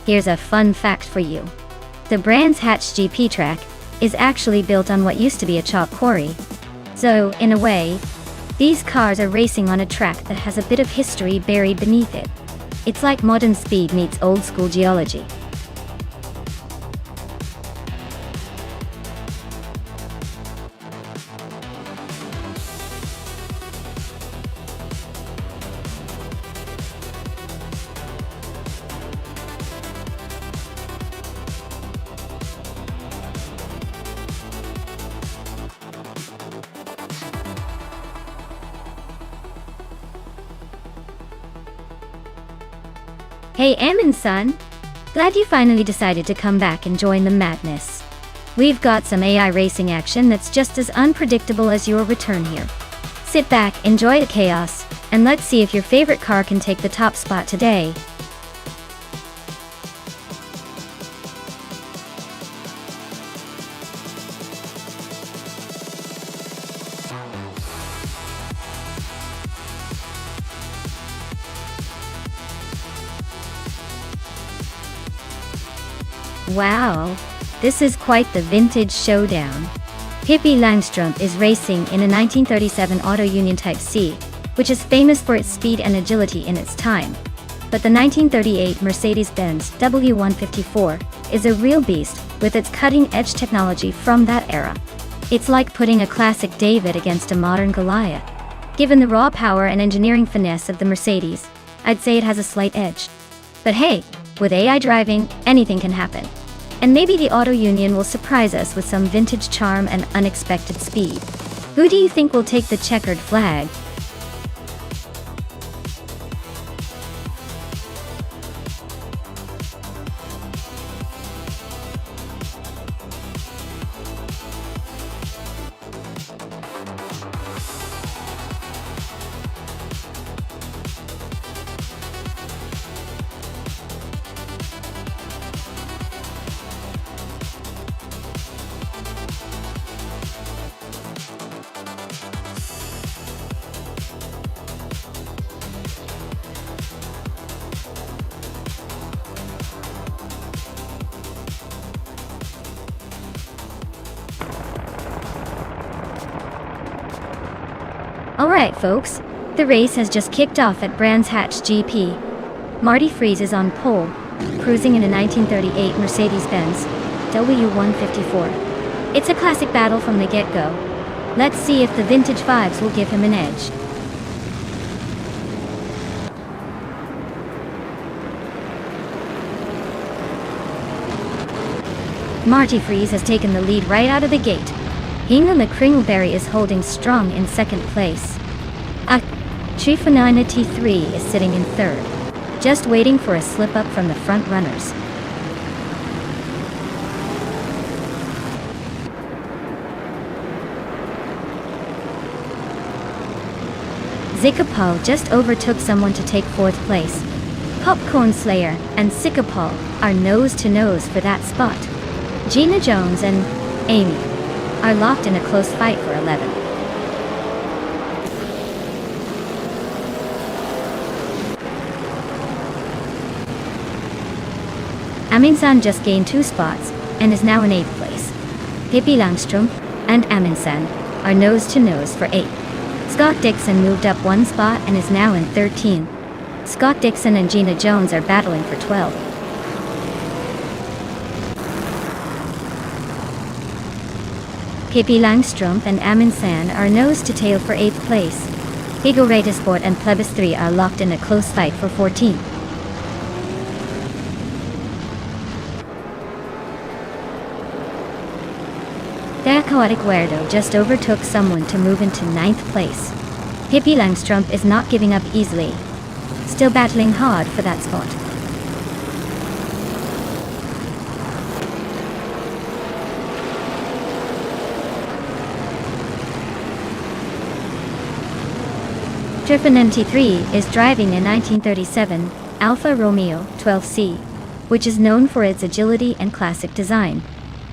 Here's a fun fact for you. The Brands Hatch GP track is actually built on what used to be a chalk quarry. So, in a way, these cars are racing on a track that has a bit of history buried beneath it. It's like modern speed meets old school geology. Hey Amin son, glad you finally decided to come back and join the madness. We've got some AI racing action that's just as unpredictable as your return here. Sit back, enjoy the chaos, and let's see if your favorite car can take the top spot today. Wow, this is quite the vintage showdown. Pippi Langstrup is racing in a 1937 Auto Union Type C, which is famous for its speed and agility in its time. But the 1938 Mercedes-Benz W154 is a real beast with its cutting-edge technology from that era. It's like putting a classic David against a modern Goliath. Given the raw power and engineering finesse of the Mercedes, I'd say it has a slight edge. But hey, with AI driving, anything can happen. And maybe the Auto Union will surprise us with some vintage charm and unexpected speed. Who do you think will take the checkered flag? Alright folks, the race has just kicked off at Brands Hatch GP. Marty Freese is on pole, cruising in a 1938 Mercedes-Benz W154. It's a classic battle from the get-go. Let's see if the vintage vibes will give him an edge. Marty Freese has taken the lead right out of the gate. Hingham Kringleberry is holding strong in second place. Trifonina T3 is sitting in third, just waiting for a slip-up from the front runners. Zikapal just overtook someone to take fourth place. Popcorn Slayer and Sikapal are nose-to-nose for that spot. Gina Jones and Amy are locked in a close fight for 11. Aminsan just gained 2 spots and is now in 8th place. Pippi Langstrup and Aminsan are nose-to-nose for 8th. Scott Dixon moved up 1 spot and is now in 13th. Scott Dixon and Gina Jones are battling for 12th. Pippi Langstrup and Aminsan are nose-to-tail for 8th place. Higo Sport and Plebis 3 are locked in a close fight for 14th. Chaotic Weirdo just overtook someone to move into 9th place. Pippi Langstrup is not giving up easily, still battling hard for that spot. Trifonina T3 is driving a 1937 Alfa Romeo 12C, which is known for its agility and classic design.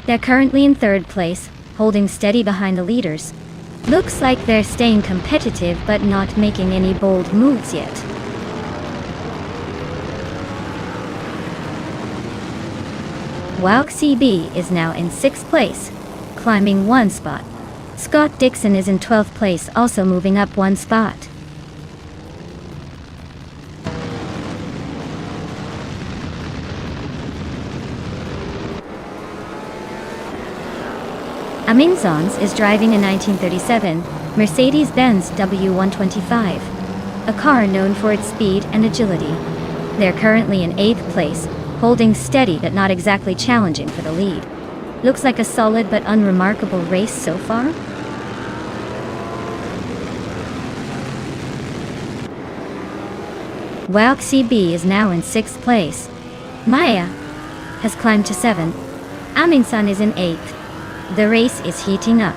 They're currently in 3rd place, holding steady behind the leaders. Looks like they're staying competitive but not making any bold moves yet. Wow CB is now in 6th place, climbing 1 spot. Scott Dixon is in 12th place, also moving up 1 spot. Aminsons is driving a 1937 Mercedes-Benz W125, a car known for its speed and agility. They're currently in 8th place, holding steady but not exactly challenging for the lead. Looks like a solid but unremarkable race so far. Wow CB is now in 6th place. Maya has climbed to 7th. Aminson is in 8th. The race is heating up.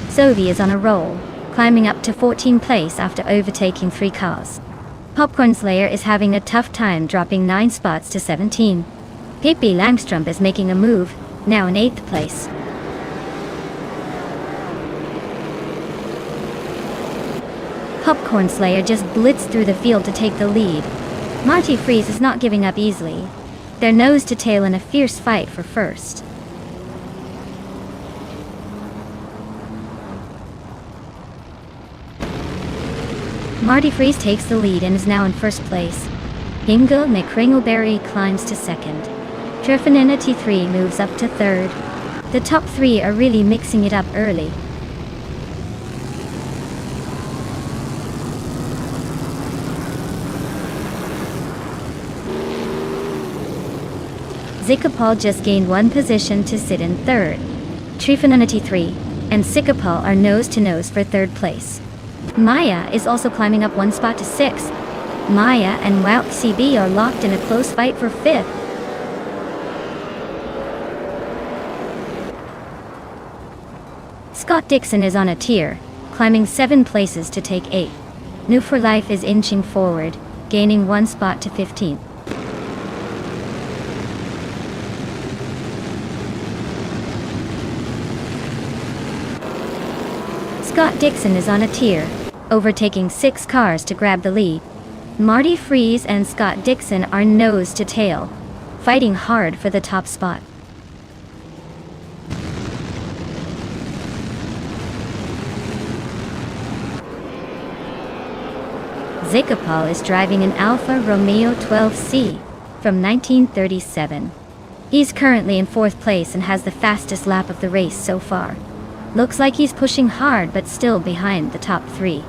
Sovi is on a roll, climbing up to 14th place after overtaking 3 cars. Popcorn Slayer is having a tough time, dropping 9 spots to 17. Pippi Langstrump is making a move, now in 8th place. Popcorn Slayer just blitzed through the field to take the lead. Marty Freeze is not giving up easily. They're nose to tail in a fierce fight for first. Marty Freeze takes the lead and is now in 1st place. Inga McCringleberry climbs to 2nd. Trefanina T3 moves up to 3rd. The top 3 are really mixing it up early. Zikapal just gained 1 position to sit in 3rd. Trefanina T3 and Zikapal are nose to nose for 3rd place. Maya is also climbing up 1 spot to 6th. Maya and Wout CB are locked in a close fight for 5th. Scott Dixon is on a tier, climbing 7 places to take 8th. New for Life is inching forward, gaining 1 spot to 15th. Scott Dixon is on a tier, overtaking 6 cars to grab the lead. Marty Freeze and Scott Dixon are nose to tail, fighting hard for the top spot. Zikapal is driving an Alfa Romeo 12C from 1937. He's currently in 4th place and has the fastest lap of the race so far. Looks like he's pushing hard but still behind the top 3.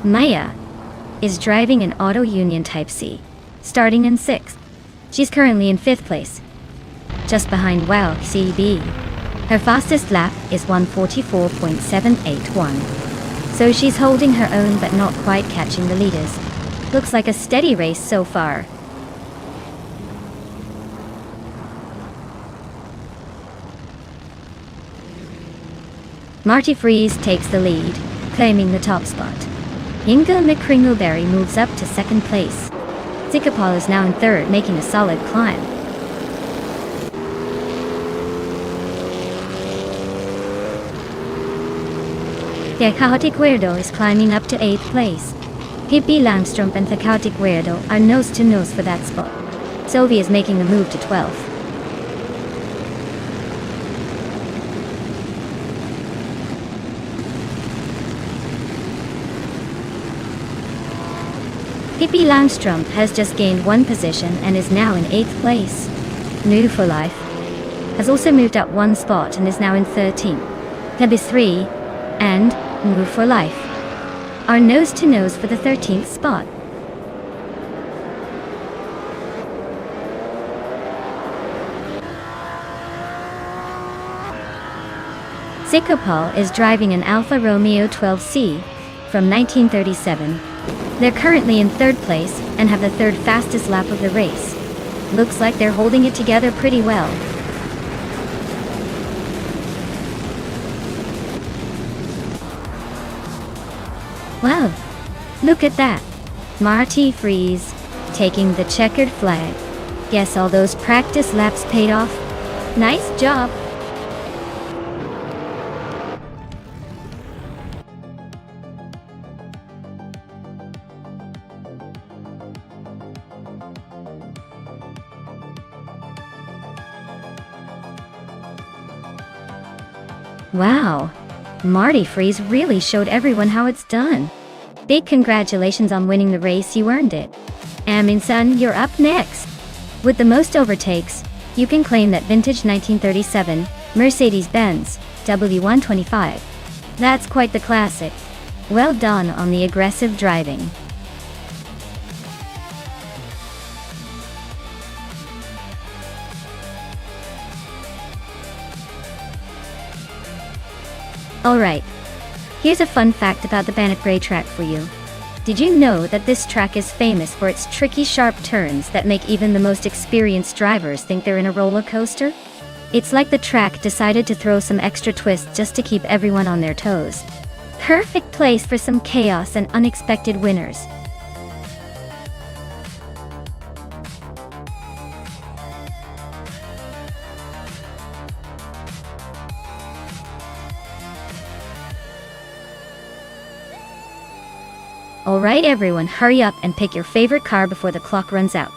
Maya is driving an Auto Union Type C, starting in 6th. She's currently in 5th place, just behind Wow CB. Her fastest lap is 1:44.781. So she's holding her own but not quite catching the leaders. Looks like a steady race so far. Marty Freeze takes the lead, claiming the top spot. Inga McCringleberry moves up to 2nd place. Zikapal is now in 3rd, making a solid climb. Thekauti Guerdo is climbing up to 8th place. Pippi Langstrump and Thekauti Guerdo are nose to nose for that spot. Sovi is making a move to 12th. Pippi Langstrump has just gained 1 position and is now in 8th place. New for Life has also moved up 1 spot and is now in 13th. Pebis 3 and Move for Life are nose to nose for the 13th spot. Zikapal is driving an Alfa Romeo 12C from 1937. They're currently in 3rd place and have the 3rd fastest lap of the race. Looks like they're holding it together pretty well. Wow, look at that. Marty Freeze, taking the checkered flag. Guess all those practice laps paid off. Nice job. Wow, Marty Freeze really showed everyone how it's done. Big congratulations on winning the race, you earned it. Son, you're up next. With the most overtakes, you can claim that vintage 1937 Mercedes-Benz W125. That's quite the classic. Well done on the aggressive driving. Alright, here's a fun fact about the Bannockbrae track for you. Did you know that this track is famous for its tricky sharp turns that make even the most experienced drivers think they're in a roller coaster? It's like the track decided to throw some extra twists just to keep everyone on their toes. Perfect place for some chaos and unexpected winners. Alright everyone, hurry up and pick your favorite car before the clock runs out.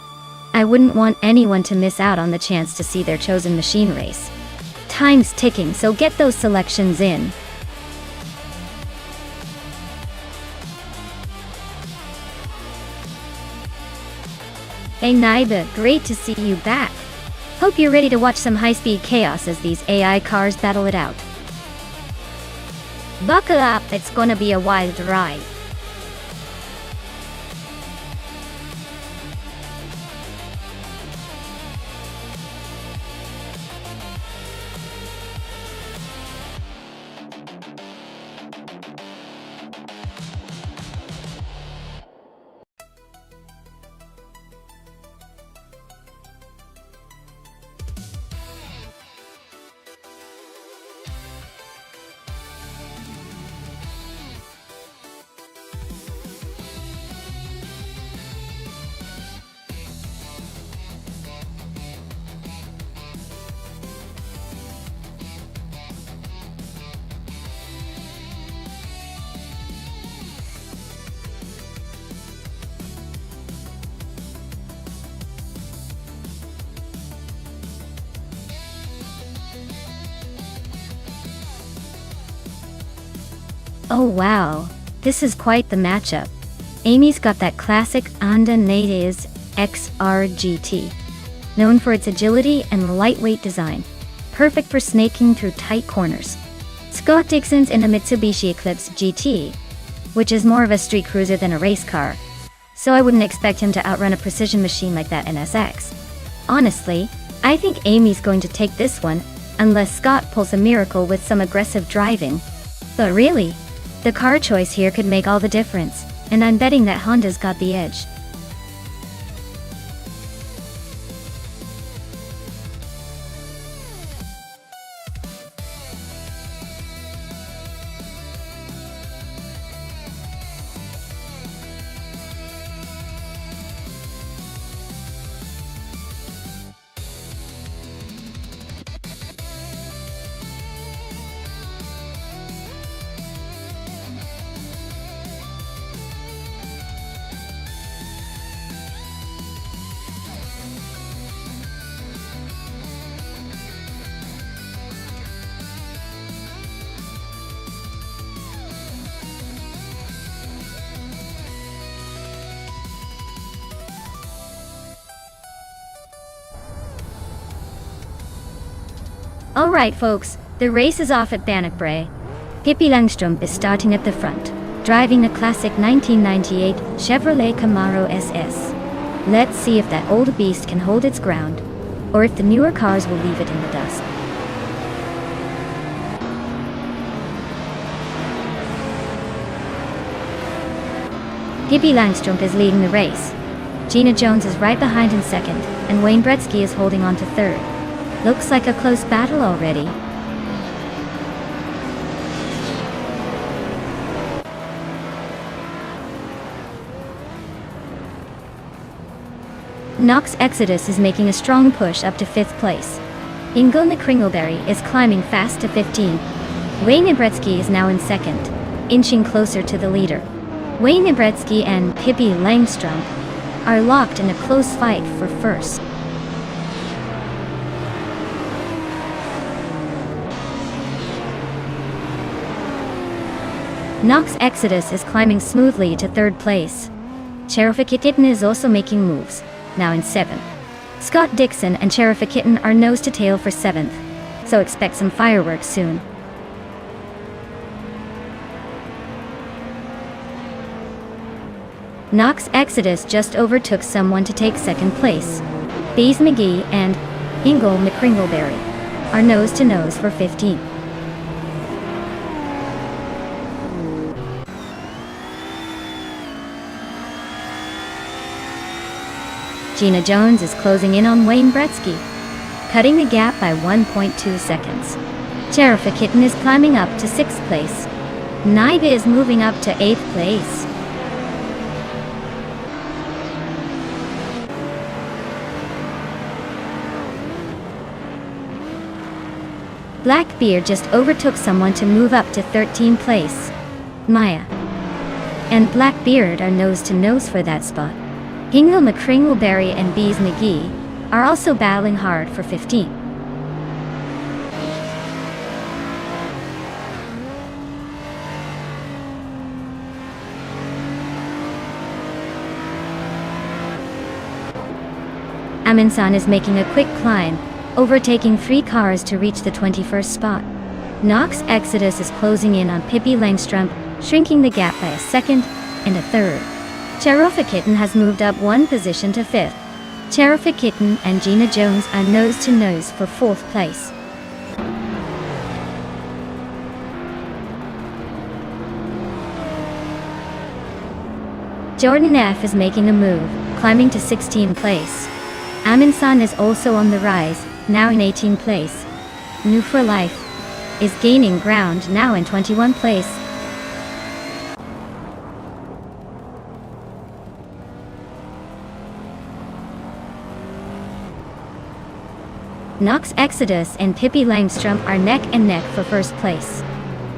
I wouldn't want anyone to miss out on the chance to see their chosen machine race. Time's ticking, so get those selections in. Hey Naiba, great to see you back. Hope you're ready to watch some high-speed chaos as these AI cars battle it out. Buckle up, it's gonna be a wild ride. Oh wow, this is quite the matchup. Amy's got that classic Honda Natiz XR-GT, known for its agility and lightweight design, perfect for snaking through tight corners. Scott Dixon's in a Mitsubishi Eclipse GT, which is more of a street cruiser than a race car, so I wouldn't expect him to outrun a precision machine like that NSX. Honestly, I think Amy's going to take this one, unless Scott pulls a miracle with some aggressive driving. But really, the car choice here could make all the difference, and I'm betting that Honda's got the edge. Alright folks, the race is off at Bannockbrae. Pippi Langstrom is starting at the front, driving a classic 1998 Chevrolet Camaro SS. Let's see if that old beast can hold its ground, or if the newer cars will leave it in the dust. Pippi Langstrom is leading the race. Gina Jones is right behind in second, and Wayne Gretzky is holding on to third. Looks like a close battle already. Nox Exodus is making a strong push up to 5th place. Ingo McCringleberry is climbing fast to 15. Wayne Ibretsky is now in 2nd, inching closer to the leader. Wayne Ibretsky and Pippi Langstrump are locked in a close fight for 1st. Nox Exodus is climbing smoothly to 3rd place. Cherofakitten is also making moves, now in 7th. Scott Dixon and Cherofakitten are nose to tail for 7th, so expect some fireworks soon. Nox Exodus just overtook someone to take 2nd place. Bees McGee and Ingo McCringleberry are nose to nose for 15th. Gina Jones is closing in on Wayne Bretsky, cutting the gap by 1.2 seconds. Cherofakitten is climbing up to 6th place. Naiba is moving up to 8th place. Blackbeard just overtook someone to move up to 13th place. Maya and Blackbeard are nose to nose for that spot. Ingo McCringleberry and Bees McGee are also battling hard for 15th. Aminsan is making a quick climb, overtaking 3 cars to reach the 21st spot. Nox Exodus is closing in on Pippi Langstrump, shrinking the gap by a 2nd and a 3rd. Cherofakitten has moved up 1 position to 5th. Cherofakitten and Gina Jones are nose to nose for 4th place. Jordan F is making a move, climbing to 16th place. Aminsan is also on the rise, now in 18th place. New for Life is gaining ground, now in 21st place. Nox Exodus and Pippi Langstrump are neck and neck for 1st place.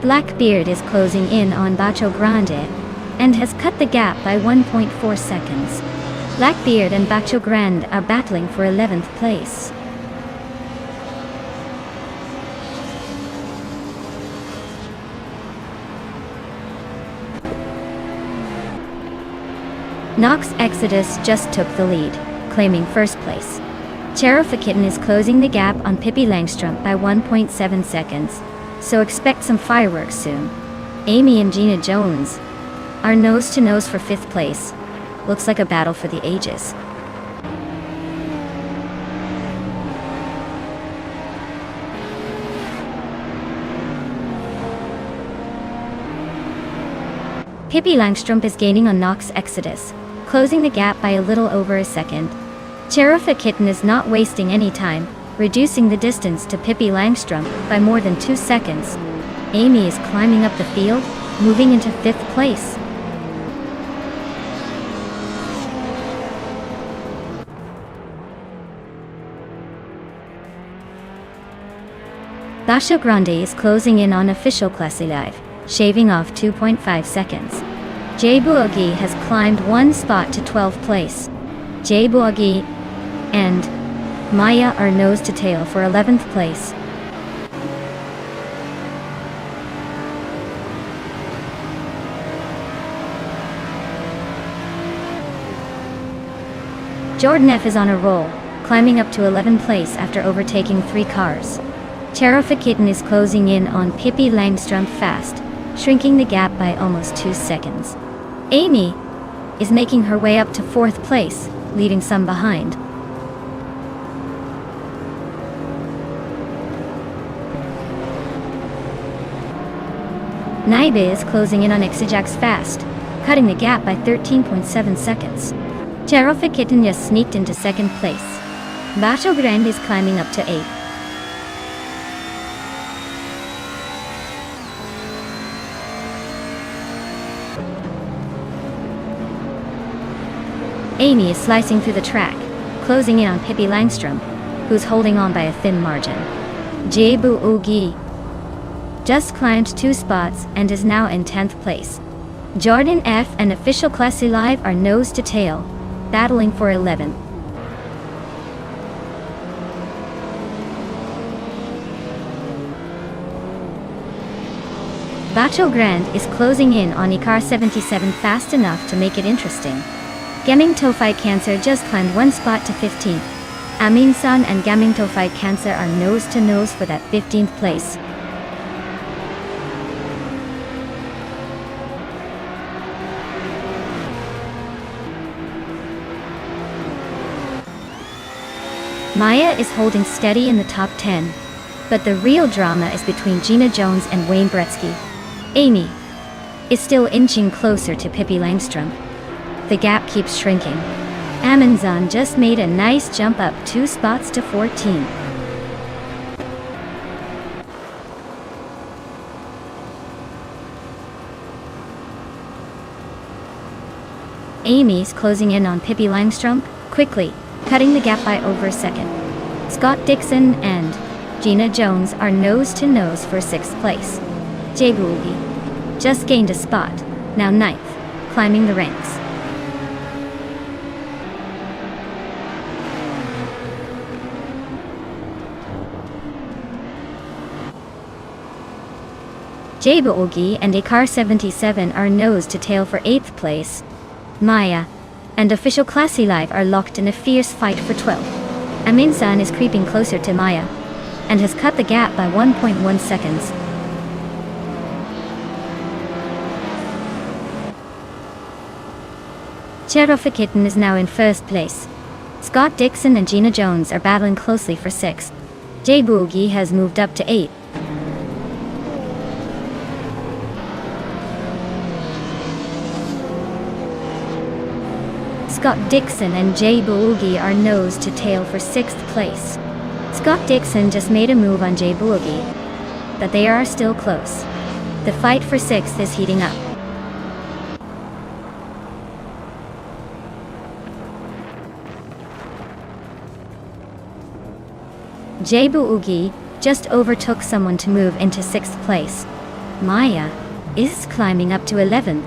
Blackbeard is closing in on Bacho Grande and has cut the gap by 1.4 seconds. Blackbeard and Bacho Grande are battling for 11th place. Nox Exodus just took the lead, claiming 1st place. Cherofakitten is closing the gap on Pippi Langstrump by 1.7 seconds, so expect some fireworks soon. Amy and Gina Jones are nose to nose for 5th place. Looks like a battle for the ages. Pippi Langstrump is gaining on Nox Exodus, closing the gap by a little over a second. Cherofakitten is not wasting any time, reducing the distance to Pippi Langstrump by more than 2 seconds. Amy is climbing up the field, moving into 5th place. Bacho Grande is closing in on official Classy Live, shaving off 2.5 seconds. Jay Boogie has climbed 1 spot to 12th place. Jay Boogie and Maya are nose to tail for 11th place. Jordan F is on a roll, climbing up to 11th place after overtaking 3 cars. Cherofakitten is closing in on Pippi Langstrump fast, shrinking the gap by almost 2 seconds. Amy is making her way up to 4th place, leaving some behind. Naibe is closing in on Exijax fast, cutting the gap by 13.7 seconds. Cherofakitten just sneaked into 2nd place. Bacho Grande is climbing up to 8th. Amy is slicing through the track, closing in on Pippi Langstrom, who's holding on by a thin margin. Jaebu Ugi just climbed 2 spots and is now in 10th place. Jordan F and Official Classy Live are nose to tail, battling for 11th. Bacho Grand is closing in on Ikar 77 fast enough to make it interesting. Gaming Tofai Cancer just climbed 1 spot to 15th. Amin San and Gaming Tofai Cancer are nose to nose for that 15th place. Maya is holding steady in the top 10, but the real drama is between Gina Jones and Wayne Gretzky. Amy is still inching closer to Pippi Langstrom. The gap keeps shrinking. Amundsen just made a nice jump up 2 spots to 14. Amy's closing in on Pippi Langstrom, quickly, cutting the gap by over a second. Scott Dixon and Gina Jones are nose to nose for 6th place. Jaebulgi just gained a spot, now 9th, climbing the ranks. Jaebulgi and Ikar 77 are nose to tail for 8th place. Maya and Official Classy Live are locked in a fierce fight for 12th. Amin-san is creeping closer to Maya and has cut the gap by 1.1 seconds. Cherofa Kitten is now in 1st place. Scott Dixon and Gina Jones are battling closely for 6th. Jaebulgi has moved up to 8th. Scott Dixon and Jaebulgi are nose to tail for 6th place. Scott Dixon just made a move on Jaebulgi, but they are still close. The fight for 6th is heating up. Jaebulgi just overtook someone to move into 6th place. Maya is climbing up to 11th.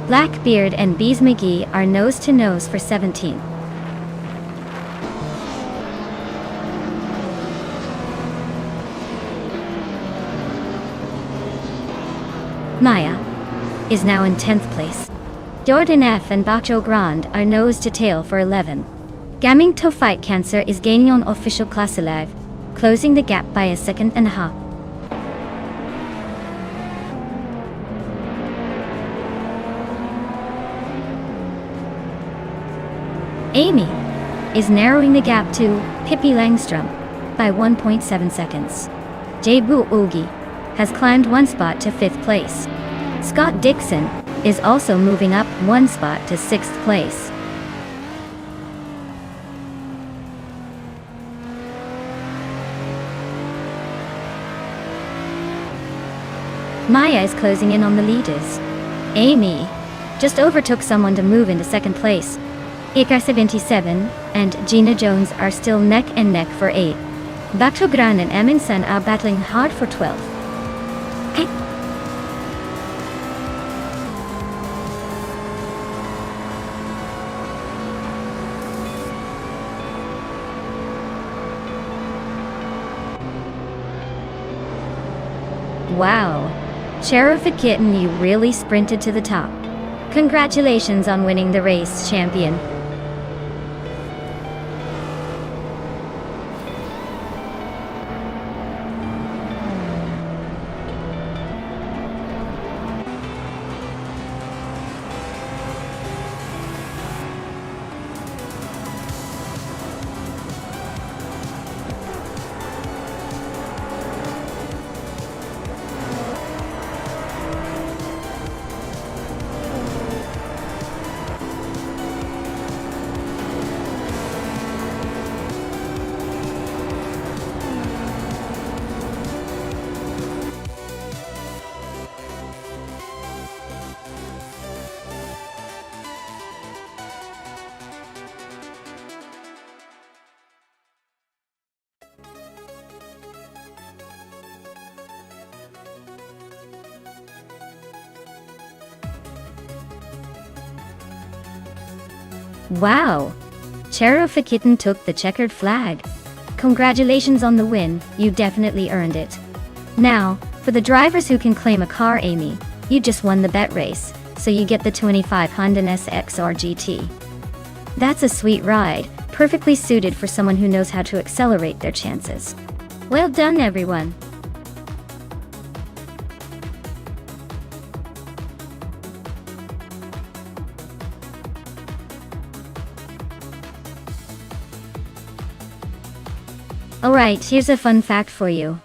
Blackbeard and Bees McGee are nose to nose for 17th. Maya is now in 10th place. Jordan F and Bacho Grand are nose to tail for 11th. Gaming To Fight Cancer is gaining on Official Class Alive, closing the gap by a second and a half. Amy is narrowing the gap to Pippi Langstrom by 1.7 seconds. Jaebulgi has climbed 1 spot to 5th place. Scott Dixon is also moving up 1 spot to 6th place. Maya is closing in on the leaders. Amy just overtook someone to move into 2nd place. Ikar 77 and Gina Jones are still neck and neck for 8th. Bacho Gran and Amundsen are battling hard for 12th. Wow, Cherofa Kitten, you really sprinted to the top. Congratulations on winning the race, champion. Wow! Kitten took the checkered flag. Congratulations on the win, you definitely earned it. Now, for the drivers who can claim a car, Amy, you just won the bet race, so you get the 25 Honda SXR GT. That's a sweet ride, perfectly suited for someone who knows how to accelerate their chances. Well done, everyone. Alright, here's a fun fact for you.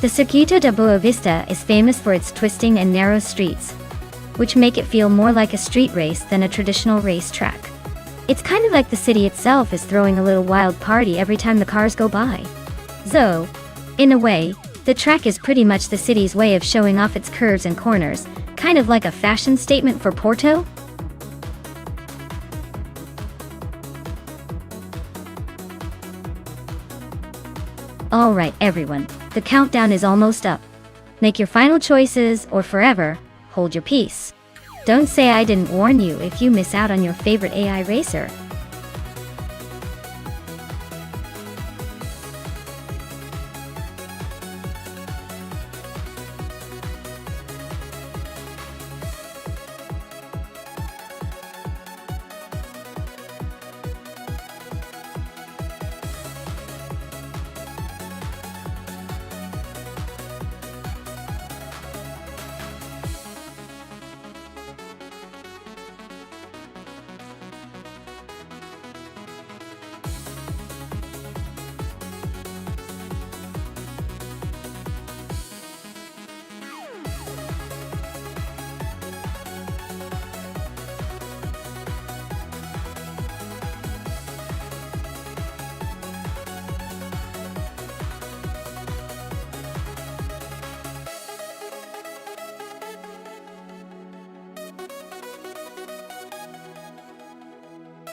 The Circuito de Boa Vista is famous for its twisting and narrow streets, which make it feel more like a street race than a traditional racetrack. It's kind of like the city itself is throwing a little wild party every time the cars go by. So, in a way, the track is pretty much the city's way of showing off its curves and corners, kind of like a fashion statement for Porto. Alright everyone, the countdown is almost up. Make your final choices, or forever, hold your peace. Don't say I didn't warn you if you miss out on your favorite AI racer.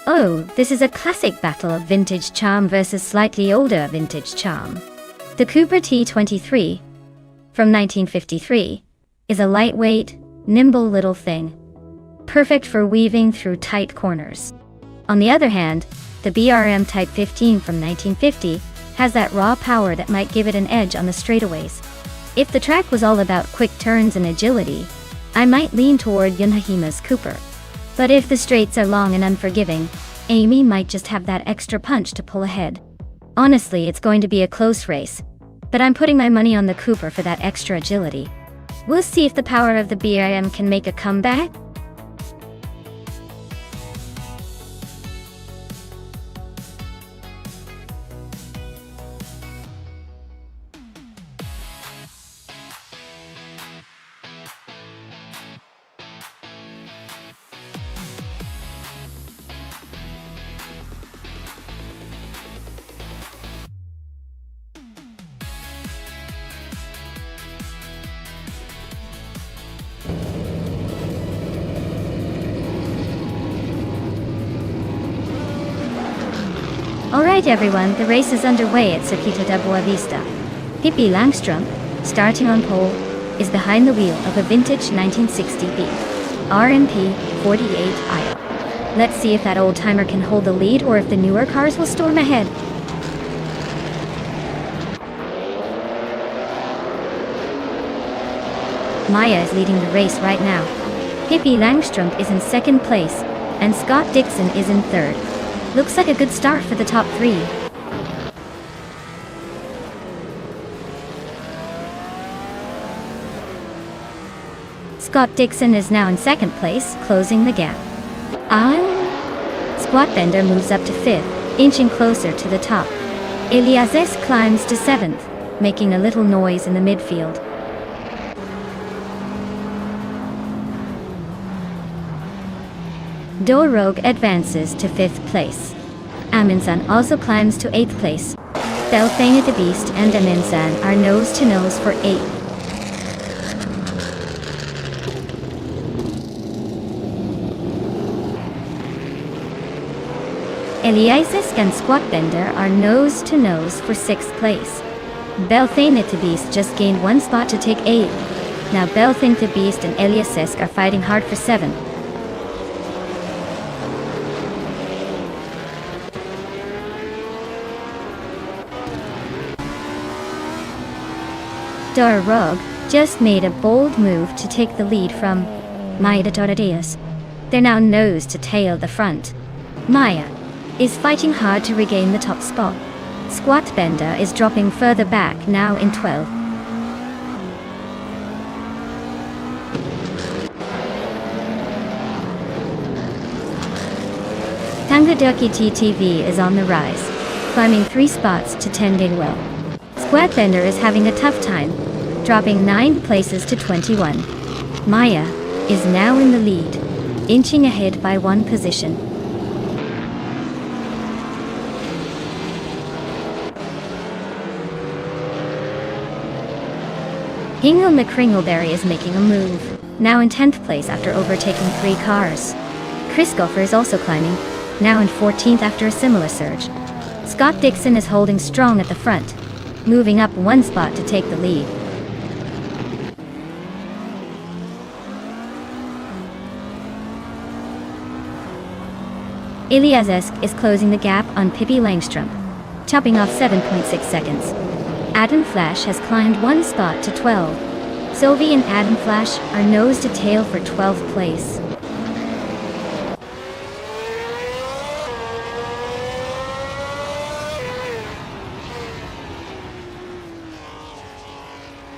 Oh, this is a classic battle of vintage charm versus slightly older vintage charm. The Cooper T23, from 1953, is a lightweight, nimble little thing, perfect for weaving through tight corners. On the other hand, the BRM Type 15 from 1950 has that raw power that might give it an edge on the straightaways. If the track was all about quick turns and agility, I might lean toward Yamaha's Cooper. But if the straights are long and unforgiving, Amy might just have that extra punch to pull ahead. Honestly, it's going to be a close race, but I'm putting my money on the Cooper for that extra agility. We'll see if the power of the BRM can make a comeback. Alright everyone, the race is underway at Circuito de Boa Vista. Pippi Langström, starting on pole, is behind the wheel of a vintage 1960B RMP 48i. Let's see if that old-timer can hold the lead or if the newer cars will storm ahead. Maya is leading the race right now. Pippi Langström is in second place, and Scott Dixon is in third. Looks like a good start for the top three. Scott Dixon is now in second place, closing the gap. Scott Bender moves up to fifth, inching closer to the top. Eliazes climbs to seventh, making a little noise in the midfield. Rogue advances to 5th place. Amundsen also climbs to 8th place. Belthane the Beast and Amundsen are nose to nose for 8th. Eliasis and Squatbender are nose to nose for 6th place. Belthane the Beast just gained one spot to take 8th. Now Belthane the Beast and Eliasis are fighting hard for 7th. Darrog just made a bold move to take the lead from Maya de Tordesillas. They're now nose to tail the front. Maya is fighting hard to regain the top spot. Squat Bender is dropping further back, now in 12. Tangadurki TTV is on the rise, climbing 3 spots to 10 gain well. Squat Bender is having a tough time, dropping 9 places to 21. Maya is now in the lead, inching ahead by 1 position. Hingle McCringleberry is making a move, now in 10th place after overtaking 3 cars. Chris Goffer is also climbing, now in 14th after a similar surge. Scott Dixon is holding strong at the front, moving up 1 spot to take the lead. Iliazesk is closing the gap on Pippi Langström, chopping off 7.6 seconds. Adam Flash has climbed 1 spot to 12. Sylvie and Adam Flash are nose to tail for 12th place.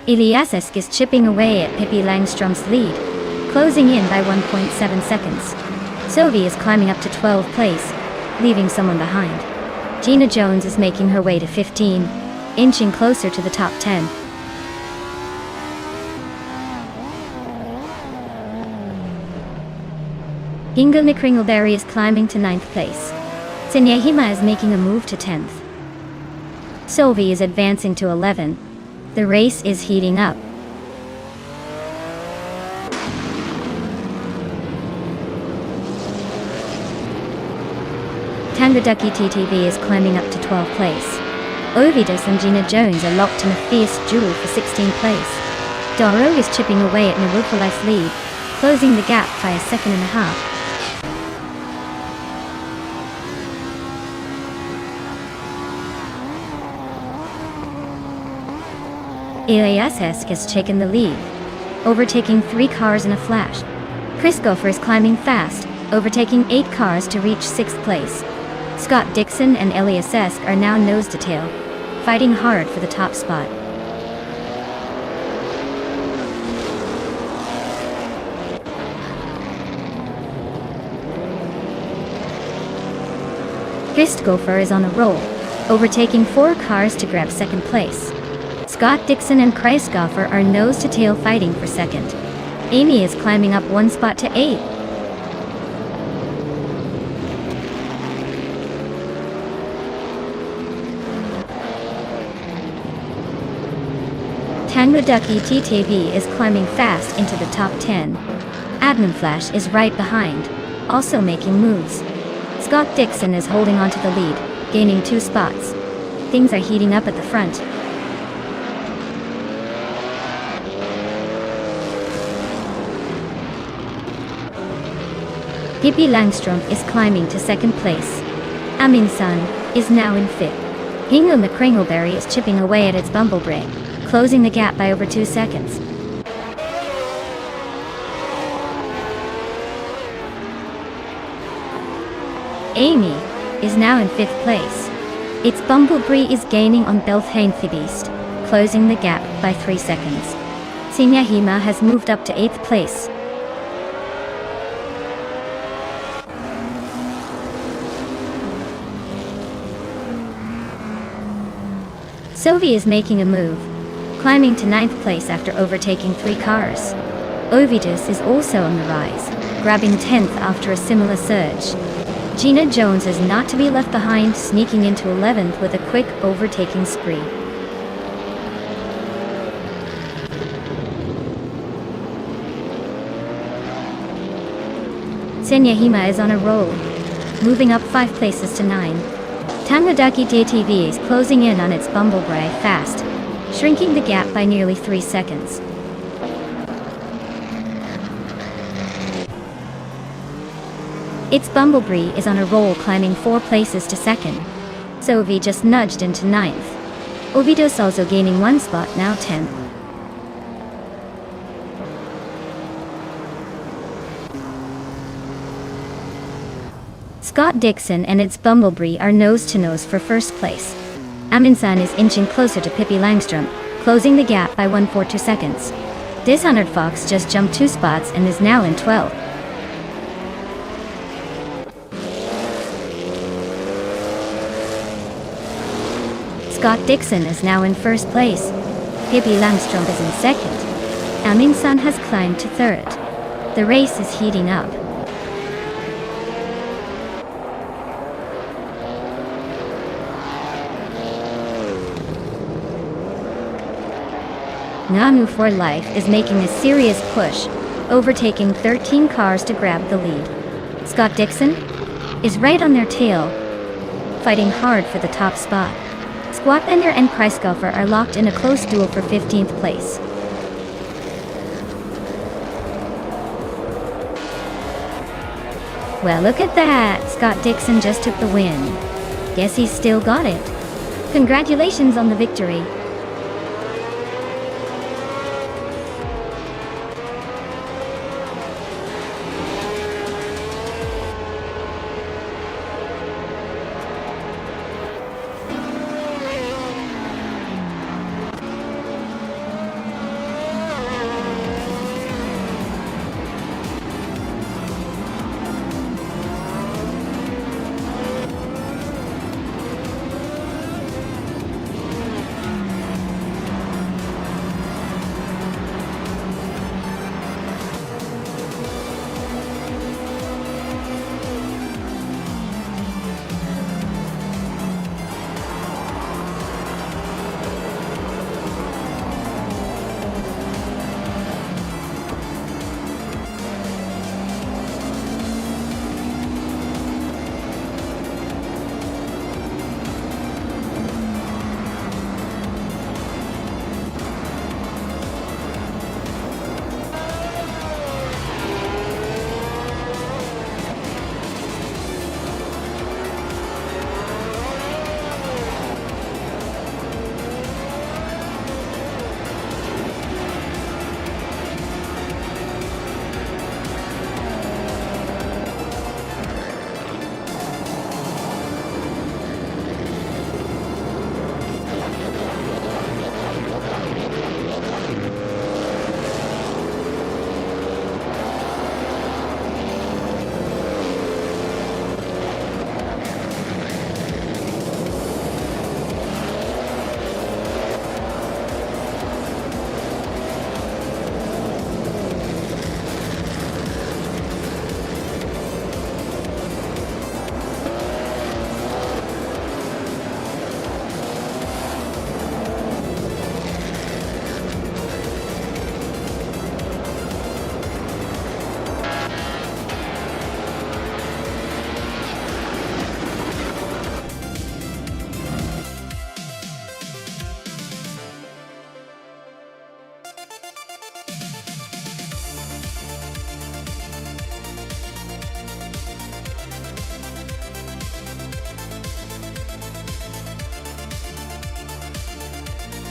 Iliazesk is chipping away at Pippi Langström's lead, closing in by 1.7 seconds. Sylvie is climbing up to 12th place, leaving someone behind. Gina Jones is making her way to 15, inching closer to the top 10. Inga McCringleberry is climbing to 9th place. Senyahima is making a move to 10th. Sylvie is advancing to 11. The race is heating up. Tangaducky TTV is climbing up to 12th place. Ovidus and Gina Jones are locked in a fierce duel for 16th place. Doro is chipping away at Narufalife's lead, closing the gap by 1.5 seconds. Iliazesk has taken the lead, overtaking 3 cars in a flash. Chris Goffer is climbing fast, overtaking 8 cars to reach 6th place. Scott Dixon and Iliazesk are now nose to tail, fighting hard for the top spot. Chris Goffer is on a roll, overtaking 4 cars to grab 2nd place. Scott Dixon and Chris Goffer are nose to tail fighting for 2nd. Amy is climbing up 1 spot to 8. Tangaducky TTV is climbing fast into the top 10. Admin Flash is right behind, also making moves. Scott Dixon is holding onto the lead, gaining 2 spots. Things are heating up at the front. Pippi Langström is climbing to 2nd place. Amin-san is now in 5th. Hingle McCringleberry is chipping away at its Bumblebee, closing the gap by over 2 seconds. Amy is now in 5th place. Its Bumblebee is gaining on Belthanethebeast, closing the gap by 3 seconds. Senyahima has moved up to 8th place. Sylvie is making a move, climbing to 9th place after overtaking 3 cars. Ovidus is also on the rise, grabbing 10th after a similar surge. Gina Jones is not to be left behind, sneaking into 11th with a quick overtaking spree. Senyahima is on a roll, moving up 5 places to 9. Tangaducky TTV is closing in on its Bumblebee fast, shrinking the gap by nearly 3 seconds. Its Bumblebee is on a roll, climbing 4 places to 2nd. Sylvie just nudged into 9th. Ovidus also gaining 1 spot, now 10th. Scott Dixon and its Bumblebee are nose-to-nose for first place. Amundsen is inching closer to Pippi Langström, closing the gap by 1/4 seconds. Dishonored Fox just jumped 2 spots and is now in 12th. Scott Dixon is now in first place. Pippi Langström is in second. Amundsen has climbed to third. The race is heating up. Namu for Life is making a serious push, overtaking 13 cars to grab the lead. Scott Dixon is right on their tail, fighting hard for the top spot. Squat Bender and Kreisgolfer are locked in a close duel for 15th place. Well, look at that! Scott Dixon just took the win. Guess he's still got it. Congratulations on the victory.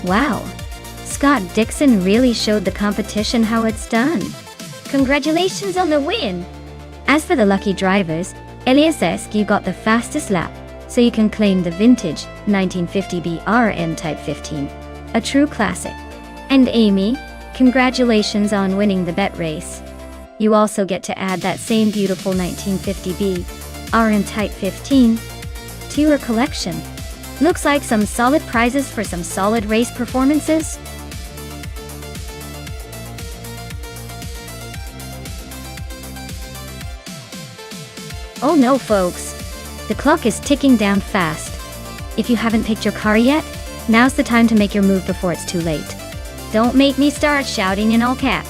Wow! Scott Dixon really showed the competition how it's done. Congratulations on the win! As for the lucky drivers, Elias Eskew got the fastest lap, so you can claim the vintage 1950 BRN Type 15, a true classic. And Amy, congratulations on winning the bet race. You also get to add that same beautiful 1950 BRN Type 15 to your collection. Looks like some solid prizes for some solid race performances. Oh no, folks. The clock is ticking down fast. If you haven't picked your car yet, now's the time to make your move before it's too late. Don't make me start shouting in all caps.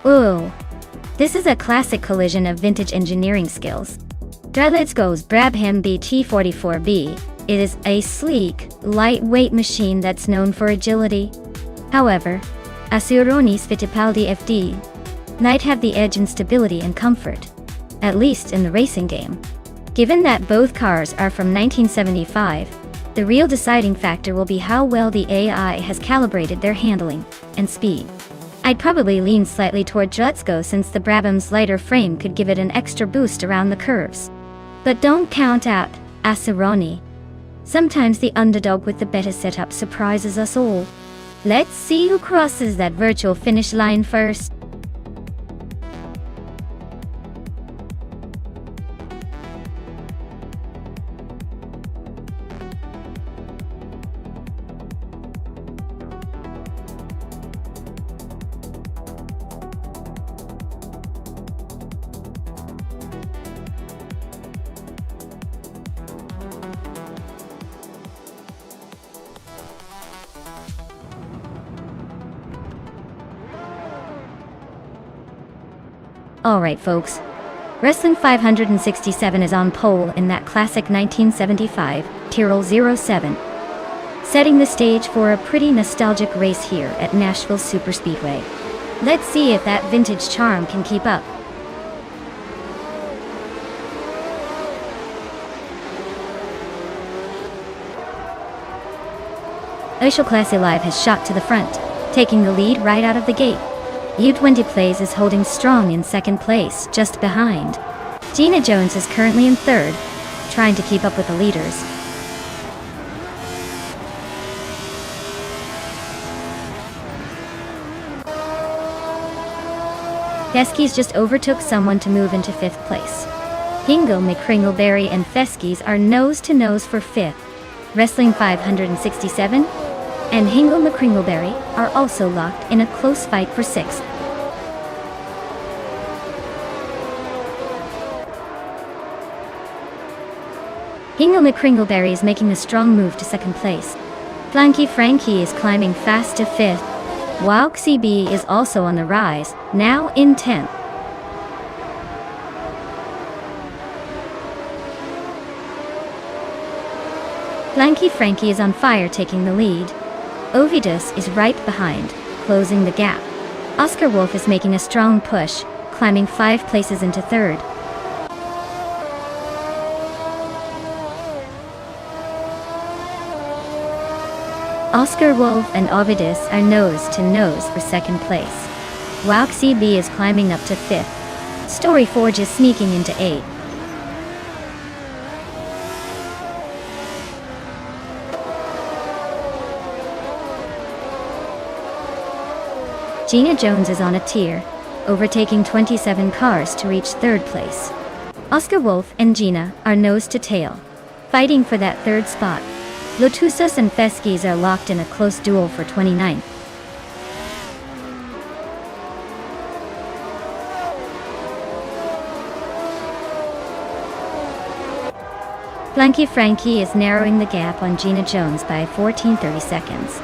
Ooh. This is a classic collision of vintage engineering skills. Let's-Go's Brabham BT44B is a sleek, lightweight machine that's known for agility. However, Asuroni's Fittipaldi FD might have the edge in stability and comfort, at least in the racing game. Given that both cars are from 1975, the real deciding factor will be how well the AI has calibrated their handling and speed. I'd probably lean slightly toward Let's-Go since the Brabham's lighter frame could give it an extra boost around the curves. But don't count out Asuroni. Sometimes the underdog with the better setup surprises us all. Let's see who crosses that virtual finish line first. Alright folks, Wrestling 567 is on pole in that classic 1975 Tyrrell 07, setting the stage for a pretty nostalgic race here at Nashville Superspeedway. Let's see if that vintage charm can keep up. Oshel Classy Live has shot to the front, taking the lead right out of the gate. U20 Plays is holding strong in second place, just behind. Gina Jones is currently in third, trying to keep up with the leaders. Feskies just overtook someone to move into fifth place. Hingle, McCringleberry, and Feskies are nose-to-nose for fifth. Wrestling 567 and Hingle McCringleberry are also locked in a close fight for sixth. Hingle McCringleberry is making a strong move to second place. Flanky Frankie is climbing fast to fifth. Wowk CB is also on the rise, now in 10th. Flanky Frankie is on fire, taking the lead. Ovidus is right behind, closing the gap. Oscar Wolf is making a strong push, climbing 5 places into third. Oscar Wolf and Ovidus are nose-to-nose for second place. Wowk CB is climbing up to 5th. Story Forge is sneaking into 8th. Gina Jones is on a tier, overtaking 27 cars to reach third place. Oscar Wolf and Gina are nose to tail, fighting for that third spot. Lotusas and Feskies are locked in a close duel for 29th. Flanky Frankie is narrowing the gap on Gina Jones by 14.30 seconds.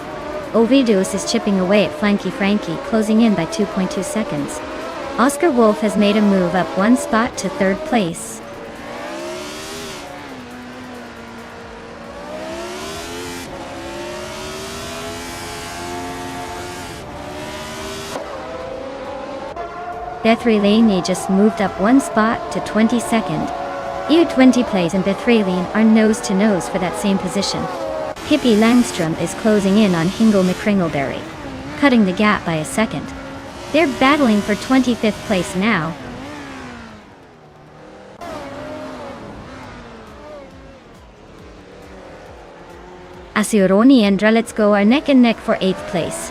Ovidus is chipping away at Flanky Frankie, closing in by 2.2 seconds. Oscar Wolf has made a move up 1 spot to third place. Bethrelane just moved up 1 spot to 22nd. U20 Plays and Bethrelane are nose-to-nose for that same position. Pippi Langstrom is closing in on Hingle McCringleberry, cutting the gap by a second. They're battling for 25th place now. Asuroni and Let's-Go are neck and neck for 8th place.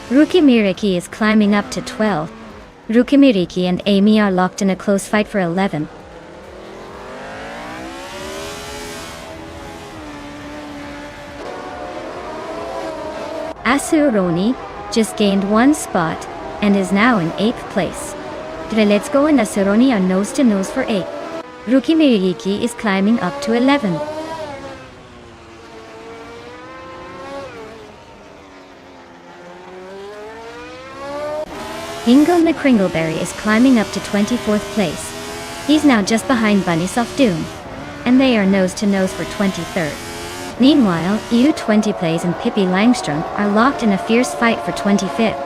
Rukimiriki is climbing up to 12th. Rukimiriki and Amy are locked in a close fight for 11th. Asuroni just gained 1 spot and is now in 8th place. Let's-Go and Asuroni are nose-to-nose for 8th. Rukimiriki is climbing up to 11th. Hingo McCringleberry is climbing up to 24th place. He's now just behind Bunnysoft Doom, and they are nose to nose for 23rd. Meanwhile, EU20 Plays and Pippi Langstrump are locked in a fierce fight for 25th.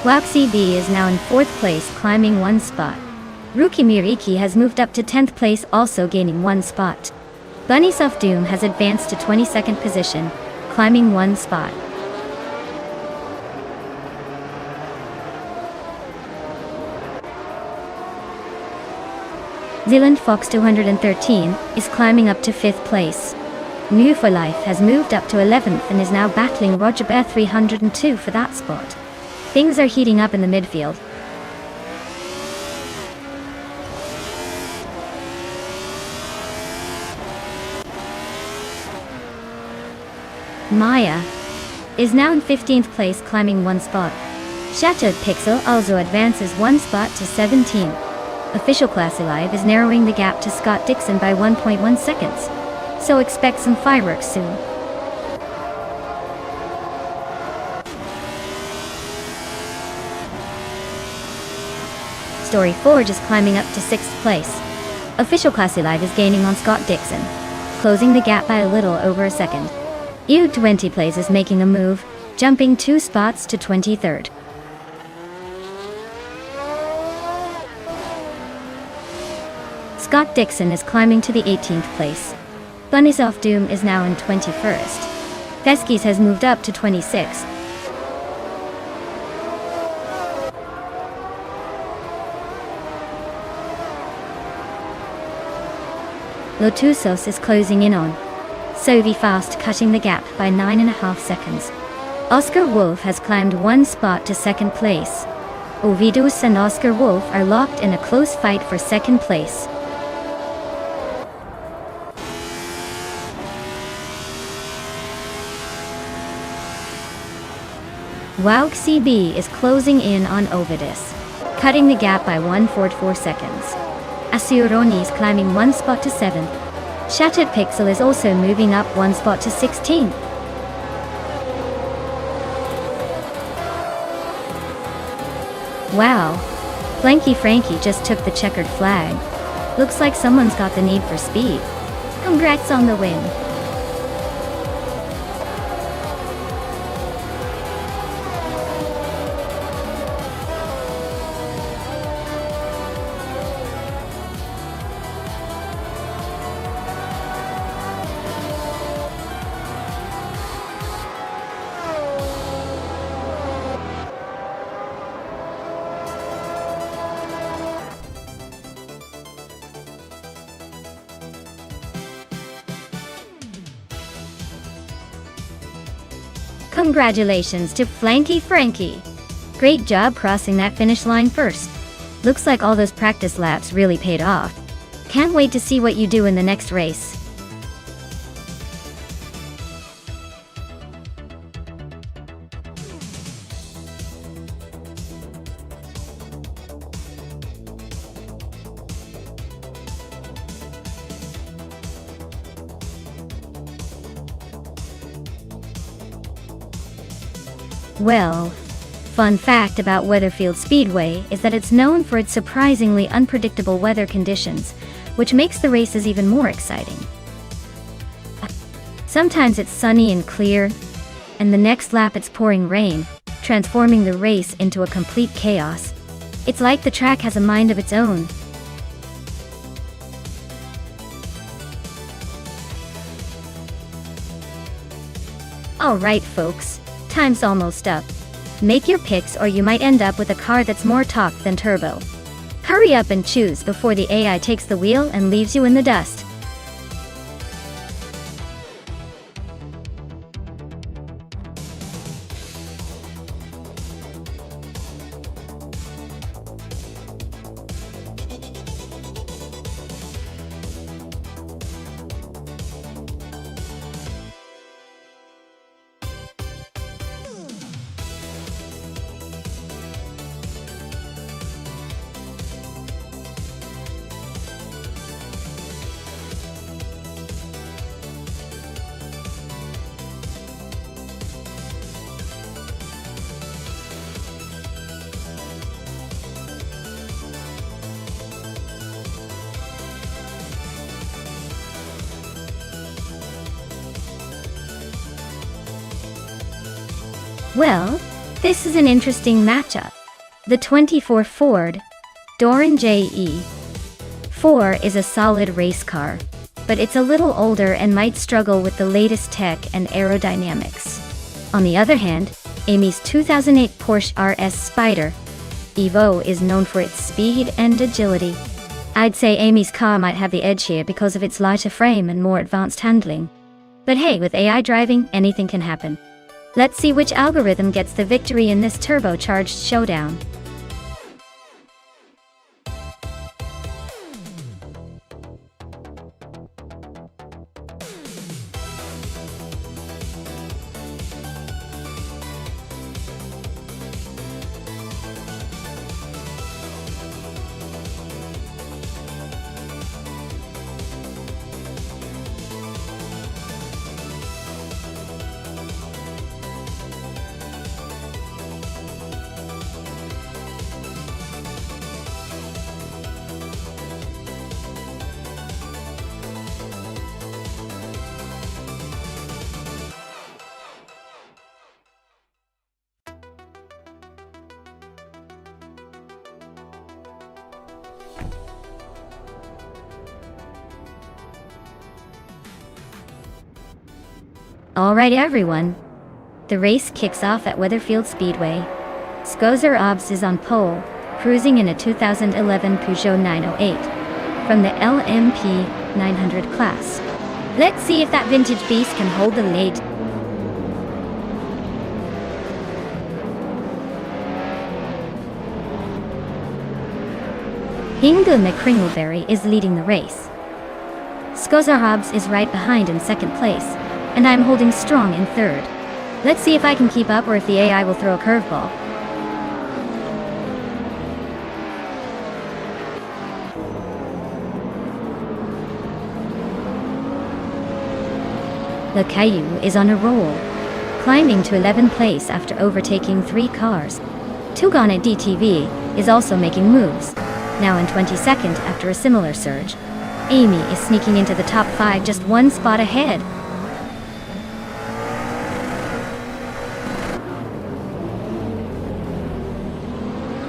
Waxy B is now in 4th place, climbing 1 spot. Ruki Miriki has moved up to 10th place, also gaining 1 spot. Bunnysoft Doom has advanced to 22nd position, climbing 1 spot. Zealand Fox 213 is climbing up to 5th place. New for Life has moved up to 11th and is now battling Roger Bear 302 for that spot. Things are heating up in the midfield. Maya is now in 15th place, climbing 1 spot. Shattered Pixel also advances 1 spot to 17. Official Classy Live is narrowing the gap to Scott Dixon by 1.1 seconds. So expect some fireworks soon. Story Forge is climbing up to 6th place. Official Classy Live is gaining on Scott Dixon, closing the gap by a little over a second. EU20 Plays is making a move, jumping 2 spots to 23rd. Scott Dixon is climbing to the 18th place. Bunnysoft Doom is now in 21st. Theskis has moved up to 26th. Lotusos is closing in on Sovi Fast, cutting the gap by 9.5 seconds. Oscar Wolf has climbed 1 spot to 2nd place. Ovidus and Oscar Wolf are locked in a close fight for 2nd place. Wauk CB is closing in on Ovidus, cutting the gap by 1.44 seconds. Asuroni is climbing 1 spot to 7th. Shattered Pixel is also moving up 1 spot to 16th. Wow! Flanky Frankie just took the checkered flag. Looks like someone's got the need for speed. Congrats on the win! Congratulations to Flanky Frankie! Great job crossing that finish line first. Looks like all those practice laps really paid off. Can't wait to see what you do in the next race. Well, fun fact about Weatherfield Speedway is that it's known for its surprisingly unpredictable weather conditions, which makes the races even more exciting. Sometimes it's sunny and clear, and the next lap it's pouring rain, transforming the race into a complete chaos. It's like the track has a mind of its own. Alright folks, time's almost up. Make your picks or you might end up with a car that's more torque than turbo. Hurry up and choose before the AI takes the wheel and leaves you in the dust. Well, this is an interesting matchup. The 24 Ford Doran JE4 is a solid race car, but it's a little older and might struggle with the latest tech and aerodynamics. On the other hand, Amy's 2008 Porsche RS Spyder Evo is known for its speed and agility. I'd say Amy's car might have the edge here because of its lighter frame and more advanced handling. But hey, with AI driving, anything can happen. Let's see which algorithm gets the victory in this turbocharged showdown. Alright everyone, the race kicks off at Weatherfield Speedway. Skozer Obs is on pole, cruising in a 2011 Peugeot 908 from the LMP 900 class. Let's see if that vintage beast can hold the lead. Inga McCringleberry is leading the race. Skozer Obs is right behind in second place, and I'm holding strong in third. Let's see if I can keep up or if the AI will throw a curveball. Le Caillou is on a roll, climbing to 11th place after overtaking 3 cars. Tugon at DTV is also making moves, now in 22nd after a similar surge. Amy is sneaking into the top 5 just 1 spot ahead.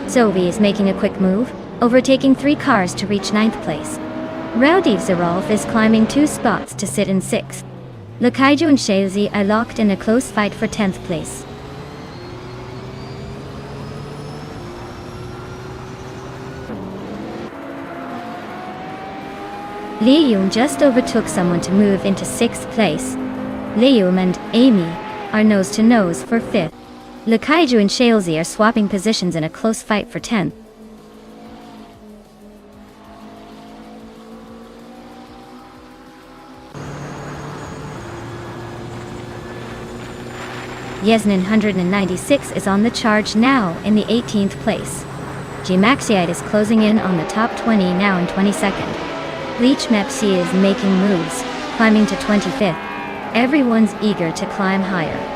Sophie is making a quick move, overtaking 3 cars to reach 9th place. Rowdy Zarolf is climbing 2 spots to sit in 6th. Lakaiju and Shailzi are locked in a close fight for 10th place. Liam just overtook someone to move into 6th place. Liam and Amy are nose to nose for 5th. Lakaiju and Shailzi are swapping positions in a close fight for 10th. Yasnin 196 is on the charge now in the 18th place. G-Maxiite is closing in on the top 20 now in 22nd. Leech Mepsi is making moves, climbing to 25th. Everyone's eager to climb higher.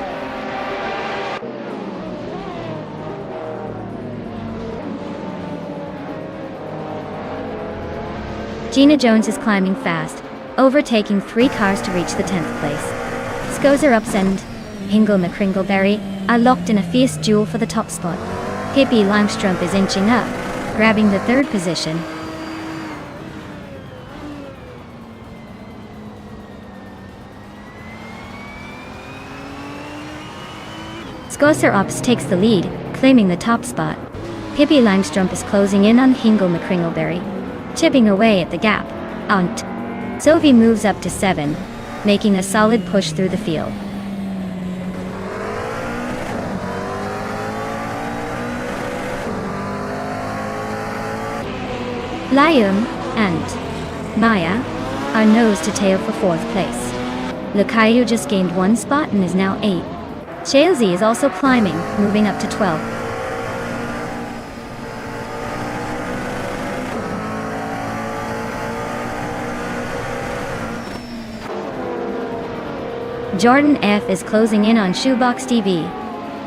Gina Jones is climbing fast, overtaking 3 cars to reach the 10th place. Skozer Ups and Hingle McCringleberry are locked in a fierce duel for the top spot. Pippi Langstrumpf is inching up, grabbing the 3rd position. Skozer Ups takes the lead, claiming the top spot. Pippi Langstrumpf is closing in on Hingle McCringleberry, chipping away at the gap. Sophie moves up to 7, making a solid push through the field. Liam and Maya are nose to tail for 4th place. Lakayu just gained 1 spot and is now 8. Shailzi is also climbing, moving up to 12. Jordan F is closing in on Shoebox TV,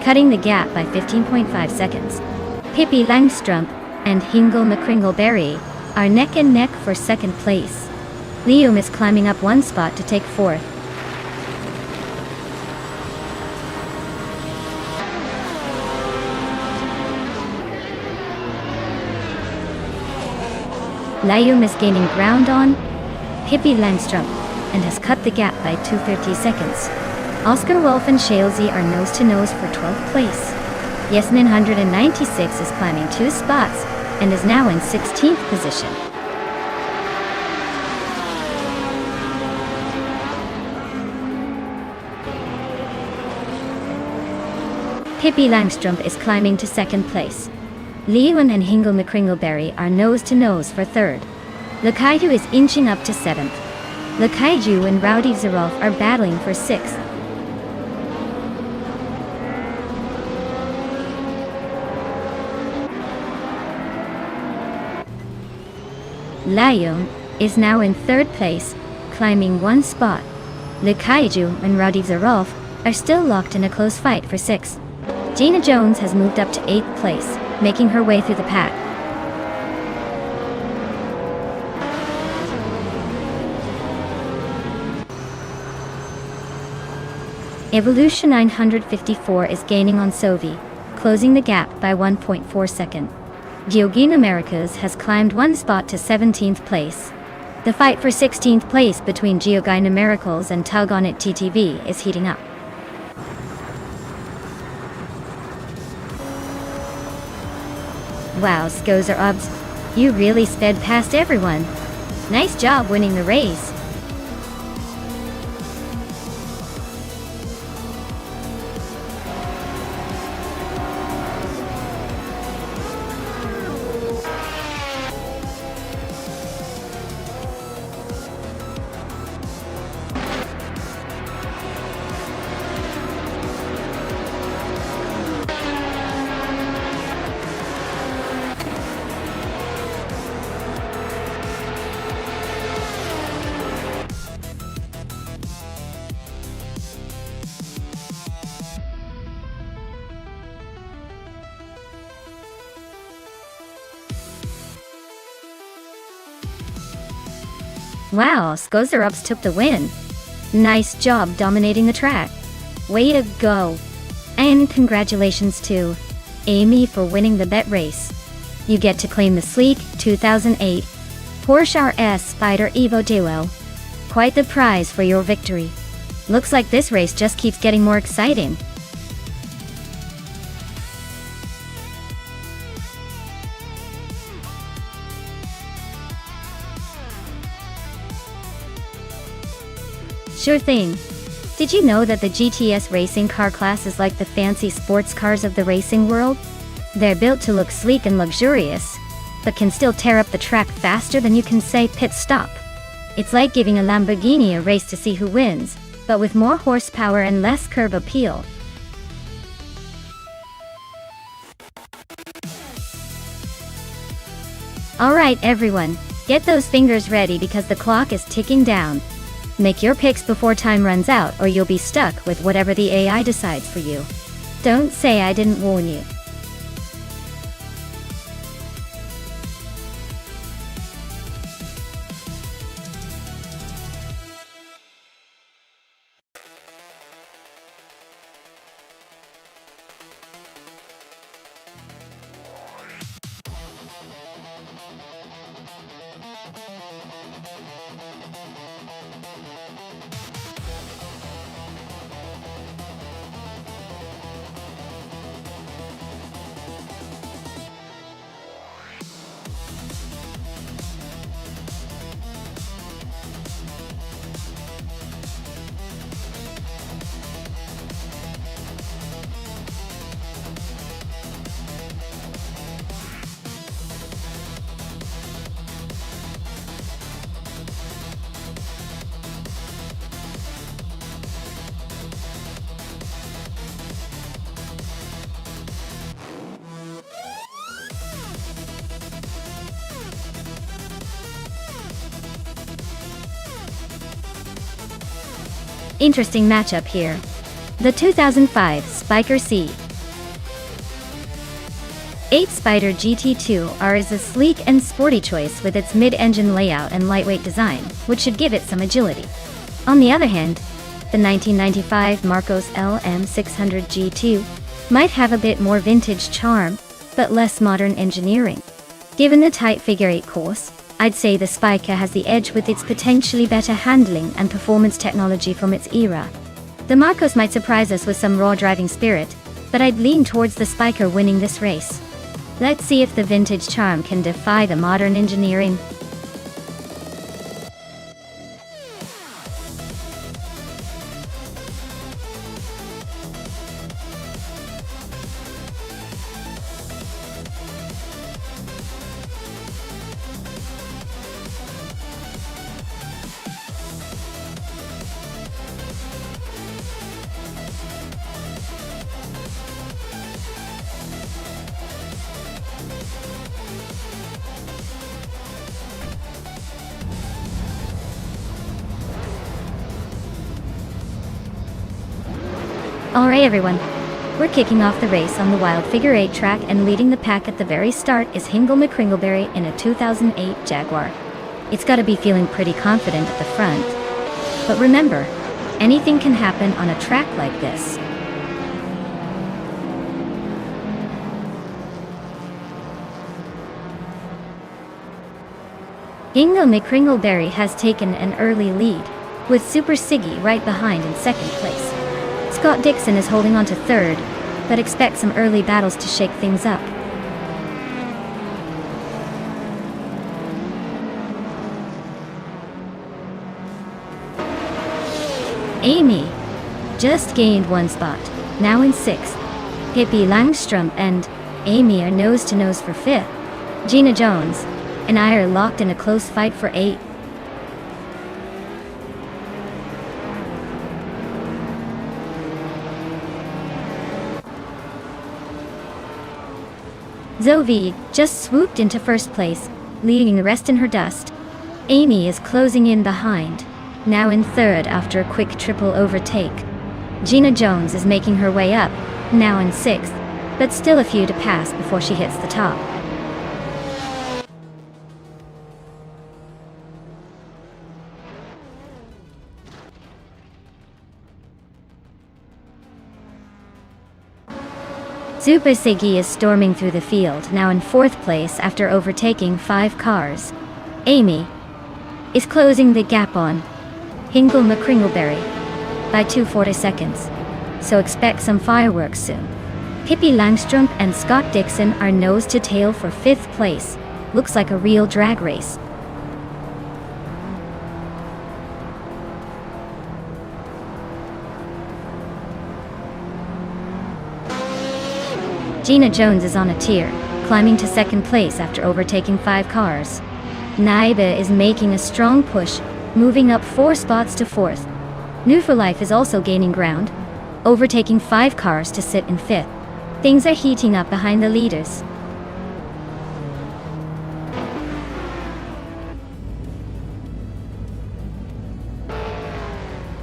cutting the gap by 15.5 seconds. Pippi Langstrumpf and Hingle McCringleberry are neck and neck for 2nd place. Liam is climbing up 1 spot to take 4th. Liam is gaining ground on Pippi Langstrup and has cut the gap by 2:30 seconds. Oscar Wolf and Shalesy are nose-to-nose for 12th place. Yasmin 196 is climbing 2 spots and is now in 16th position. Pippi Langstrup is climbing to 2nd place. Leeuwen and Hingle McCringleberry are nose-to-nose for 3rd. Lakaiju is inching up to 7th. Lakaiju and Rowdy Zerolf are battling for 6th. Lion is now in 3rd place, climbing 1 spot. Lakaiju and Rowdy Zerolf are still locked in a close fight for 6th. Gina Jones has moved up to 8th place, making her way through the pack. Evolution 954 is gaining on Sovi, closing the gap by 1.4 seconds. Geogene Americas has climbed 1 spot to 17th place. The fight for 16th place between Geogene Miracles and Tug On It TTV is heating up. Wow, Skozer Obs, you really sped past everyone. Nice job winning the race. Wow, Skozerups took the win. Nice job dominating the track. Way to go. And congratulations to Amy for winning the bet race. You get to claim the sleek 2008 Porsche RS Spider Evo Duo. Quite the prize for your victory. Looks like this race just keeps getting more exciting. Sure thing. Did you know that the GTS racing car class is like the fancy sports cars of the racing world? They're built to look sleek and luxurious, but can still tear up the track faster than you can say pit stop. It's like giving a Lamborghini a race to see who wins, but with more horsepower and less curb appeal. Alright everyone, get those fingers ready because the clock is ticking down. Make your picks before time runs out or you'll be stuck with whatever the AI decides for you. Don't say I didn't warn you. Interesting matchup here. The 2005 Spiker C 8 Spider GT2R is a sleek and sporty choice with its mid-engine layout and lightweight design, which should give it some agility. On the other hand, the 1995 Marcos LM600 G2 might have a bit more vintage charm, but less modern engineering. Given the tight figure 8 course, I'd say the Spiker has the edge with its potentially better handling and performance technology from its era. The Marcos might surprise us with some raw driving spirit, but I'd lean towards the Spiker winning this race. Let's see if the vintage charm can defy the modern engineering. Alright everyone, we're kicking off the race on the wild figure 8 track, and leading the pack at the very start is Hingle McCringleberry in a 2008 Jaguar. It's gotta be feeling pretty confident at the front. But remember, anything can happen on a track like this. Hingle McCringleberry has taken an early lead, with Super Siggy right behind in second place. Scott Dixon is holding on to third, but expect some early battles to shake things up. Amy just gained one spot, now in sixth. Pippi Langstrom and Amy are nose to nose for fifth. Gina Jones and I are locked in a close fight for eighth. Zoe just swooped into first place, leaving the rest in her dust. Amy is closing in behind, now in third after a quick triple overtake. Gina Jones is making her way up, now in sixth, but still a few to pass before she hits the top. Super Siggy is storming through the field, now in fourth place after overtaking 5 cars. Amy is closing the gap on Hingle McCringleberry by 240 seconds, so expect some fireworks soon. Pippi Langstrom and Scott Dixon are nose to tail for 5th place. Looks like a real drag race. Gina Jones is on a tear, climbing to second place after overtaking 5 cars. Naiba is making a strong push, moving up 4 spots to 4th. New for Life is also gaining ground, overtaking 5 cars to sit in 5th. Things are heating up behind the leaders.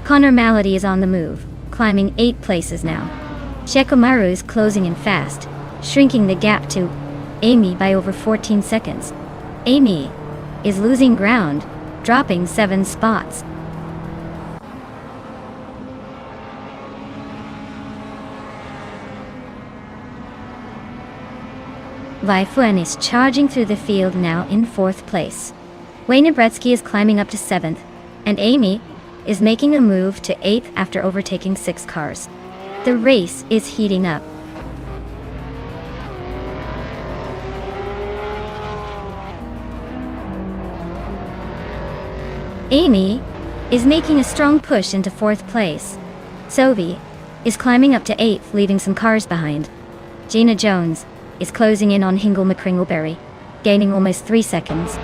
Connor Malady is on the move, climbing 8 places now. Shekomaru is closing in fast, shrinking the gap to Amy by over 14 seconds. Amy is losing ground, dropping 7 spots. Vaifuen is charging through the field, now in 4th place. Wayne Bretsky is climbing up to 7th, and Amy is making a move to 8th after overtaking 6 cars. The race is heating up. Amy is making a strong push into 4th place. Sophie is climbing up to 8th, leaving some cars behind. Gina Jones is closing in on Hingle McCringleberry, gaining almost 3 seconds.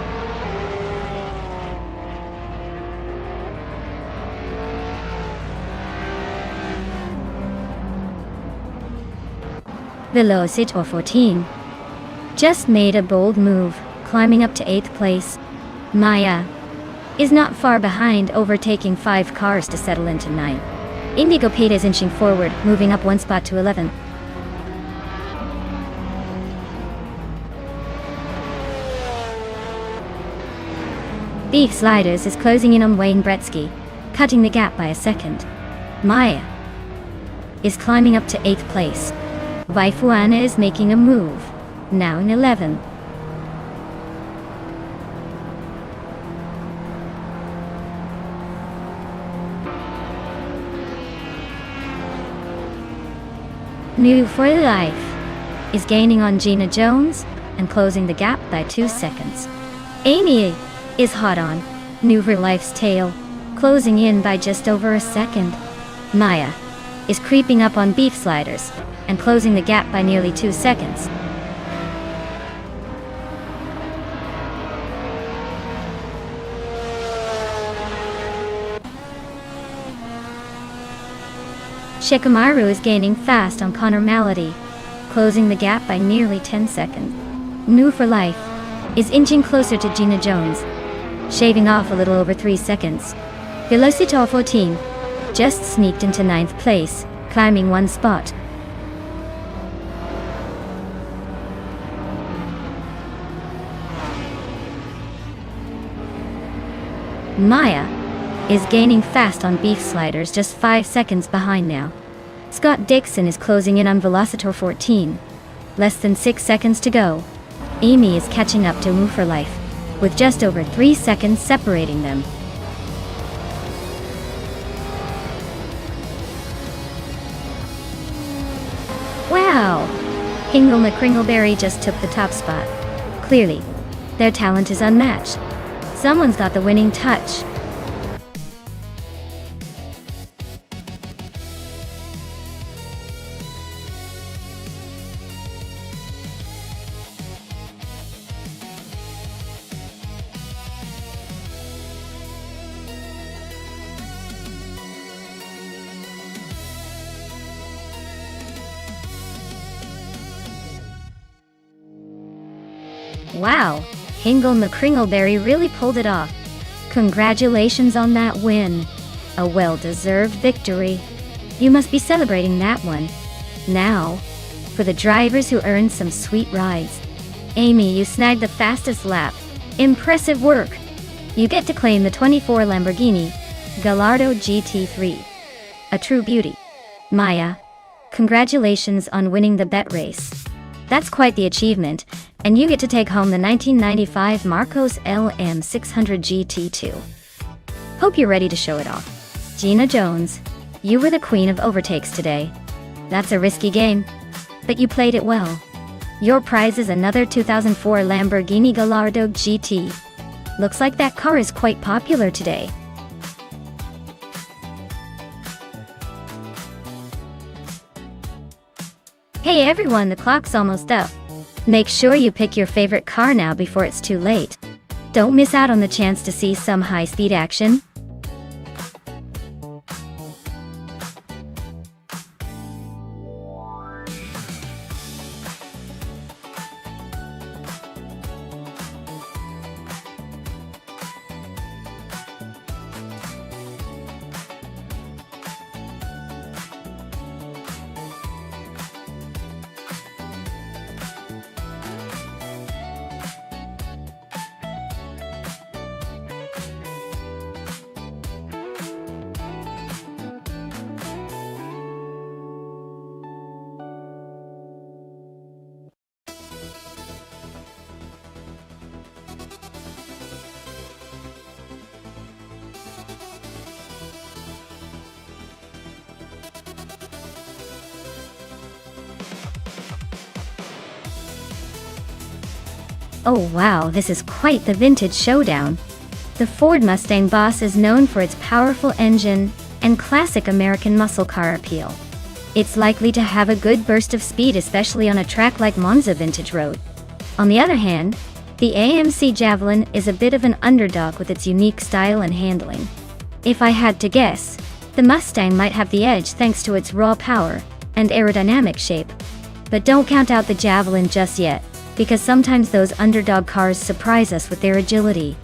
Velocity 14 just made a bold move, climbing up to 8th place. Maya is not far behind, overtaking 5 cars to settle into 9. Indigo Pete is inching forward, moving up 1 spot to 11. Beef Sliders is closing in on Wayne Bretsky, cutting the gap by a second. Maya is climbing up to 8th place. Vaifuana is making a move, now in 11. New for Life is gaining on Gina Jones and closing the gap by 2 seconds. Amy is hot on New for Life's tail, closing in by just over a second. Maya is creeping up on Beef Sliders and closing the gap by nearly 2 seconds. Shikamaru is gaining fast on Connor Malady, closing the gap by nearly 10 seconds. New for Life is inching closer to Gina Jones, shaving off a little over 3 seconds. Velocitor 14 just sneaked into 9th place, climbing 1 spot. Maya is gaining fast on Beef Sliders, just 5 seconds behind now. Scott Dixon is closing in on Velocitor 14. Less than 6 seconds to go. Amy is catching up to Move for Life, with just over 3 seconds separating them. Wow! Hingle McCringleberry just took the top spot. Clearly, their talent is unmatched. Someone's got the winning touch. Wow, Hingle McCringleberry really pulled it off. Congratulations on that win. A well-deserved victory. You must be celebrating that one. Now, for the drivers who earned some sweet rides. Amy, you snagged the fastest lap. Impressive work. You get to claim the 24 Lamborghini Gallardo GT3. A true beauty. Maya, congratulations on winning the bet race. That's quite the achievement, and you get to take home the 1995 Marcos LM600 GT2. Hope you're ready to show it off. Gina Jones, you were the queen of overtakes today. That's a risky game, but you played it well. Your prize is another 2004 Lamborghini Gallardo GT. Looks like that car is quite popular today. Hey everyone, the clock's almost up. Make sure you pick your favorite car now before it's too late. Don't miss out on the chance to see some high-speed action. Oh wow, this is quite the vintage showdown. The Ford Mustang Boss is known for its powerful engine and classic American muscle car appeal. It's likely to have a good burst of speed, especially on a track like Monza Vintage Road. On the other hand, the AMC Javelin is a bit of an underdog with its unique style and handling. If I had to guess, the Mustang might have the edge thanks to its raw power and aerodynamic shape. But don't count out the Javelin just yet, because sometimes those underdog cars surprise us with their agility.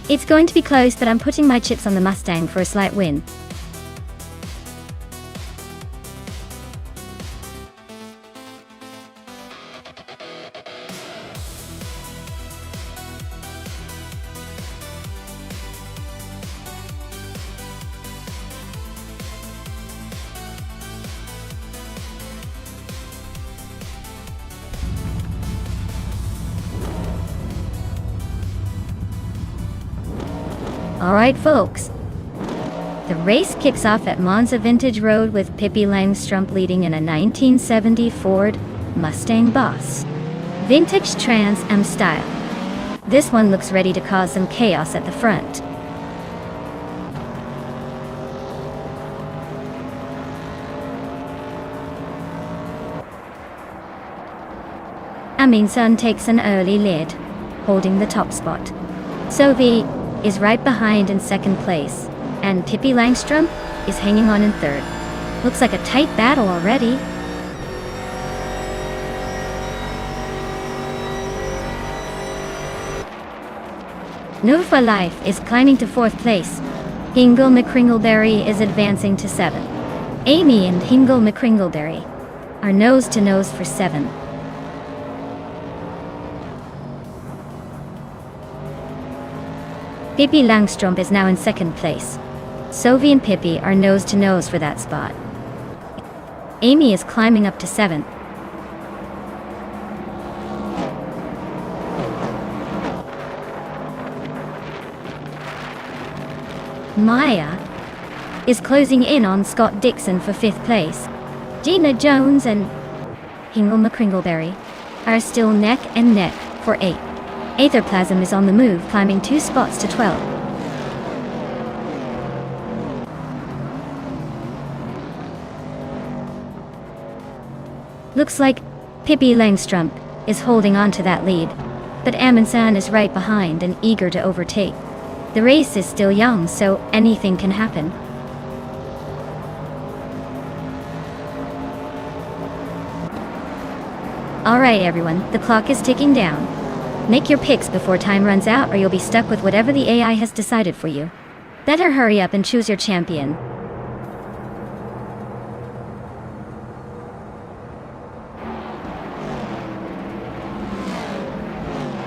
It's going to be close, but I'm putting my chips on the Mustang for a slight win. Alright folks, The race kicks off at Monza Vintage Road with Pippi Langstrumpf leading in a 1970 Ford Mustang Boss. Vintage Trans Am style. This one looks ready to cause some chaos at the front. Amundsen takes an early lead, holding the top spot. Sophie is right behind in second place, and Pippi Langstrumpf is hanging on in third. Looks like a tight battle already. Nova Life is climbing to fourth place. Hingle McCringleberry is advancing to 7. Amy and Hingle McCringleberry are nose to nose for 7. Pippi Langstrumpf is now in second place. Sophie and Pippi are nose to nose for that spot. Amy is climbing up to 7th. Maya is closing in on Scott Dixon for 5th place. Gina Jones and Hingle McCringleberry are still neck and neck for 8th. Aetherplasm is on the move, climbing 2 spots to 12. Looks like Pippi Langstrumpf is holding on to that lead, but Amundsen is right behind and eager to overtake. The race is still young, so anything can happen. Alright everyone, the clock is ticking down. Make your picks before time runs out or you'll be stuck with whatever the AI has decided for you. Better hurry up and choose your champion.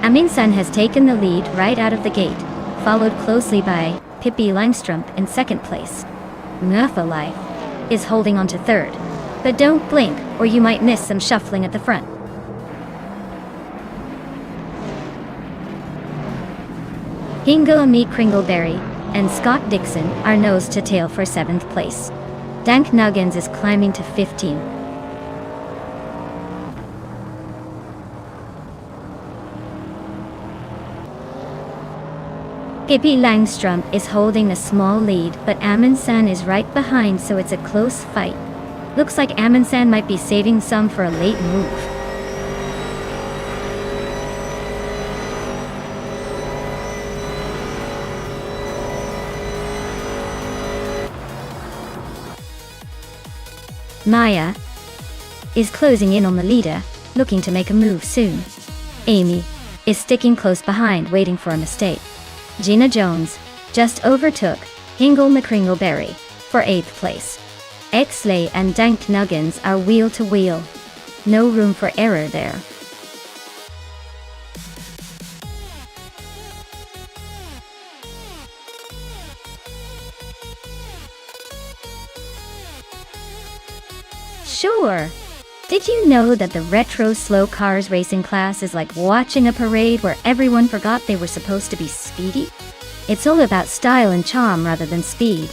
Amundsen has taken the lead right out of the gate, followed closely by Pippi Langstrumpf in second place. Nova Life is holding on to third, but don't blink or you might miss some shuffling at the front. Hingle McCringleberry and Scott Dixon are nose to tail for 7th place. Dank Nuggins is climbing to 15. Pippi Langstrumpf is holding a small lead, but Amundsen is right behind, so it's a close fight. Looks like Amundsen might be saving some for a late move. Maya is closing in on the leader, looking to make a move soon. Amy is sticking close behind, waiting for a mistake. Gina Jones just overtook Hingle McCringleberry for 8th place. Exley and Dank Nuggins are wheel to wheel. No room for error there. Sure. Did you know that the retro slow cars racing class is like watching a parade where everyone forgot they were supposed to be speedy? It's all about style and charm rather than speed,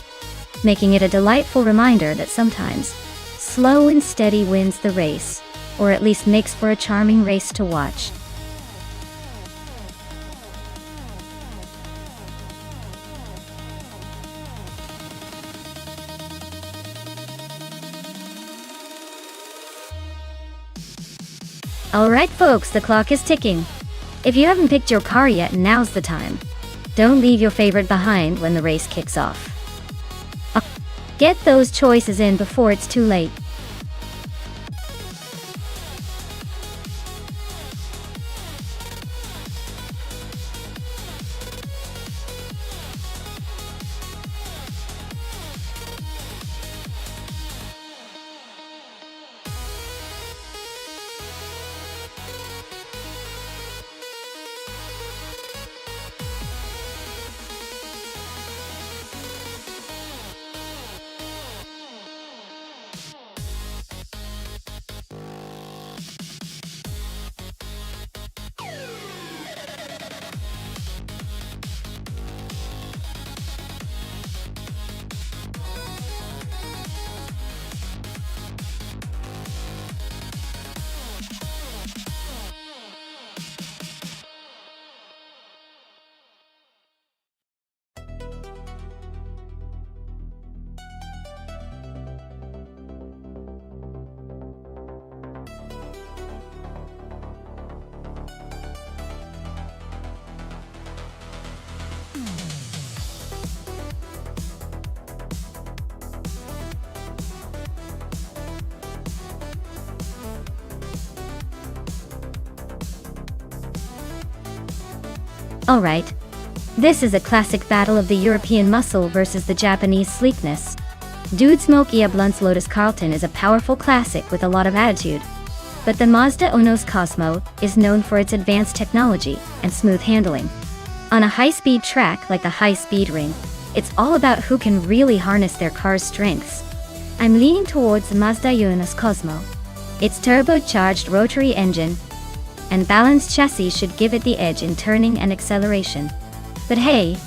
making it a delightful reminder that sometimes slow and steady wins the race, or at least makes for a charming race to watch. Alright folks, the clock is ticking. If you haven't picked your car yet, now's the time. Don't leave your favorite behind when the race kicks off. Get those choices in before it's too late. Alright. This is a classic battle of the European muscle versus the Japanese sleekness. Dude Smoky Blunt's Lotus Carlton is a powerful classic with a lot of attitude. But the Mazda Uno's Cosmo is known for its advanced technology and smooth handling. On a high-speed track like the high-speed ring, it's all about who can really harness their car's strengths. I'm leaning towards the Mazda Uno's Cosmo. Its turbocharged rotary engine and balanced chassis should give it the edge in turning and acceleration. But hey,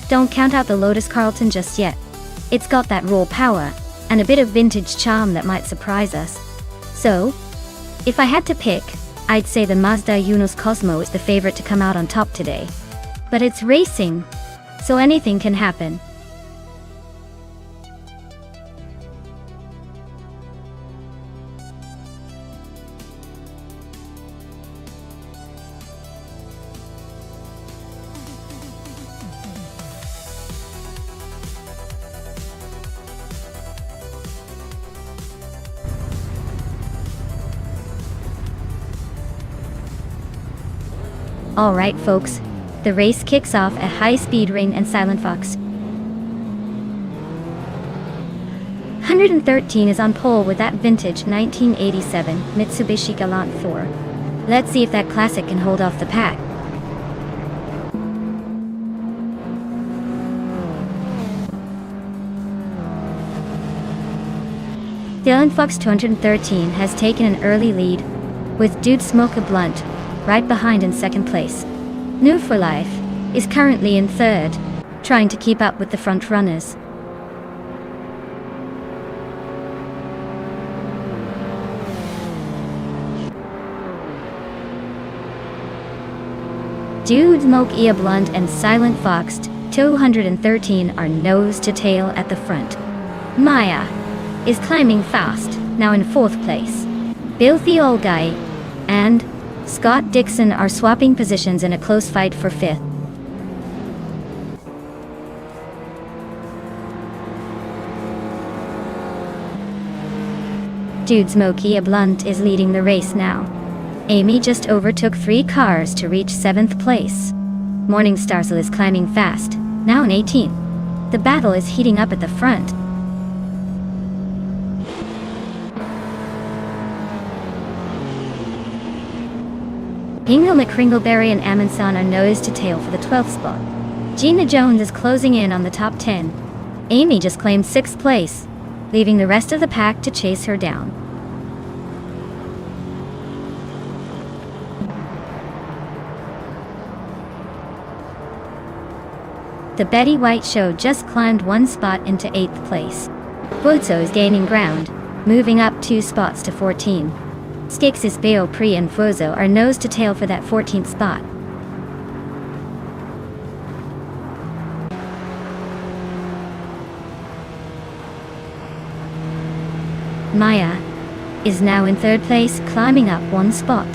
don't count out the Lotus Carlton just yet. It's got that raw power and a bit of vintage charm that might surprise us. So, if I had to pick, I'd say the Mazda Uno's Cosmo is the favorite to come out on top today. But it's racing, so anything can happen. Alright folks, the race kicks off at High Speed Ring and Silent Fox. 113 is on pole with that vintage 1987 Mitsubishi Galant 4. Let's see if that classic can hold off the pack. Silent Fox 213 has taken an early lead, with Dude Smoky Blunt right behind in second place. New for Life is currently in third, trying to keep up with the front runners. Dude Smoky Blunt and Silent Fox 213 are nose to tail at the front. Maya is climbing fast, now in fourth place. Filthy Old Guy and Scott Dixon are swapping positions in a close fight for fifth. Dude Smoky Blunt is leading the race now. Amy just overtook 3 cars to reach 7th place. Morningstar is climbing fast, now in 18th. The battle is heating up at the front. Ingo McCringleberry and Amundsen are nose to tail for the 12th spot. Gina Jones is closing in on the top 10. Amy just claimed 6th place, leaving the rest of the pack to chase her down. The Betty White Show just climbed 1 spot into 8th place. Bozo is gaining ground, moving up 2 spots to 14. Skixis Beo Pri and Fuzo are nose to tail for that 14th spot. Maya is now in 3rd place, climbing up 1 spot.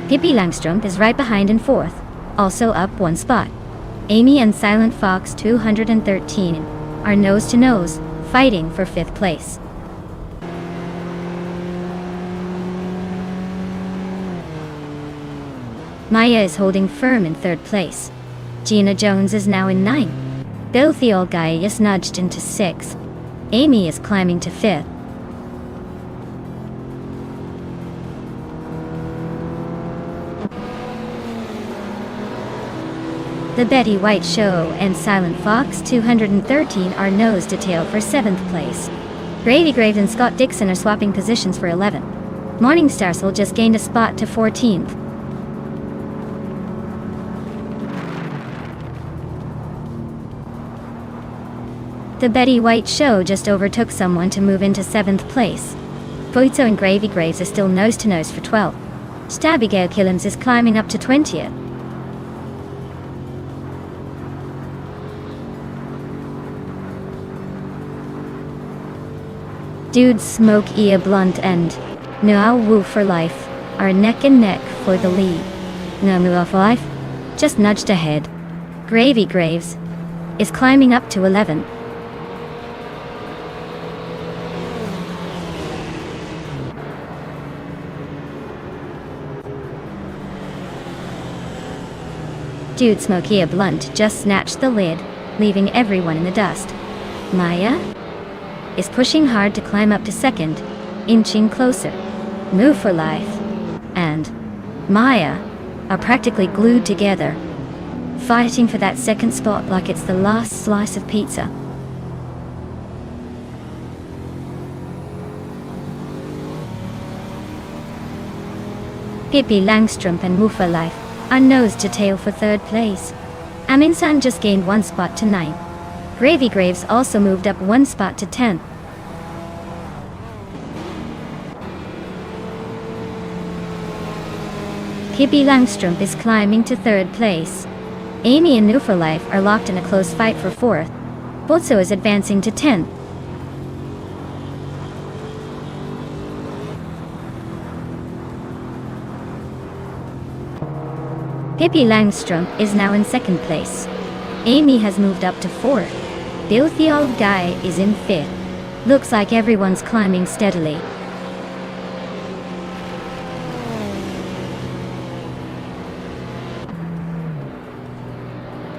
Pippi Langström is right behind in 4th, also up 1 spot. Amy and Silent Fox 213 are nose to nose, fighting for 5th place. Maya is holding firm in 3rd place. Gina Jones is now in 9th. Filthy Old Guy is nudged into 6th. Amy is climbing to 5th. The Betty White Show and Silent Fox 213 are nose to tail for 7th place. Gravy Graves and Scott Dixon are swapping positions for 11th. Morningstar just gained a spot to 14th. The Betty White Show just overtook someone to move into 7th place. Bozo and Gravy Graves are still nose to nose for 12th. Stabigale Killens is climbing up to 20th. Dude Smoky Blunt and Noah Wu for Life are neck and neck for the lead. Noah for Life just nudged ahead. Gravy Graves is climbing up to 11th. Dude Smokey a Blunt just snatched the lid, leaving everyone in the dust. Maya is pushing hard to climb up to second, inching closer. Move for Life and Maya are practically glued together, fighting for that second spot like it's the last slice of pizza. Pippi Langstrumpf and Move for Life are nose to tail for third place. Aminsan just gained 1 spot to 9th. Gravy Graves also moved up 1 spot to 10th. Pippi Langstrumpf is climbing to 3rd place. Amy and New for Life are locked in a close fight for 4th. Botso is advancing to 10th. Pippi Langstrumpf is now in 2nd place. Amy has moved up to 4th. Filthy Old Guy is in 5th. Looks like everyone's climbing steadily.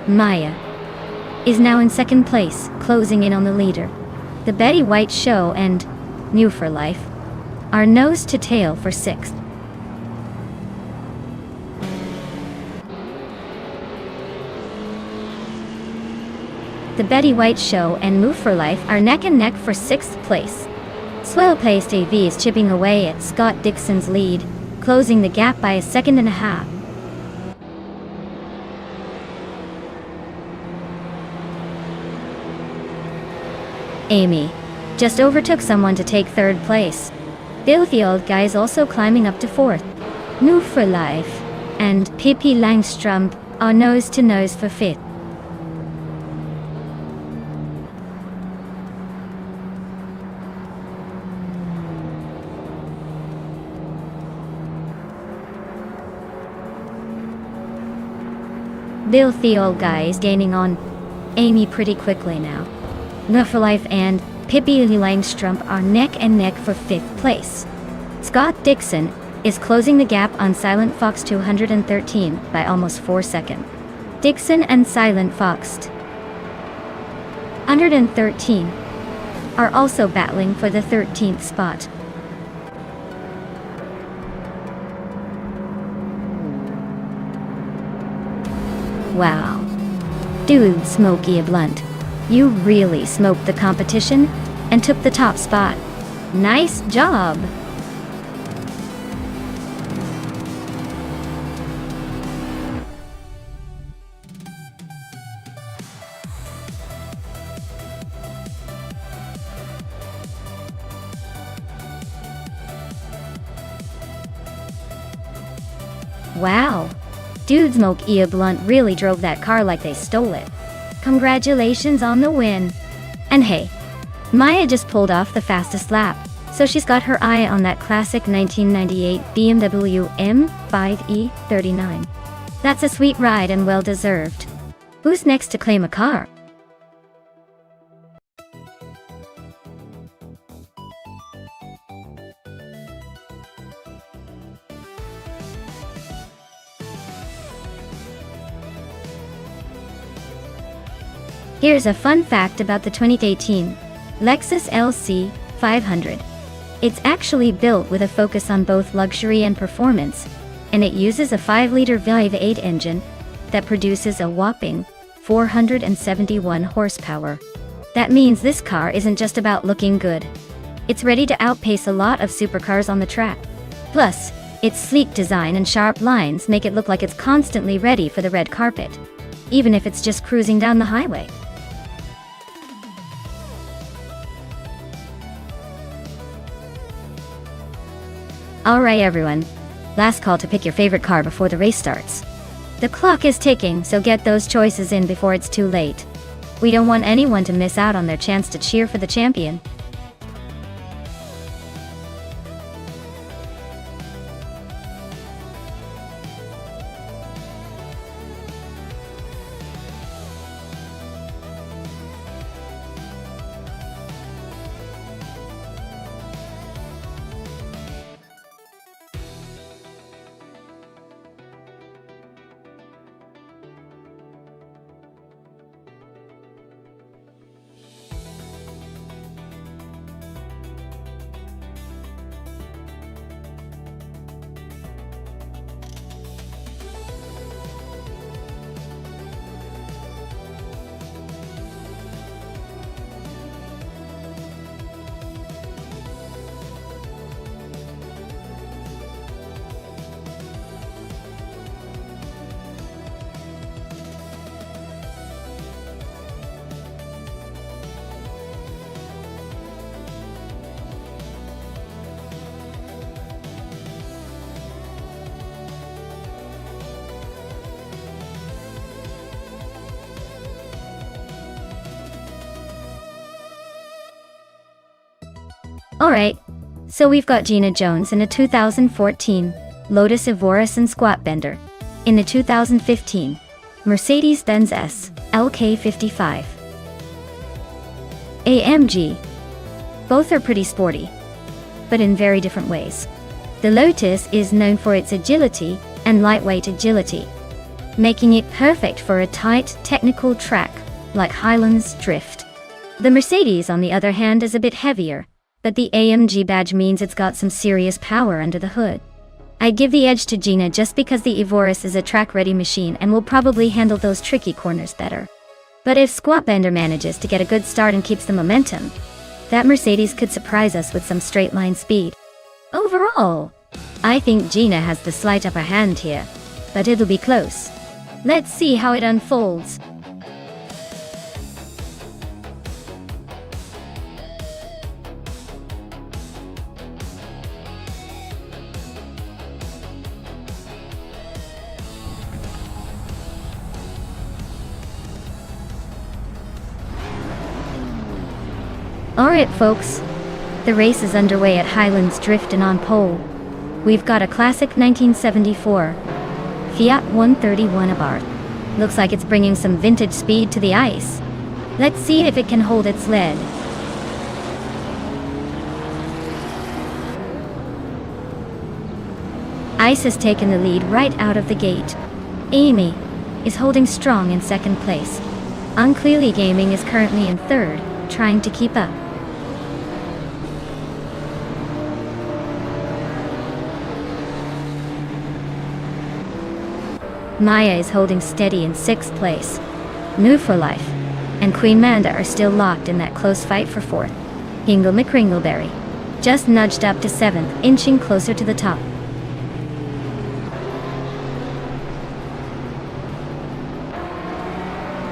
Maya is now in 2nd place, closing in on the leader. The Betty White Show and New for Life are nose to tail for 6th. The Betty White Show and Move for Life are neck and neck for 6th place. Swell-paced AV is chipping away at Scott Dixon's lead, closing the gap by 1.5 seconds. Amy just overtook someone to take 3rd place. Filthy Old Guy is also climbing up to 4th. Move for Life and Pippi Langstrumpf are nose to nose for 5th. Filthy Old Guy is gaining on Amy pretty quickly now. New for Life and Pippi Langstrumpf are neck and neck for 5th place. Scott Dixon is closing the gap on Silent Fox 213 by almost 4 seconds. Dixon and Silent Fox 113 are also battling for the 13th spot. Wow. Dude Smokey a Blunt, you really smoked the competition and took the top spot. Nice job! Wow! Dude Smokey a Blunt really drove that car like they stole it. Congratulations on the win. And hey, Maya just pulled off the fastest lap, so she's got her eye on that classic 1998 BMW M5E39. That's a sweet ride and well deserved. Who's next to claim a car? Here's a fun fact about the 2018 Lexus LC 500. It's actually built with a focus on both luxury and performance, and it uses a 5-liter V8 engine that produces a whopping 471 horsepower. That means this car isn't just about looking good. It's ready to outpace a lot of supercars on the track. Plus, its sleek design and sharp lines make it look like it's constantly ready for the red carpet, even if it's just cruising down the highway. Alright everyone, last call to pick your favorite car before the race starts. The clock is ticking, so get those choices in before it's too late. We don't want anyone to miss out on their chance to cheer for the champion. Alright, so we've got Gina Jones in a 2014 Lotus Evoris and Squat Bender. In the 2015 Mercedes-Benz S LK55 AMG. Both are pretty sporty, but in very different ways. The Lotus is known for its agility and lightweight agility, making it perfect for a tight, technical track like Highlands Drift. The Mercedes, on the other hand, is a bit heavier, but the AMG badge means it's got some serious power under the hood. I'd give the edge to Gina just because the Evoris is a track-ready machine and will probably handle those tricky corners better. But if Squat Bender manages to get a good start and keeps the momentum, that Mercedes could surprise us with some straight-line speed. Overall, I think Gina has the slight upper hand here, but it'll be close. Let's see how it unfolds. Alright folks, the race is underway at Highlands Drift and on pole. We've got a classic 1974 Fiat 131 Abarth. Looks like it's bringing some vintage speed to the ice. Let's see if it can hold its lead. Ice has taken the lead right out of the gate. Amy is holding strong in second place. Unclearly Gaming is currently in third, trying to keep up. Maya is holding steady in sixth place. New for Life and Queen Manda are still locked in that close fight for fourth. Hingle McCringleberry just nudged up to seventh, inching closer to the top.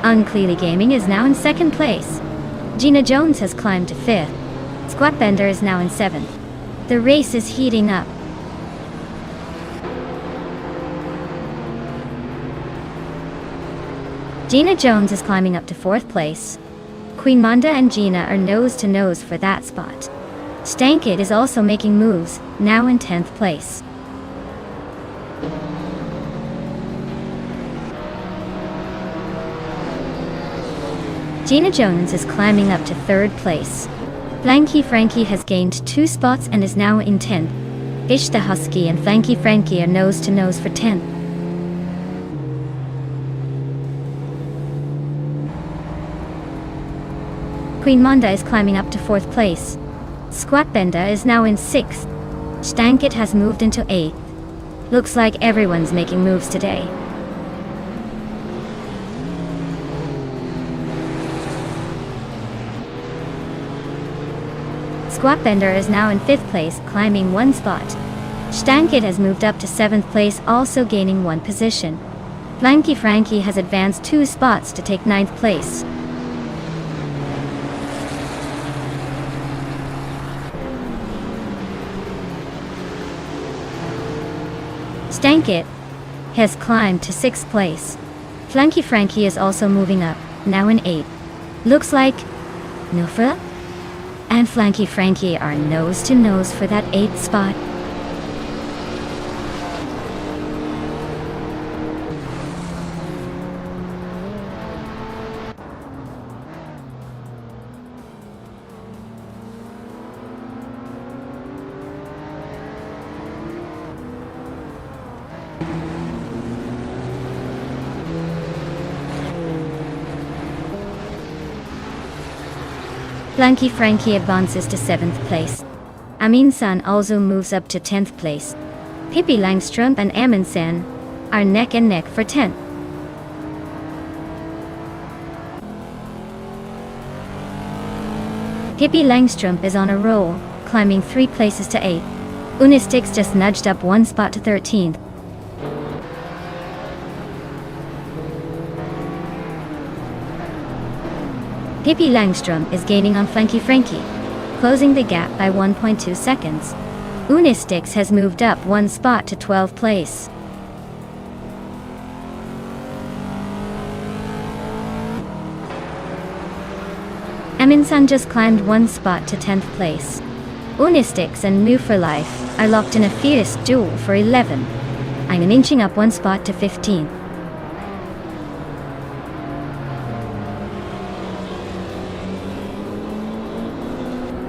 Unclearly Gaming is now in second place. Gina Jones has climbed to fifth. Squat Bender is now in seventh. The race is heating up. Gina Jones is climbing up to fourth place. Queen Manda and Gina are nose to nose for that spot. Stankit is also making moves, now in 10th place. Gina Jones is climbing up to third place. Flanky Frankie has gained 2 spots and is now in 10th. Ish the Husky and Flanky Frankie are nose to nose for 10th. Queen Manda is climbing up to 4th place. Squat Bender is now in 6th. Stankit has moved into 8th. Looks like everyone's making moves today. Squat Bender is now in 5th place, climbing 1 spot. Stankit has moved up to 7th place, also gaining 1 position. Flanky Frankie has advanced 2 spots to take 9th place. Stankit has climbed to 6th place. Flanky Frankie is also moving up, now in 8th. Looks like Nufra and Flanky Frankie are nose to nose for that 8th spot. Flanky Frankie advances to 7th place. Amin San also moves up to 10th place. Pippi Langström and Amin San are neck and neck for 10th. Pippi Langström is on a roll, climbing 3 places to 8th. Unistix just nudged up 1 spot to 13th. Pippi Langström is gaining on Flanky Frankie, closing the gap by 1.2 seconds. Unistix has moved up 1 spot to 12th place. Amin San just climbed 1 spot to 10th place. Unistix and Move for Life are locked in a fierce duel for 11. I'm inching up one spot to 15.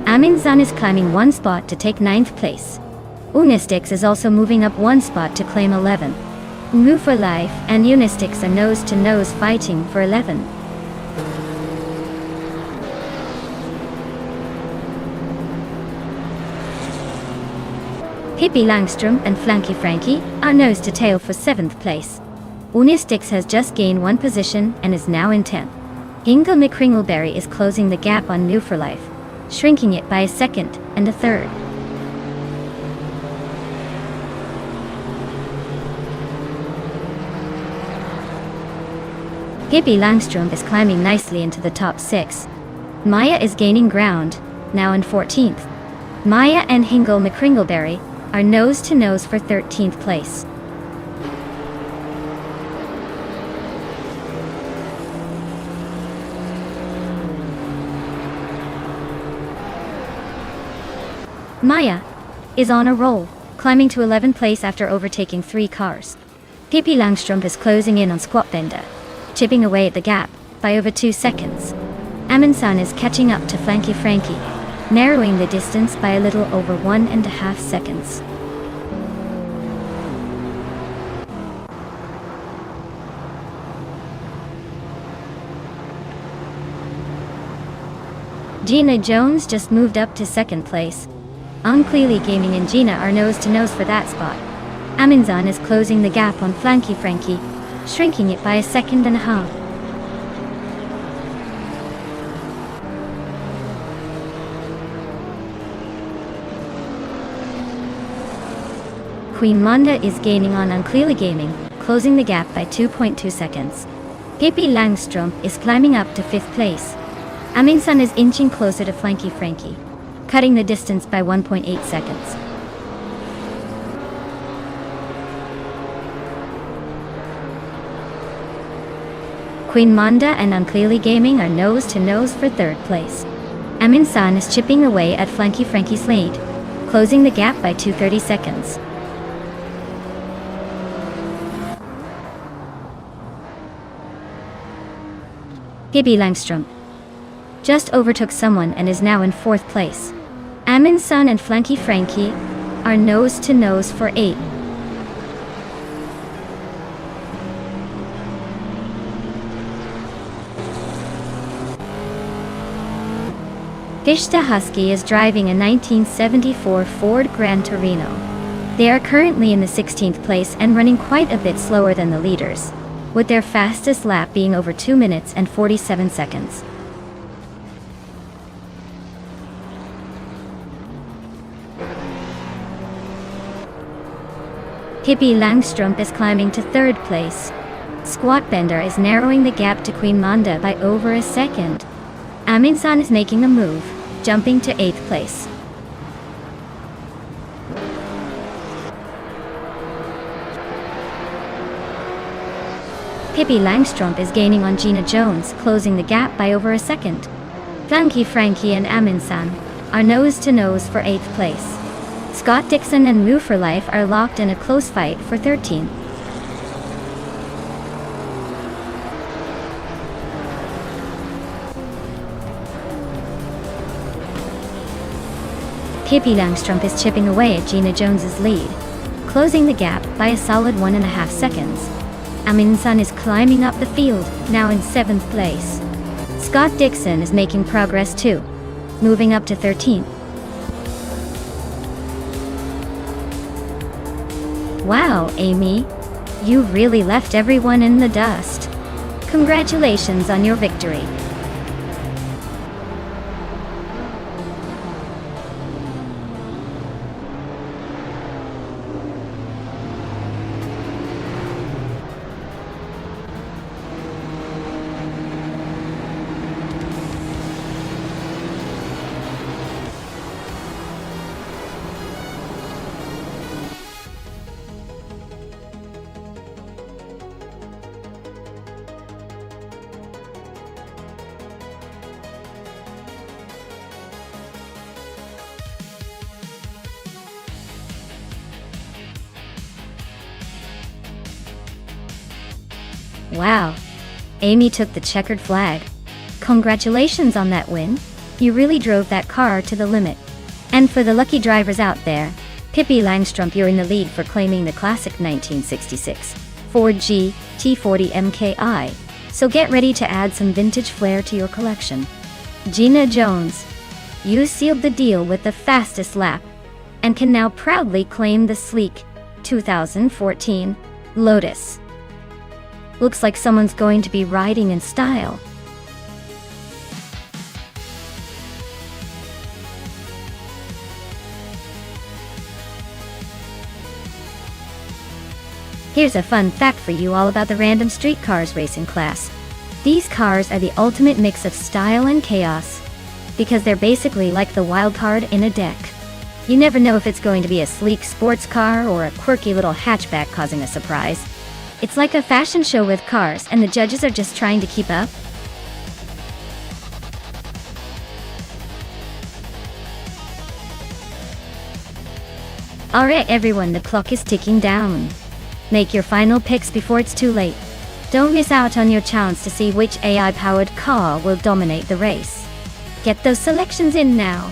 Aminsan is climbing one spot to take 9th place. Unistix is also moving up one spot to claim 11. Move for Life and Unistix are nose-to-nose fighting for 11. Hippie Langstrom and Flanky Frankie are nose-to-tail for 7th place. Unistix has just gained one position and is now in 10th. Inga McCringleberry is closing the gap on Move for Life, shrinking it by a second and a third. Hippie Langstrom is climbing nicely into the top 6. Maya is gaining ground, now in 14th. Maya and Hingle McCringleberry are nose-to-nose for 13th place. Maya is on a roll, climbing to 11th place after overtaking 3 cars. Hippie Langstrom is closing in on Squatbender, chipping away at the gap by over 2 seconds. Aminsan is catching up to Flanky Frankie, narrowing the distance by a little over 1.5 seconds. Gina Jones just moved up to 2nd place. Unclearly Gaming and Gina are nose-to-nose for that spot. Aminsan is closing the gap on Flanky Frankie, shrinking it by a second and a half. Queen Manda is gaining on Unclearly Gaming, closing the gap by 2.2 seconds. Hippie Langstrom is climbing up to 5th place. Aminsan is inching closer to Flanky Frankie, cutting the distance by 1.8 seconds. Queen Manda and Unclearly Gaming are nose-to-nose for 3rd place. Aminsan is chipping away at Flanky Frankie's lead, closing the gap by 2.30 seconds. Hippie Langstrom just overtook someone and is now in 4th place. Aminsan and Flanky Frankie are nose-to-nose for 8. Kishta Husky is driving a 1974 Ford Gran Torino. They are currently in the 16th place and running quite a bit slower than the leaders, with their fastest lap being over 2 minutes and 47 seconds. Hippie Langstrom is climbing to 3rd place. Squatbender is narrowing the gap to Queen Manda by over a second. Aminsan is making a move, jumping to 8th place. Hippie Langstrom is gaining on Gina Jones, closing the gap by over a second. Flanky Frankie and Aminsan are nose-to-nose for 8th place. Scott Dixon and Move for Life are locked in a close fight for 13th. Hippie Langstrom is chipping away at Gina Jones's lead, closing the gap by a solid 1.5 seconds. Aminsan is climbing up the field, now in 7th place. Scott Dixon is making progress too, moving up to 13th. Wow, Amy, you really left everyone in the dust. Congratulations on your victory. Wow. Amy took the checkered flag. Congratulations on that win. You really drove that car to the limit. And for the lucky drivers out there, Pippi Langstrumpf, you're in the lead for claiming the classic 1966 Ford GT40 MKI. So get ready to add some vintage flair to your collection. Gina Jones, you sealed the deal with the fastest lap and can now proudly claim the sleek 2014 Lotus. Looks like someone's going to be riding in style. Here's a fun fact for you all about the random street cars racing class. These cars are the ultimate mix of style and chaos, because they're basically like the wild card in a deck. You never know if it's going to be a sleek sports car or a quirky little hatchback causing a surprise. It's like a fashion show with cars, and the judges are just trying to keep up. Alright everyone, the clock is ticking down. Make your final picks before it's too late. Don't miss out on your chance to see which AI-powered car will dominate the race. Get those selections in now.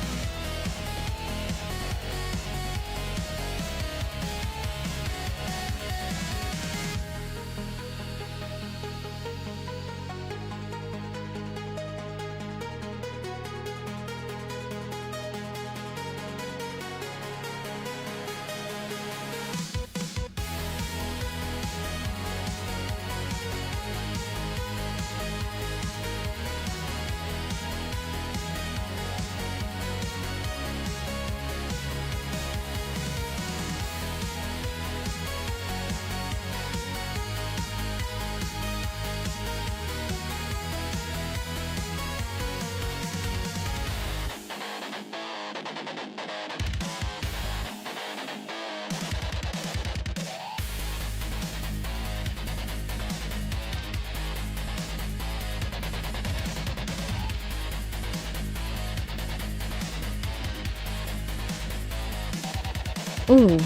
Ooh,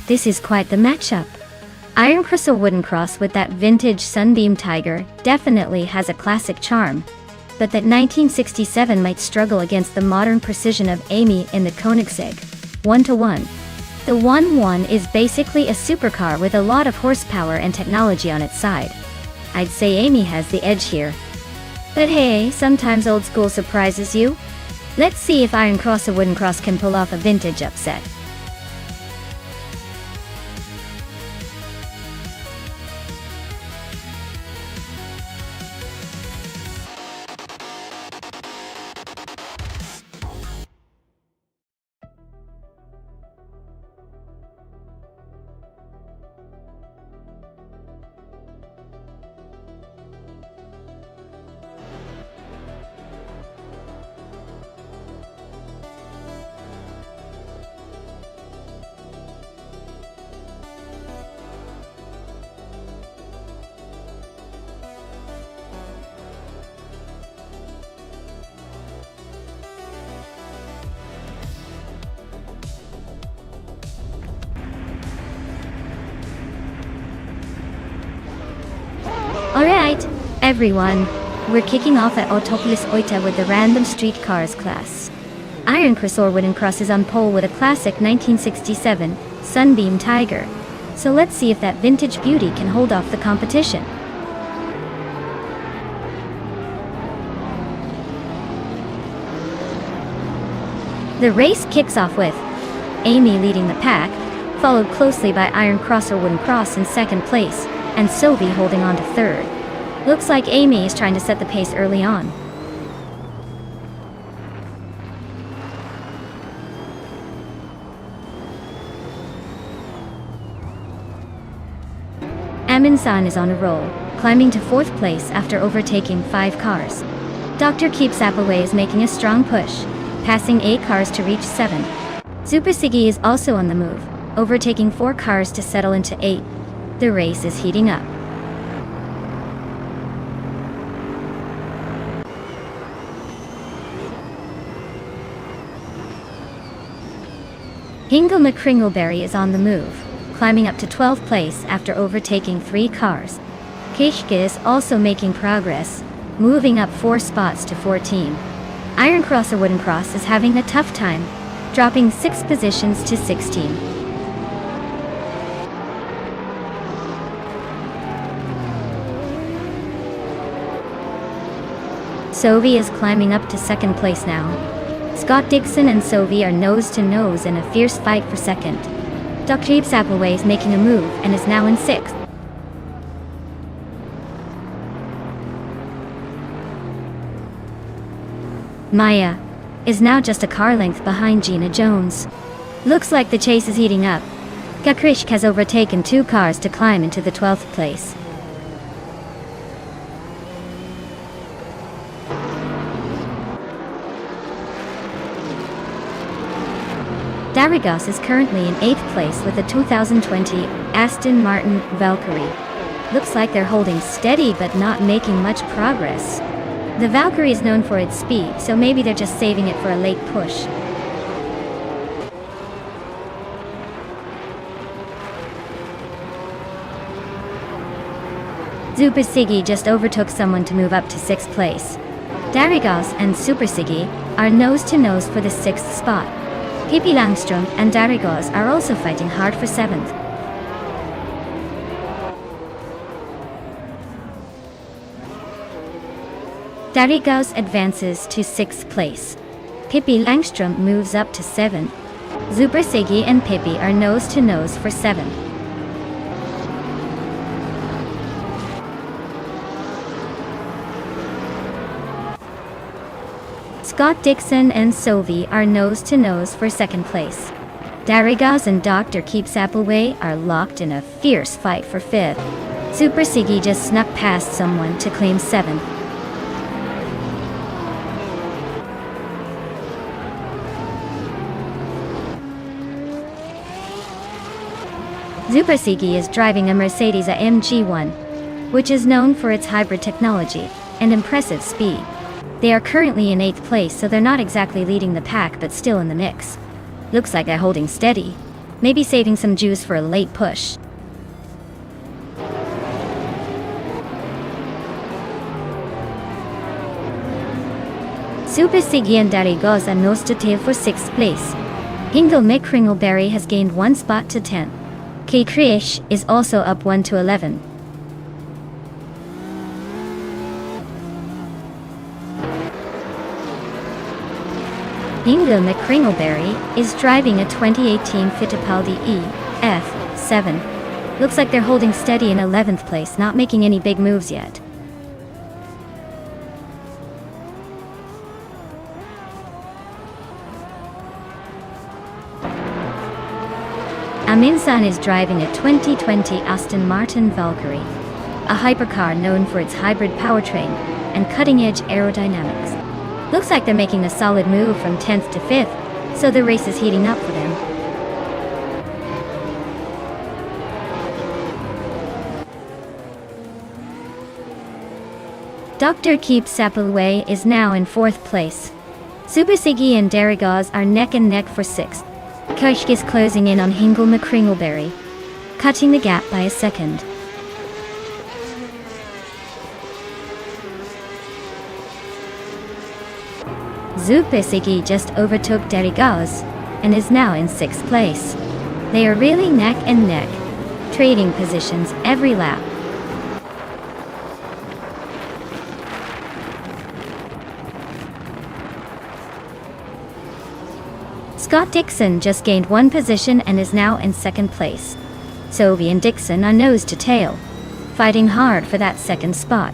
this is quite the matchup. Iron Cross or Wooden Cross with that vintage Sunbeam Tiger definitely has a classic charm, but that 1967 might struggle against the modern precision of Amy in the Koenigsegg 1-1. The 1-1 is basically a supercar with a lot of horsepower and technology on its side. I'd say Amy has the edge here. But hey, sometimes old school surprises you. Let's see if Iron Cross or Wooden Cross can pull off a vintage upset. Alright, everyone, we're kicking off at Autopolis Oita with the Random Street Cars class. Iron Cross or Wooden Cross is on pole with a classic 1967 Sunbeam Tiger. So let's see if that vintage beauty can hold off the competition. The race kicks off with Amy leading the pack, followed closely by Iron Cross or Wooden Cross in second place, and Sylvie holding on to third. Looks like Amy is trying to set the pace early on. Amin-san is on a roll, climbing to fourth place after overtaking 5 cars. Dr. Keeps Appaway is making a strong push, passing 8 cars to reach 7. Super Siggy is also on the move, overtaking 4 cars to settle into 8. The race is heating up. Hingle McCringleberry is on the move, climbing up to 12th place after overtaking 3 cars. Keishka is also making progress, moving up 4 spots to 14. Iron Cross or Wooden Cross is having a tough time, dropping 6 positions to 16. Sovi is climbing up to 2nd place now. Scott Dixon and Sovi are nose to nose in a fierce fight for 2nd. Dr. Yves Appleway is making a move and is now in 6th. Maya is now just a car length behind Gina Jones. Looks like the chase is heating up. Gakrishk has overtaken 2 cars to climb into the 12th place. Darigos is currently in 8th place with a 2020 Aston Martin Valkyrie. Looks like they're holding steady but not making much progress. The Valkyrie is known for its speed, so maybe they're just saving it for a late push. Super Siggy just overtook someone to move up to 6th place. Darigos and Super Siggy are nose to nose for the 6th spot. Pippi Langstrom and Darigos are also fighting hard for 7th. Darigos advances to 6th place. Pippi Langstrom moves up to 7th. Super Siggy and Pippi are nose to nose for 7th. Scott Dixon and Sovi are nose to nose for 2nd place. Darigos and Dr. Keeps Appleway are locked in a fierce fight for 5th. Super Siggy just snuck past someone to claim 7th. Super Siggy is driving a Mercedes AMG 1, which is known for its hybrid technology and impressive speed. They are currently in 8th place, so they're not exactly leading the pack but still in the mix. Looks like they're holding steady, maybe saving some juice for a late push. Super Siggy and Darigos are nose to tail for 6th place. Hingle McCringleberry has gained 1 spot to 10th. K Krish is also up 1 to 11. Hingle McCringleberry is driving a 2018 Fittipaldi EF7. Looks like they're holding steady in 11th place, not making any big moves yet. Aminsan is driving a 2020 Aston Martin Valkyrie, a hypercar known for its hybrid powertrain and cutting-edge aerodynamics. Looks like they're making a solid move from 10th to 5th, so the race is heating up for them. Dr. Keeps Appleway is now in 4th place. Super Siggy and Darigos are neck and neck for 6th. Kirsch is closing in on Hingle McCringleberry, cutting the gap by a second. Super Siggy just overtook Darigos and is now in 6th place. They are really neck and neck, trading positions every lap. Scott Dixon just gained 1 position and is now in 2nd place. Sovi and Dixon are nose to tail, fighting hard for that 2nd spot.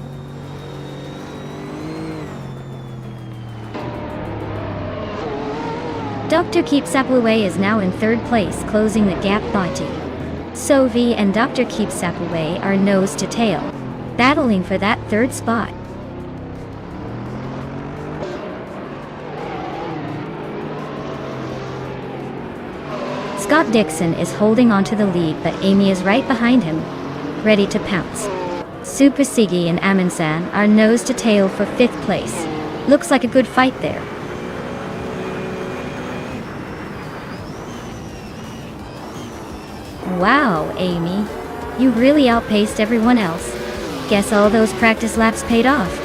Dr. Keeps Appleway is now in 3rd place, closing the gap by 2. Sovi and Dr. Keeps Appleway are nose to tail, battling for that 3rd spot. Scott Dixon is holding onto the lead, but Amy is right behind him, ready to pounce. Super Siggy and Aminsan are nose to tail for 5th place. Looks like a good fight there. Wow, Amy. You really outpaced everyone else. Guess all those practice laps paid off.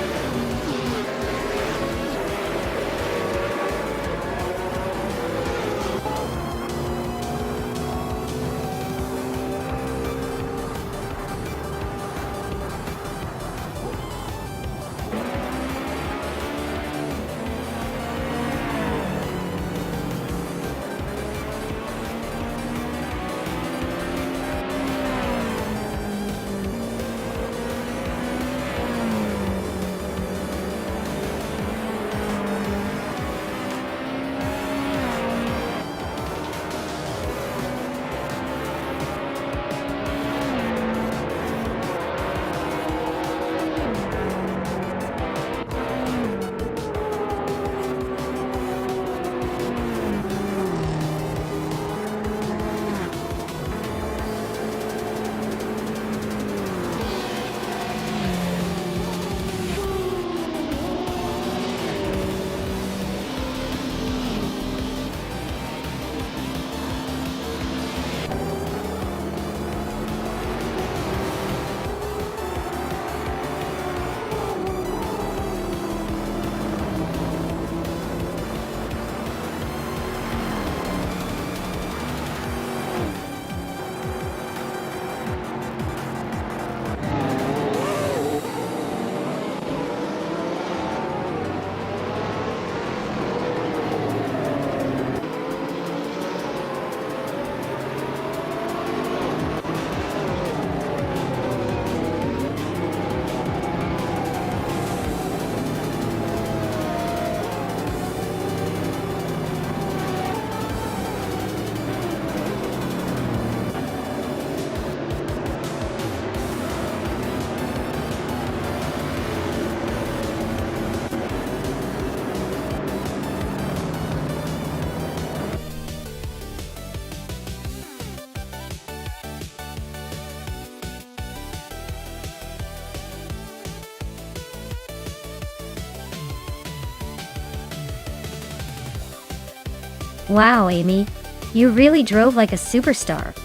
Wow, Amy. You really drove like a superstar.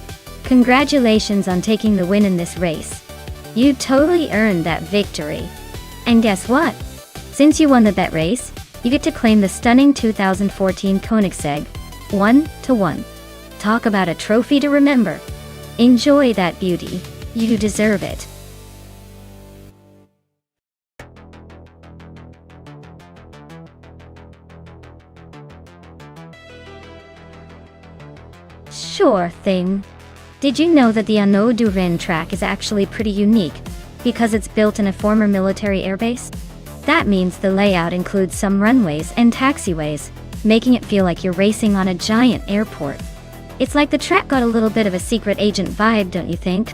Congratulations on taking the win in this race. You totally earned that victory. And guess what? Since you won the bet race, you get to claim the stunning 2014 Koenigsegg 1-1. Talk about a trophy to remember. Enjoy that beauty. You deserve it. Sure thing. Did you know that the Anneau du Rhin track is actually pretty unique because it's built in a former military airbase? That means the layout includes some runways and taxiways, making it feel like you're racing on a giant airport. It's like the track got a little bit of a secret agent vibe, don't you think?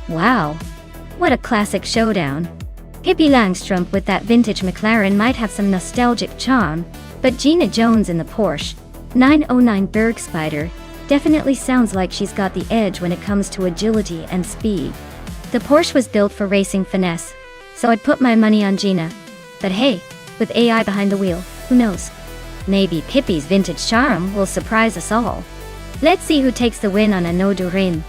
Wow, what a classic showdown. Pippi Langstrumpf with that vintage McLaren might have some nostalgic charm, but Gina Jones in the Porsche 909 Bergspider definitely sounds like she's got the edge when it comes to agility and speed. The Porsche was built for racing finesse, so I'd put my money on Gina. But hey, with AI behind the wheel, who knows? Maybe Pippi's vintage charm will surprise us all. Let's see who takes the win on Anneau du Rhin.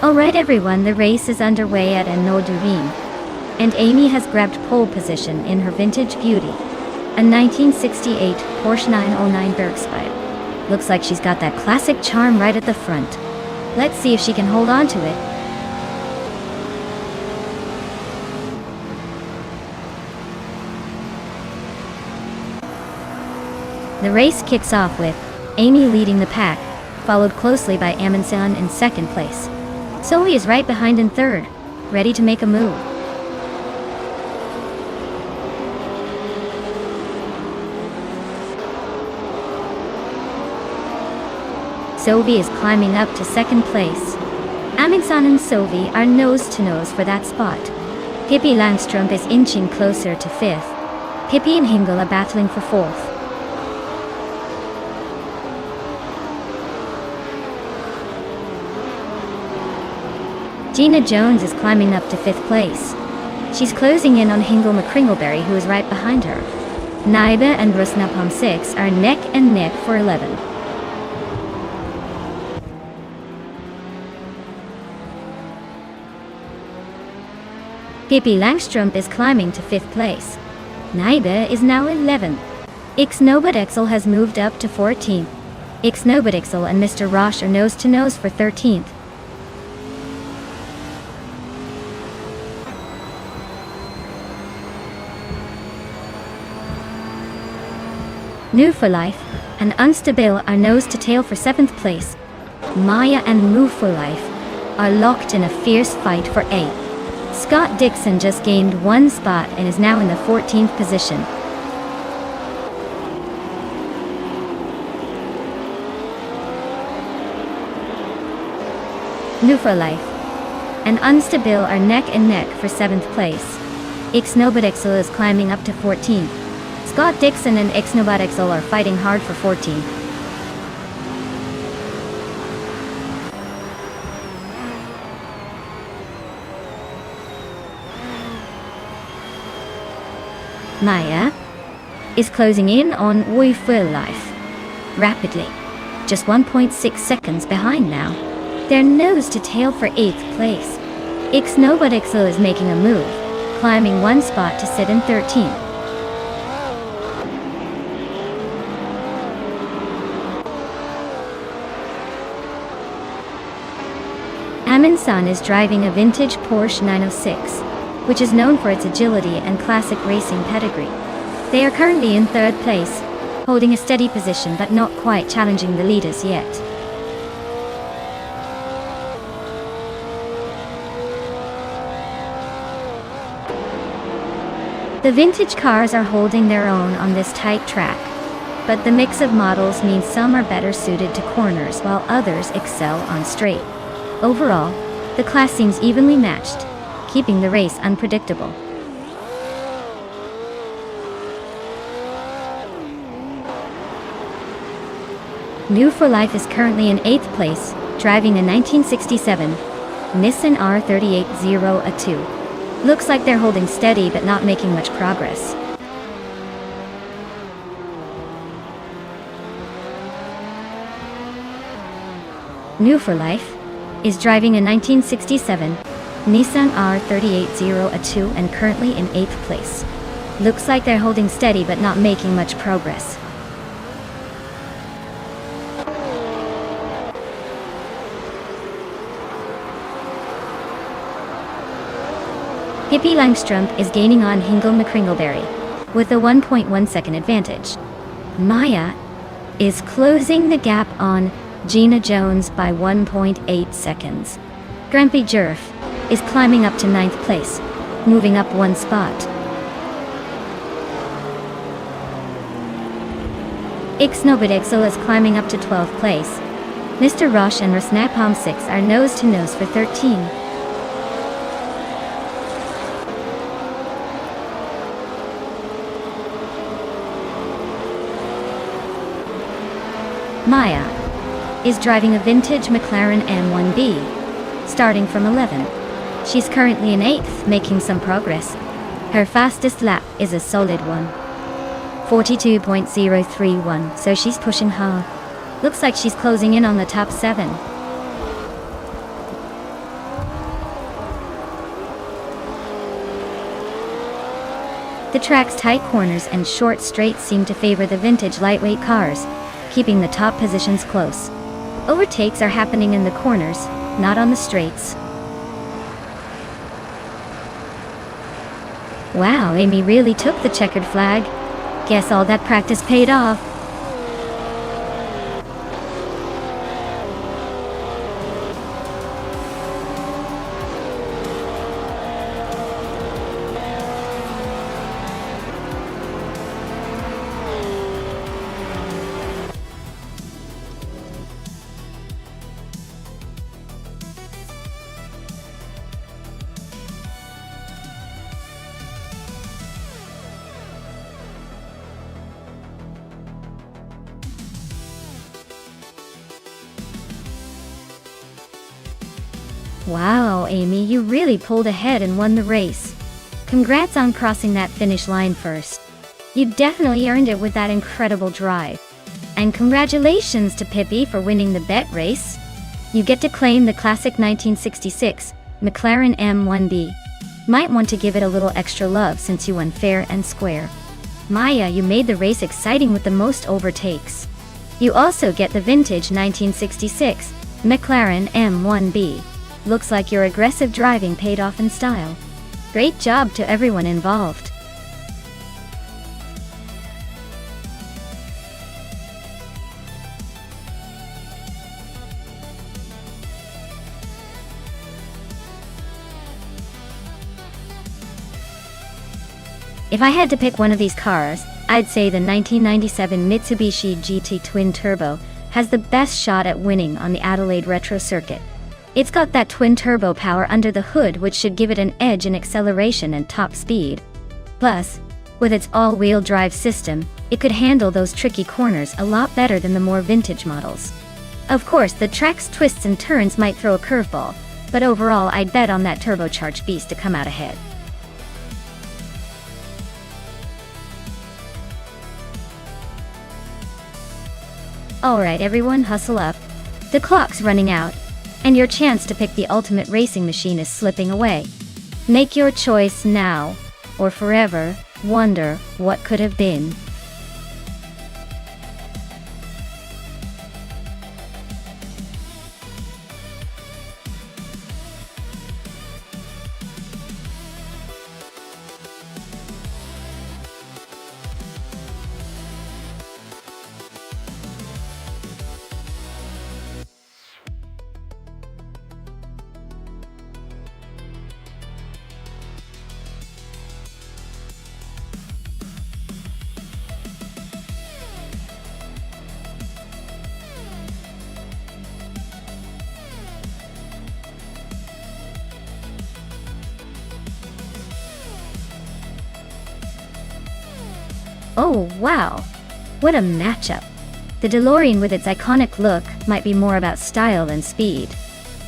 Alright everyone, the race is underway at Enodurin, and Amy has grabbed pole position in her vintage beauty, a 1968 Porsche 909 Bergspiel. Looks like she's got that classic charm right at the front. Let's see if she can hold on to it. The race kicks off with Amy leading the pack, followed closely by Amundsen in second place. Zoe is right behind in third, ready to make a move. Zoe is climbing up to second place. Amundsen and Zoe are nose to nose for that spot. Pippi Langstrump is inching closer to fifth. Pippi and Hingle are battling for fourth. Gina Jones is climbing up to fifth place. She's closing in on Hingle McCringleberry, who is right behind her. Naiba and Rusnapom 6 are neck and neck for 11. Pippi Langstrump is climbing to fifth place. Naiba is now 11th. Ixnobodexel has moved up to 14th. Ixnobodexel and Mr. Roche are nose to nose for 13th. New for Life and Unstable are nose to tail for 7th place. Maya and Move for Life are locked in a fierce fight for 8th. Scott Dixon just gained one spot and is now in the 14th position. New for Life and Unstable are neck and neck for 7th place. Ixnobodexel is climbing up to 14th. Scott Dixon and Ixnobodexel are fighting hard for 14th. Maya is closing in on We Feel Life rapidly, just 1.6 seconds behind now. They're nose to tail for 8th place. Ixnobodexel is making a move, climbing one spot to sit in 13th. Amundsen is driving a vintage Porsche 906, which is known for its agility and classic racing pedigree. They are currently in third place, holding a steady position but not quite challenging the leaders yet. The vintage cars are holding their own on this tight track, but the mix of models means some are better suited to corners while others excel on straight. Overall, the class seems evenly matched, keeping the race unpredictable. New for Life is currently in 8th place, driving a 1967 Nissan R380A2. Looks like they're holding steady but not making much progress. New for Life is driving a 1967 Nissan R380A2 and currently in 8th place. Looks like they're holding steady but not making much progress. Pippi Langstrump is gaining on Hingle McCringleberry with a 1.1 second advantage. Maya is closing the gap on Gina Jones by 1.8 seconds. Grumpy Jerf is climbing up to 9th place, moving up one spot. Ixnobodexel is climbing up to 12th place. Mr. Roche and Rusnapom 6 are nose to nose for 13. Maya is driving a vintage McLaren M1B, starting from 11. She's currently in 8th, making some progress. Her fastest lap is a solid one. 42.031, so she's pushing hard. Looks like she's closing in on the top 7. The track's tight corners and short straights seem to favor the vintage lightweight cars, keeping the top positions close. Overtakes are happening in the corners, not on the straights. Wow, Amy really took the checkered flag. Guess all that practice paid off. Wow, Amy, you really pulled ahead and won the race. Congrats on crossing that finish line first. You definitely earned it with that incredible drive. And congratulations to Pippi for winning the bet race. You get to claim the classic 1966 McLaren M1B. Might want to give it a little extra love since you won fair and square. Maya, you made the race exciting with the most overtakes. You also get the vintage 1966 McLaren M1B. Looks like your aggressive driving paid off in style. Great job to everyone involved. If I had to pick one of these cars, I'd say the 1997 Mitsubishi GT Twin Turbo has the best shot at winning on the Adelaide Retro Circuit. It's got that twin-turbo power under the hood which should give it an edge in acceleration and top speed. Plus, with its all-wheel drive system, it could handle those tricky corners a lot better than the more vintage models. Of course, the track's twists and turns might throw a curveball, but overall I'd bet on that turbocharged beast to come out ahead. Alright everyone, hustle up. The clock's running out, and your chance to pick the ultimate racing machine is slipping away. Make your choice now, or forever wonder what could have been. Oh wow, what a matchup. The DeLorean with its iconic look might be more about style than speed.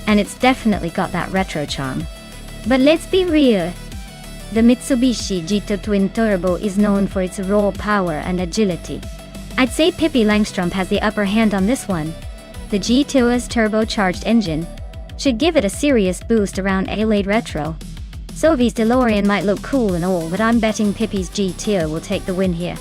And it's definitely got that retro charm. But let's be real. The Mitsubishi GT Twin Turbo is known for its raw power and agility. I'd say Pippi Langstrup has the upper hand on this one. The G2's turbocharged engine should give it a serious boost around Adelaide Retro. Sophie's DeLorean might look cool and all, but I'm betting Pippi's GTO will take the win here.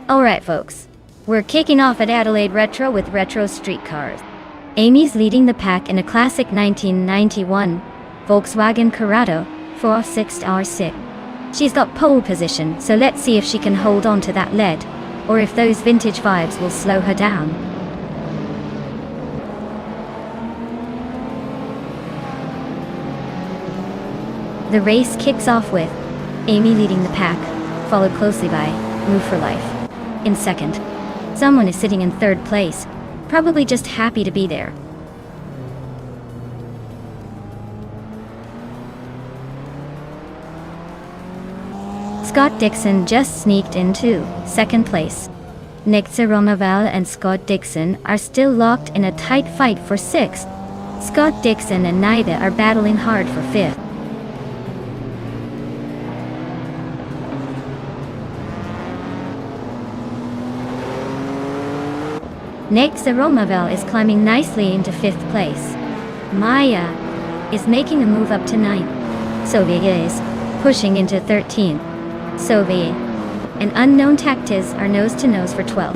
Alright folks, we're kicking off at Adelaide Retro with retro street cars. Amy's leading the pack in a classic 1991 Volkswagen Corrado 4.6R6. She's got pole position, so let's see if she can hold on to that lead, or if those vintage vibes will slow her down. The race kicks off with Amy leading the pack, followed closely by Move for Life in second. Someone is sitting in third place, probably just happy to be there. Scott Dixon just sneaked into second place. Nick Romaval and Scott Dixon are still locked in a tight fight for sixth. Scott Dixon and Naida are battling hard for fifth. Nick Romaval is climbing nicely into fifth place. Maya is making a move up to ninth. Sylvia is pushing into 13th. Sylvie and Unknown Tactiz are nose to nose for 12th.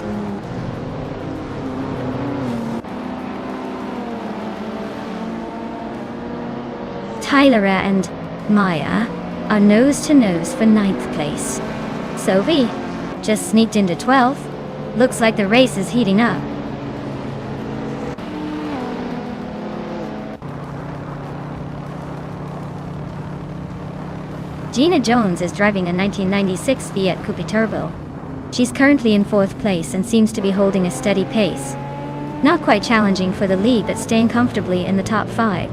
Tylara and Maya are nose to nose for 9th place. Sylvie just sneaked into 12th. Looks like the race is heating up. Gina Jones is driving a 1996 Fiat Coupe Turbo. She's currently in 4th place and seems to be holding a steady pace. Not quite challenging for the lead, but staying comfortably in the top 5.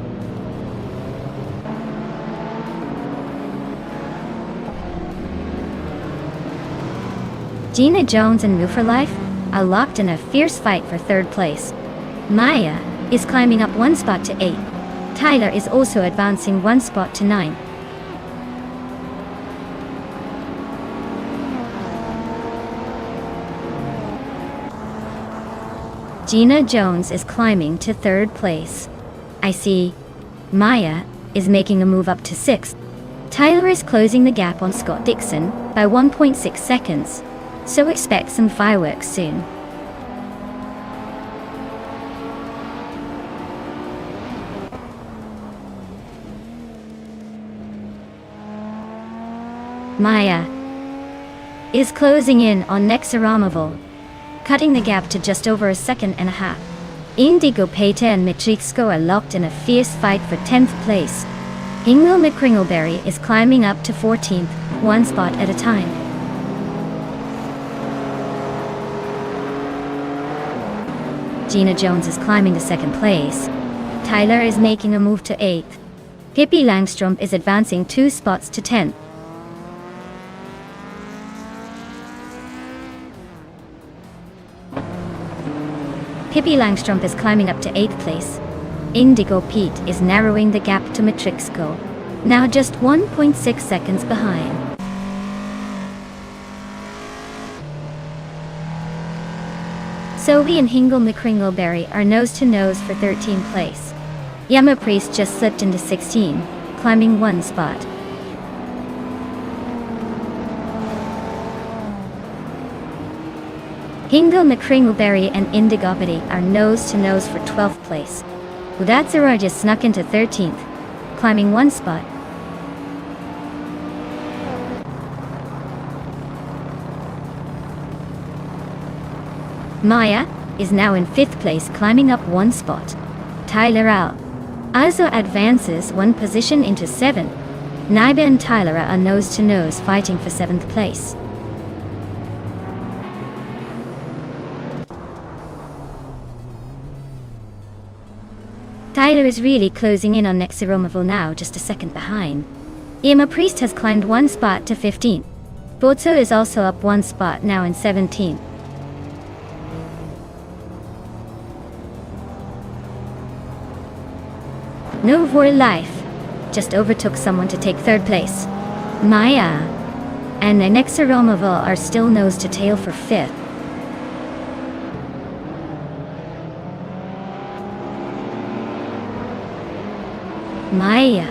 Gina Jones and Move for Life are locked in a fierce fight for 3rd place. Maya is climbing up 1 spot to 8. Tyler is also advancing 1 spot to 9. Gina Jones is climbing to 3rd place. I see Maya is making a move up to 6th. Tyler is closing the gap on Scott Dixon by 1.6 seconds, so expect some fireworks soon. Maya is closing in on Nexaramoval, cutting the gap to just over a second and a half. Indigo Peta and Matrixco are locked in a fierce fight for 10th place. Ingel McCringleberry is climbing up to 14th, 1 spot at a time. Gina Jones is climbing to 2nd place. Tyler is making a move to 8th. Pippi Langstrom is advancing 2 spots to 10th. Pippi Langstrom is climbing up to 8th place. Indigo Pete is narrowing the gap to Matrixco, now just 1.6 seconds behind. Sophie and Hingle McCringleberry are nose to nose for 13th place. Yama Priest just slipped into 16, climbing 1 spot. Hingle McCringleberry and Indigopity are nose to nose for 12th place. Udatsura just snuck into 13th, climbing 1 spot. Maya is now in 5th place, climbing up 1 spot. Tyler also advances 1 position into 7. Naiba and Tyler are nose to nose fighting for 7th place. Tyler is really closing in on Nexaromoval, now just a second behind. Yama Priest has climbed 1 spot to 15th. Bozo is also up 1 spot, now in 17th. No For Life just overtook someone to take 3rd place. Maya and Nexaromoval are still nose to tail for 5th. Maya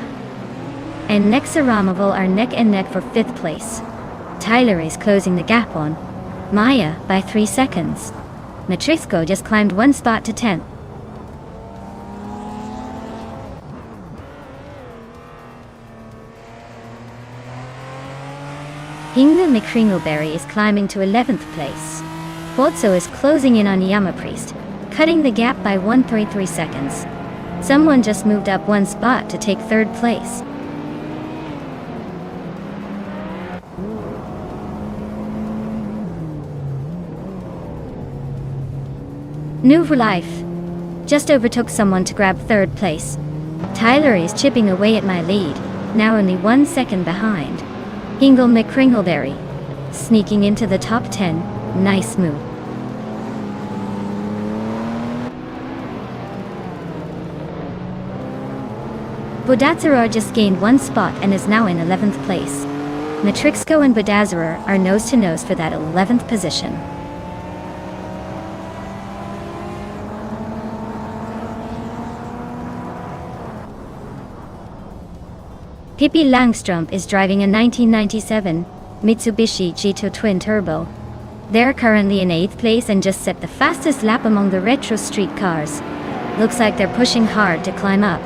and Nexaromoval are neck and neck for 5th place. Tyler is closing the gap on Maya by 3 seconds. Matrixco just climbed 1 spot to 10th. Hingle McCringleberry is climbing to 11th place. Botso is closing in on Yama Priest, cutting the gap by 1.3 seconds. Someone just moved up one spot to take 3rd place. New Life just overtook someone to grab 3rd place. Tyler is chipping away at my lead, now only 1 second behind. Hingle McCringleberry sneaking into the top 10. Nice move. Bodazarar just gained 1 spot and is now in 11th place. Matrixco and Bodazarar are nose to nose for that 11th position. Pippi Langstrumpf is driving a 1997 Mitsubishi Jito Twin Turbo. They're currently in 8th place and just set the fastest lap among the retro street cars. Looks like they're pushing hard to climb up.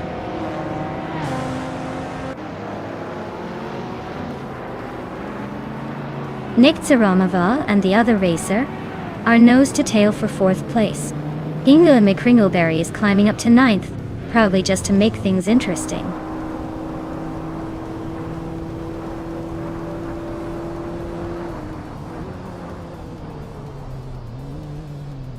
Nick Zaramoval and the other racer are nose to tail for 4th place. Hingle McCringleberry is climbing up to 9th, probably just to make things interesting.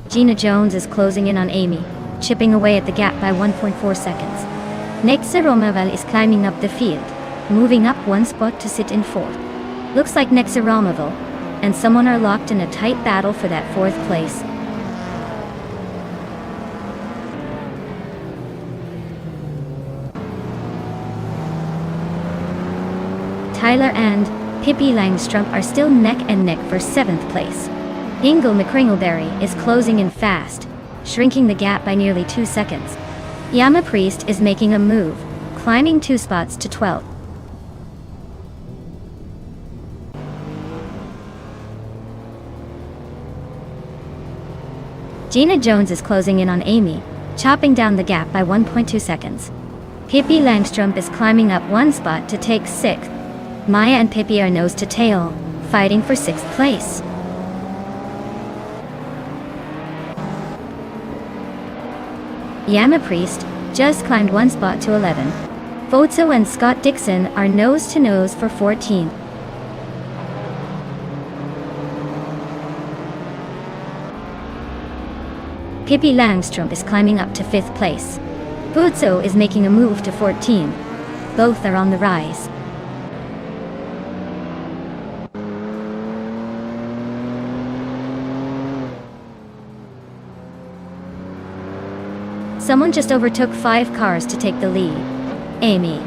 Gina Jones is closing in on Amy, chipping away at the gap by 1.4 seconds. Nick Zaramoval is climbing up the field, moving up 1 spot to sit in 4th. Looks like Nick Zaramoval and someone are locked in a tight battle for that 4th place. Tyler and Pippi Langstrumpf are still neck and neck for 7th place. Hingle McCringleberry is closing in fast, shrinking the gap by nearly 2 seconds. Yama Priest is making a move, climbing 2 spots to 12th. Gina Jones is closing in on Amy, chopping down the gap by 1.2 seconds. Pippi Langstrumpf is climbing up 1 spot to take 6th. Maya and Pippi are nose to tail, fighting for 6th place. Yama Priest just climbed 1 spot to 11. Botso and Scott Dixon are nose to nose for 14th. Pippi Langstrumpf is climbing up to 5th place. Botso is making a move to 14th. Both are on the rise. Someone just overtook 5 cars to take the lead. Amy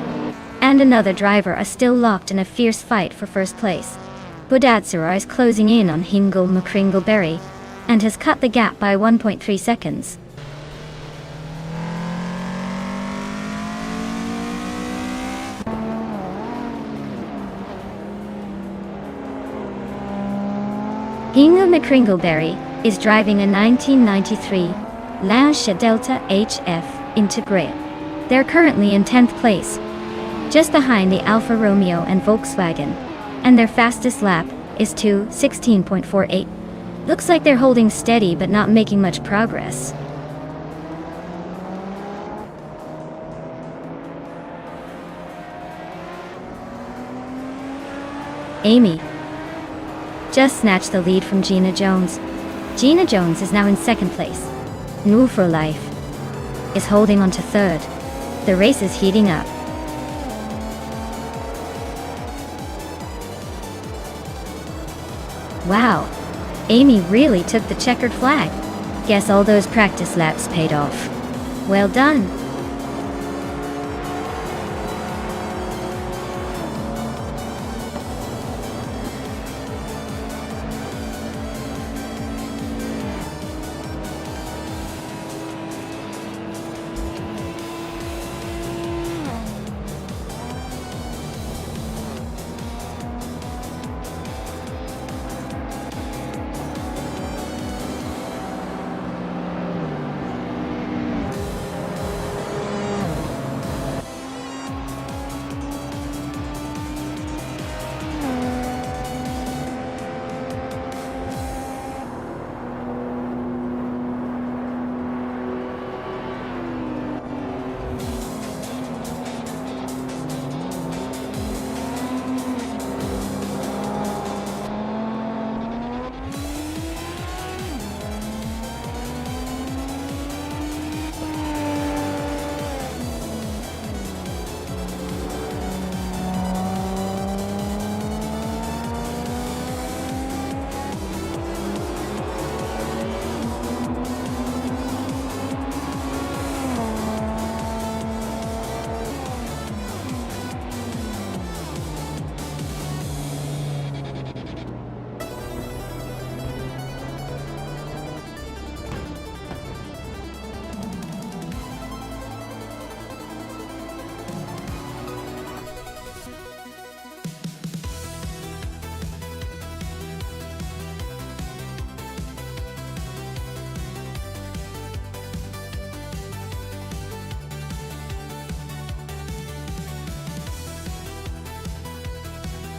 and another driver are still locked in a fierce fight for 1st place. Bodazarar is closing in on Hingle McCringleberry and has cut the gap by 1.3 seconds. Hingle McCringleberry is driving a 1993 Lancia Delta HF Integrale. They're currently in 10th place, just behind the Alfa Romeo and Volkswagen, and their fastest lap is 2:16.48. Looks like they're holding steady but not making much progress. Amy just snatched the lead from Gina Jones. Gina Jones is now in 2nd place. New for Life is holding on to 3rd. The race is heating up. Wow, Amy really took the checkered flag. Guess all those practice laps paid off. Well done.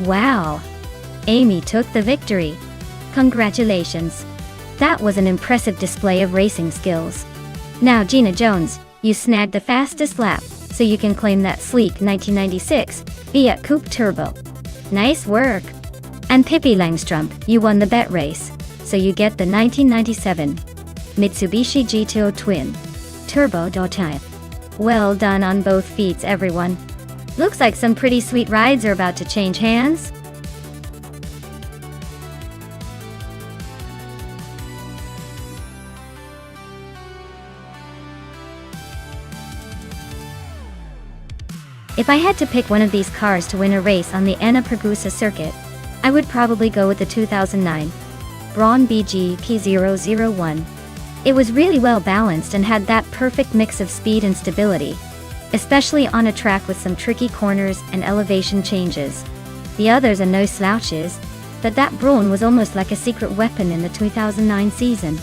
Wow! Amy took the victory. Congratulations! That was an impressive display of racing skills. Now Gina Jones, you snagged the fastest lap, so you can claim that sleek 1996 Fiat Coupe Turbo. Nice work! And Pippi Langstrumpf, you won the bet race, so you get the 1997 Mitsubishi GTO Twin Turbo Type. Well done on both feats, everyone. Looks like some pretty sweet rides are about to change hands. If I had to pick one of these cars to win a race on the Enna Pergusa circuit, I would probably go with the 2009 Braun BG P001. It was really well balanced and had that perfect mix of speed and stability, especially on a track with some tricky corners and elevation changes. The others are no slouches, but that Braun was almost like a secret weapon in the 2009 season.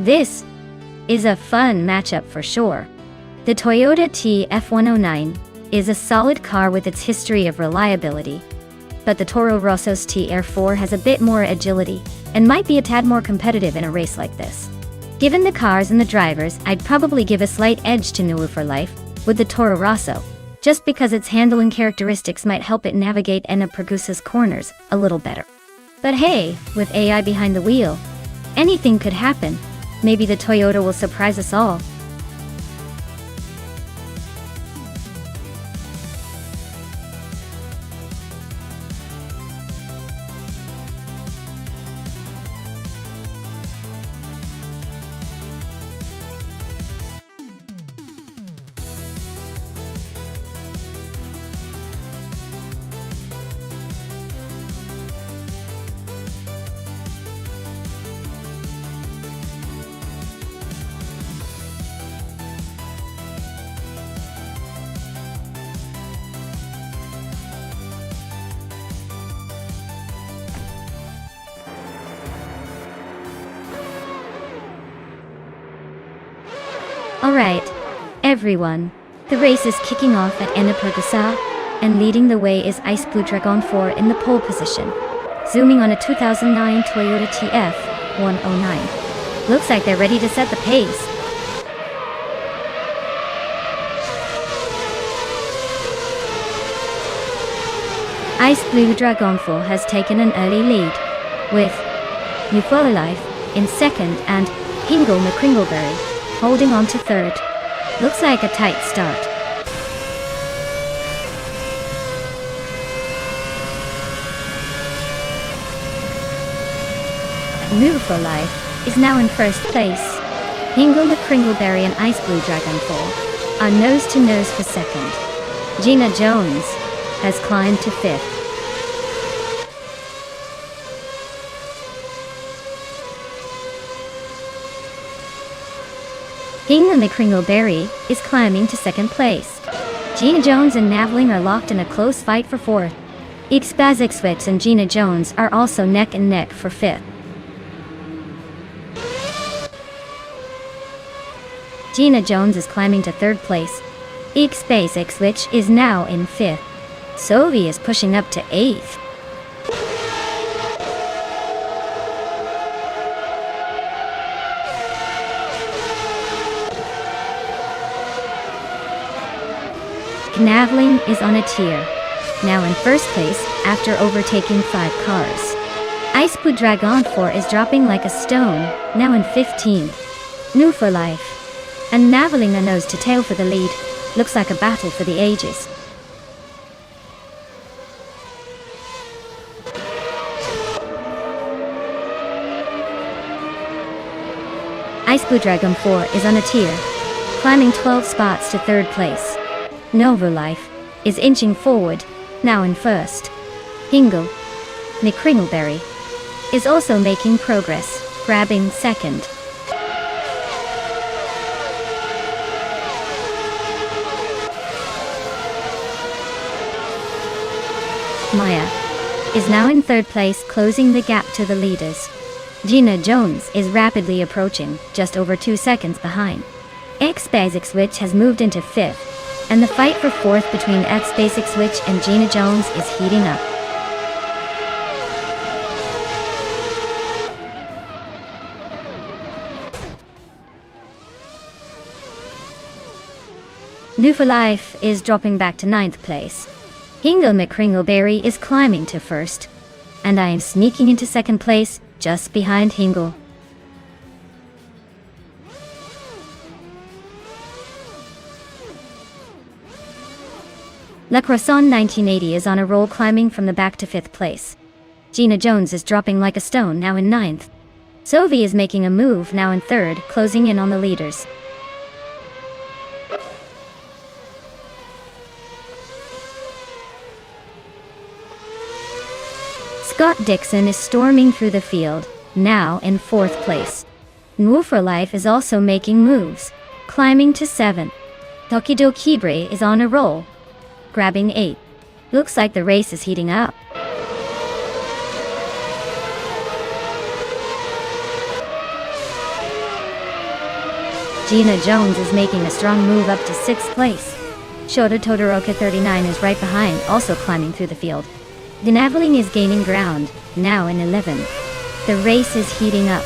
This is a fun matchup for sure. The Toyota TF109 is a solid car with its history of reliability, but the Toro Rosso's TR4 has a bit more agility and might be a tad more competitive in a race like this. Given the cars and the drivers, I'd probably give a slight edge to New for Life with the Toro Rosso, just because its handling characteristics might help it navigate Enna Pergusa's corners a little better. But hey, with AI behind the wheel, anything could happen. Maybe the Toyota will surprise us all. Alright, everyone. The race is kicking off at Enna Pergusa, and leading the way is Ice Blue Dragon 4 in the pole position, zooming on a 2009 Toyota TF109. Looks like they're ready to set the pace. Ice Blue Dragon 4 has taken an early lead, with New for Life in second and Hingle McCringleberry holding on to third. Looks like a tight start. New for Life is now in first place. Hingle McCringleberry and Ice Blue Dragon 4 are nose to nose for second. Gina Jones has climbed to fifth. Hingle McCringleberry is climbing to second place. Gina Jones and Naveling are locked in a close fight for fourth. Ixbazixwitz and Gina Jones are also neck and neck for fifth. Gina Jones is climbing to third place. Ixbazixwitz is now in fifth. Sovi is pushing up to eighth. Naveling is on a tier, now in first place after overtaking 5 cars. Ice Blue Dragon 4 is dropping like a stone, now in 15th. New for Life and Naveling are nose to tail for the lead. Looks like a battle for the ages. Ice Blue Dragon 4 is on a tier, climbing 12 spots to third place. Nova Life is inching forward, now in first. Hingle McCringleberry is also making progress, grabbing second. Maya is now in third place, closing the gap to the leaders. Gina Jones is rapidly approaching, just over 2 seconds behind. X Basic Switch has moved into fifth, and the fight for fourth between X Basic Switch and Gina Jones is heating up. New for Life is dropping back to 9th place. Hingle McCringleberry is climbing to first, and I am sneaking into second place, just behind Hingle. La Croissant 1980 is on a roll, climbing from the back to 5th place. Gina Jones is dropping like a stone, now in 9th. Sophie is making a move, now in 3rd, closing in on the leaders. Scott Dixon is storming through the field, now in 4th place. New for Life is also making moves, climbing to 7th. Tokido Kibre is on a roll, grabbing 8th. Looks like the race is heating up. Gina Jones is making a strong move up to 6th place. Shota Todoroka 39 is right behind, also climbing through the field. Denaveling is gaining ground, now in 11th. The race is heating up.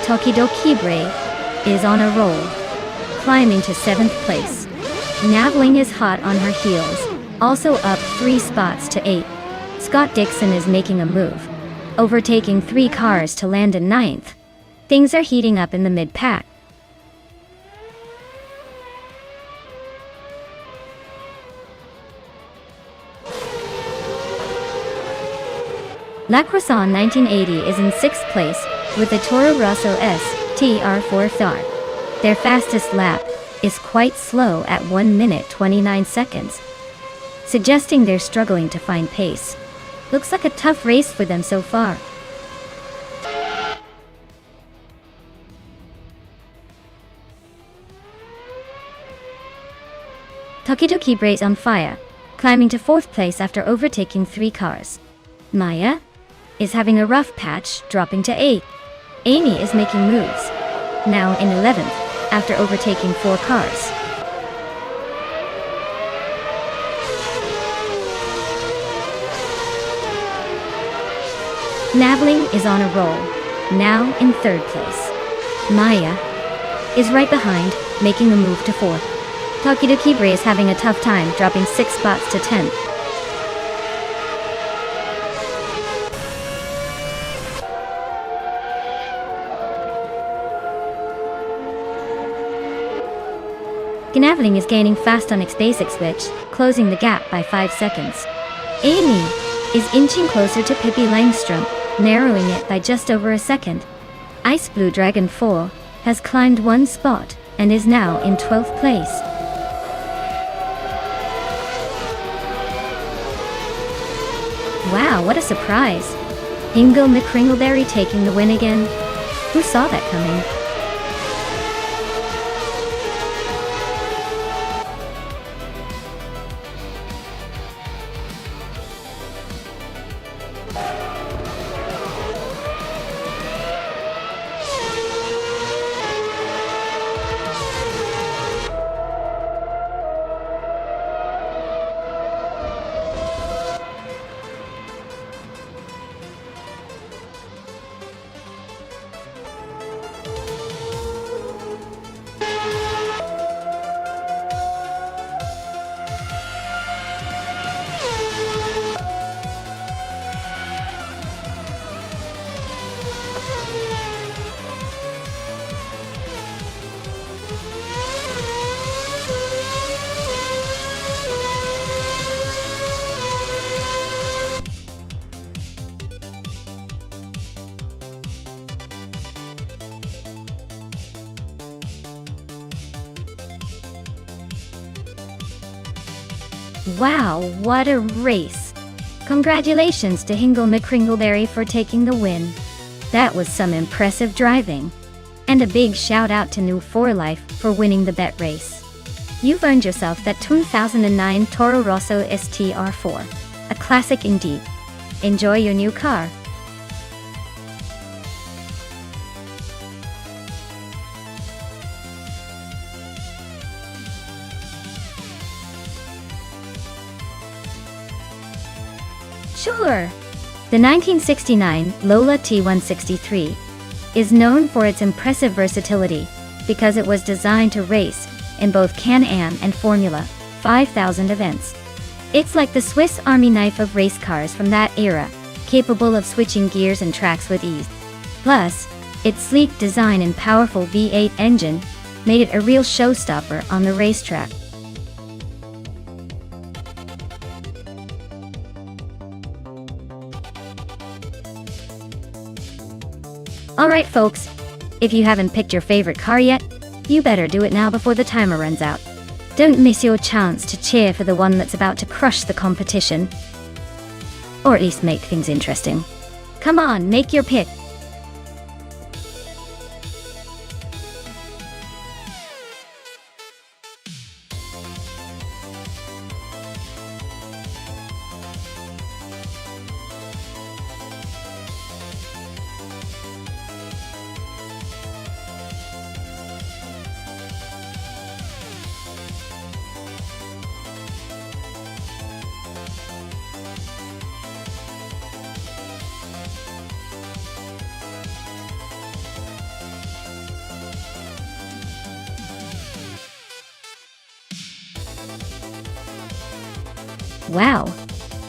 Tokido Kibre is on a roll, climbing to 7th place. Naveling is hot on her heels, also up 3 spots to 8. Scott Dixon is making a move, overtaking 3 cars to land in 9th. Things are heating up in the mid-pack. La Croissant 1980 is in 6th place with the Toro Rosso STR4 Star. Their fastest lap is quite slow at 1 minute 29 seconds, suggesting they're struggling to find pace. Looks like a tough race for them so far. Tokido Kibre is on fire, climbing to 4th place after overtaking 3 cars. Maya is having a rough patch, dropping to 8th. Amy is making moves, now in 11th, after overtaking 4 cars. Naveling is on a roll, now in 3rd place. Maya is right behind, making a move to 4th. Tokido Kibre is having a tough time, dropping 6 spots to 10th. Gnaveling is gaining fast on X Basic Switch, closing the gap by 5 seconds. Amy is inching closer to Pippi Langstrom, narrowing it by just over a second. Ice Blue Dragon 4 has climbed 1 spot and is now in 12th place. Wow, what a surprise! Hingle McCringleberry taking the win again. Who saw that coming? Wow, what a race! Congratulations to Hingle McCringleberry for taking the win. That was some impressive driving. And a big shout out to New 4 Life for winning the bet race. You've earned yourself that 2009 Toro Rosso STR4. A classic indeed. Enjoy your new car. Sure. The 1969 Lola T163 is known for its impressive versatility because it was designed to race in both Can-Am and Formula 5000 events. It's like the Swiss Army knife of race cars from that era, capable of switching gears and tracks with ease. Plus, its sleek design and powerful V8 engine made it a real showstopper on the racetrack. Alright folks, if you haven't picked your favorite car yet, you better do it now before the timer runs out. Don't miss your chance to cheer for the one that's about to crush the competition. Or at least make things interesting. Come on, make your pick. Wow,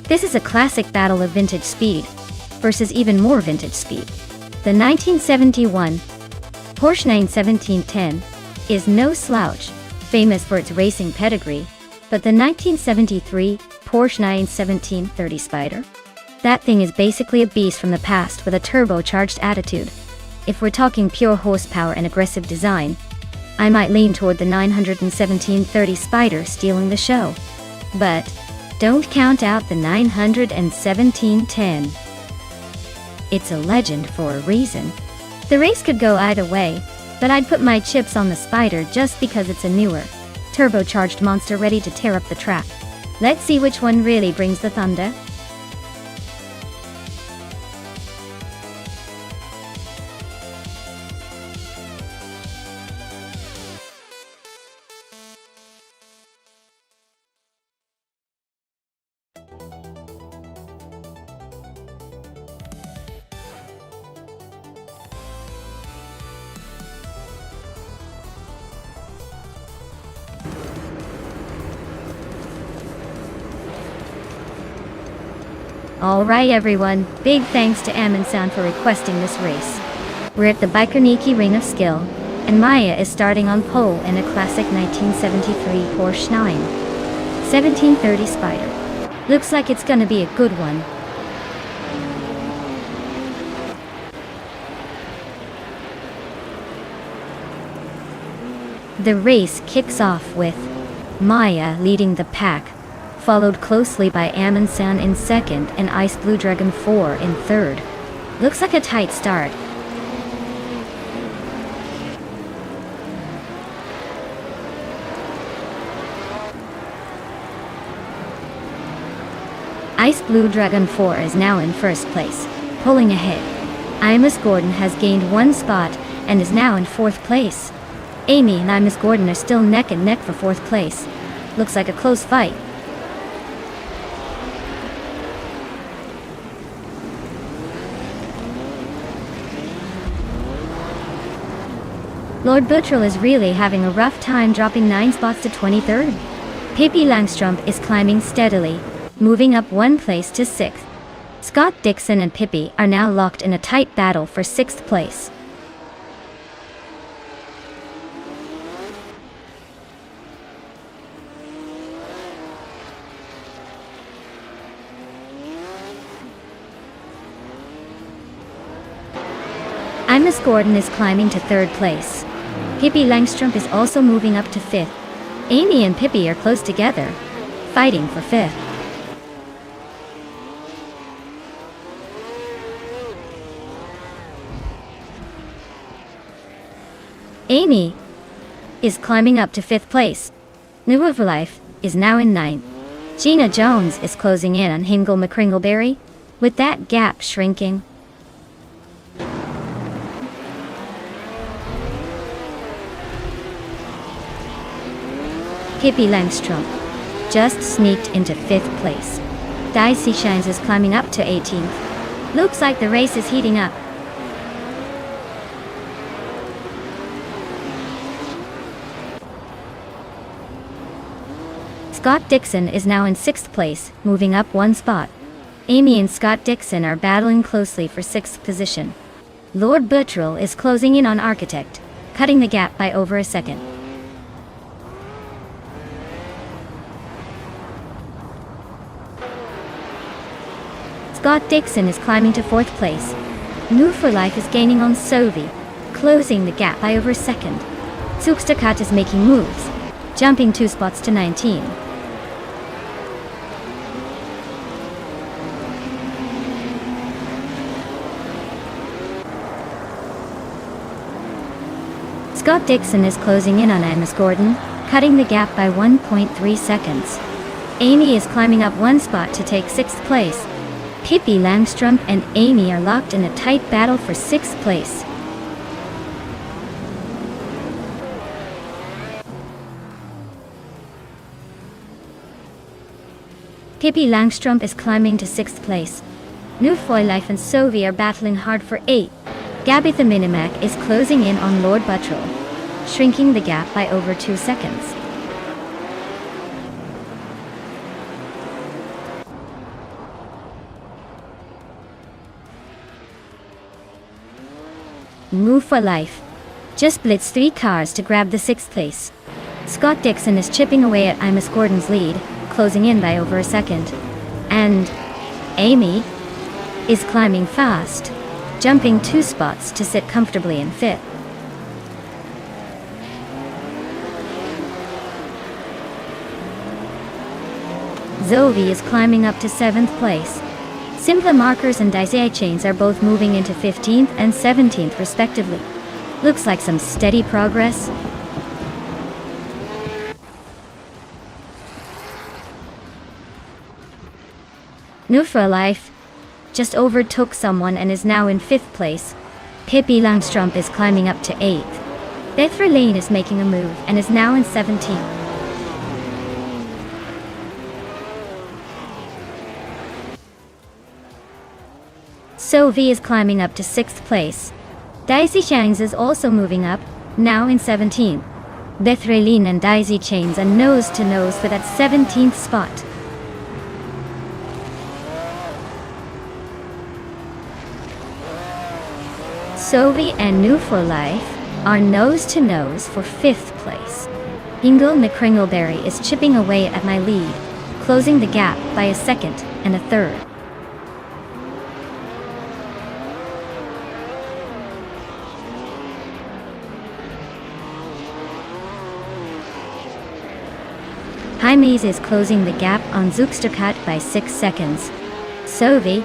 this is a classic battle of vintage speed versus even more vintage speed. The 1971 Porsche 91710 is no slouch, famous for its racing pedigree, but the 1973 Porsche 91730 Spider? That thing is basically a beast from the past with a turbocharged attitude. If we're talking pure horsepower and aggressive design, I might lean toward the 91730 Spider stealing the show. But don't count out the 91710. It's a legend for a reason. The race could go either way, but I'd put my chips on the Spider just because it's a newer, turbocharged monster ready to tear up the track. Let's see which one really brings the thunder. Alright everyone, big thanks to Amundsen for requesting this race. We're at the Bikerniki Ring of Skill, and Maya is starting on pole in a classic 1973 Porsche 91730 Spider. Looks like it's gonna be a good one. The race kicks off with Maya leading the pack, followed closely by Amundsen in second and Ice Blue Dragon 4 in third. Looks like a tight start. Ice Blue Dragon 4 is now in first place, pulling ahead. Imus Gordon has gained one spot and is now in fourth place. Amy and Imus Gordon are still neck and neck for fourth place. Looks like a close fight. Lord Buttrell is really having a rough time, dropping 9 spots to 23rd. Pippi Langstrumpf is climbing steadily, moving up 1 place to 6th. Scott Dixon and Pippi are now locked in a tight battle for 6th place. Imus Gordon is climbing to 3rd place. Pippi Langstrumpf is also moving up to 5th. Amy and Pippi are close together, fighting for fifth. Amy is climbing up to fifth place. New of Life is now in ninth. Gina Jones is closing in on Hingle McCringleberry, with that gap shrinking. Pippi Langstrom just sneaked into fifth place. Daisy Shines is climbing up to 18th. Looks like the race is heating up. Scott Dixon is now in 6th place, moving up one spot. Amy and Scott Dixon are battling closely for 6th position. Lord Buttrell is closing in on Architect, cutting the gap by over a second. Scott Dixon is climbing to 4th place. New for Life is gaining on Sovi, closing the gap by over a second. Zugstakat is making moves, jumping 2 spots to 19. Scott Dixon is closing in on Amos Gordon, cutting the gap by 1.3 seconds. Amy is climbing up one spot to take 6th place. Pippi Langstrom and Amy are locked in a tight battle for 6th place. Pippi Langstrom is climbing to 6th place. New for Life and Sovi are battling hard for 8th. Gabby the Minimac is closing in on Lord Buttrell, shrinking the gap by over 2 seconds. Move for Life just blitzed 3 cars to grab the 6th place. Scott Dixon is chipping away at Amos Gordon's lead, closing in by over a second. And Amy is climbing fast, jumping 2 spots to sit comfortably in 5th. Zoe is climbing up to 7th place. Simpler Markers and Daisy Chains are both moving into 15th and 17th respectively. Looks like some steady progress. New for Life just overtook someone and is now in 5th place. Pippi Langstrom is climbing up to 8th. Bethra Lane is making a move and is now in 17th. Sovi is climbing up to 6th place. Daisy Chains is also moving up, now in 17th. Bethraline and Daisy Chains are nose to nose for that 17th spot. Sovi and New for Life are nose to nose for 5th place. Ingle McCringleberry is chipping away at my lead, closing the gap by a second and a third. Jaimes is closing the gap on Zugstakat by 6 seconds. Sovi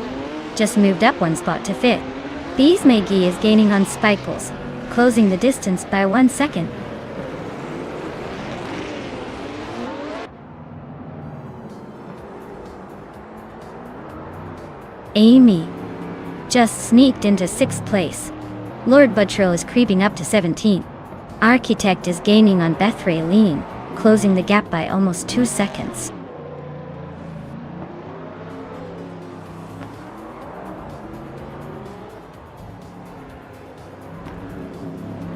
just moved up one spot to 5th. Bees Magee is gaining on Spikles, closing the distance by 1 second. Amy just sneaked into 6th place. Lord Buttrell is creeping up to 17th. Architect is gaining on Bethraline, closing the gap by almost 2 seconds.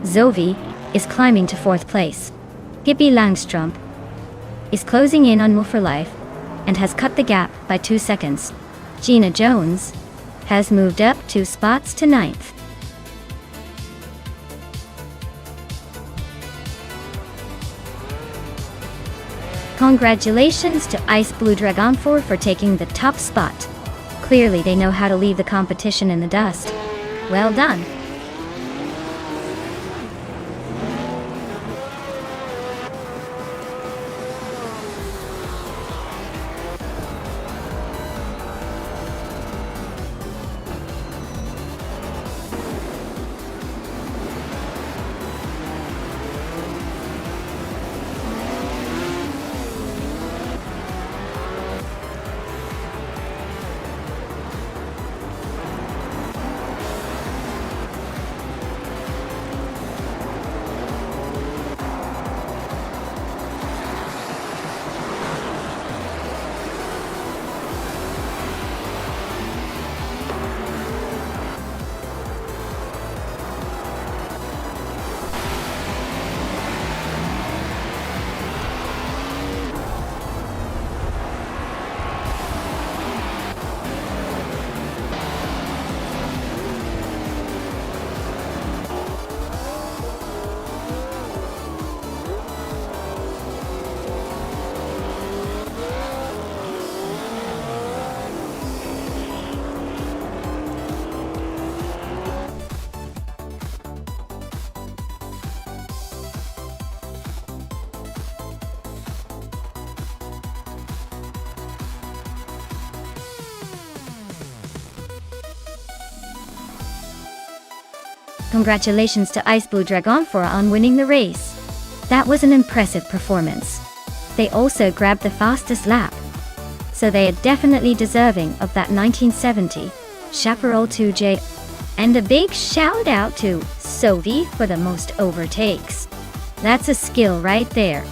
Zoe is climbing to 4th place. Pippi Langstrom is closing in on Move for Life and has cut the gap by 2 seconds. Gina Jones has moved up 2 spots to 9th. Congratulations to Ice Blue Dragon 4 for taking the top spot. Clearly they know how to leave the competition in the dust. Well done. congratulations to Ice Blue Dragonfora on winning the race. That was an impressive performance. They also grabbed the fastest lap. So they are definitely deserving of that 1970 Chaparral 2J. And a big shout out to Sophie for the most overtakes. That's a skill right there.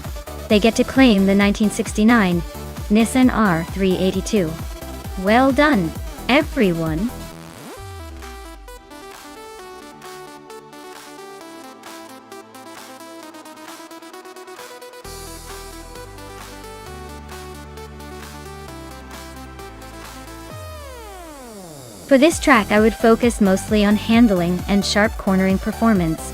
They get to claim the 1969 Nissan R382. Well done, everyone. For this track I would focus mostly on handling and sharp cornering performance.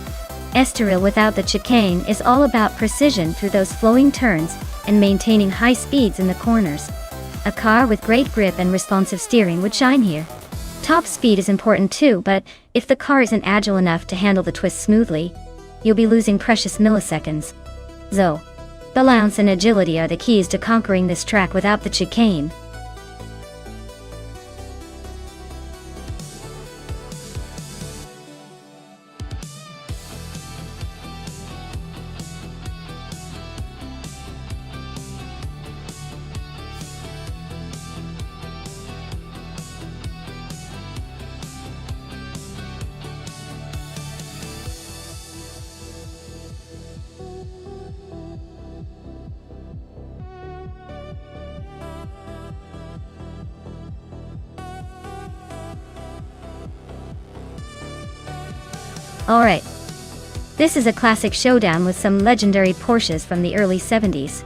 Estoril without the chicane is all about precision through those flowing turns and maintaining high speeds in the corners. A car with great grip and responsive steering would shine here. Top speed is important too, but if the car isn't agile enough to handle the twists smoothly, you'll be losing precious milliseconds. So, balance and agility are the keys to conquering this track without the chicane. Alright. This is a classic showdown with some legendary Porsches from the early 70s.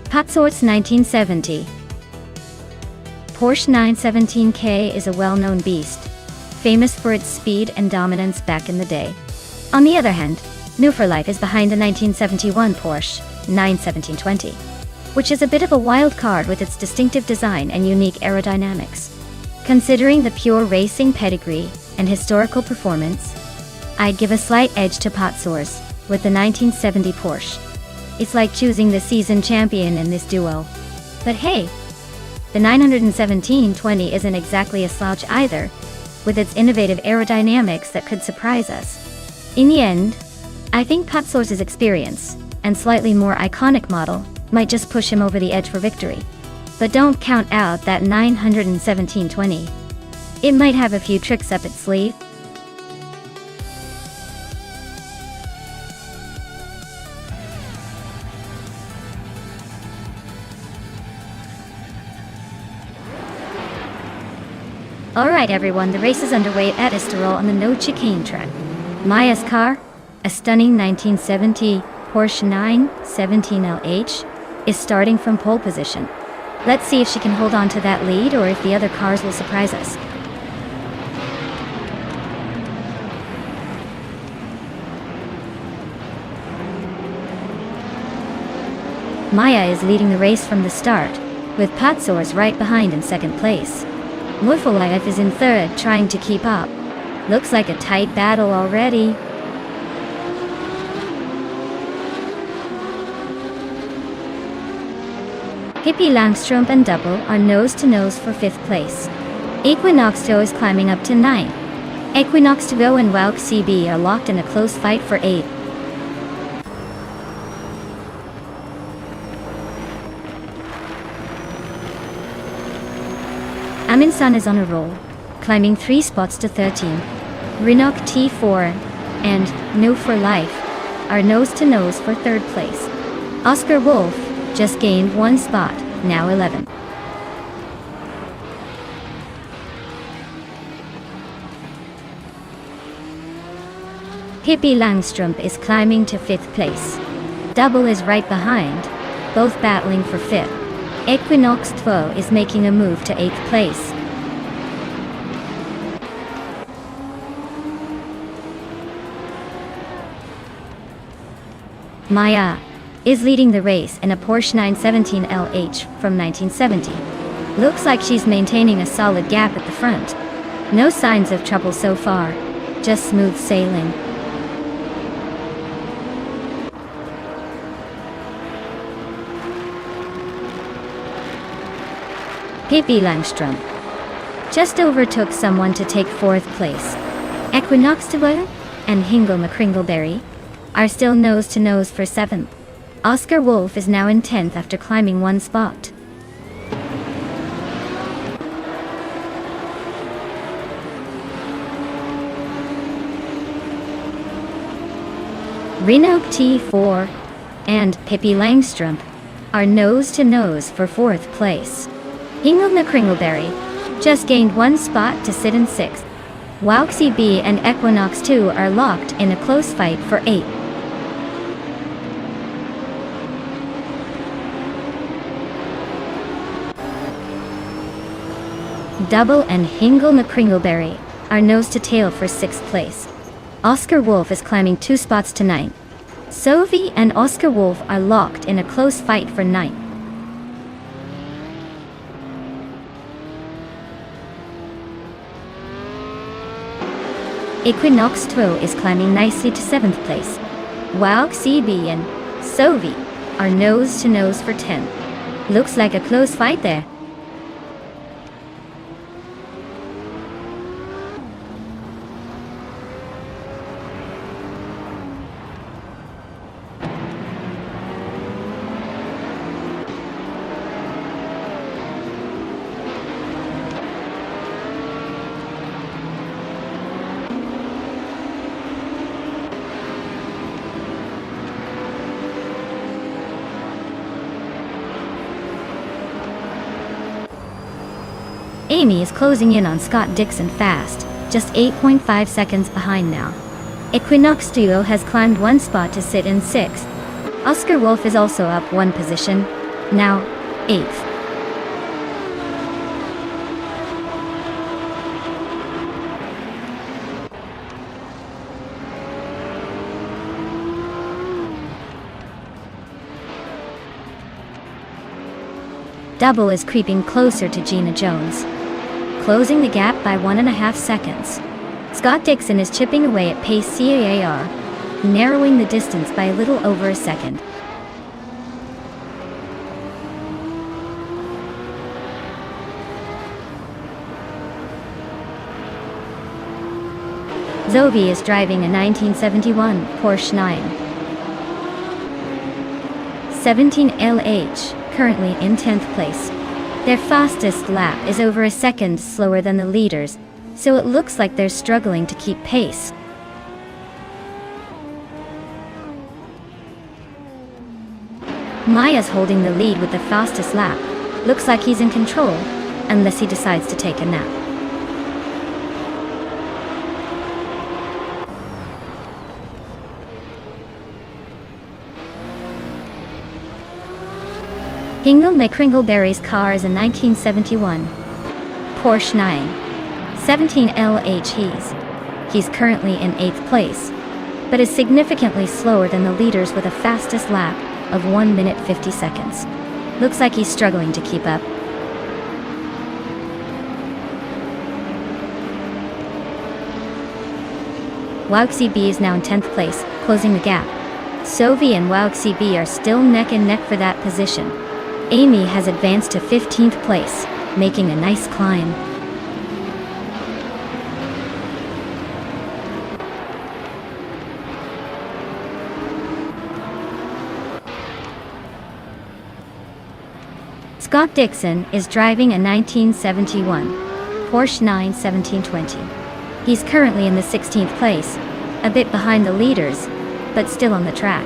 Patsour's 1970. Porsche 917K is a well-known beast, famous for its speed and dominance back in the day. On the other hand, New for Life is behind the 1971 Porsche 91720, which is a bit of a wild card with its distinctive design and unique aerodynamics. Considering the pure racing pedigree and historical performance, I'd give a slight edge to Patsour's with the 1970 Porsche. It's like choosing the season champion in this duo. But hey, the 917-20 isn't exactly a slouch either, with its innovative aerodynamics that could surprise us. In the end, I think Patsour's experience and slightly more iconic model might just push him over the edge for victory. But don't count out that 917-20. It might have a few tricks up its sleeve. Alright everyone, the race is underway at Estoril on the no chicane track. Maya's car, a stunning 1970 Porsche 917LH, is starting from pole position. Let's see if she can hold on to that lead or if the other cars will surprise us. Maya is leading the race from the start, with Patsour's right behind in second place. Mufalayev is in third, trying to keep up. Looks like a tight battle already. Pippi Langström and Double are nose-to-nose for 5th place. Equinox 2 is climbing up to 9. Equinox 2 and Wauk CB are locked in a close fight for 8th. Aminsan is on a roll, climbing 3 spots to 13. Rinok T4 and No for Life are nose-to-nose for 3rd place. Oscar Wolf just gained 1 spot, now 11. Pippi Langström is climbing to 5th place. Double is right behind, both battling for 5th. Equinox 2 is making a move to 8th place. Maya is leading the race in a Porsche 917LH from 1970. Looks like she's maintaining a solid gap at the front. No signs of trouble so far, just smooth sailing. Pippi Langström just overtook someone to take 4th place. Equinox 2 and Hingle McCringleberry are still nose-to-nose for 7th. Oscar Wolf is now in 10th after climbing 1 spot. Renoke T4 and Pippi Langstrumpf are nose-to-nose for 4th place. Hingle McCringleberry just gained 1 spot to sit in 6th. Wauxie B and Equinox 2 are locked in a close fight for 8th. Double and Hingle McCringleberry are nose-to-tail for 6th place. Oscar Wolf is climbing 2 spots to 9th. Sophie and Oscar Wolf are locked in a close fight for 9th. Equinox 2 is climbing nicely to 7th place. Wauxie B and Sophie are nose-to-nose for 10th. Looks like a close fight there. Amy is closing in on Scott Dixon fast, just 8.5 seconds behind now. Equinox Duo has climbed 1 spot to sit in 6th. Oscar Wolf is also up 1 position, now 8th. Double is creeping closer to Gina Jones, closing the gap by 1.5 seconds. Scott Dixon is chipping away at pace CAR, narrowing the distance by a little over a second. Zoe is driving a 1971 Porsche 917 LH, currently in 10th place. Their fastest lap is over a second slower than the leaders, so it looks like they're struggling to keep pace. Maya's holding the lead with the fastest lap. Looks like he's in control, unless he decides to take a nap. Hingle McCringleberry's car is a 1971 Porsche 917 LH. He's currently in 8th place, but is significantly slower than the leaders with a fastest lap of 1 minute 50 seconds. Looks like he's struggling to keep up. Wauxie B is now in 10th place, closing the gap. Sophie and Wauxie B are still neck and neck for that position. Amy has advanced to 15th place, making a nice climb. Scott Dixon is driving a 1971 Porsche 91720. He's currently in the 16th place, a bit behind the leaders, but still on the track.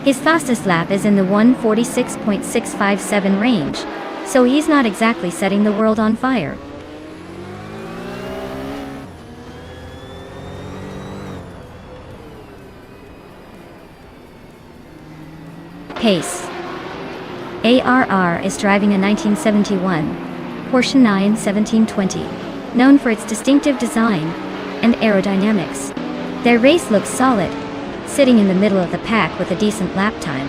His fastest lap is in the 1:46.657 range, so he's not exactly setting the world on fire. Pace. ARR is driving a 1971 Porsche 91720, known for its distinctive design and aerodynamics. Their race looks solid, sitting in the middle of the pack with a decent lap time.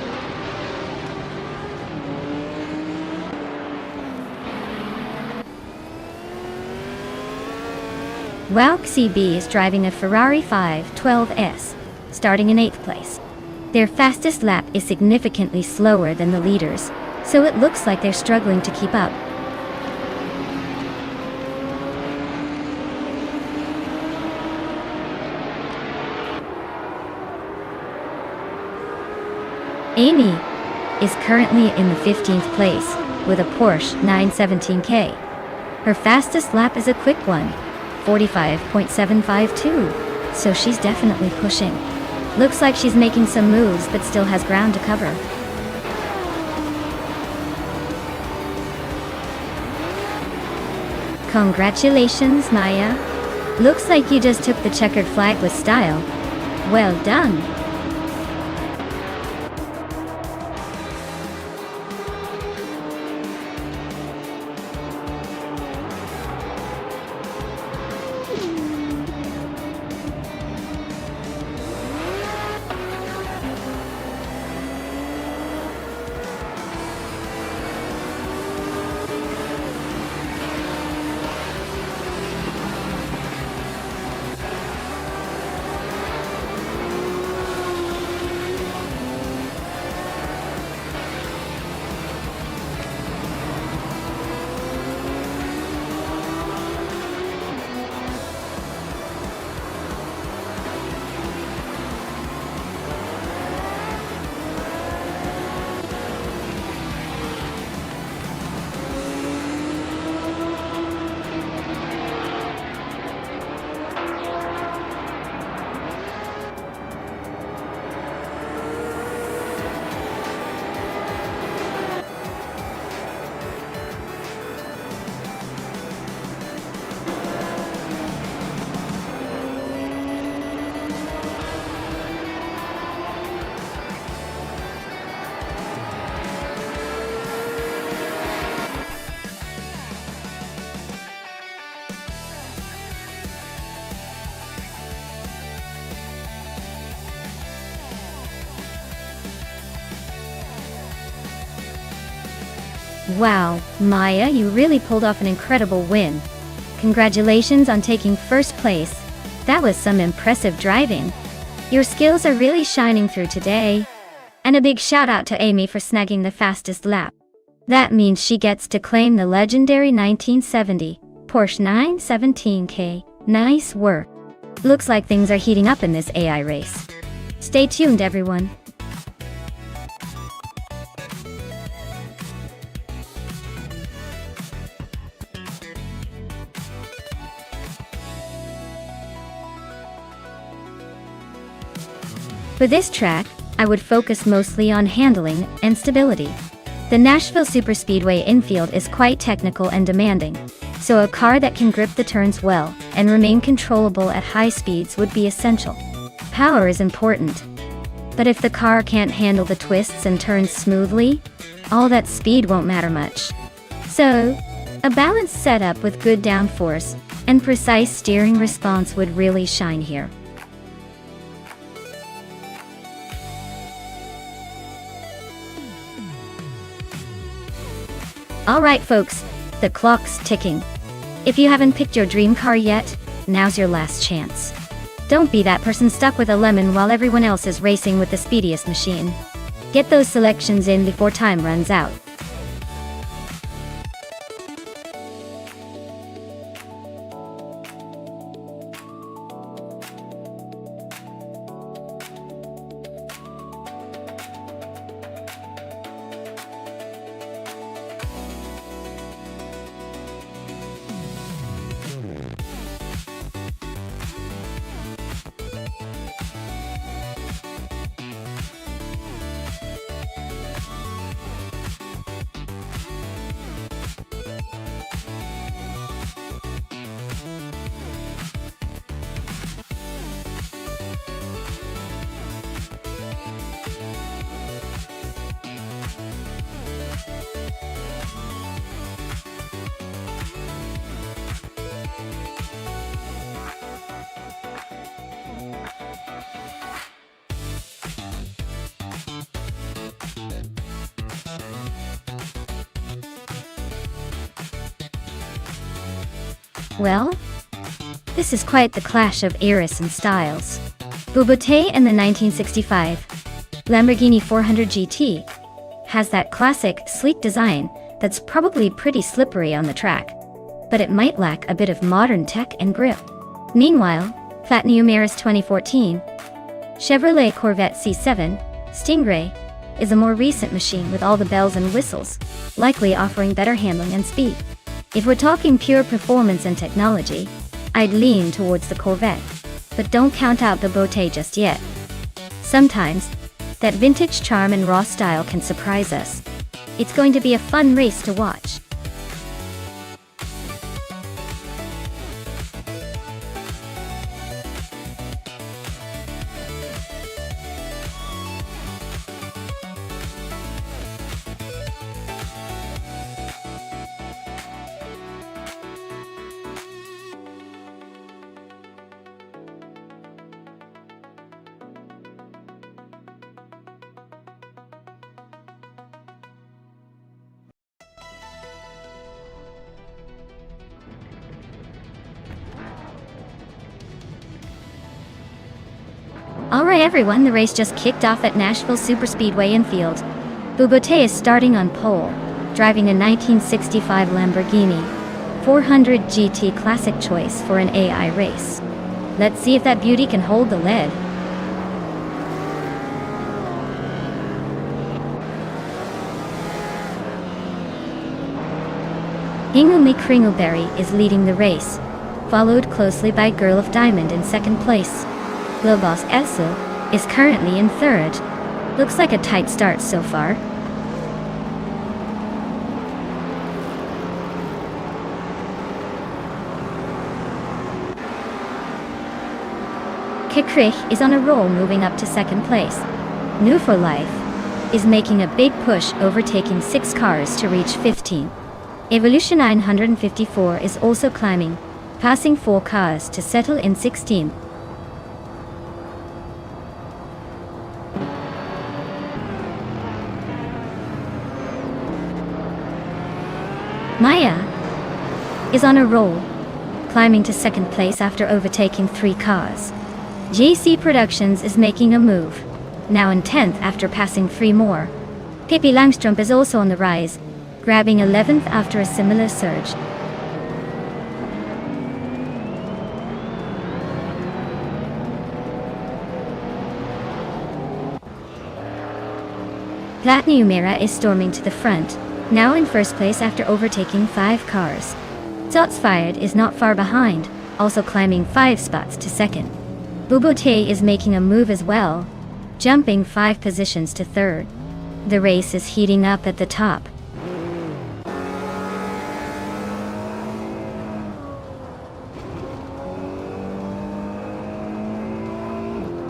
Wauxie B is driving a Ferrari 512S, starting in 8th place. Their fastest lap is significantly slower than the leaders, so it looks like they're struggling to keep up. Amy is currently in the 15th place with a Porsche 917K. Her fastest lap is a quick one, 45.752, so she's definitely pushing. Looks like she's making some moves but still has ground to cover. Congratulations, Maya. Looks like you just took the checkered flag with style. Well done. Wow, Maya, you really pulled off an incredible win. Congratulations on taking first place. That was some impressive driving. Your skills are really shining through today. And a big shout out to Amy for snagging the fastest lap. That means she gets to claim the legendary 1970 Porsche 917K. Nice work. Looks like things are heating up in this AI race. Stay tuned, everyone. For this track, I would focus mostly on handling and stability. The Nashville Superspeedway infield is quite technical and demanding, so a car that can grip the turns well and remain controllable at high speeds would be essential. Power is important, but if the car can't handle the twists and turns smoothly, all that speed won't matter much. So, a balanced setup with good downforce and precise steering response would really shine here. Alright folks, the clock's ticking. If you haven't picked your dream car yet, now's your last chance. Don't be that person stuck with a lemon while everyone else is racing with the speediest machine. Get those selections in before time runs out. Well, this is quite the clash of eras and styles. Bubate in the 1965 Lamborghini 400 GT has that classic, sleek design that's probably pretty slippery on the track, but it might lack a bit of modern tech and grip. Meanwhile, Platinum Eras 2014 Chevrolet Corvette C7 Stingray is a more recent machine with all the bells and whistles, likely offering better handling and speed. If we're talking pure performance and technology, I'd lean towards the Corvette. But don't count out the Beauté just yet. Sometimes, that vintage charm and raw style can surprise us. It's going to be a fun race to watch. Alright everyone, the race just kicked off at Nashville Superspeedway Infield. Beauté is starting on pole, driving a 1965 Lamborghini 400 GT classic choice for an AI race. Let's see if that beauty can hold the lead. Hingle Kringleberry is leading the race, followed closely by Girl of Diamond in second place. Globos Esu is currently in third. Looks like a tight start so far. Kikrich is on a roll, moving up to second place. New for Life is making a big push, overtaking 6 cars to reach 15. Evolution 954 is also climbing, passing 4 cars to settle in 16th. Maya is on a roll, climbing to second place after overtaking 3 cars. JC Productions is making a move, now in 10th after passing 3 more. Pippi Langstrup is also on the rise, grabbing 11th after a similar surge. Platnumera is storming to the front, now in first place after overtaking 5 cars. Shots Fired is not far behind, also climbing 5 spots to second. Beauté is making a move as well, jumping 5 positions to third. The race is heating up at the top.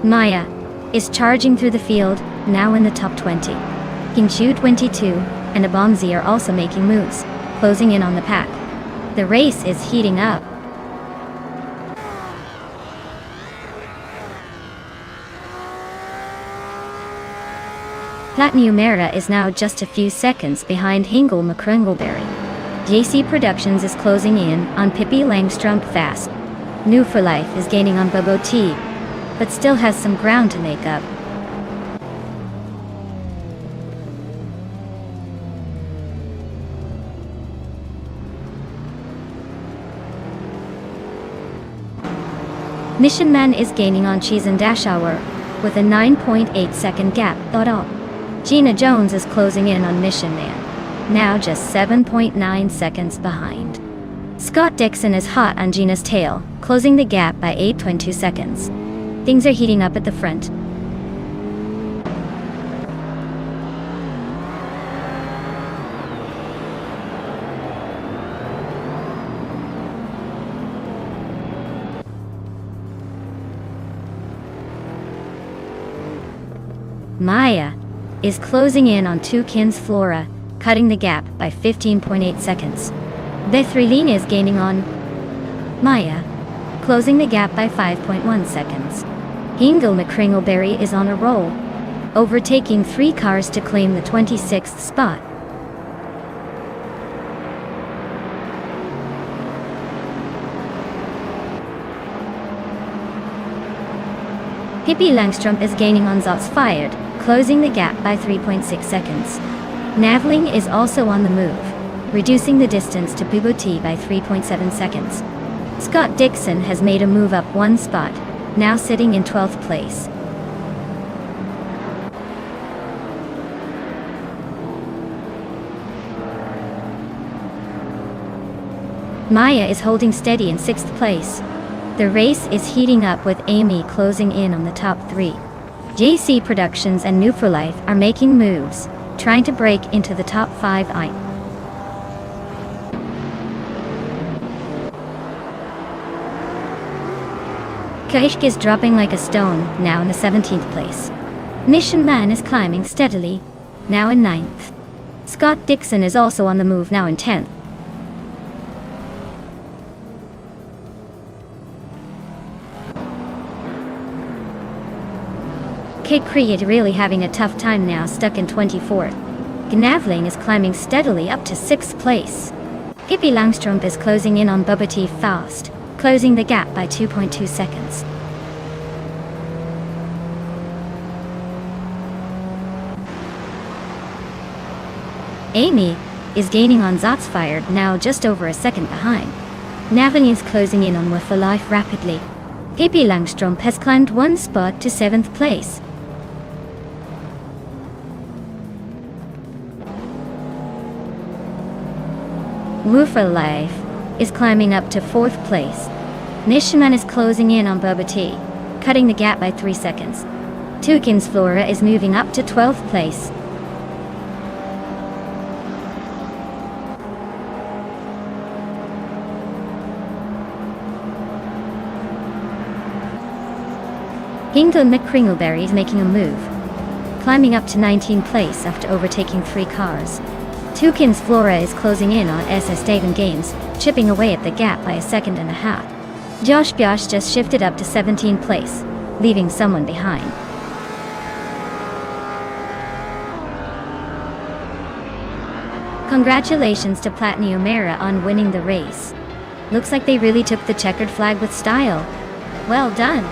Maya is charging through the field, now in the top 20. Kingshu 22 and Abomzi are also making moves, closing in on the pack. The race is heating up. Platnumera is now just a few seconds behind Hingle Kringleberry. JC Productions is closing in on Pippi Langstrup fast. New for Life is gaining on Beauté, but still has some ground to make up. Mission Man is gaining on Cheese and Dashauer with a 9.8 second gap. Gina Jones is closing in on Mission Man, now just 7.9 seconds behind. Scott Dixon is hot on Gina's tail, closing the gap by 8.2 seconds. Things are heating up at the front. Maya is closing in on Toucan's Flora, cutting the gap by 15.8 seconds. Bethrilene is gaining on Maya, closing the gap by 5.1 seconds. Hingle Kringleberry is on a roll, overtaking 3 cars to claim the 26th spot. Pippi Langstrup is gaining on Shots Fired, closing the gap by 3.6 seconds. Navling is also on the move, reducing the distance to Beauté by 3.7 seconds. Scott Dixon has made a move up 1 spot, now sitting in 12th place. Maya is holding steady in 6th place. The race is heating up with Amy closing in on the top 3. JC Productions and Nutrilife are making moves, trying to break into the top 5. Kaishk is dropping like a stone, now in the 17th place. Mission Man is climbing steadily, now in 9th. Scott Dixon is also on the move, now in 10th. Kid Creed really having a tough time now, stuck in 24th. Gnavling is climbing steadily up to 6th place. Pippi Langstrumpf is closing in on Bubba T fast, closing the gap by 2.2 seconds. Amy is gaining on Zotsfired, now just over a second behind. Navin is closing in on With for Life rapidly. Pippi Langstrumpf has climbed 1 spot to 7th place. Woo for Life is climbing up to 4th place. Nishman is closing in on Bubba T, cutting the gap by 3 seconds. Tukins Flora is moving up to 12th place. Hingle McCringleberry is making a move, climbing up to 19th place after overtaking 3 cars. Tukins Flora is closing in on SS Daven Games, chipping away at the gap by 1.5 seconds. Josh Biosh just shifted up to 17th place, leaving someone behind. Congratulations to Platini O'Mara on winning the race. Looks like they really took the checkered flag with style. Well done.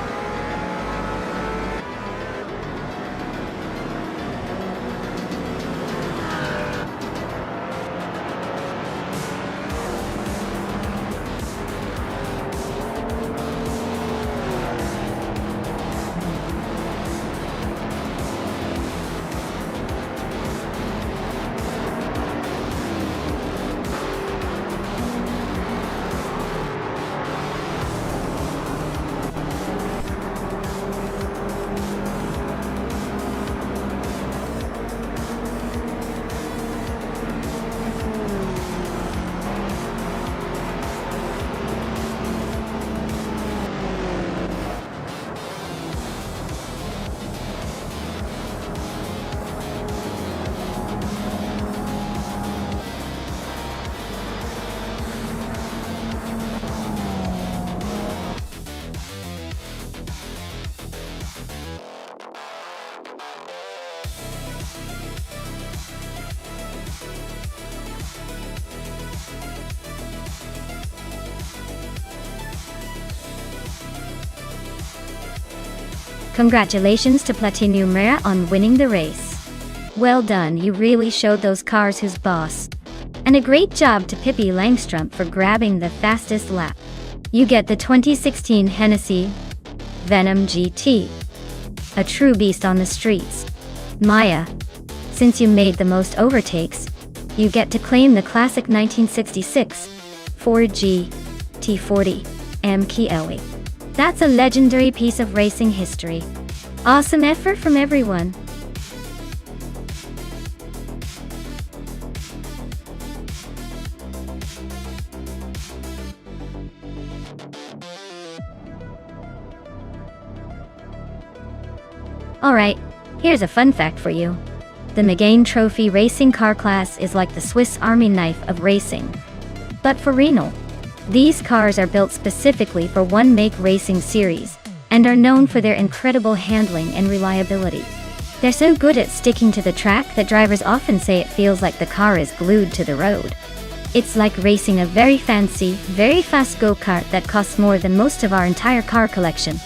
Congratulations to Platini O'Mara on winning the race. Well done, you really showed those cars who's boss. And a great job to Pippi Langstrumpf for grabbing the fastest lap. You get the 2016 Hennessy Venom GT. A true beast on the streets. Maya, since you made the most overtakes, you get to claim the classic 1966 Ford GT40 MKLE. That's a legendary piece of racing history. Awesome effort from everyone. Alright, here's a fun fact for you. The Megane Trophy racing car class is like the Swiss Army knife of racing. But for Renault. These cars are built specifically for one-make racing series, and are known for their incredible handling and reliability. They're so good at sticking to the track that drivers often say it feels like the car is glued to the road. It's like racing a very fancy, very fast go-kart that costs more than most of our entire car collection.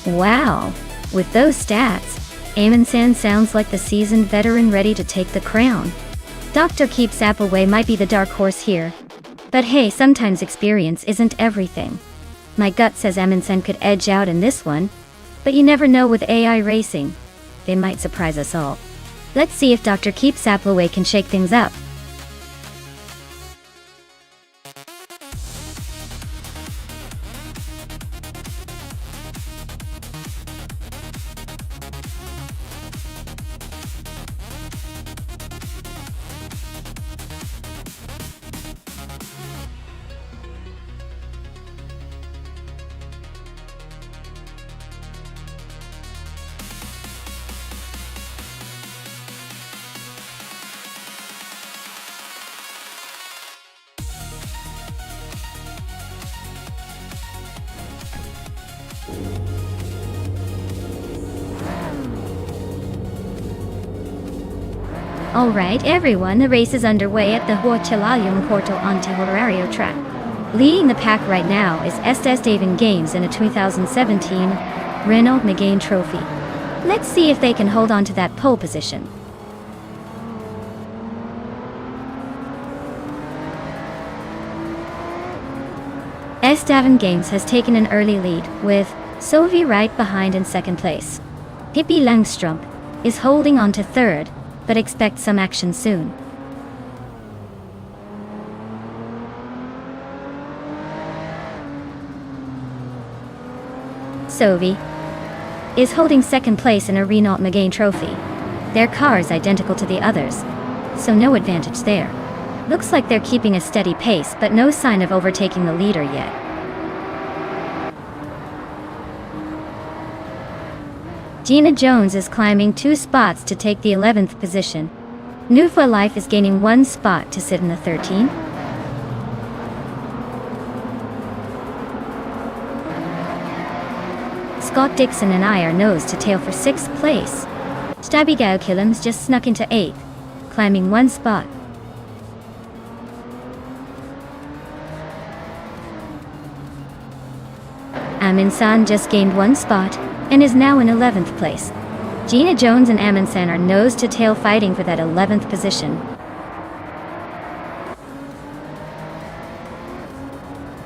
Wow, with those stats, Amundsen sounds like the seasoned veteran ready to take the crown. Dr. Keeps Appleway might be the dark horse here. But hey, sometimes experience isn't everything. My gut says Amundsen could edge out in this one, but you never know with AI racing. They might surprise us all. Let's see if Dr. Keep Saplaway can shake things up. Alright everyone, the race is underway at the Huachilayong Portal Anti-Horario track. Leading the pack right now is Estevan Games in a 2017 Renault Megane Trophy. Let's see if they can hold on to that pole position. Estevan Games has taken an early lead, with Sovi right behind in second place. Pippi Langstrup is holding on to third, but expect some action soon. Sovi is holding second place in a Renault Megane Trophy. Their car is identical to the others, so no advantage there. Looks like they're keeping a steady pace, but no sign of overtaking the leader yet. Gina Jones is climbing 2 spots to take the 11th position. Nufa Life is gaining 1 spot to sit in the 13th. Scott Dixon and I are nose to tail for 6th place. Stabigao Killams just snuck into 8th, climbing 1 spot. Amundsen just gained 1 spot and is now in 11th place. Gina Jones and Amundsen are nose to tail fighting for that 11th position.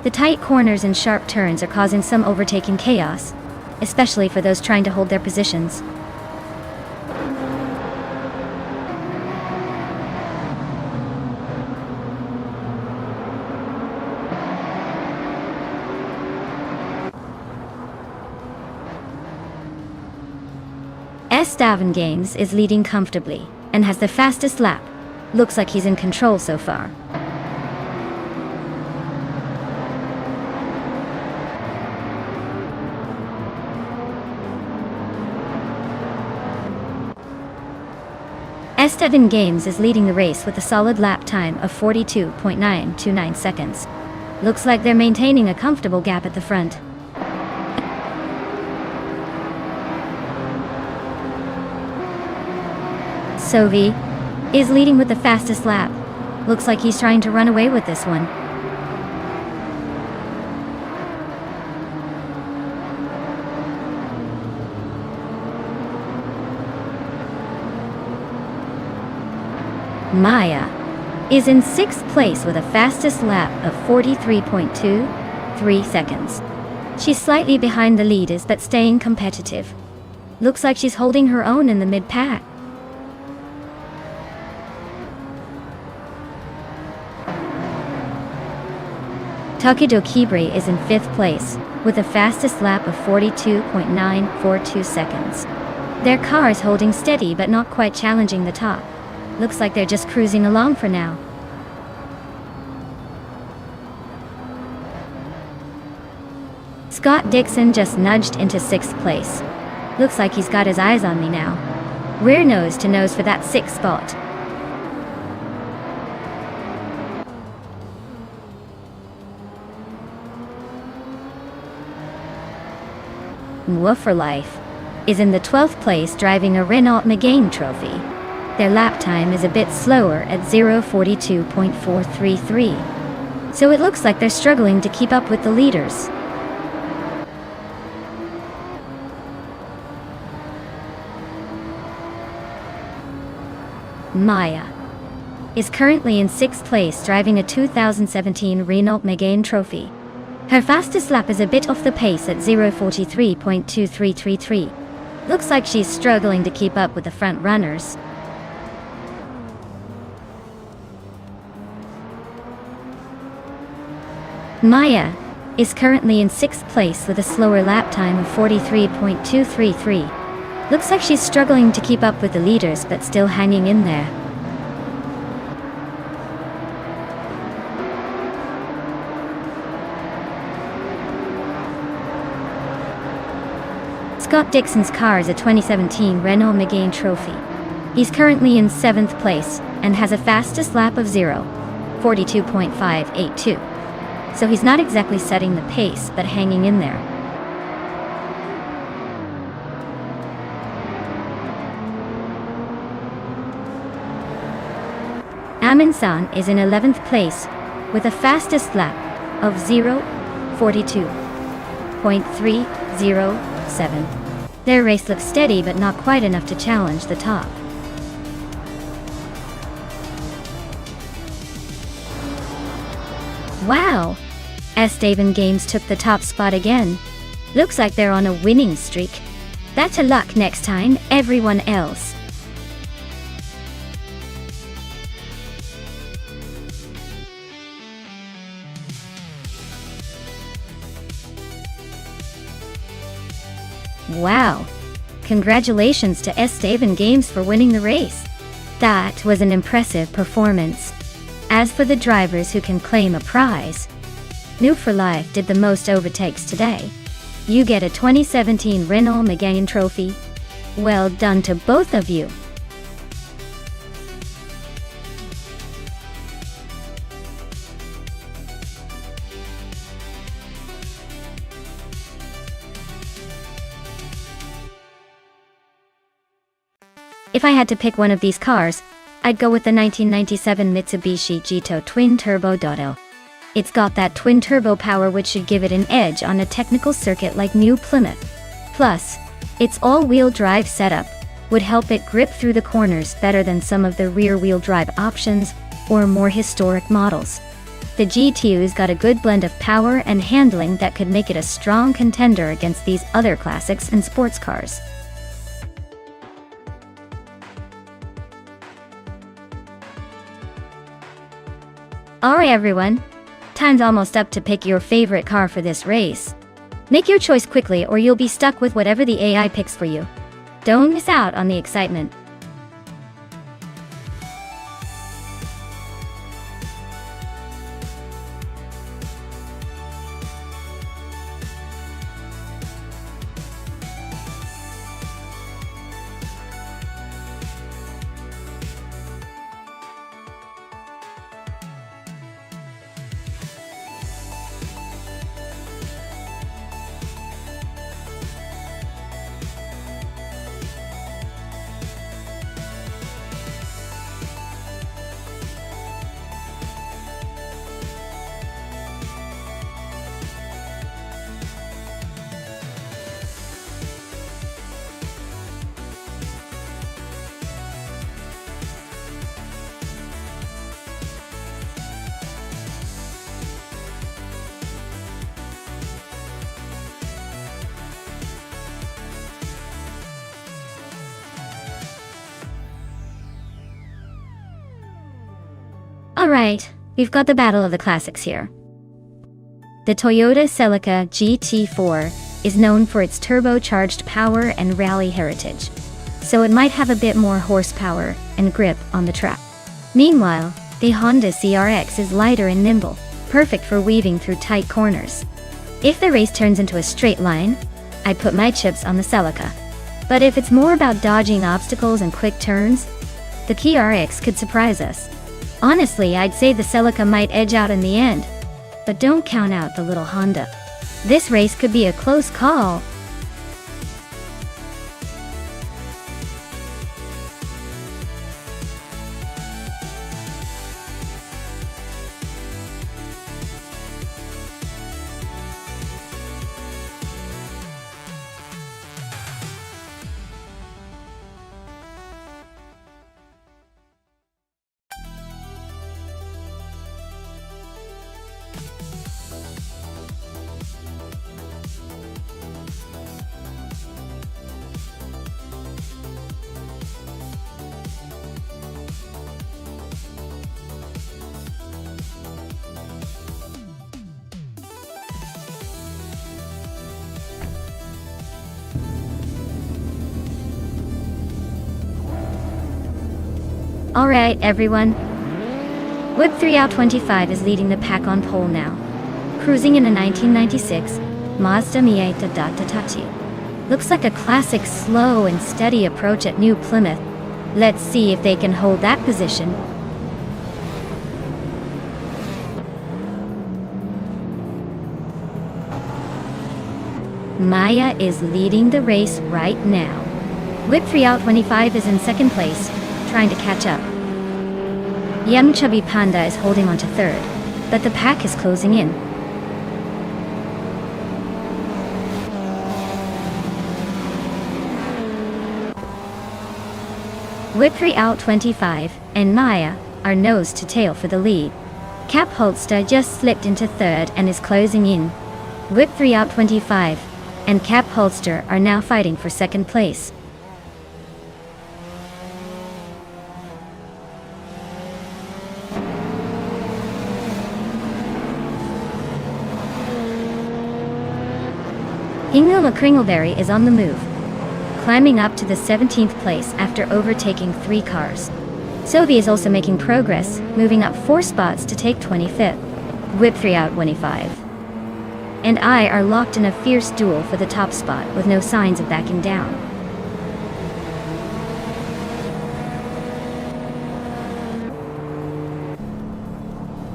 The tight corners and sharp turns are causing some overtaking chaos, especially for those trying to hold their positions. Estevan Games is leading comfortably and has the fastest lap. Looks like he's in control so far. Estevan Games is leading the race with a solid lap time of 42.929 seconds. Looks like they're maintaining a comfortable gap at the front. Sovi is leading with the fastest lap. Looks like he's trying to run away with this one. Maya is in 6th place with a fastest lap of 43.23 seconds. She's slightly behind the leaders but staying competitive. Looks like she's holding her own in the mid-pack. Takedo Kibre is in 5th place, with a fastest lap of 42.942 seconds. Their car is holding steady but not quite challenging the top. Looks like they're just cruising along for now. Scott Dixon just nudged into 6th place. Looks like he's got his eyes on me now. We're nose to nose for that 6th spot. Woofer Life is in the 12th place driving a Renault Megane Trophy. Their lap time is a bit slower at 0:42.433. So it looks like they're struggling to keep up with the leaders. Maya is currently in 6th place driving a 2017 Renault Megane Trophy. Her fastest lap is a bit off the pace at 0:43.2333. Looks like she's struggling to keep up with the front runners. Maya is currently in 6th place with a slower lap time of 43.233. Looks like she's struggling to keep up with the leaders but still hanging in there. Scott Dixon's car is a 2017 Renault Megane Trophy. He's currently in 7th place and has a fastest lap of 0:42.582. So he's not exactly setting the pace, but hanging in there. Amin-san is in 11th place with a fastest lap of 0:42.307. Their race looks steady but not quite enough to challenge the top. Wow! Esteban Games took the top spot again. Looks like they're on a winning streak. Better luck next time, everyone else. Wow! Congratulations to Esteban Games for winning the race. That was an impressive performance. As for the drivers who can claim a prize, New for Life did the most overtakes today. You get a 2017 Renault Megane Trophy. Well done to both of you. If I had to pick one of these cars, I'd go with the 1997 Mitsubishi Jito Twin Turbo Dotto. It's got that twin turbo power which should give it an edge on a technical circuit like New Plymouth. Plus, its all-wheel drive setup would help it grip through the corners better than some of the rear-wheel drive options or more historic models. The GTO's got a good blend of power and handling that could make it a strong contender against these other classics and sports cars. Alright everyone, time's almost up to pick your favorite car for this race. Make your choice quickly or you'll be stuck with whatever the AI picks for you. Don't miss out on the excitement. Alright, we've got the battle of the classics here. The Toyota Celica GT4 is known for its turbocharged power and rally heritage, so it might have a bit more horsepower and grip on the track. Meanwhile, the Honda CRX is lighter and nimble, perfect for weaving through tight corners. If the race turns into a straight line, I'd put my chips on the Celica. But if it's more about dodging obstacles and quick turns, the CRX could surprise us. Honestly, I'd say the Celica might edge out in the end, but don't count out the little Honda. This race could be a close call. Alright everyone. Whip 3 out 25 is leading the pack on pole now. Cruising in a 1996 Mazda Miata Tachi. Looks like a classic slow and steady approach at New Plymouth. Let's see if they can hold that position. Maya is leading the race right now. Whip 3 out 25 is in second place, trying to catch up. Young Chubby Panda is holding on to third, but the pack is closing in. Whip 3 out 25 and Maya are nose to tail for the lead. Cap Holster just slipped into third and is closing in. Whip 3 out 25 and Cap Holster are now fighting for second place. Hinglema Kringleberry is on the move, climbing up to the 17th place after overtaking 3 cars. Sophie is also making progress, moving up 4 spots to take 25th. Whip 3 out 25. And I are locked in a fierce duel for the top spot with no signs of backing down.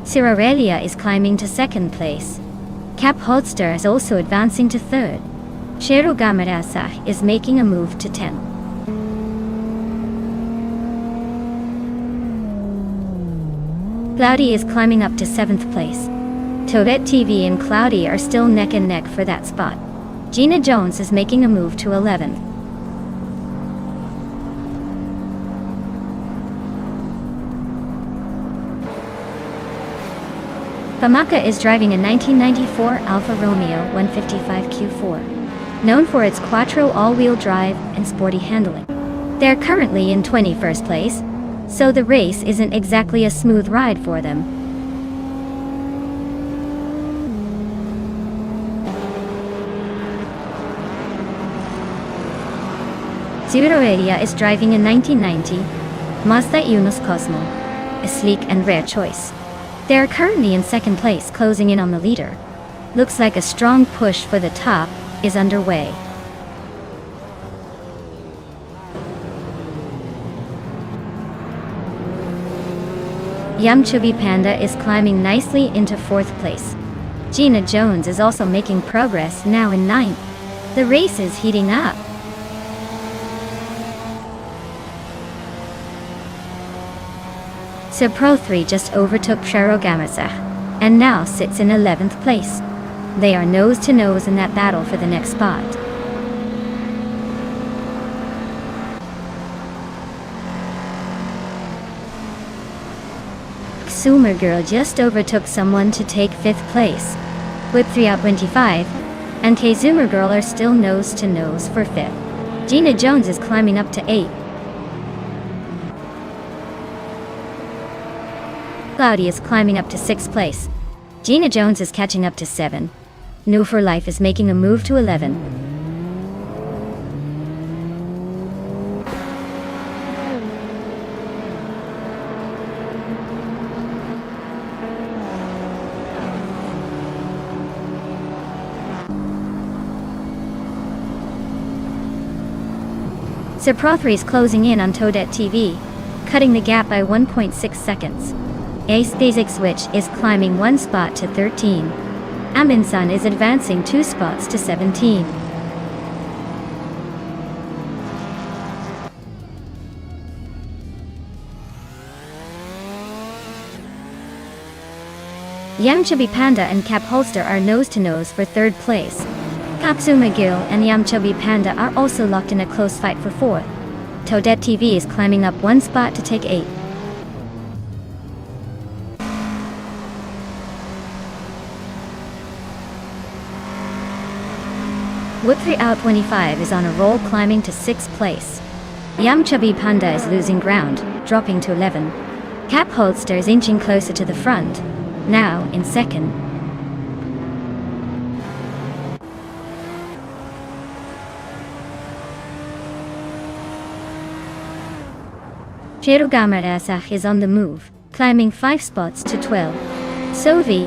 Cirarelia is climbing to second place. Cap Holster is also advancing to third. Shero Gamarasa is making a move to 10. Cloudy is climbing up to 7th place. Toadette TV and Cloudy are still neck and neck for that spot. Gina Jones is making a move to 11th. Pamaka is driving a 1994 Alfa Romeo 155 Q4. Known for its quattro all-wheel drive and sporty handling. They're currently in 21st place, so the race isn't exactly a smooth ride for them. Cirarelia is driving a 1990 Mazda Yunus Cosmo, a sleek and rare choice. They are currently in second place, closing in on the leader. Looks like a strong push for the top is underway. Yum Chubby Panda is climbing nicely into 4th place. Gina Jones is also making progress, now in 9th. The race is heating up. So Pro 3 just overtook Shero Gamasa and now sits in 11th place. They are nose to nose in that battle for the next spot. Sumer Girl just overtook someone to take 5th place. Whip 3 out 25 and K-Zoomer Girl are still nose to nose for 5th. Gina Jones is climbing up to 8th. Cloudy is climbing up to 6th place. Gina Jones is catching up to 7. New for Life is making a move to 11. So Pro 3 is closing in on Toadette TV, cutting the gap by 1.6 seconds. Ace Basic Switch is climbing 1 spot to 13. Aminsan is advancing 2 spots to 17. Yam Chubby Panda and Cap Holster are nose to nose for 3rd place. Kapsu McGill and Yam Chubby Panda are also locked in a close fight for 4th. Toadette TV is climbing up 1 spot to take 8. Wood3 out 25 is on a roll, climbing to 6th place. Yum Chubby Panda is losing ground, dropping to 11. Cap Holster is inching closer to the front, now in 2nd. Cherugamarasach is on the move, climbing 5 spots to 12. Sovi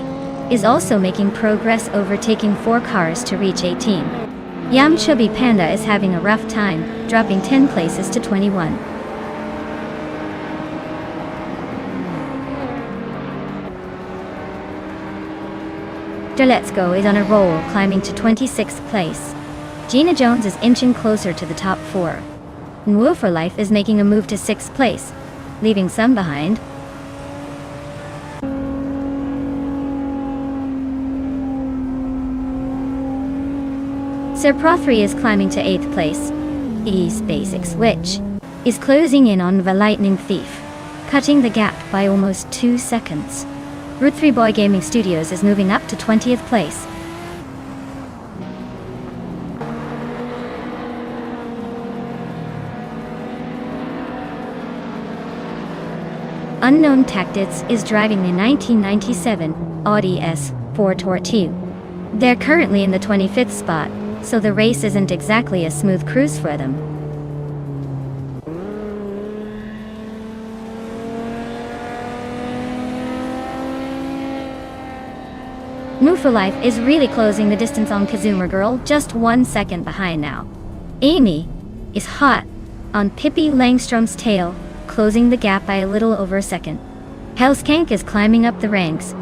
is also making progress, overtaking 4 cars to reach 18. Yum Chubby Panda is having a rough time, dropping 10 places to 21. Let's Go is on a roll, climbing to 26th place. Gina Jones is inching closer to the top 4. Nwu for Life is making a move to 6th place, leaving some behind. Sir Pro3 is climbing to 8th place. E's Basic Switch is closing in on the Lightning Thief, cutting the gap by almost 2 seconds. Root 3 Boy Gaming Studios is moving up to 20th place. Unknown Tactics is driving the 1997 Audi S4 Tortue. They're currently in the 25th spot, so the race isn't exactly a smooth cruise for them. Move for Life is really closing the distance on Kazuma Girl, just 1 second behind now. Amy is hot on Pippi Langstrom's tail, closing the gap by a little over a second. Hellskank is climbing up the ranks,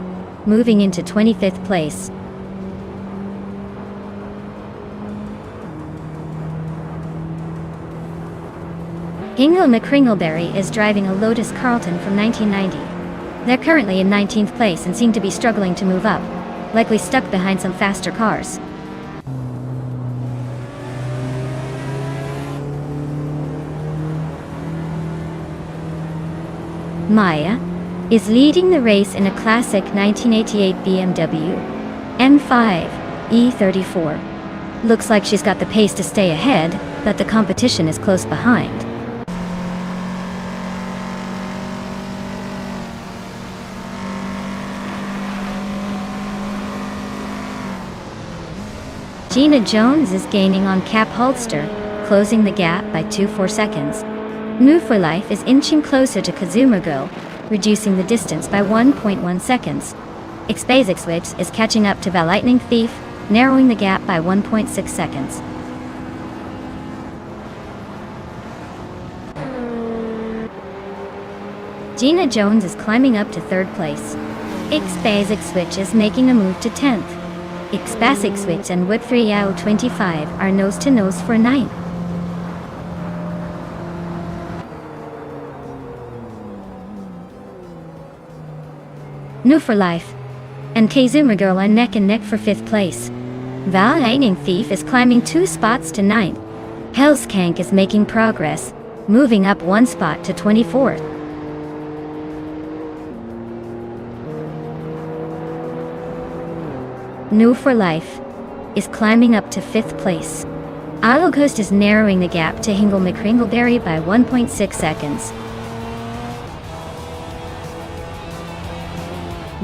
moving into 25th place. Hingle McCringleberry is driving a Lotus Carlton from 1990. They're currently in 19th place and seem to be struggling to move up, likely stuck behind some faster cars. Maya is leading the race in a classic 1988 BMW M5 E34. Looks like she's got the pace to stay ahead, but the competition is close behind. Gina Jones is gaining on Cap Holster, closing the gap by 2.4 seconds. Move for Life is inching closer to Kazuma Girl, reducing the distance by 1.1 seconds. Xbasic Switch is catching up to the Lightning Thief, narrowing the gap by 1.6 seconds. Gina Jones is climbing up to 3rd place. Xbasic Switch is making a move to 10th. Xbasic Switch and Wood3 out 25 are nose to nose for 9th. New for Life and Kazuma Girl are neck and neck for 5th place. Val Lightning Thief is climbing 2 spots to 9th. Hellskank is making progress, moving up 1 spot to 24th. New for Life is climbing up to 5th place. Isle Coast is narrowing the gap to Hingle McCringleberry by 1.6 seconds.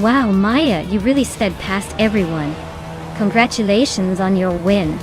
Wow, Maya, you really sped past everyone. Congratulations on your win.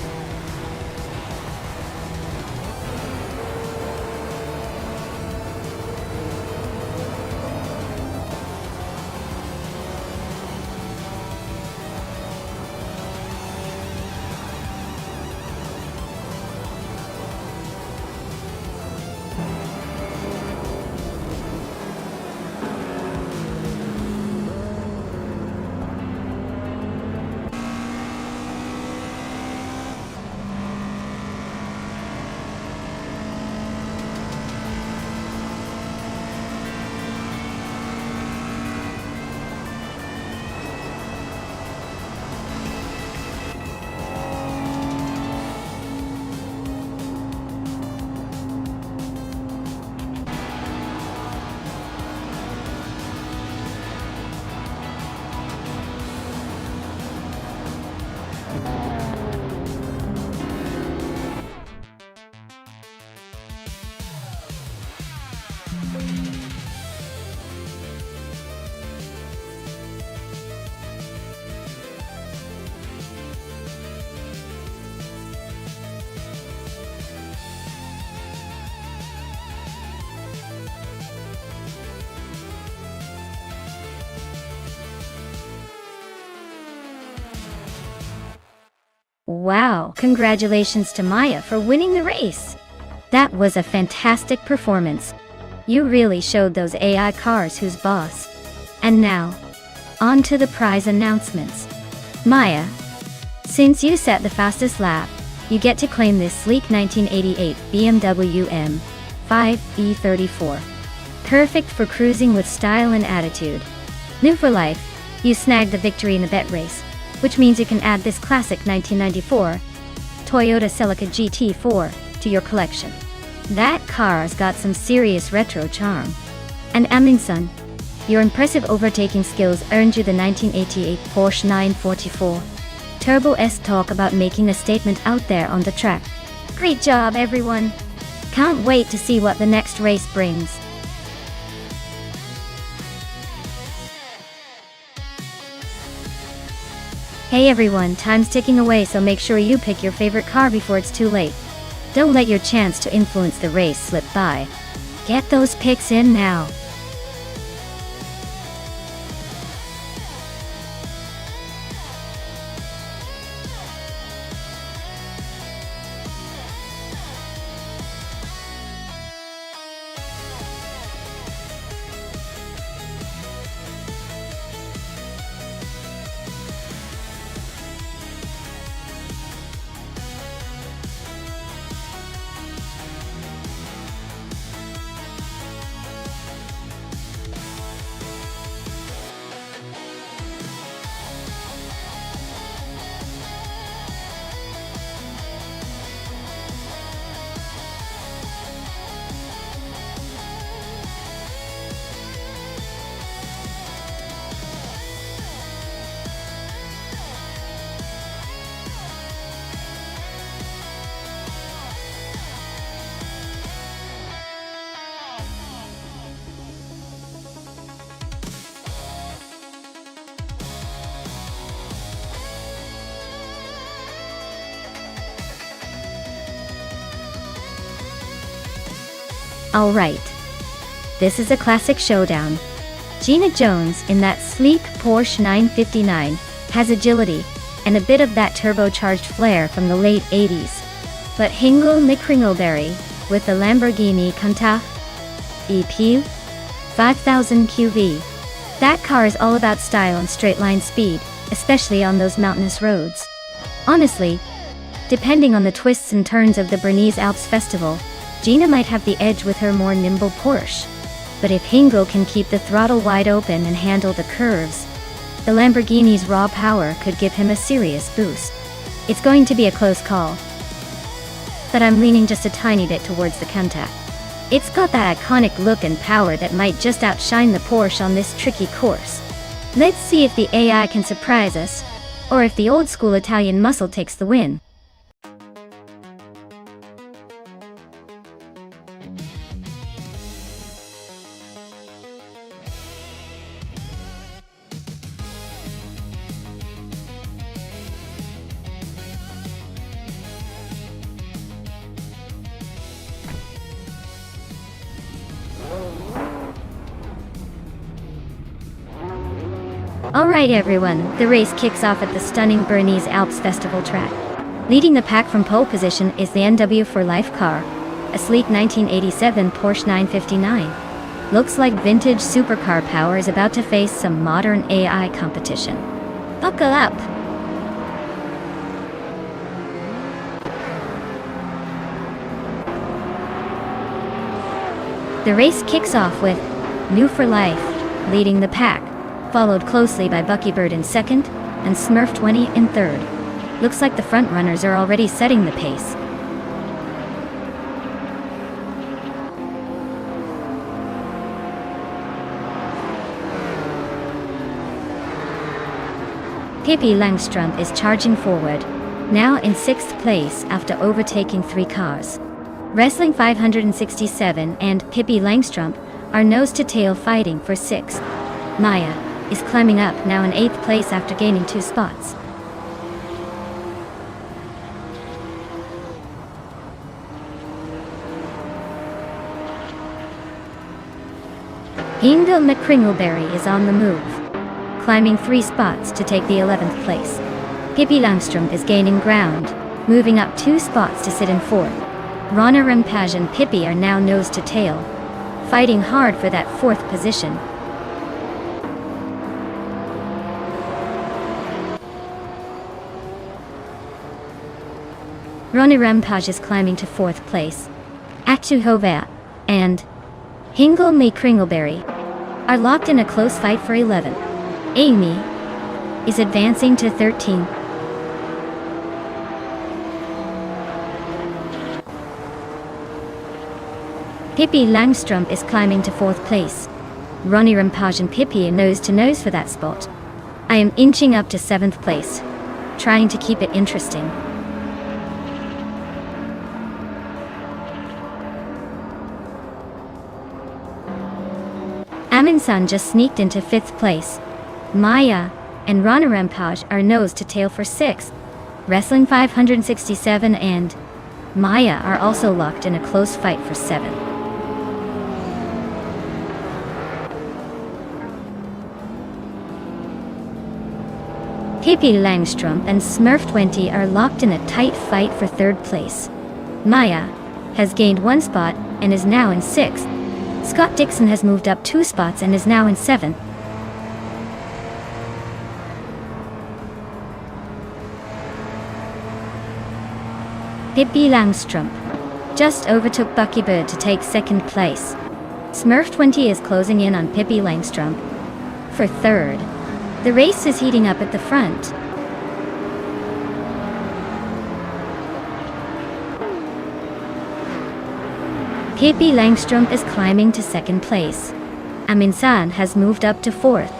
Wow, congratulations to Maya for winning the race. That was a fantastic performance. You really showed those AI cars who's boss. And now, on to the prize announcements. Maya, since you set the fastest lap, you get to claim this sleek 1988 BMW M5 E34. Perfect for cruising with style and attitude. New for life, you snagged the victory in the bet race, which means you can add this classic 1994 Toyota Celica GT4 to your collection. That car's got some serious retro charm. And Amundsen, your impressive overtaking skills earned you the 1988 Porsche 944 Turbo S. Talk about making a statement out there on the track. Great job, everyone. Can't wait to see what the next race brings. Hey everyone, time's ticking away, so make sure you pick your favorite car before it's too late. Don't let your chance to influence the race slip by. Get those picks in now. Alright. This is a classic showdown. Gina Jones in that sleek Porsche 959 has agility and a bit of that turbocharged flair from the late 80s. But Hingle McCringleberry with the Lamborghini Countach EP 5000 QV. That car is all about style and straight line speed, especially on those mountainous roads. Honestly, depending on the twists and turns of the Bernese Alps Festival, Gina might have the edge with her more nimble Porsche. But if Hingle can keep the throttle wide open and handle the curves, the Lamborghini's raw power could give him a serious boost. It's going to be a close call, but I'm leaning just a tiny bit towards the Countach. It's got that iconic look and power that might just outshine the Porsche on this tricky course. Let's see if the AI can surprise us, or if the old-school Italian muscle takes the win. Alright everyone, the race kicks off at the stunning Bernese Alps Festival track. Leading the pack from pole position is the NW for Life car, a sleek 1987 Porsche 959. Looks like vintage supercar power is about to face some modern AI competition. Buckle up! The race kicks off with New for Life leading the pack, followed closely by Buckybird in second and Smurf 20 in third. Looks like the front runners are already setting the pace. Pippi Langstrump is charging forward, now in 6th place after overtaking 3 cars. Wrestling 567 and Pippi Langstrump are nose-to-tail fighting for 6th. Maya is climbing up, now in 8th place after gaining 2 spots. Hingle McCringleberry is on the move, climbing 3 spots to take the 11th place. Pippi Langstrumpf is gaining ground, moving up 2 spots to sit in 4th. Rana Rempage and Pippi are now nose to tail, fighting hard for that 4th position. Rana Rempage is climbing to 4th place. Actu Hovea and Hingle Me Kringleberry are locked in a close fight for 11. Amy is advancing to 13. Pippi Langstrumpf is climbing to 4th place. Ronnie Rempage and Pippi are nose to nose for that spot. I am inching up to 7th place, trying to keep it interesting. Aminsan just sneaked into 5th place. Maya and Rana Rempage are nose to tail for 6th. Wrestling 567 and Maya are also locked in a close fight for 7th. Pippi Langstrumpf and Smurf20 are locked in a tight fight for 3rd place. Maya has gained 1 spot and is now in 6th. Scott Dixon has moved up 2 spots and is now in 7th. Pippi Langstrumpf just overtook Buckybird to take 2nd place. Smurf20 is closing in on Pippi Langstrumpf for 3rd. The race is heating up at the front. Pippi Langstrumpf is climbing to 2nd place. Aminsan has moved up to 4th.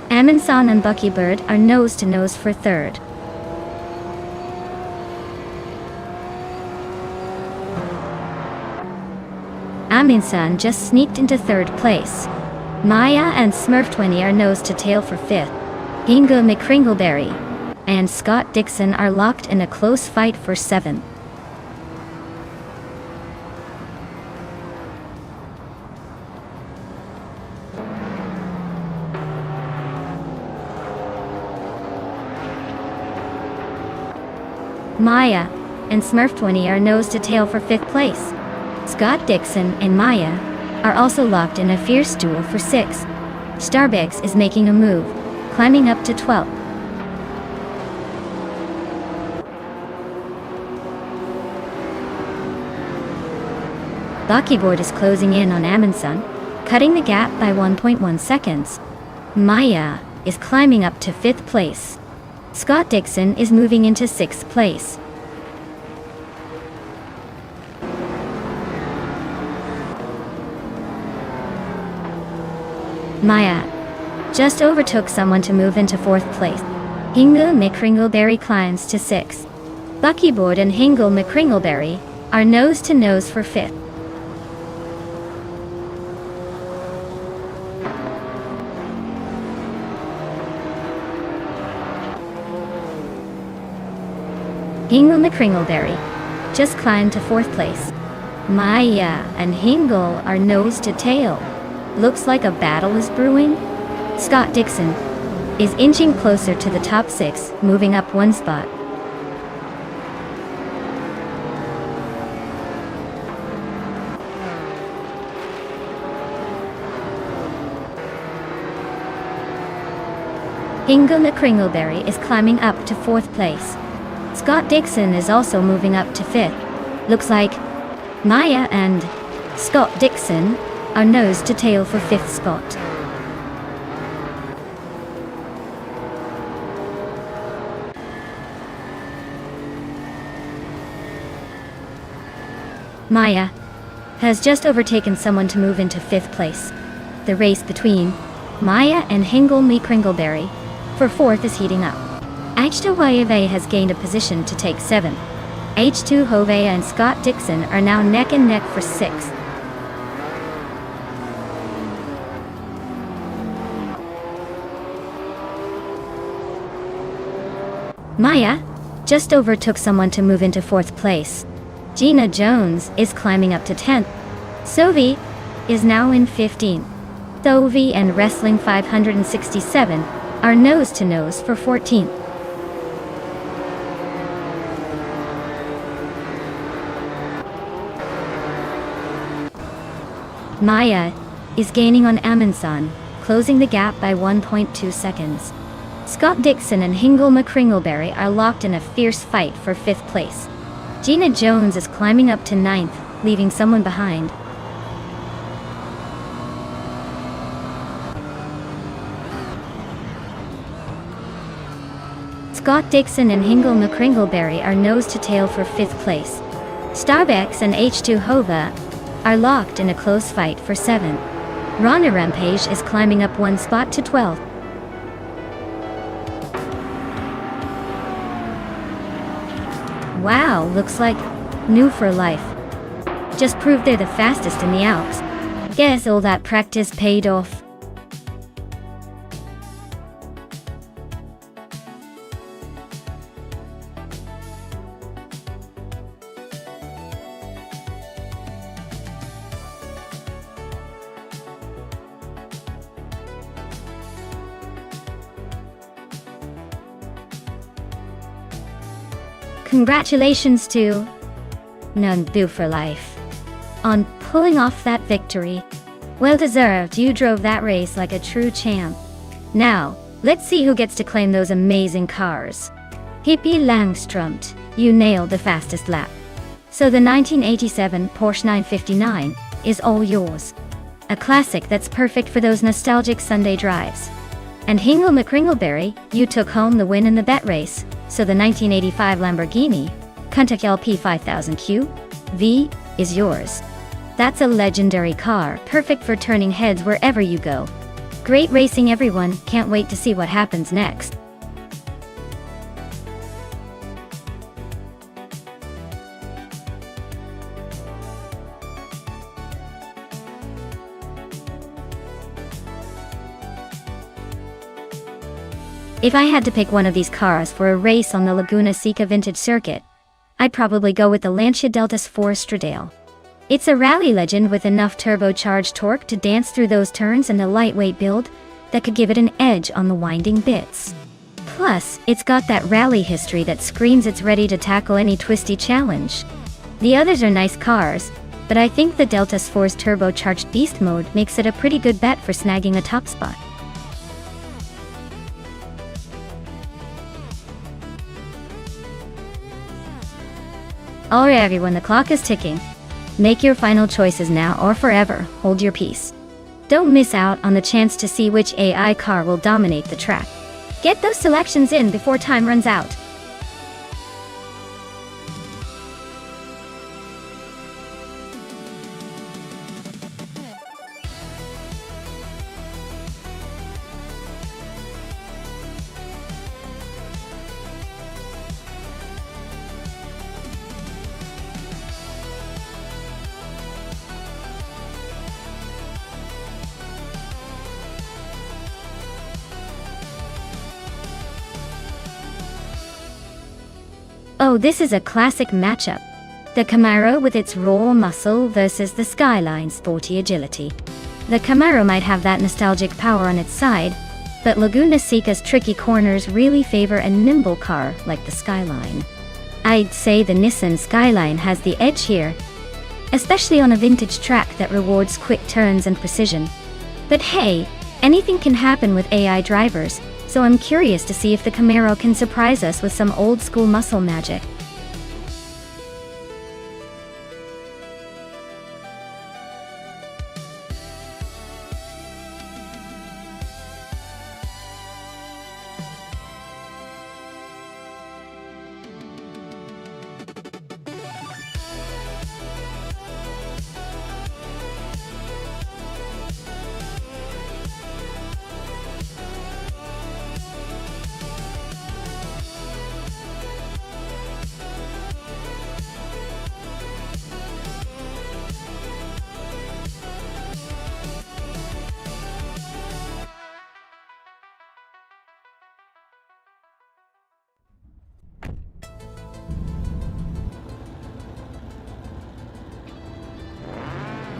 Aminsan and Buckybird are nose to nose for 3rd. Aminsan just sneaked into 3rd place. Maya and Smurf20 are nose to tail for 5th. Inga McCringleberry and Scott Dixon are locked in a close fight for 7th. Maya and Smurf20 are nose to tail for 5th place. Scott Dixon and Maya are also locked in a fierce duel for 6th. Starbucks is making a move, climbing up to 12th. Buckybird is closing in on Amundsen, cutting the gap by 1.1 seconds. Maya is climbing up to 5th place. Scott Dixon is moving into 6th place. Maya just overtook someone to move into 4th place. Hingle McCringleberry climbs to 6th. Buckybird and Hingle McCringleberry are nose to nose for 5th. Hingle McCringleberry just climbed to 4th place. Maya and Hingle are nose to tail. Looks like a battle is brewing. Scott Dixon is inching closer to the top 6, moving up 1 spot. Hingle McCringleberry is climbing up to 4th place. Scott Dixon is also moving up to 5th. Looks like Maya and Scott Dixon are nose to tail for 5th spot. Maya has just overtaken someone to move into 5th place. The race between Maya and Hingle McCringleberry for 4th is heating up. H2 Hove has gained a position to take 7th. H2 Hove and Scott Dixon are now neck and neck for 6th. Maya just overtook someone to move into 4th place. Gina Jones is climbing up to 10th. Sovi is now in 15th. Thovi and Wrestling 567 are nose to nose for 14th. Maya is gaining on Amundsen, closing the gap by 1.2 seconds. Scott Dixon and Hingle McCringleberry are locked in a fierce fight for 5th place. Gina Jones is climbing up to 9th, leaving someone behind. Scott Dixon and Hingle McCringleberry are nose to tail for 5th place. Starbex and H2 Hova are locked in a close fight for 7th. Rana Rampage is climbing up 1 spot to 12th. Wow, looks like New for Life just proved they're the fastest in the Alps. Guess all that practice paid off. Congratulations to Nonstop for Life on pulling off that victory. Well deserved, you drove that race like a true champ. Now, let's see who gets to claim those amazing cars. Pippi Langstrumpf, you nailed the fastest lap. So the 1987 Porsche 959 is all yours. A classic that's perfect for those nostalgic Sunday drives. And Hingle McCringleberry, you took home the win in the bet race. So the 1985 Lamborghini Countach LP 5000Q V is yours. That's a legendary car, perfect for turning heads wherever you go. Great racing everyone, can't wait to see what happens next. If I had to pick one of these cars for a race on the Laguna Seca vintage circuit, I'd probably go with the Lancia Deltas 4 Stradale. It's a rally legend with enough turbocharged torque to dance through those turns and a lightweight build that could give it an edge on the winding bits. Plus, it's got that rally history that screams it's ready to tackle any twisty challenge. The others are nice cars, but I think the Deltas 4's turbocharged beast mode makes it a pretty good bet for snagging a top spot. Alright everyone, the clock is ticking. Make your final choices now or forever hold your peace. Don't miss out on the chance to see which AI car will dominate the track. Get those selections in before time runs out. Oh, this is a classic matchup. The Camaro with its raw muscle versus the Skyline's sporty agility. The Camaro might have that nostalgic power on its side, but Laguna Seca's tricky corners really favor a nimble car like the Skyline. I'd say the Nissan Skyline has the edge here, especially on a vintage track that rewards quick turns and precision. But hey, anything can happen with AI drivers, so I'm curious to see if the Camaro can surprise us with some old-school muscle magic.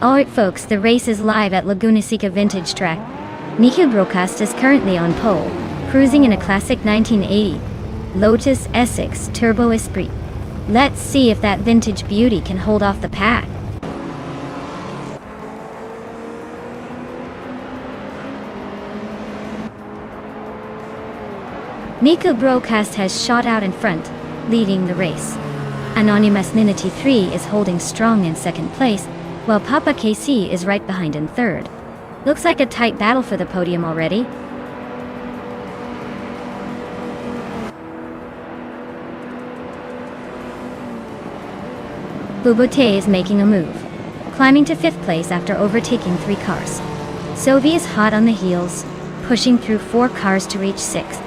Alright folks, the race is live at Laguna Seca Vintage Track. Nikhil Broadcast is currently on pole, cruising in a classic 1980 Lotus Essex Turbo Esprit. Let's see if that vintage beauty can hold off the pack. Mika Broadcast has shot out in front, leading the race. Anonymous Ninity 3 is holding strong in second place, while Papa KC is right behind in third. Looks like a tight battle for the podium already. Bobote is making a move, climbing to 5th place after overtaking 3 cars. Sovi is hot on the heels, pushing through 4 cars to reach 6th.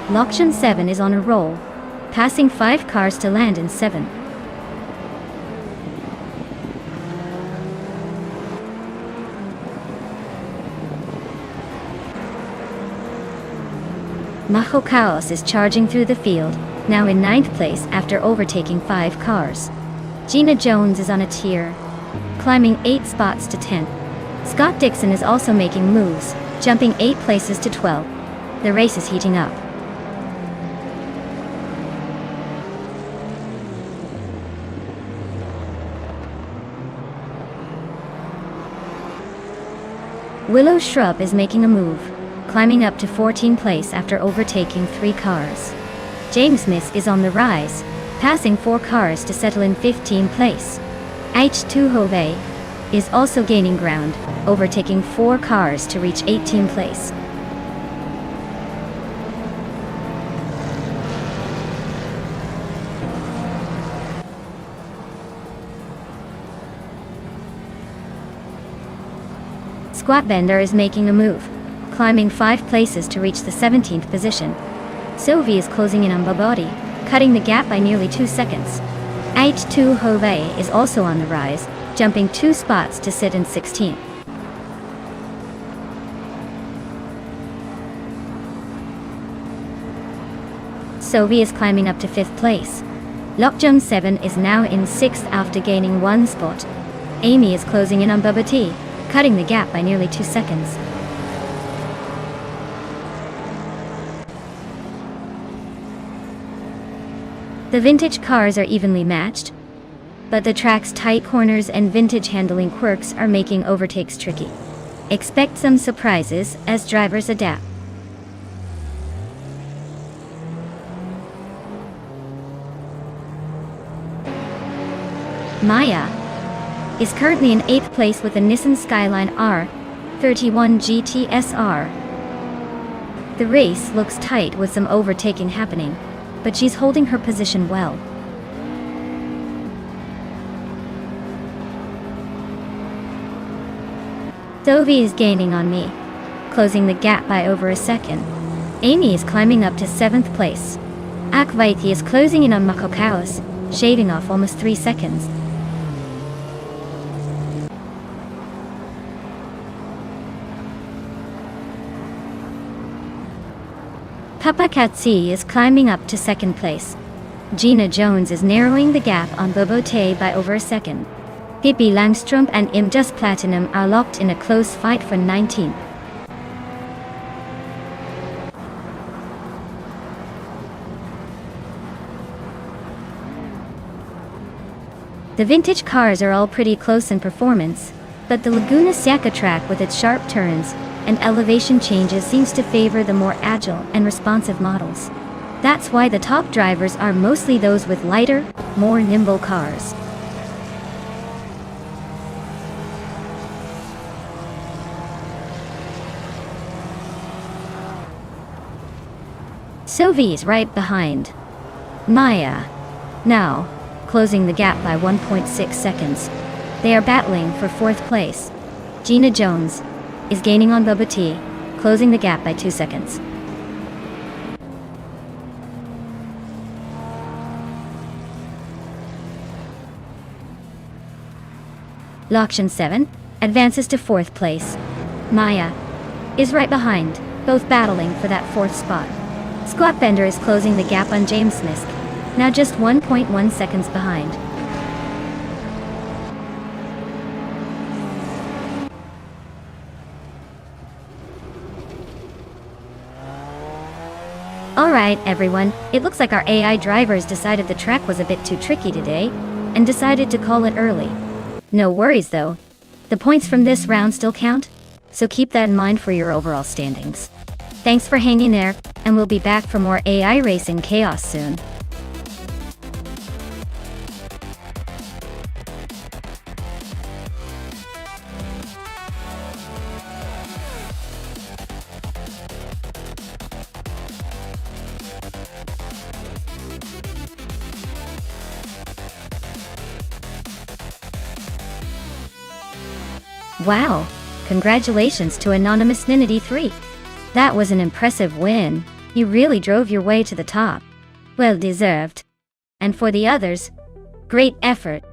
Lokshan 7 is on a roll, passing 5 cars to land in 7th. Maho Chaos is charging through the field, now in 9th place after overtaking 5 cars. Gina Jones is on a tier, climbing 8 spots to 10th. Scott Dixon is also making moves, jumping 8 places to 12. The race is heating up. Willow Shrub is making a move, climbing up to 14th place after overtaking 3 cars. James Smith is on the rise, passing 4 cars to settle in 15th place. H2 Hove is also gaining ground, overtaking 4 cars to reach 18th place. Squatbender is making a move, climbing 5 places to reach the 17th position. Sovi is closing in on Babodi, cutting the gap by nearly 2 seconds. H2 Hove is also on the rise, jumping 2 spots to sit in 16th. Sovi is climbing up to 5th place. Lokjung 7 is now in 6th after gaining 1 spot. Amy is closing in on Babati, cutting the gap by nearly 2 seconds. The vintage cars are evenly matched, but the track's tight corners and vintage handling quirks are making overtakes tricky. Expect some surprises as drivers adapt. Maya is currently in 8th place with a Nissan Skyline R31 GTSR. The race looks tight with some overtaking happening, but she's holding her position well. Sovi is gaining on me, closing the gap by over a second. Amy is climbing up to 7th place. Akvaiti is closing in on Makokaos, shaving off almost 3 seconds. Papa Katsi is climbing up to 2nd place. Gina Jones is narrowing the gap on Bobote by over a second. Pippi Langstrup and Im Just Platinum are locked in a close fight for 19th. The vintage cars are all pretty close in performance, but the Laguna Seca track with its sharp turns and elevation changes seems to favor the more agile and responsive models. That's why the top drivers are mostly those with lighter, more nimble cars. Sovi's right behind Maya, now closing the gap by 1.6 seconds. They are battling for 4th place. Gina Jones is gaining on Bubba T, closing the gap by 2 seconds. Lokshan 7 advances to 4th place. Maya is right behind, both battling for that 4th spot. Squatbender is closing the gap on James Smith, now just 1.1 seconds behind. Alright everyone, it looks like our AI drivers decided the track was a bit too tricky today, and decided to call it early. No worries though, the points from this round still count, so keep that in mind for your overall standings. Thanks for hanging there, and and we'll be back for more AI racing chaos soon. Wow! Congratulations to Anonymous Ninity 3. That was an impressive win. You really drove your way to the top. Well deserved. And for the others, great effort.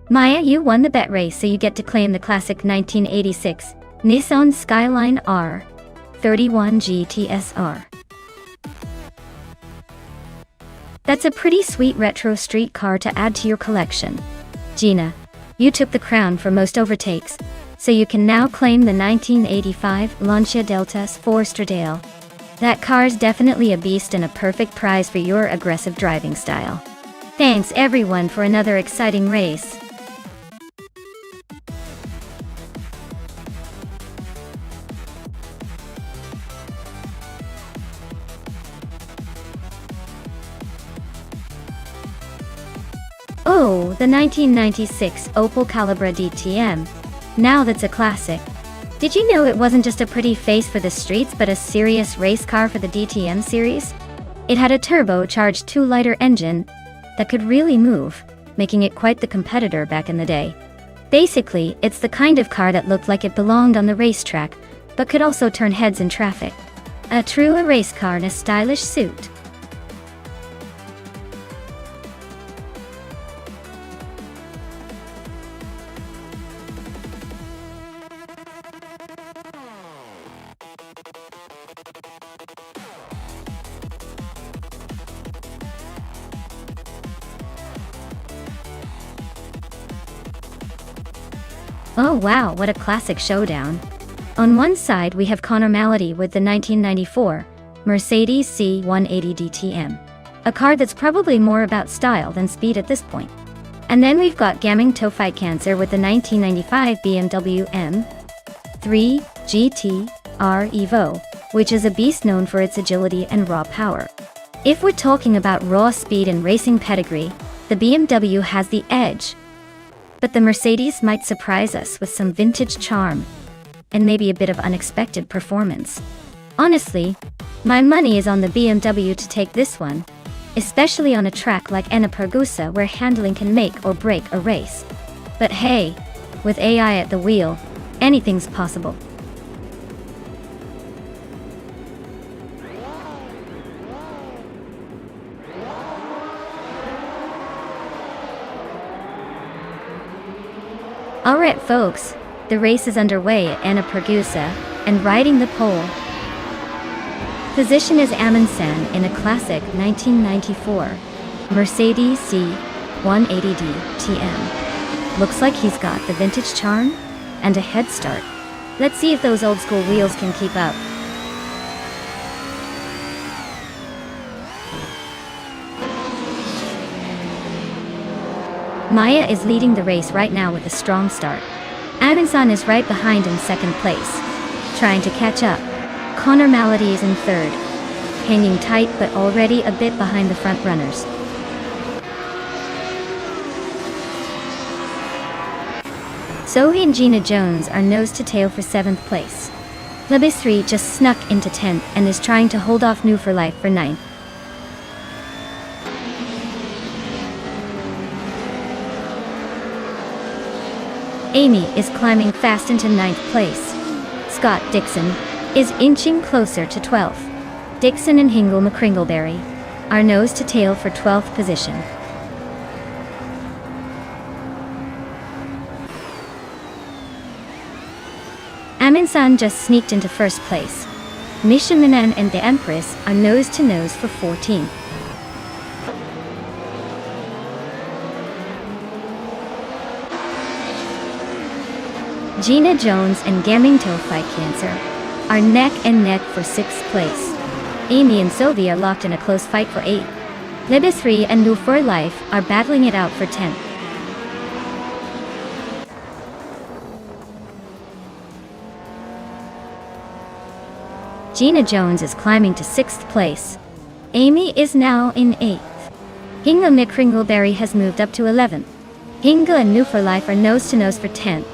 Maya, you won the bet race, so you get to claim the classic 1986 Nissan Skyline R31 GTSR. That's a pretty sweet retro street car to add to your collection. Gina, you took the crown for most overtakes, so you can now claim the 1985 Lancia Delta S4 Stradale. That car's definitely a beast and a perfect prize for your aggressive driving style. Thanks everyone for another exciting race. Oh, the 1996 Opel Calibra DTM. Now that's a classic. Did you know it wasn't just a pretty face for the streets but a serious race car for the DTM series? It had a turbocharged 2-liter engine that could really move, making it quite the competitor back in the day. Basically, it's the kind of car that looked like it belonged on the racetrack, but could also turn heads in traffic. A true race car in a stylish suit. Oh wow, what a classic showdown. On one side we have Connor Malady with the 1994 Mercedes C180 DTM, a car that's probably more about style than speed at this point. And then we've got Gaming Tofite Cancer with the 1995 BMW M3 GT-R Evo, which is a beast known for its agility and raw power. If we're talking about raw speed and racing pedigree, the BMW has the edge. But the Mercedes might surprise us with some vintage charm, and maybe a bit of unexpected performance. Honestly, my money is on the BMW to take this one, especially on a track like Enna-Pergusa where handling can make or break a race. But hey, with AI at the wheel, anything's possible. Alright folks, the race is underway at Enna-Pergusa, and riding the pole position is Amundsen in a classic 1994 Mercedes C180D TM. Looks like he's got the vintage charm and a head start. Let's see if those old school wheels can keep up. Maya is leading the race right now with a strong start. Amundsen is right behind in second place, trying to catch up. Connor Malady is in third, hanging tight but already a bit behind the front runners. Zoe and Gina Jones are nose to tail for 7th place. Libis 3 just snuck into 10th and is trying to hold off New for Life for 9th. Amy is climbing fast into 9th place. Scott Dixon is inching closer to 12th. Dixon and Hingle McCringleberry are nose to tail for 12th position. Amundsen just sneaked into 1st place. Misha Menon and the Empress are nose to nose for 14th. Gina Jones and Gaming Tofite Cancer are neck and neck for 6th place. Amy and Sylvie are locked in a close fight for 8th. Libis 3 and New for Life are battling it out for 10th. Gina Jones is climbing to 6th place. Amy is now in 8th. Hinga McCringleberry has moved up to 11th. Hinga and New for Life are nose to nose for 10th.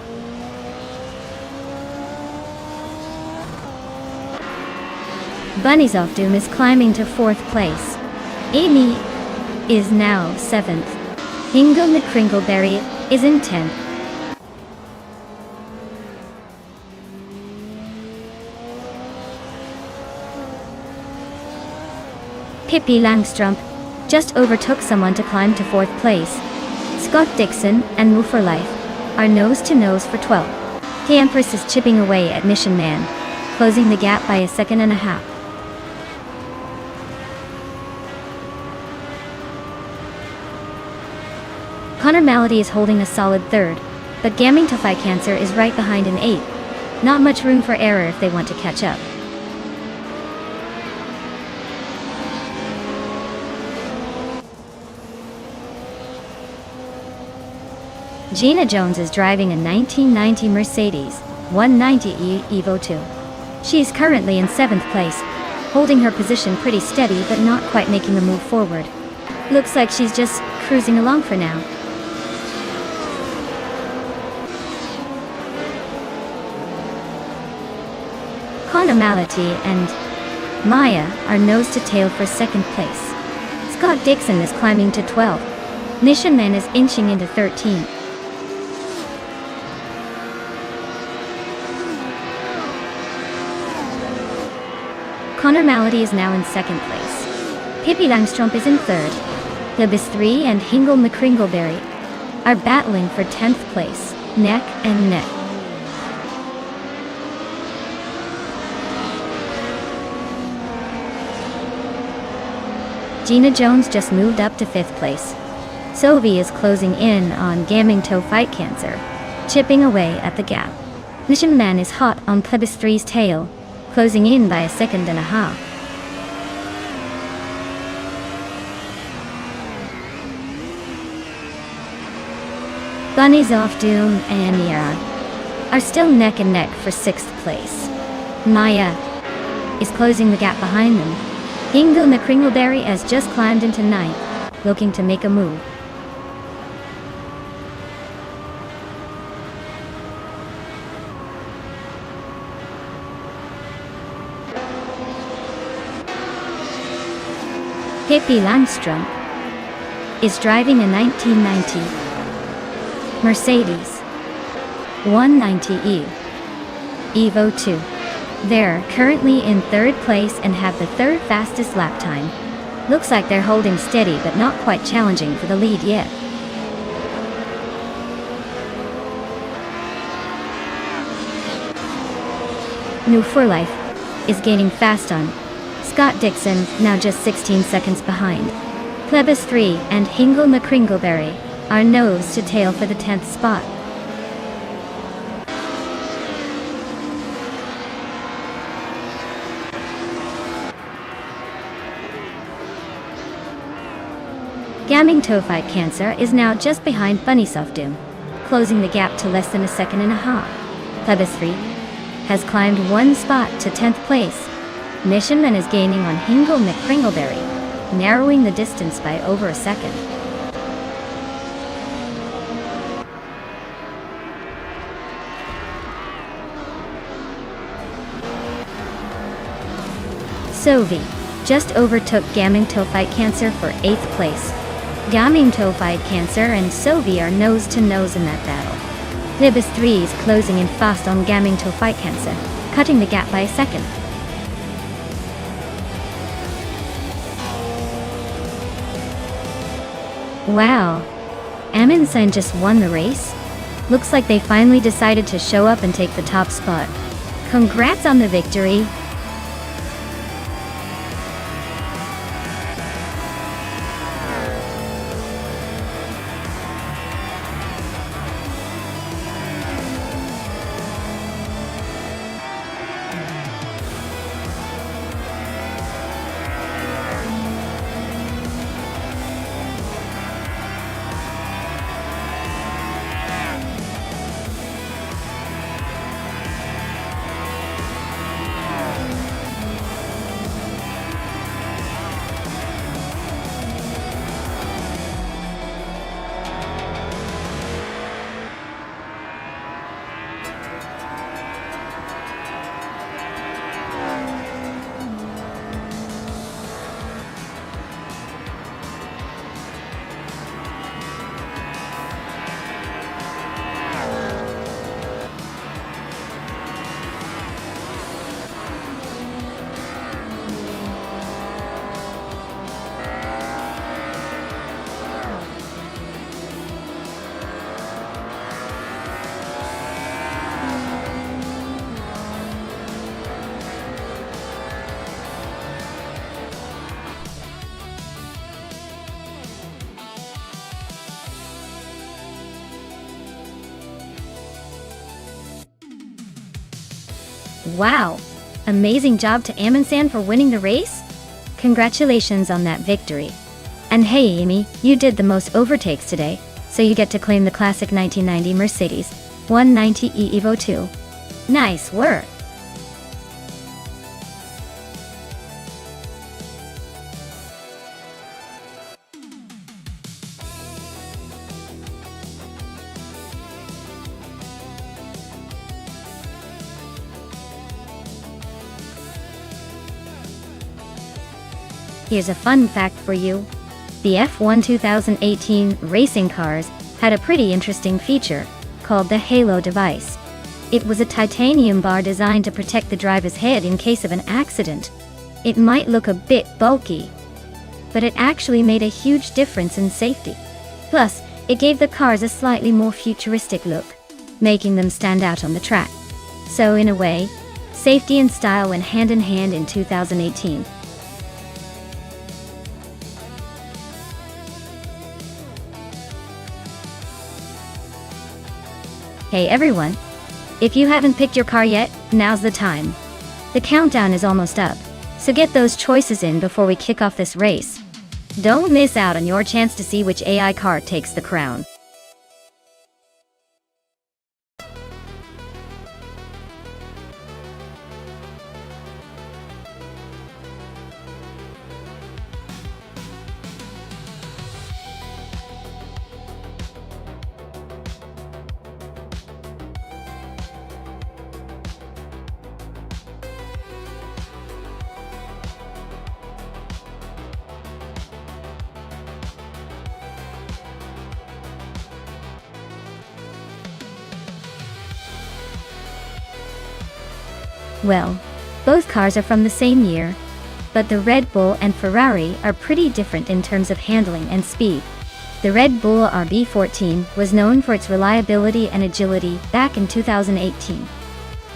Bunnies of Doom is climbing to 4th place. Amy is now 7th. Hinga McCringleberry is in 10th. Pippi Langstrumpf just overtook someone to climb to 4th place. Scott Dixon and Move for Life are nose to nose for 12th. The Empress is chipping away at Mission Man, closing the gap by a second and a half. Connor Malady is holding a solid 3rd, but Gaming to Fight Cancer is right behind in 8th. Not much room for error if they want to catch up. Gina Jones is driving a 1990 Mercedes 190e Evo 2. She is currently in 7th place, holding her position pretty steady but not quite making a move forward. Looks like she's just cruising along for now. Connor Malady and Maya are nose to tail for 2nd place. Scott Dixon is climbing to 12th. Mission Man is inching into 13th. Connor Malady is now in 2nd place. Pippi Langstrumpf is in 3rd. Libis 3 and Hingle McCringleberry are battling for 10th place, neck and neck. Gina Jones just moved up to 5th place. Sophie is closing in on Gaming to Fight Cancer, chipping away at the gap. Mission Man is hot on Plebis 3's tail, closing in by a second and a half. Bunnies of Doom and Yara are still neck and neck for 6th place. Maya is closing the gap behind them. Hingle McCringleberry has just climbed into 9th, looking to make a move. Pippi Langstrumpf is driving a 1990 Mercedes 190e Evo 2. They're currently in 3rd place and have the 3rd fastest lap time. Looks like they're holding steady but not quite challenging for the lead yet. New for Life is gaining fast on Scott Dixon, now just 16 seconds behind. Plebis 3 and Hingle McCringleberry are nose to tail for the 10th spot. Gaming to Fight Cancer is now just behind Bunnies of Doom, closing the gap to less than a second and a half. Plebis 3 has climbed 1 spot to 10th place. Mission Man is gaining on Hingle McCringleberry, narrowing the distance by over a second. Sophie just overtook Gaming to Fight Cancer for 8th place. Gaming to Fight Cancer and Sophie are nose to nose in that battle. Libis 3 is closing in fast on Gaming to Fight Cancer, cutting the gap by a second. Wow, Amundsen just won the race? Looks like they finally decided to show up and take the top spot. Congrats on the victory! Wow! Amazing job to Amundsen for winning the race? Congratulations on that victory. And hey Amy, you did the most overtakes today, so you get to claim the classic 1990 Mercedes 190e Evo 2. Nice work! Here's a fun fact for you. The F1 2018 racing cars had a pretty interesting feature, called the Halo device. It was a titanium bar designed to protect the driver's head in case of an accident. It might look a bit bulky, but it actually made a huge difference in safety. Plus, it gave the cars a slightly more futuristic look, making them stand out on the track. So in a way, safety and style went hand in hand in 2018. Hey everyone! If you haven't picked your car yet, now's the time. The countdown is almost up, so get those choices in before we kick off this race. Don't miss out on your chance to see which AI car takes the crown. Well, both cars are from the same year, but the Red Bull and Ferrari are pretty different in terms of handling and speed. The Red Bull RB14 was known for its reliability and agility back in 2018,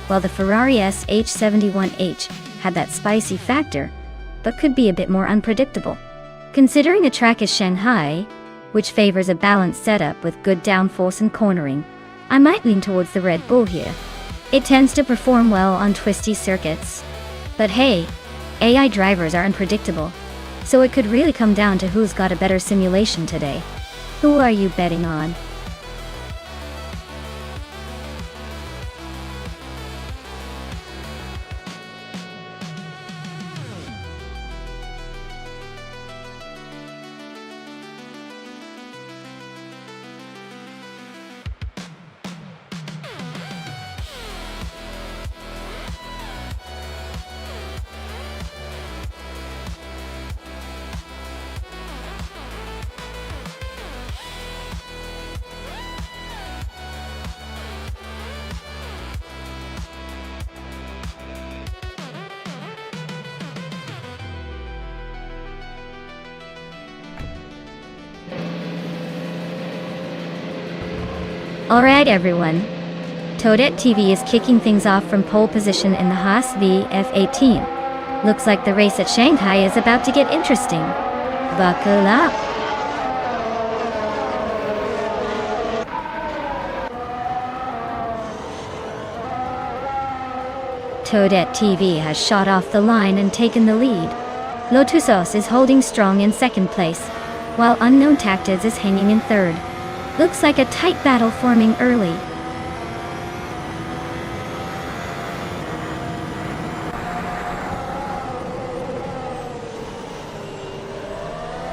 while the Ferrari SH71H had that spicy factor, but could be a bit more unpredictable. Considering the track is Shanghai, which favors a balanced setup with good downforce and cornering, I might lean towards the Red Bull here. It tends to perform well on twisty circuits. But hey, AI drivers are unpredictable, so it could really come down to who's got a better simulation today. Who are you betting on? Alright everyone, Toadette TV is kicking things off from pole position in the Haas V F18. Looks like the race at Shanghai is about to get interesting. Buckle up! Toadette TV has shot off the line and taken the lead. Lotusos is holding strong in second place, while Unknown Tactics is hanging in third. Looks like a tight battle forming early.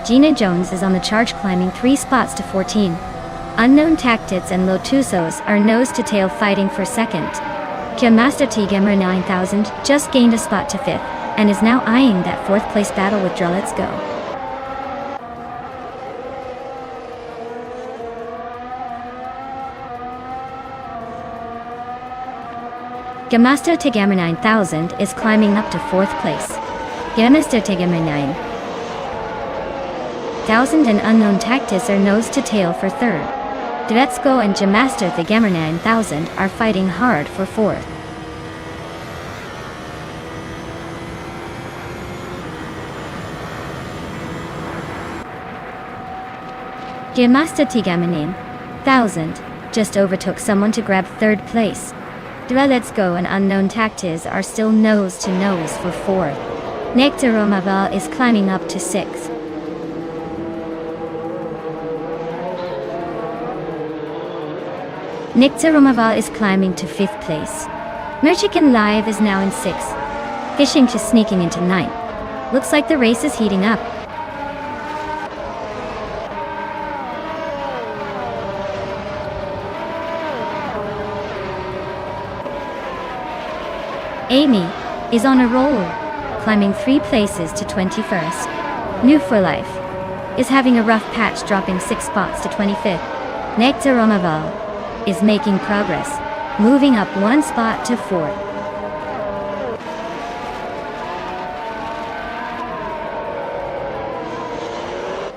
Gina Jones is on the charge, climbing 3 spots to 14. Unknown Tactics and Lotusos are nose to tail fighting for second. Master T Gamer 9000 just gained a spot to 5th, and is now eyeing that 4th place battle with Draw Let's Go. Gamasta Tegamer 9000 is climbing up to 4th place. Gamasta Tegamer 9000 and Unknown Tactics are nose to tail for 3rd. Dretsko and Jamasta Tegamer 9000 are fighting hard for 4th. Gamasta Tegamer 9000 just overtook someone to grab 3rd place. Let's Go and Unknown Tactics are still nose to nose for 4th. Nectaromaval is climbing up to 6th. Nectaromaval is climbing to 5th place. Merchican Live is now in 6th. Fishing to sneaking into 9th. Looks like the race is heating up. Amy is on a roll, climbing 3 places to 21st. New for Life is having a rough patch, dropping 6 spots to 25th. Nectaromaval is making progress, moving up 1 spot to 4th.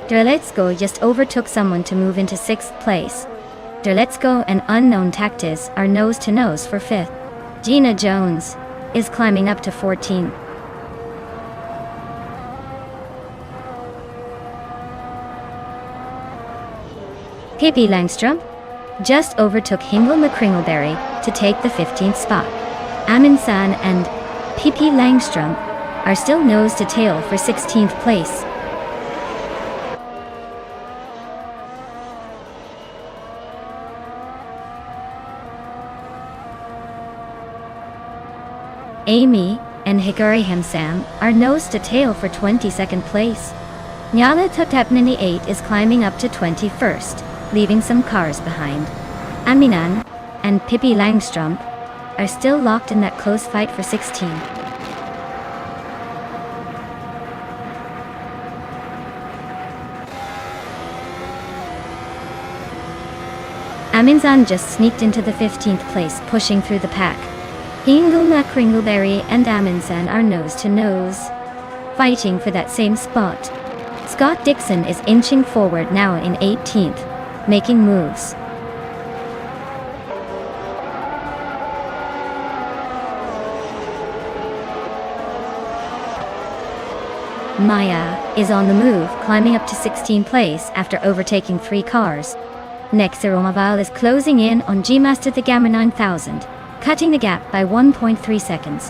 Let's Go just overtook someone to move into 6th place. Let's Go and Unknown Tactics are nose to nose for 5th. Gina Jones is climbing up to 14. Pippi Langstrom just overtook Hingle McCringleberry to take the 15th spot. Amin-san and Pippi Langstrom are still nose to tail for 16th place. Amy and Hikari Hamsam are nose to tail for 22nd place. Nyala Tutepnini 8 is climbing up to 21st, leaving some cars behind. Aminan and Pippi Langstrom are still locked in that close fight for 16. Aminzan just sneaked into the 15th place, pushing through the pack. Hingle McCringleberry and Aminzan are nose to nose, fighting for that same spot. Scott Dixon is inching forward now in 18th, making moves. Maya is on the move, climbing up to 16th place after overtaking 3 cars. Nectaromaval is closing in on G-Master the Gamma 9000, cutting the gap by 1.3 seconds.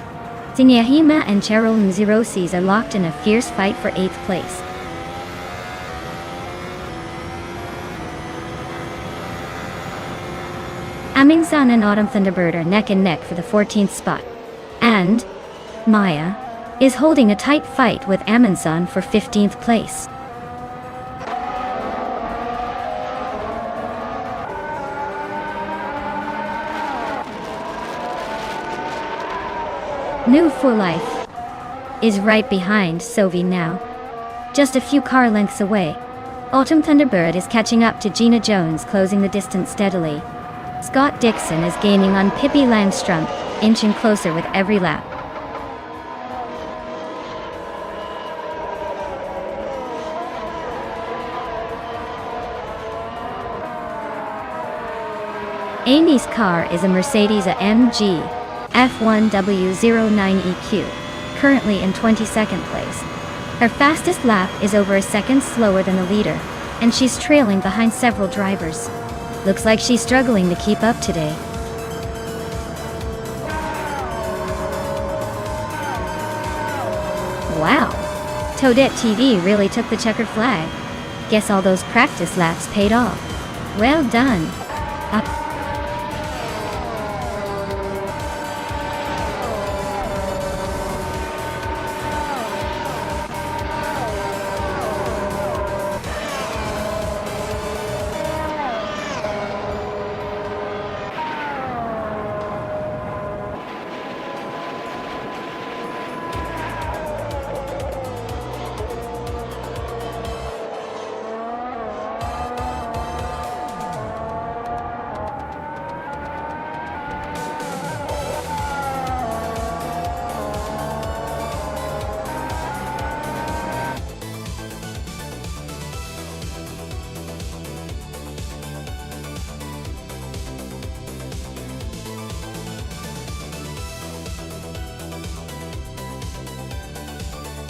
Sinyahima and Cheryl Nzirosis are locked in a fierce fight for 8th place. Amin-san and Autumn Thunderbird are neck and neck for the 14th spot. And Maya is holding a tight fight with Amin-san for 15th place. New for Life is right behind Sovi now, just a few car lengths away. Autumn Thunderbird is catching up to Gina Jones, closing the distance steadily. Scott Dixon is gaining on Pippi Langstrom, inching closer with every lap. Amy's car is a Mercedes AMG F1W09EQ, currently in 22nd place. Her fastest lap is over a second slower than the leader, and she's trailing behind several drivers. Looks like she's struggling to keep up today. Wow, Toadette TV really took the checkered flag. Guess all those practice laps paid off. Well done. Up.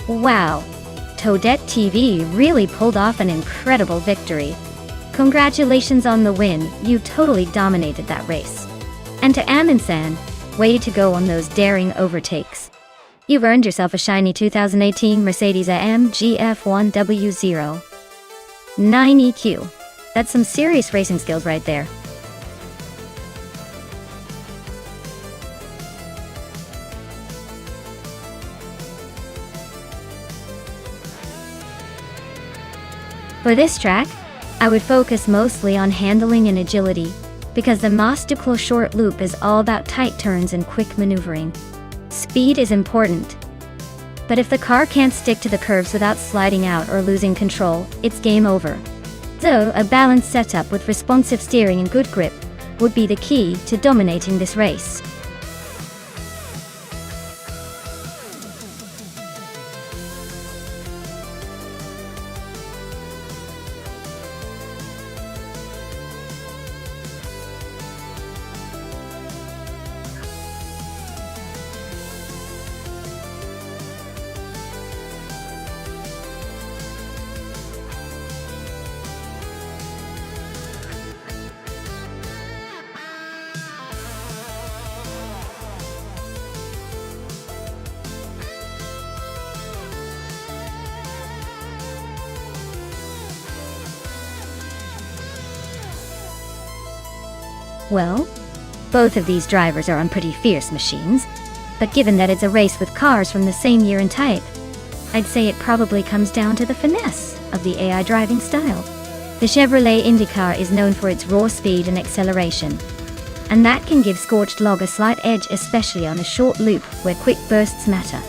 Wow, Toadette TV really pulled off an incredible victory. Congratulations on the win, you totally dominated that race. And to Amin-san, Way to go on those daring overtakes. You've earned yourself a shiny 2018 Mercedes-AMG F1W0. 9 EQ. That's some serious racing skills right there. For this track, I would focus mostly on handling and agility, because the Nonstop short loop is all about tight turns and quick maneuvering. Speed is important, but if the car can't stick to the curves without sliding out or losing control, it's game over. So, a balanced setup with responsive steering and good grip would be the key to dominating this race. Well, both of these drivers are on pretty fierce machines, but given that it's a race with cars from the same year and type, I'd say it probably comes down to the finesse of the AI driving style. The Chevrolet IndyCar is known for its raw speed and acceleration, and that can give Scorched Log a slight edge, especially on a short loop where quick bursts matter.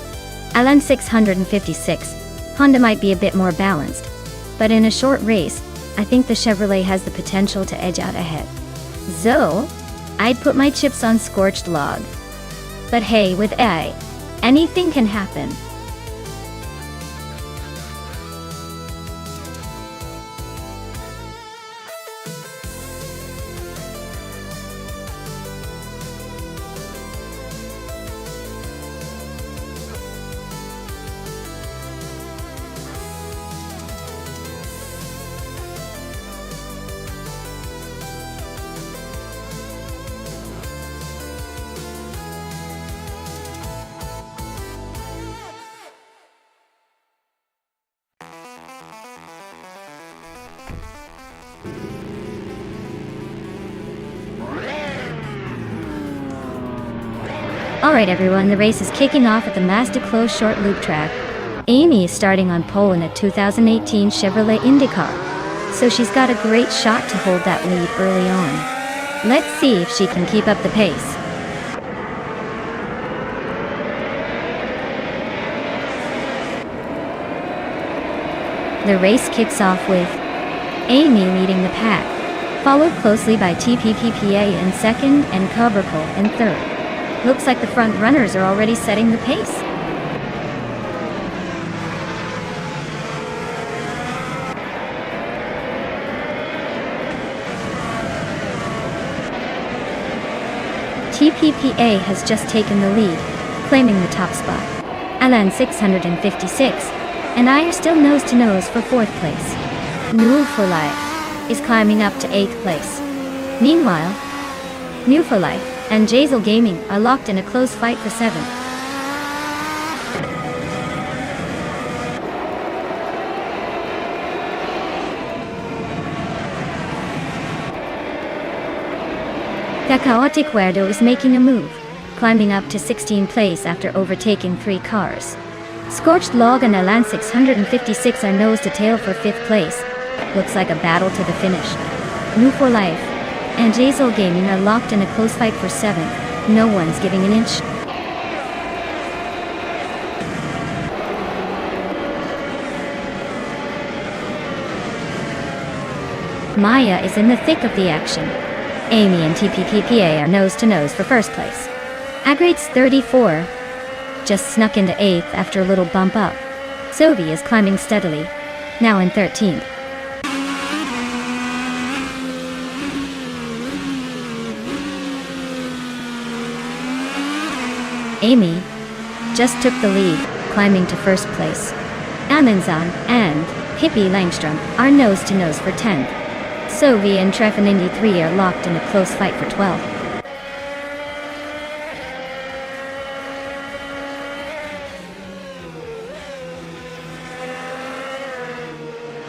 Alan 656, Honda might be a bit more balanced, but in a short race, I think the Chevrolet has the potential to edge out ahead. So, I'd put my chips on Scorched Log. But hey, with AI, anything can happen. Alright everyone, the race is kicking off at the Nonstop short loop track. Amy is starting on pole in a 2018 Chevrolet IndyCar, so she's got a great shot to hold that lead early on. Let's see if she can keep up the pace. The race kicks off with Amy leading the pack, followed closely by TPPPA in second and Covercall in third. Looks like the front runners are already setting the pace. TPPA has just taken the lead, claiming the top spot. Alan 656 and I are still nose to nose for fourth place. New for Life is climbing up to 8th place. Meanwhile, New for Life and Jazel Gaming are locked in a close fight for 7th. The Chaotic Weirdo is making a move, climbing up to 16th place after overtaking 3 cars. Scorched Log and Alan 656 are nose to tail for 5th place. Looks like a battle to the finish. New for Life and Jazel Gaming are locked in a close fight for 7th. No one's giving an inch. Maya is in the thick of the action. Amy and TPPPA are nose to nose for first place. Agrate's 34 just snuck into 8th after a little bump up. Sovi is climbing steadily, now in 13th. Amy just took the lead, climbing to first place. Amundsen and Pippi Langstrom are nose to nose for 10th. Sovi and Trefan Indy 3 are locked in a close fight for 12th.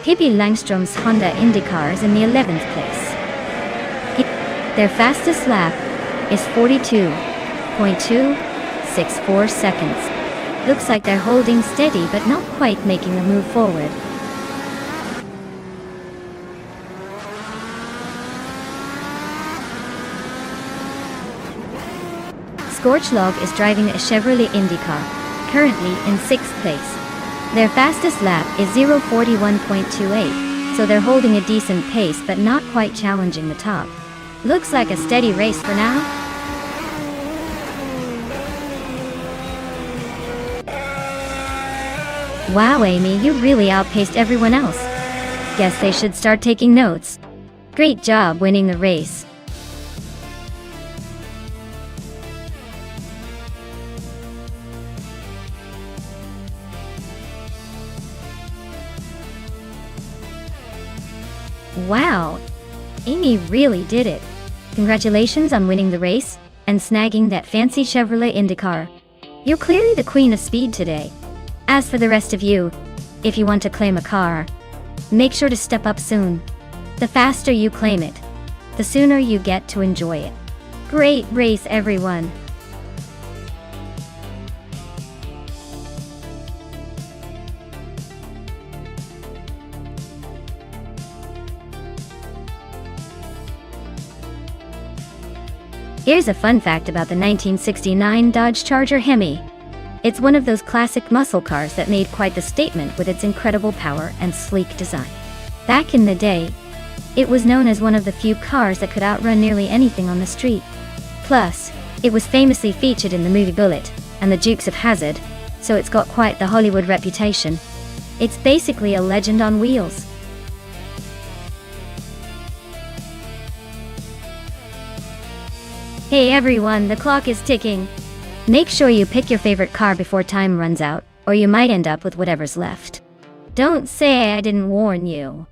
Pippi Langström's Honda IndyCar is in the 11th place. Their fastest lap is 42.264 seconds. Looks like they're holding steady but not quite making a move forward. Scorchlog is driving a Chevrolet IndyCar, currently in 6th place. Their fastest lap is 0:41.28, so they're holding a decent pace but not quite challenging the top. Looks like a steady race for now. Wow, Amy, you really outpaced everyone else. Guess they should start taking notes. Great job winning the race. Wow, Amy really did it. Congratulations on winning the race and snagging that fancy Chevrolet IndyCar. You're clearly the queen of speed today. As for the rest of you, if you want to claim a car, make sure to step up soon. The faster you claim it, the sooner you get to enjoy it. Great race, everyone. Here's a fun fact about the 1969 Dodge Charger Hemi. It's one of those classic muscle cars that made quite the statement with its incredible power and sleek design. Back in the day, it was known as one of the few cars that could outrun nearly anything on the street. Plus, it was famously featured in the movie Bullitt and the Dukes of Hazzard, so it's got quite the Hollywood reputation. It's basically a legend on wheels. Hey everyone, the clock is ticking. Make sure you pick your favorite car before time runs out, or you might end up with whatever's left. Don't say I didn't warn you.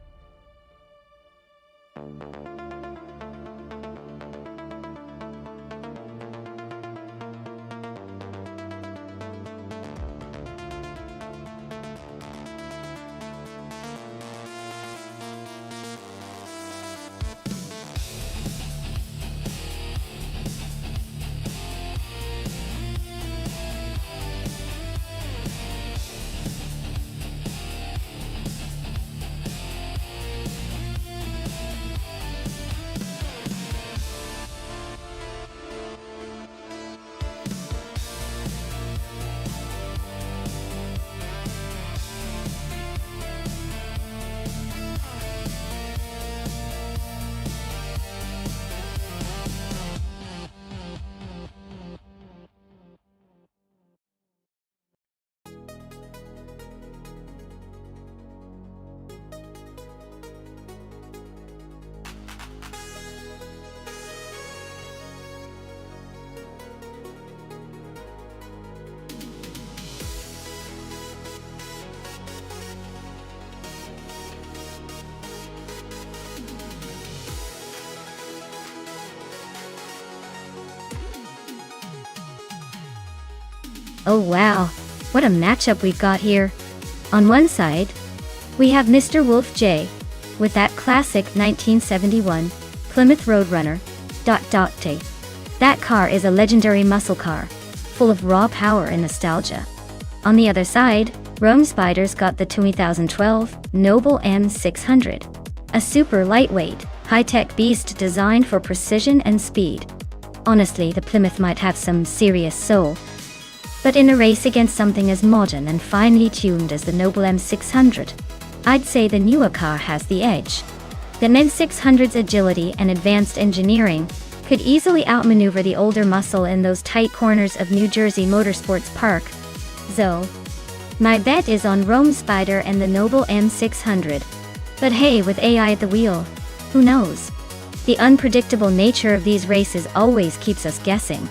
Oh wow, what a matchup we've got here. On one side, we have Mr. Wolf J, with that classic 1971 Plymouth Roadrunner. That car is a legendary muscle car, full of raw power and nostalgia. On the other side, Rome Spider's got the 2012 Noble M600, a super lightweight, high-tech beast designed for precision and speed. Honestly, the Plymouth might have some serious soul. But in a race against something as modern and finely tuned as the Noble M600, I'd say the newer car has the edge. The M600's agility and advanced engineering could easily outmaneuver the older muscle in those tight corners of New Jersey Motorsports Park. So, my bet is on Rome Spider and the Noble M600. But hey, with AI at the wheel, who knows? The unpredictable nature of these races always keeps us guessing.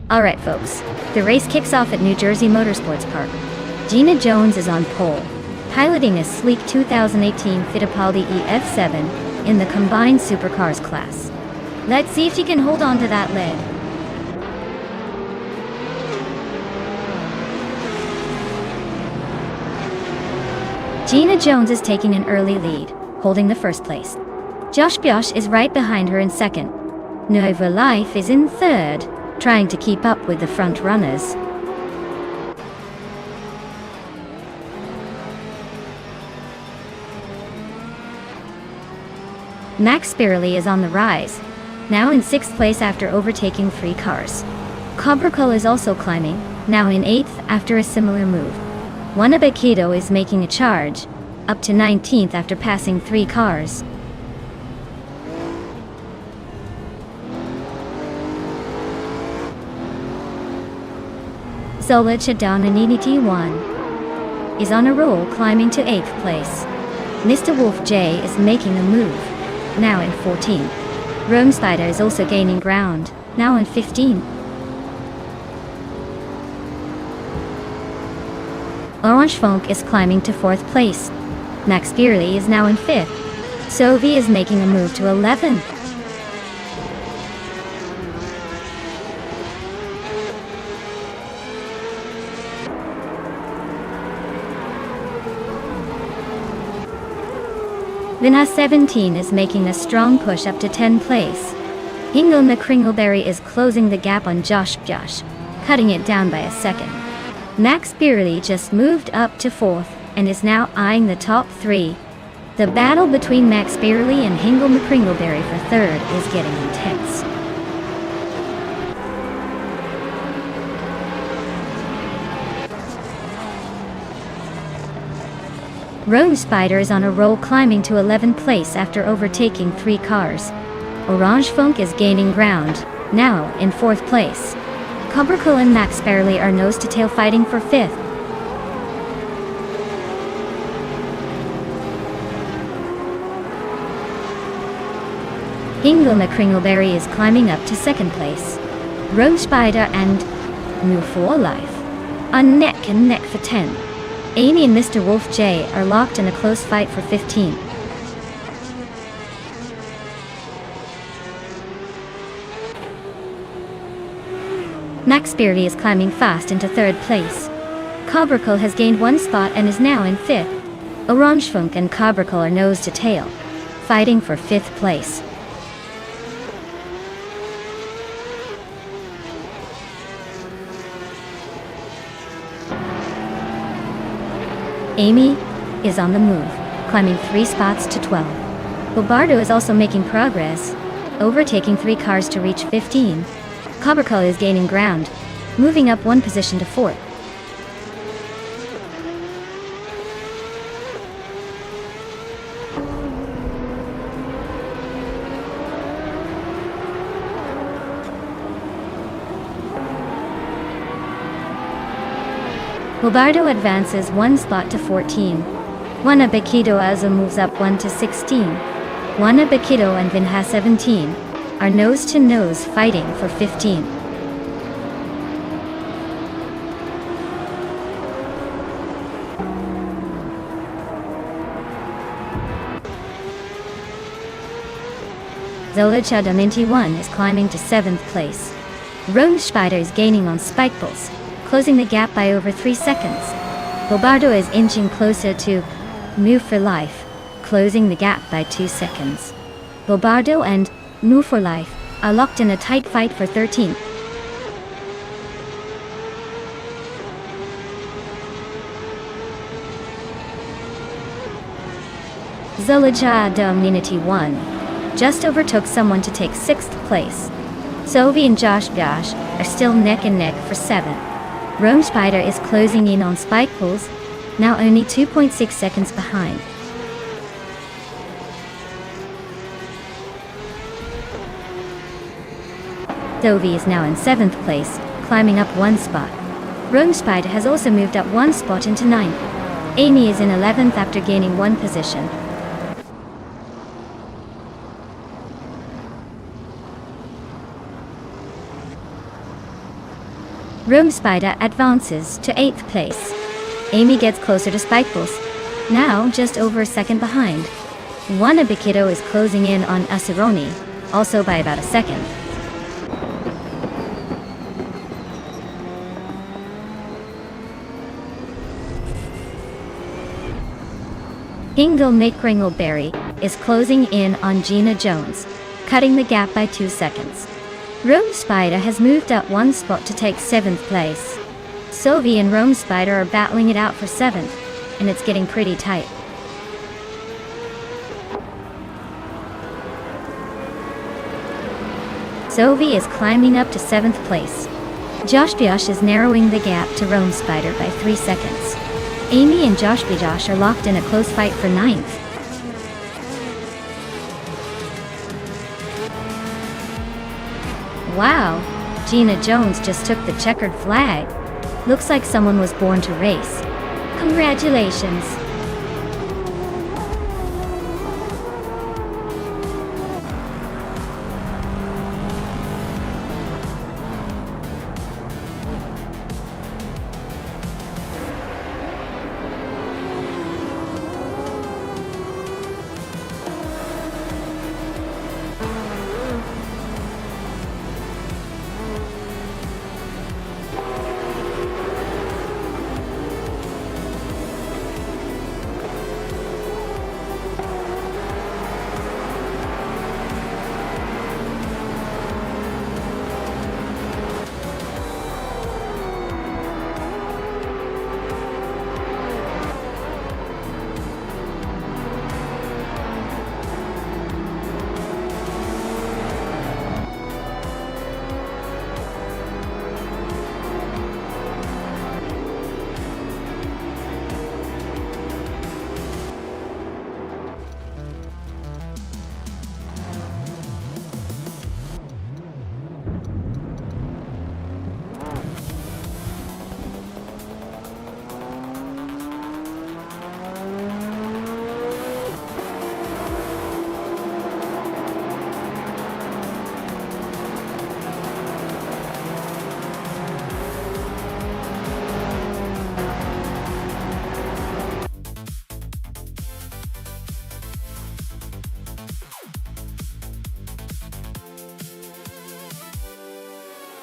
Alright folks, the race kicks off at New Jersey Motorsports Park. Gina Jones is on pole, piloting a sleek 2018 Fittipaldi EF7 in the combined supercars class. Let's see if she can hold on to that lead. Gina Jones is taking an early lead, holding the first place. Josh Biosh is right behind her in second. Nova Life is in third, trying to keep up with the front runners. Max Spirley is on the rise, now in 6th place after overtaking 3 cars. Cobracle is also climbing, now in 8th after a similar move. Wanabekido is making a charge, up to 19th after passing 3 cars. Zola Chadananini T1 is on a roll, climbing to 8th place. Mr. Wolf J is making a move, now in 14th. Rome Spider is also gaining ground, now in 15th. Orange Funk is climbing to 4th place. Max Beerley is now in 5th. Sovi is making a move to 11th. Vinha 17 is making a strong push up to 10th place. Hingle McCringleberry is closing the gap on Josh Biosh, cutting it down by a second. Max Beerley just moved up to 4th and is now eyeing the top 3. The battle between Max Beerley and Hingle McCringleberry for 3rd is getting intense. Rome Spider is on a roll, climbing to 11th place after overtaking 3 cars. Orange Funk is gaining ground, now in 4th place. Cobracle and Max Beerley are nose to tail, fighting for 5th. Hingle McCringleberry is climbing up to 2nd place. Rome Spider and New For Life are neck and neck for 10th. Amy and Mr. Wolf J are locked in a close fight for 15th. Max Beerley is climbing fast into 3rd place. Cobracle has gained 1 spot and is now in 5th. Orange Funk and Cobracle are nose to tail, fighting for 5th place. Amy is on the move, climbing 3 spots to 12. Bobardo is also making progress, overtaking 3 cars to reach 15. Cobracle is gaining ground, moving up 1 position to 4th. Bobardo advances 1 spot to 14. Wanabekido also moves up 1 to 16. Wanabekido and Vinha 17 are nose-to-nose fighting for 15. Zola Chadaminti 1 is climbing to 7th place. Rome Spider is gaining on Spikeballs, closing the gap by over 3 seconds. Bobardo is inching closer to Move for Life, closing the gap by 2 seconds. Bobardo and Move for Life are locked in a tight fight for 13th. Zolaja Dominity 1 just overtook someone to take 6th place. Sovi and Josh Biosh are still neck and neck for 7th. Rome Spider is closing in on Spikeballs, now only 2.6 seconds behind. Dovi is now in 7th place, climbing up 1 spot. Rome Spider has also moved up 1 spot into 9th. Amy is in 11th after gaining 1 position. Rome Spider advances to 8th place. Amy gets closer to Spikeballs, now just over a second behind. Wanabikito is closing in on Asironi, also by about a second. Hingle Nickringleberry is closing in on Gina Jones, cutting the gap by 2 seconds. Rome Spider has moved up 1 spot to take 7th place. Sylvie and Rome Spider are battling it out for 7th, and it's getting pretty tight. Sylvie is climbing up to 7th place. Josh is narrowing the gap to Rome Spider by 3 seconds. Amy and Josh are locked in a close fight for 9th. Wow, Gina Jones just took the checkered flag. Looks like someone was born to race. Congratulations.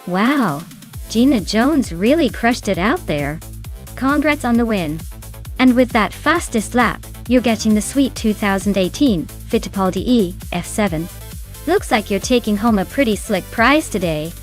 Wow, Gina Jones really crushed it out there. Congrats on the win. And with that fastest lap, you're getting the sweet 2018 Fittipaldi E F7. Looks like you're taking home a pretty slick prize today.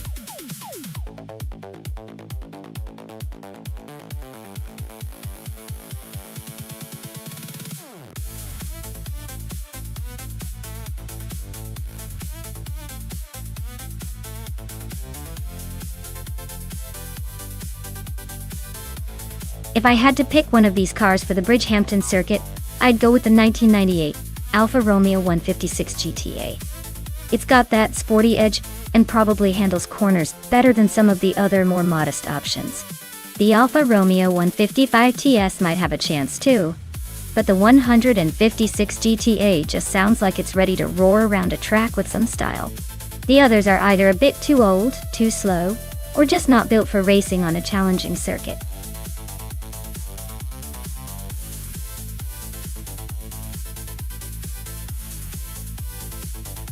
If I had to pick one of these cars for the Bridgehampton circuit, I'd go with the 1998 Alfa Romeo 156 GTA. It's got that sporty edge and probably handles corners better than some of the other more modest options. The Alfa Romeo 155 TS might have a chance too, but the 156 GTA just sounds like it's ready to roar around a track with some style. The others are either a bit too old, too slow, or just not built for racing on a challenging circuit.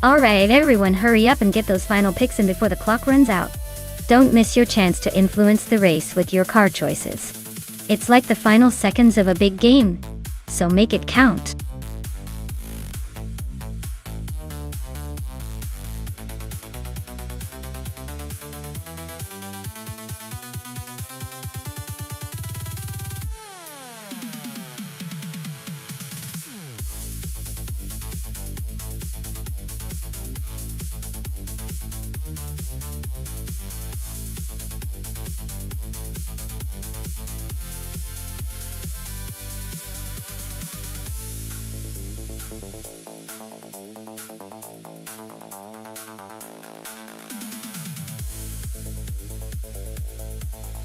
Alright everyone, hurry up and get those final picks in before the clock runs out. Don't miss your chance to influence the race with your car choices. It's like the final seconds of a big game, so make it count.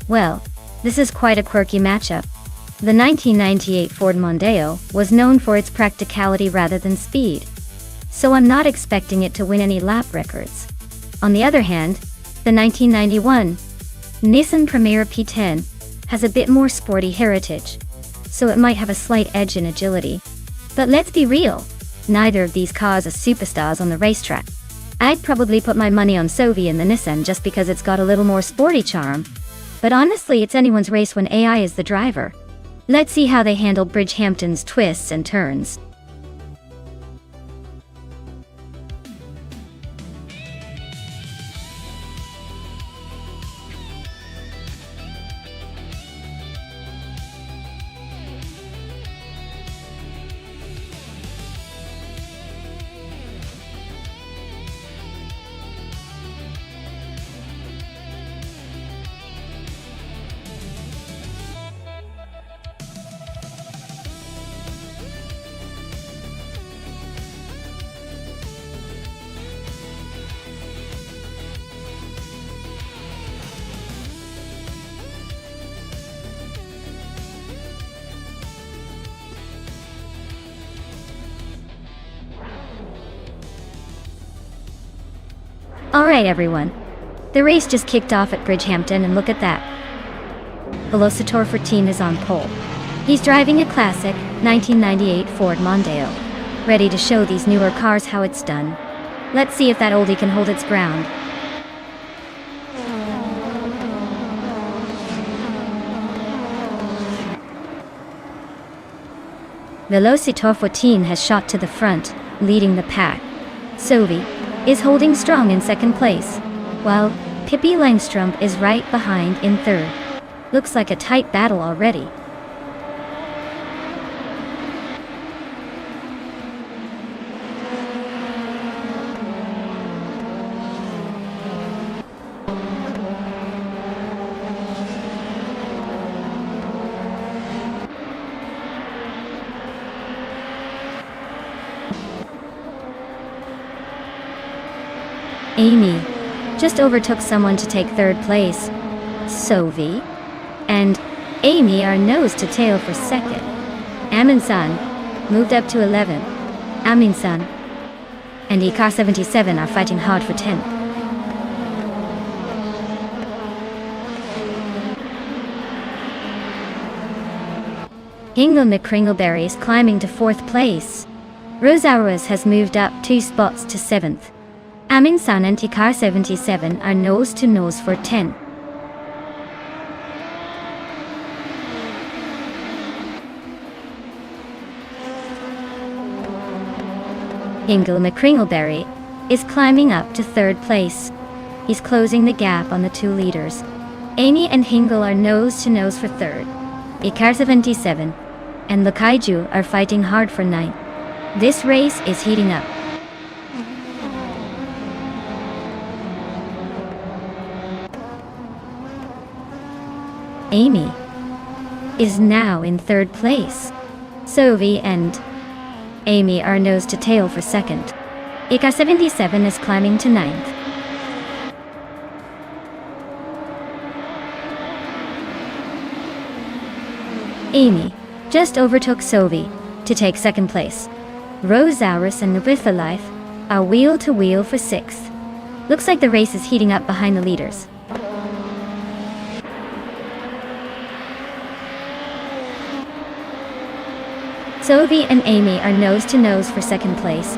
Well, this is quite a quirky matchup. The 1998 Ford Mondeo was known for its practicality rather than speed, so I'm not expecting it to win any lap records. On the other hand, the 1991 Nissan Primera P10 has a bit more sporty heritage, so it might have a slight edge in agility. But let's be real, neither of these cars are superstars on the racetrack. I'd probably put my money on Sovi in the Nissan just because it's got a little more sporty charm. But honestly, it's anyone's race when AI is the driver. Let's see how they handle Bridgehampton's twists and turns. Alright everyone, the race just kicked off at Bridgehampton and look at that. Velocitor 14 is on pole. He's driving a classic 1998 Ford Mondeo, ready to show these newer cars how it's done. Let's see if that oldie can hold its ground. Velocitor 14 has shot to the front, leading the pack. Sovi is holding strong in second place, while Pippi Langstrup is right behind in third. Looks like a tight battle already. Amy just overtook someone to take third place. Sovi and Amy are nose to tail for second. Amin-san moved up to 11th. Amin-san and ECAR-77 are fighting hard for 10th. Hingle McCringleberry is climbing to 4th place. Rosauerus has moved up 2 spots to 7th. Amin-san and ECAR-77 are nose to nose for 10. Hingle McCringleberry is climbing up to 3rd place. He's closing the gap on the 2 leaders. Amy and Hingle are nose to nose for 3rd. ECAR-77 and Lakaiju are fighting hard for 9th. This race is heating up. Amy is now in 3rd place. Sovi and Amy are nose to tail for 2nd. ECAR-77 is climbing to 9th. Amy just overtook Sovi to take 2nd place. Rosauerus and Nubithalife are wheel to wheel for 6th. Looks like the race is heating up behind the leaders. Sovi and Amy are nose to nose for 2nd place.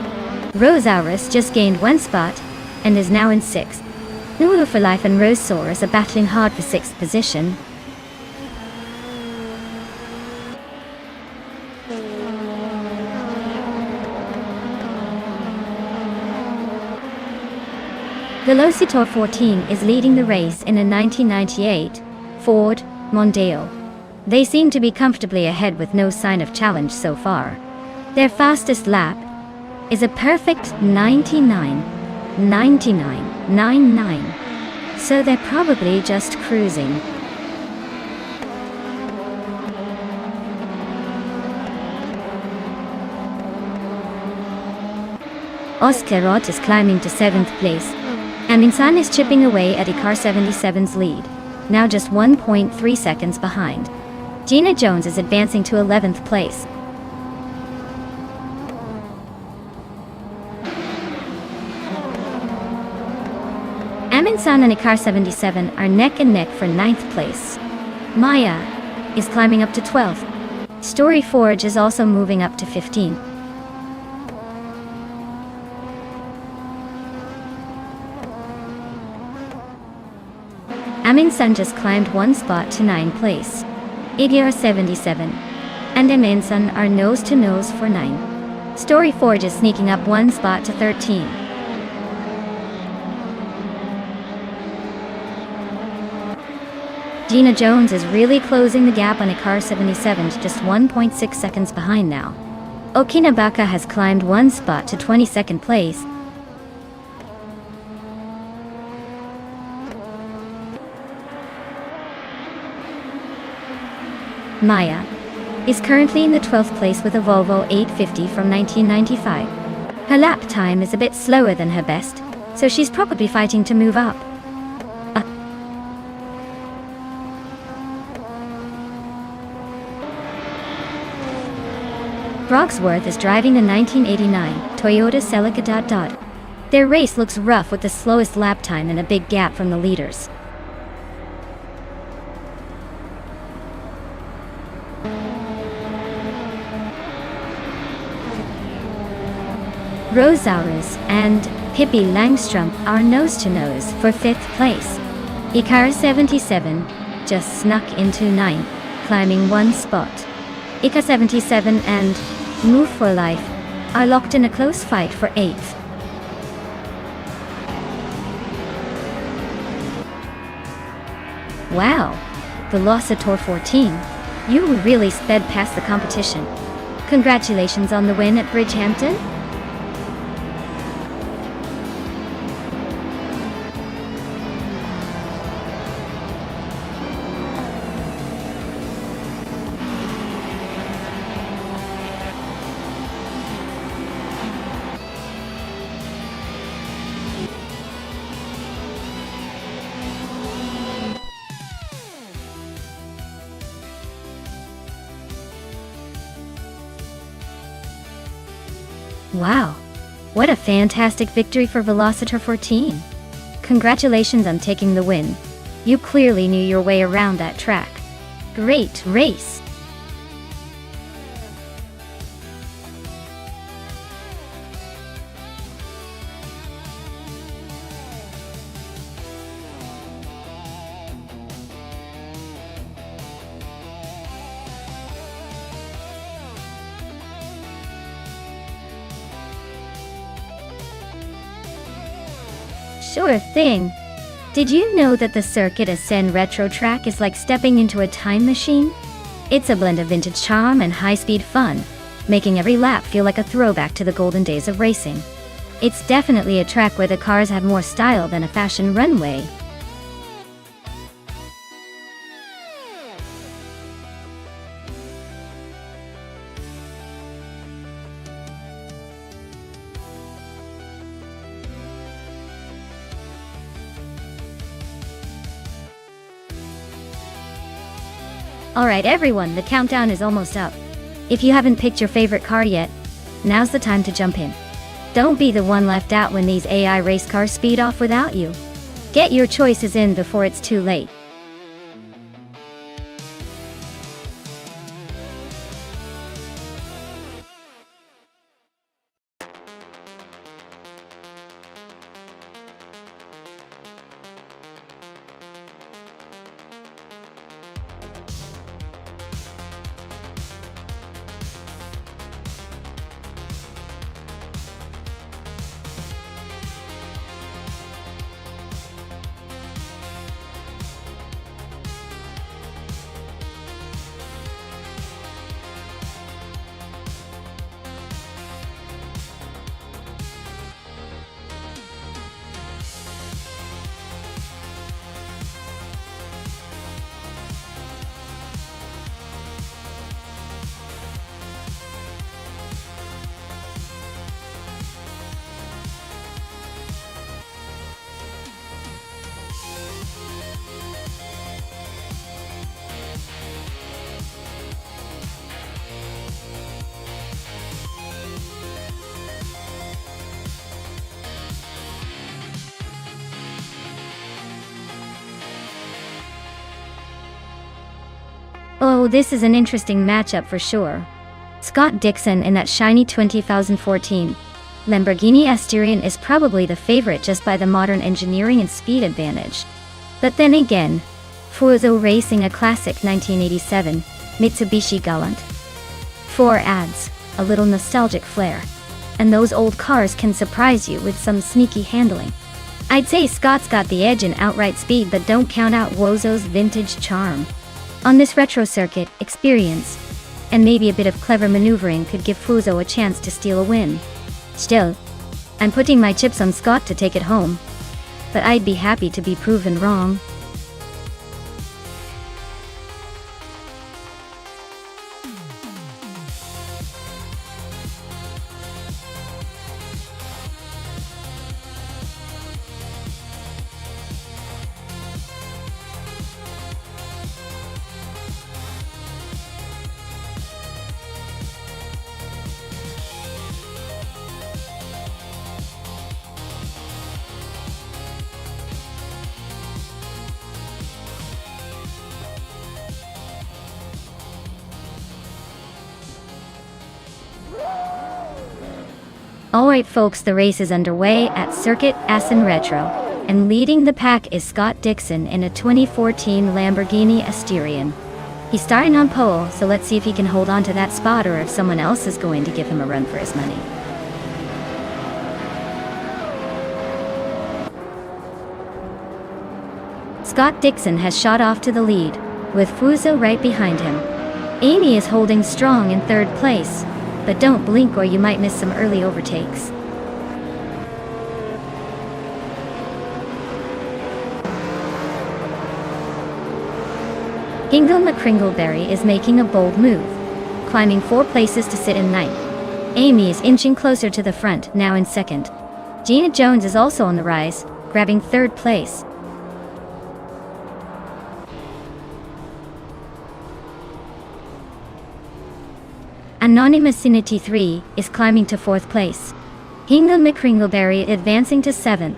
Rosauerus just gained 1 spot and is now in 6th. Nubithalife and Rosauerus are battling hard for 6th position. Velocitor 14 is leading the race in a 1998 Ford Mondeo. They seem to be comfortably ahead with no sign of challenge so far. Their fastest lap is a perfect 99.99. So they're probably just cruising. Oscar Ott is climbing to 7th place. Amin-san is chipping away at ECAR-77's lead, now just 1.3 seconds behind. Gina Jones is advancing to 11th place. Amin-san and ECAR-77 are neck and neck for 9th place. Maya is climbing up to 12th. Story Forge is also moving up to 15. Amin Sun just climbed one spot to 9th place. Idyar 77 and Amin Sun are nose to nose for 9. Story Forge is sneaking up one spot to 13. Gina Jones is really closing the gap on Icar 77, just 1.6 seconds behind now. Okinabaka has climbed one spot to 22nd place. Maya is currently in the 12th place with a Volvo 850 from 1995. Her lap time is a bit slower than her best, so she's probably fighting to move up. Brogsworth is driving the 1989 Toyota Celica. Their race looks rough with the slowest lap time and a big gap from the leaders. Rosaurus and Pippi Langstrom are nose to nose for 5th place. Icar 77 just snuck into 9th, climbing one spot. Icar 77 and Move for Life are locked in a close fight for 8th. Wow, Velocitor 14, you really sped past the competition. Congratulations on the win at Bridgehampton. Wow, what a fantastic victory for Velocitor 14. Congratulations on taking the win. You clearly knew your way around that track. Great race. Sure thing. Did you know that the Circuit Ascend Retro track is like stepping into a time machine? It's a blend of vintage charm and high-speed fun, making every lap feel like a throwback to the golden days of racing. It's definitely a track where the cars have more style than a fashion runway. Alright everyone, the countdown is almost up. If you haven't picked your favorite car yet, now's the time to jump in. Don't be the one left out when these AI race cars speed off without you. Get your choices in before it's too late. Oh, this is an interesting matchup for sure. Scott Dixon in that shiny 2014 Lamborghini Asterion is probably the favorite just by the modern engineering and speed advantage. But then again, Fuso racing a classic 1987 Mitsubishi Galant 4 adds a little nostalgic flair, and those old cars can surprise you with some sneaky handling. I'd say Scott's got the edge in outright speed, but don't count out Wozo's vintage charm. On this retro circuit, experience and maybe a bit of clever maneuvering could give Fuso a chance to steal a win. Still, I'm putting my chips on Scott to take it home, but I'd be happy to be proven wrong. Alright folks, the race is underway at Circuit Assen Retro, and leading the pack is Scott Dixon in a 2014 Lamborghini Asterion. He's starting on pole, so let's see if he can hold on to that spot or if someone else is going to give him a run for his money. Scott Dixon has shot off to the lead, with Fuso right behind him. Amy is holding strong in third place, but don't blink or you might miss some early overtakes. Hingle McCringleberry is making a bold move, climbing 4 places to sit in ninth. Amy is inching closer to the front, now in second. Gina Jones is also on the rise, grabbing third place. Anonymous 3 is climbing to 4th place. Hingle McCringleberry advancing to 7th.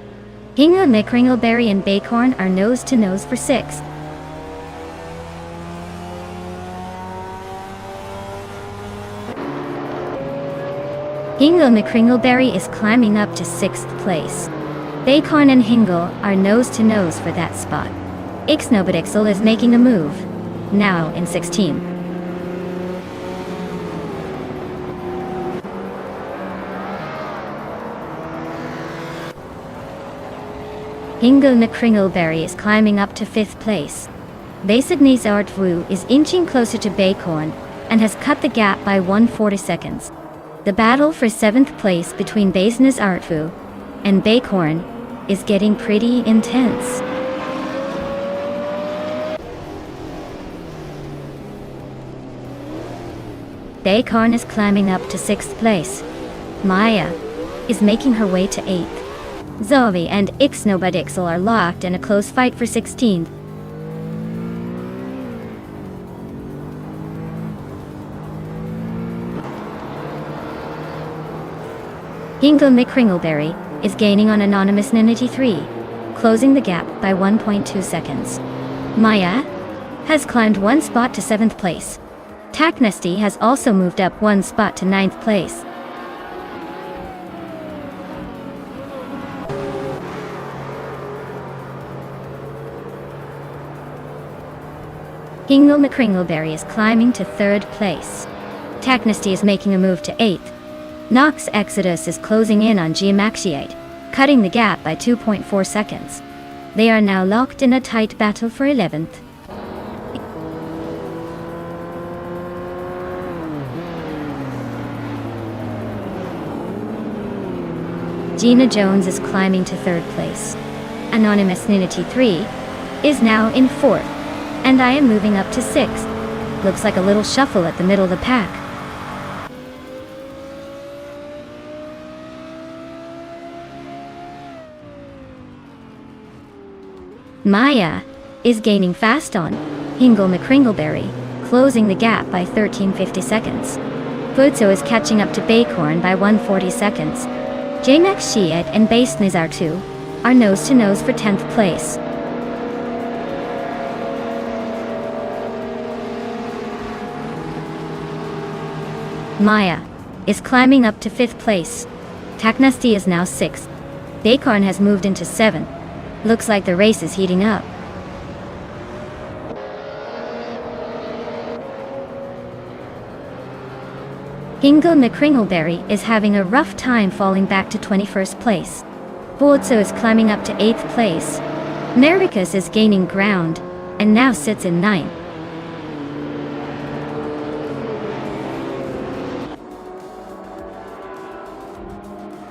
Hingle McCringleberry and Bacorn are nose to nose for 6th. Hingle McCringleberry is climbing up to 6th place. Bacorn and Hingle are nose to nose for that spot. Ixnobadixel is making a move, now in 16th. Hingle McCringleberry is climbing up to 5th place. Basidnes Artvu is inching closer to Bacorn and has cut the gap by 140 seconds. The battle for 7th place between Basidnes Artvu and Bacorn is getting pretty intense. Bacorn is climbing up to 6th place. Maya is making her way to 8th. Zoe and Ixnobadixel are locked in a close fight for 16th. Hingle McCringleberry is gaining on Anonymous 3, closing the gap by 1.2 seconds. Maya has climbed 1 spot to 7th place. Taknesty has also moved up 1 spot to 9th place. Hingle McCringleberry is climbing to 3rd place. Taknesty is making a move to 8th. Nox Exodus is closing in on Geomaxiate, cutting the gap by 2.4 seconds. They are now locked in a tight battle for 11th. Gina Jones is climbing to 3rd place. Anonymous 3 is now in 4th. And I am moving up to 6th. Looks like a little shuffle at the middle of the pack. Maya is gaining fast on Hingle McCringleberry, closing the gap by 1350 seconds. Fuzo is catching up to Bacorn by 140 seconds. J-Max Shiat and Basednes 2 are nose to nose for 10th place. Maya is climbing up to 5th place. Taknasti is now 6th. Dakarn has moved into 7th. Looks like the race is heating up. Hingle McCringleberry is having a rough time falling back to 21st place. Boatso is climbing up to 8th place. Mericus is gaining ground, and now sits in 9th.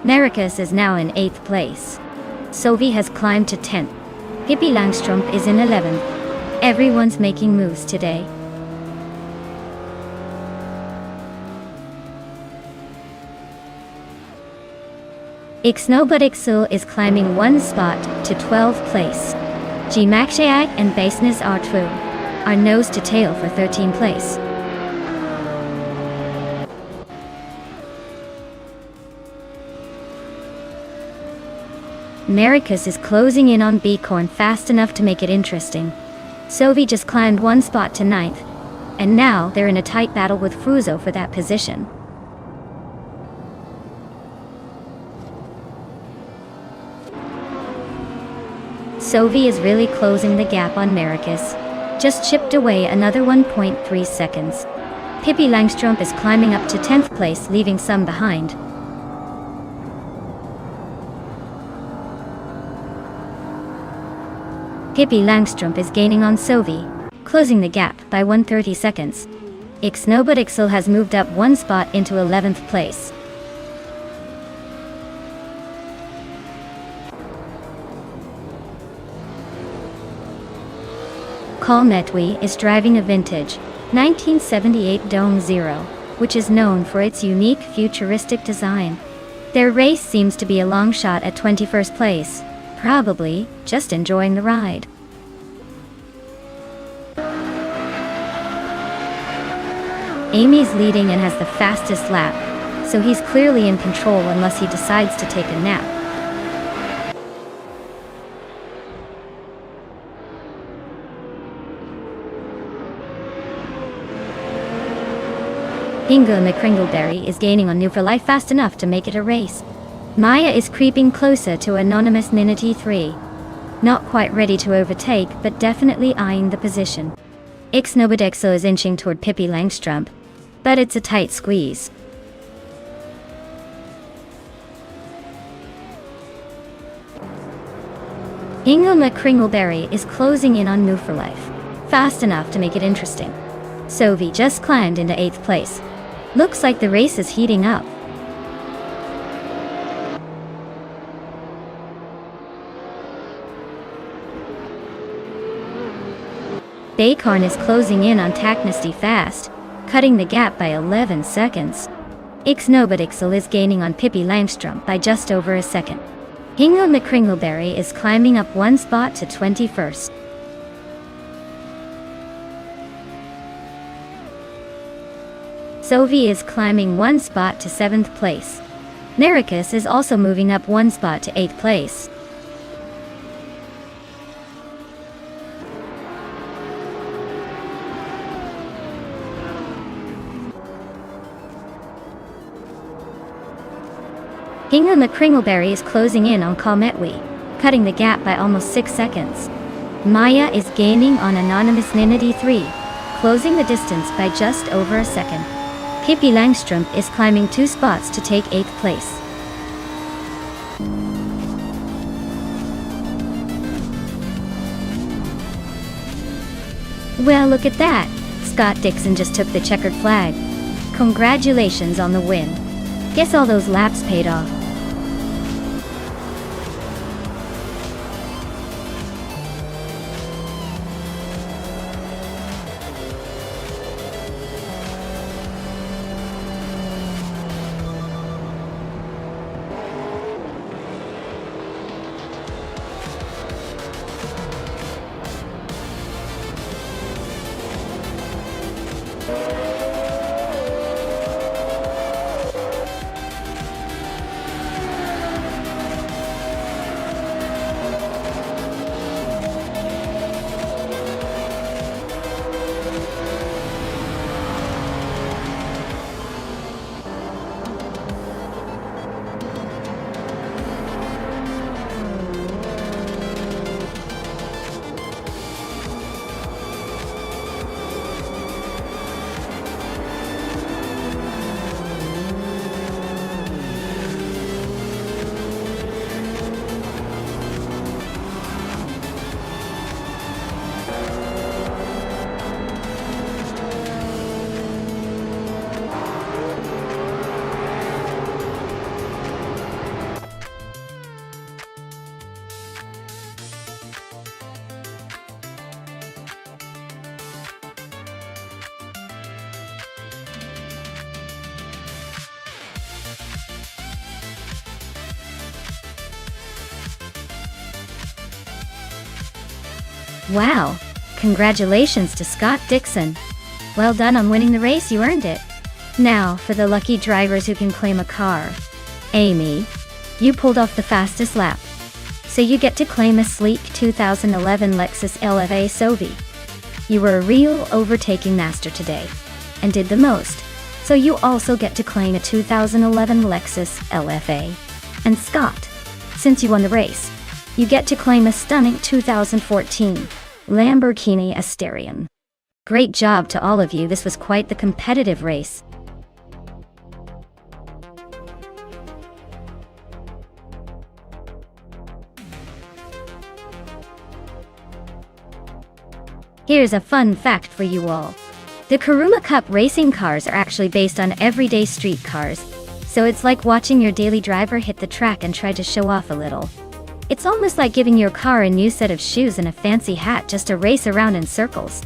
Mericus is now in 8th place. Sovi has climbed to 10th. Pippi Langstrumpf is in 11th. Everyone's making moves today. Ixnobudixul is climbing 1 spot to 12th place. Gmakshayak and Baseness Artfu are nose to tail for 13th place. Mericus is closing in on Bicorn fast enough to make it interesting. Sovi just climbed 1 spot to 9th, and now they're in a tight battle with Fruzo for that position. Sovi is really closing the gap on Mericus, just chipped away another 1.3 seconds. Pippi Langstrumpf is climbing up to 10th place, leaving some behind. Pippi Langstrumpf is gaining on Sovi, closing the gap by 130 seconds. Ixnobudixul has moved up 1 spot into 11th place. Kalmetwi is driving a vintage 1978 Dome Zero, which is known for its unique futuristic design. Their race seems to be a long shot at 21st place, probably just enjoying the ride. Amy's leading and has the fastest lap, so he's clearly in control unless he decides to take a nap. Hingle McCringleberry is gaining on New for Life fast enough to make it a race. Maya is creeping closer to Anonymous Ninity 3. Not quite ready to overtake, but definitely eyeing the position. Ixnobudixul is inching toward Pippi Langstrumpf, but it's a tight squeeze. Hingle McCringleberry is closing in on New for Life, fast enough to make it interesting. Sovi just climbed into 8th place. Looks like the race is heating up. Dakarn is closing in on Taknasti fast, cutting the gap by 11 seconds. Ixnobudixul is gaining on Pippi Langstrumpf by just over a second. Hingle McCringleberry is climbing up 1 spot to 21st. Sovi is climbing 1 spot to 7th place. Mericus is also moving up 1 spot to 8th place. Hingle McCringleberry is closing in on Kalmetwi, cutting the gap by almost 6 seconds. Maya is gaining on Anonymous Ninity 3, closing the distance by just over a second. Pippi Langstrumpf is climbing 2 spots to take 8th place. Well, look at that! Scott Dixon just took the checkered flag. Congratulations on the win. Guess all those laps paid off. Wow! Congratulations to Scott Dixon. Well done on winning the race, you earned it. Now, for the lucky drivers who can claim a car. Amy, you pulled off the fastest lap. So you get to claim a sleek 2011 Lexus LFA SUV. You were a real overtaking master today, and did the most. So you also get to claim a 2011 Lexus LFA. And Scott, since you won the race, you get to claim a stunning 2014 Lamborghini Asterion. Great job to all of you, this was quite the competitive race. Here's a fun fact for you all. The Kuruma Cup racing cars are actually based on everyday street cars, so it's like watching your daily driver hit the track and try to show off a little. It's almost like giving your car a new set of shoes and a fancy hat just to race around in circles.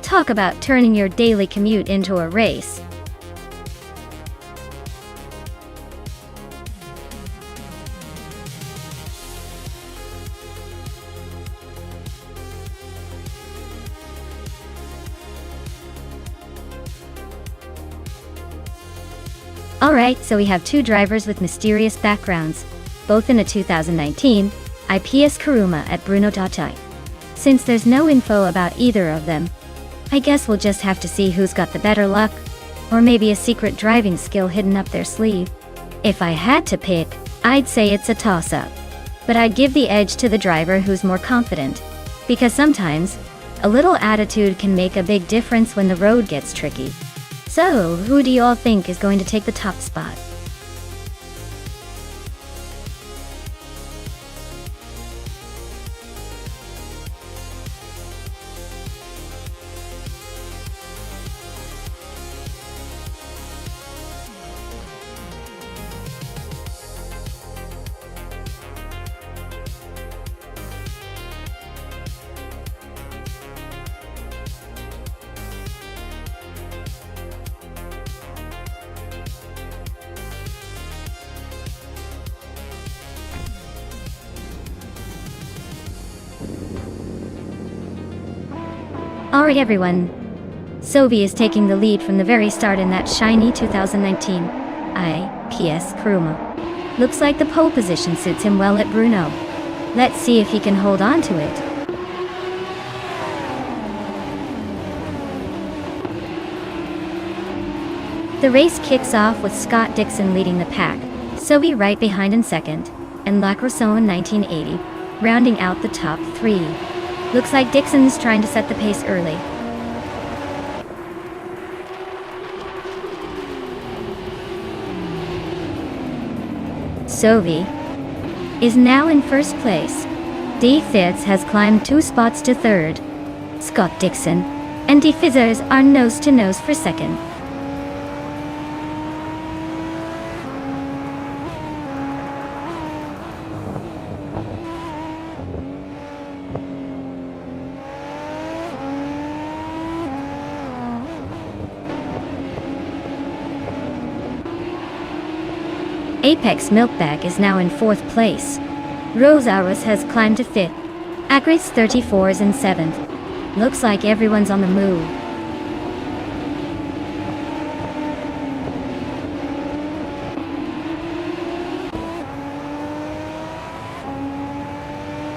Talk about turning your daily commute into a race. Alright, so we have two drivers with mysterious backgrounds, both in a 2019 IPS Kuruma at Bruno Dachai. Since there's no info about either of them, I guess we'll just have to see who's got the better luck, or maybe a secret driving skill hidden up their sleeve. If I had to pick, I'd say it's a toss-up. But I'd give the edge to the driver who's more confident, because sometimes, a little attitude can make a big difference when the road gets tricky. So, who do you all think is going to take the top spot? Alright everyone, Sovi is taking the lead from the very start in that shiny 2019 IPS Kuruma. Looks like the pole position suits him well at Bruno. Let's see if he can hold on to it. The race kicks off with Scott Dixon leading the pack, Sovi right behind in second, and Lacroixon in 1980, rounding out the top three. Looks like Dixon's trying to set the pace early. Sovi is now in first place. D. Fitz has climbed 2 spots to third. Scott Dixon and D. Fizzers are nose to nose for second. Apex Milkbag is now in 4th place. Rosaurus has climbed to 5th. Agris 34 is in 7th. Looks like everyone's on the move.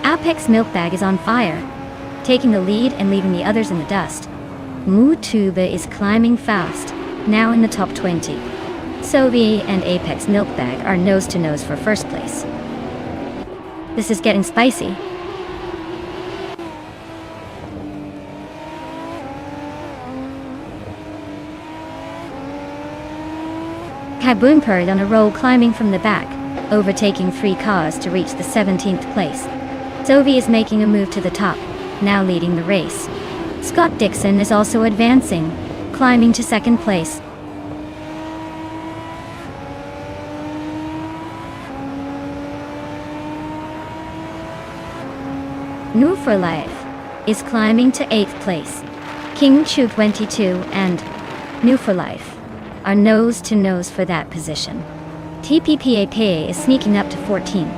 Apex Milkbag is on fire, taking the lead and leaving the others in the dust. Mutuba is climbing fast, now in the top 20. Sovi and Apex Milkbag are nose to nose for first place. This is getting spicy. Kaboomper on a roll climbing from the back, overtaking 3 cars to reach the 17th place. Sovi is making a move to the top, now leading the race. Scott Dixon is also advancing, climbing to 2nd place. New for Life is climbing to 8th place. King Chu 22 and New for Life are nose to nose for that position. TPPAPA is sneaking up to 14.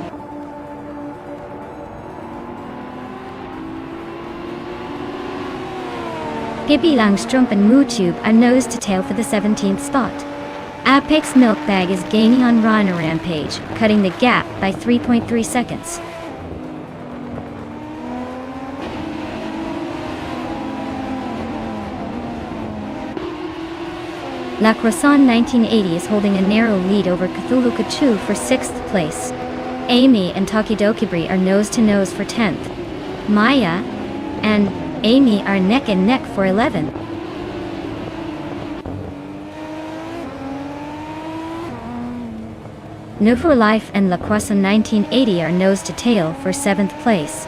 Pippi Langstrumpf and Mootube are nose to tail for the 17th spot. Apex Milkbag is gaining on Runner Rampage, cutting the gap by 3.3 seconds. La Croissant 1980 is holding a narrow lead over Cthulhu Kachu for 6th place. Amy and Takidokibri are nose to nose for 10th. Maya and Amy are neck and neck for 11th. No for Life and La Croissant 1980 are nose to tail for 7th place.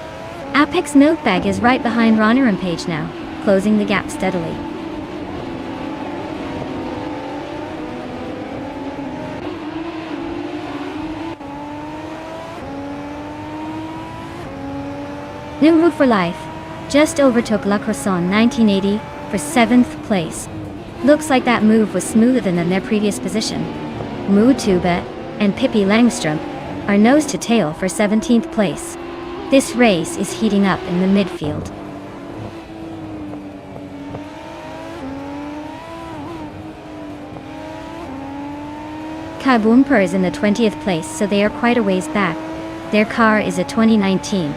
Apex Milkbag is right behind Runner Rampage now, closing the gap steadily. New Move for Life just overtook La Croissant 1980 for 7th place. Looks like that move was smoother than their previous position. Mootube and Pippi Langstrumpf are nose to tail for 17th place. This race is heating up in the midfield. Kaboomper is in the 20th place, so they are quite a ways back. Their car is a 2019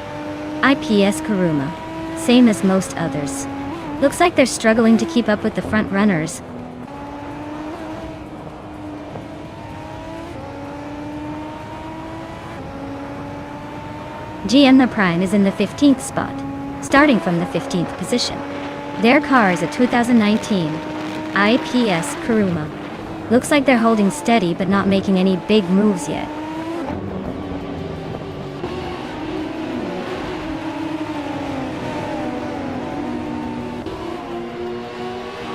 IPS Kuruma, same as most others. Looks like they're struggling to keep up with the front runners. GM Prime is in the 15th spot, starting from the 15th position. Their car is a 2019 IPS Kuruma. Looks like they're holding steady but not making any big moves yet.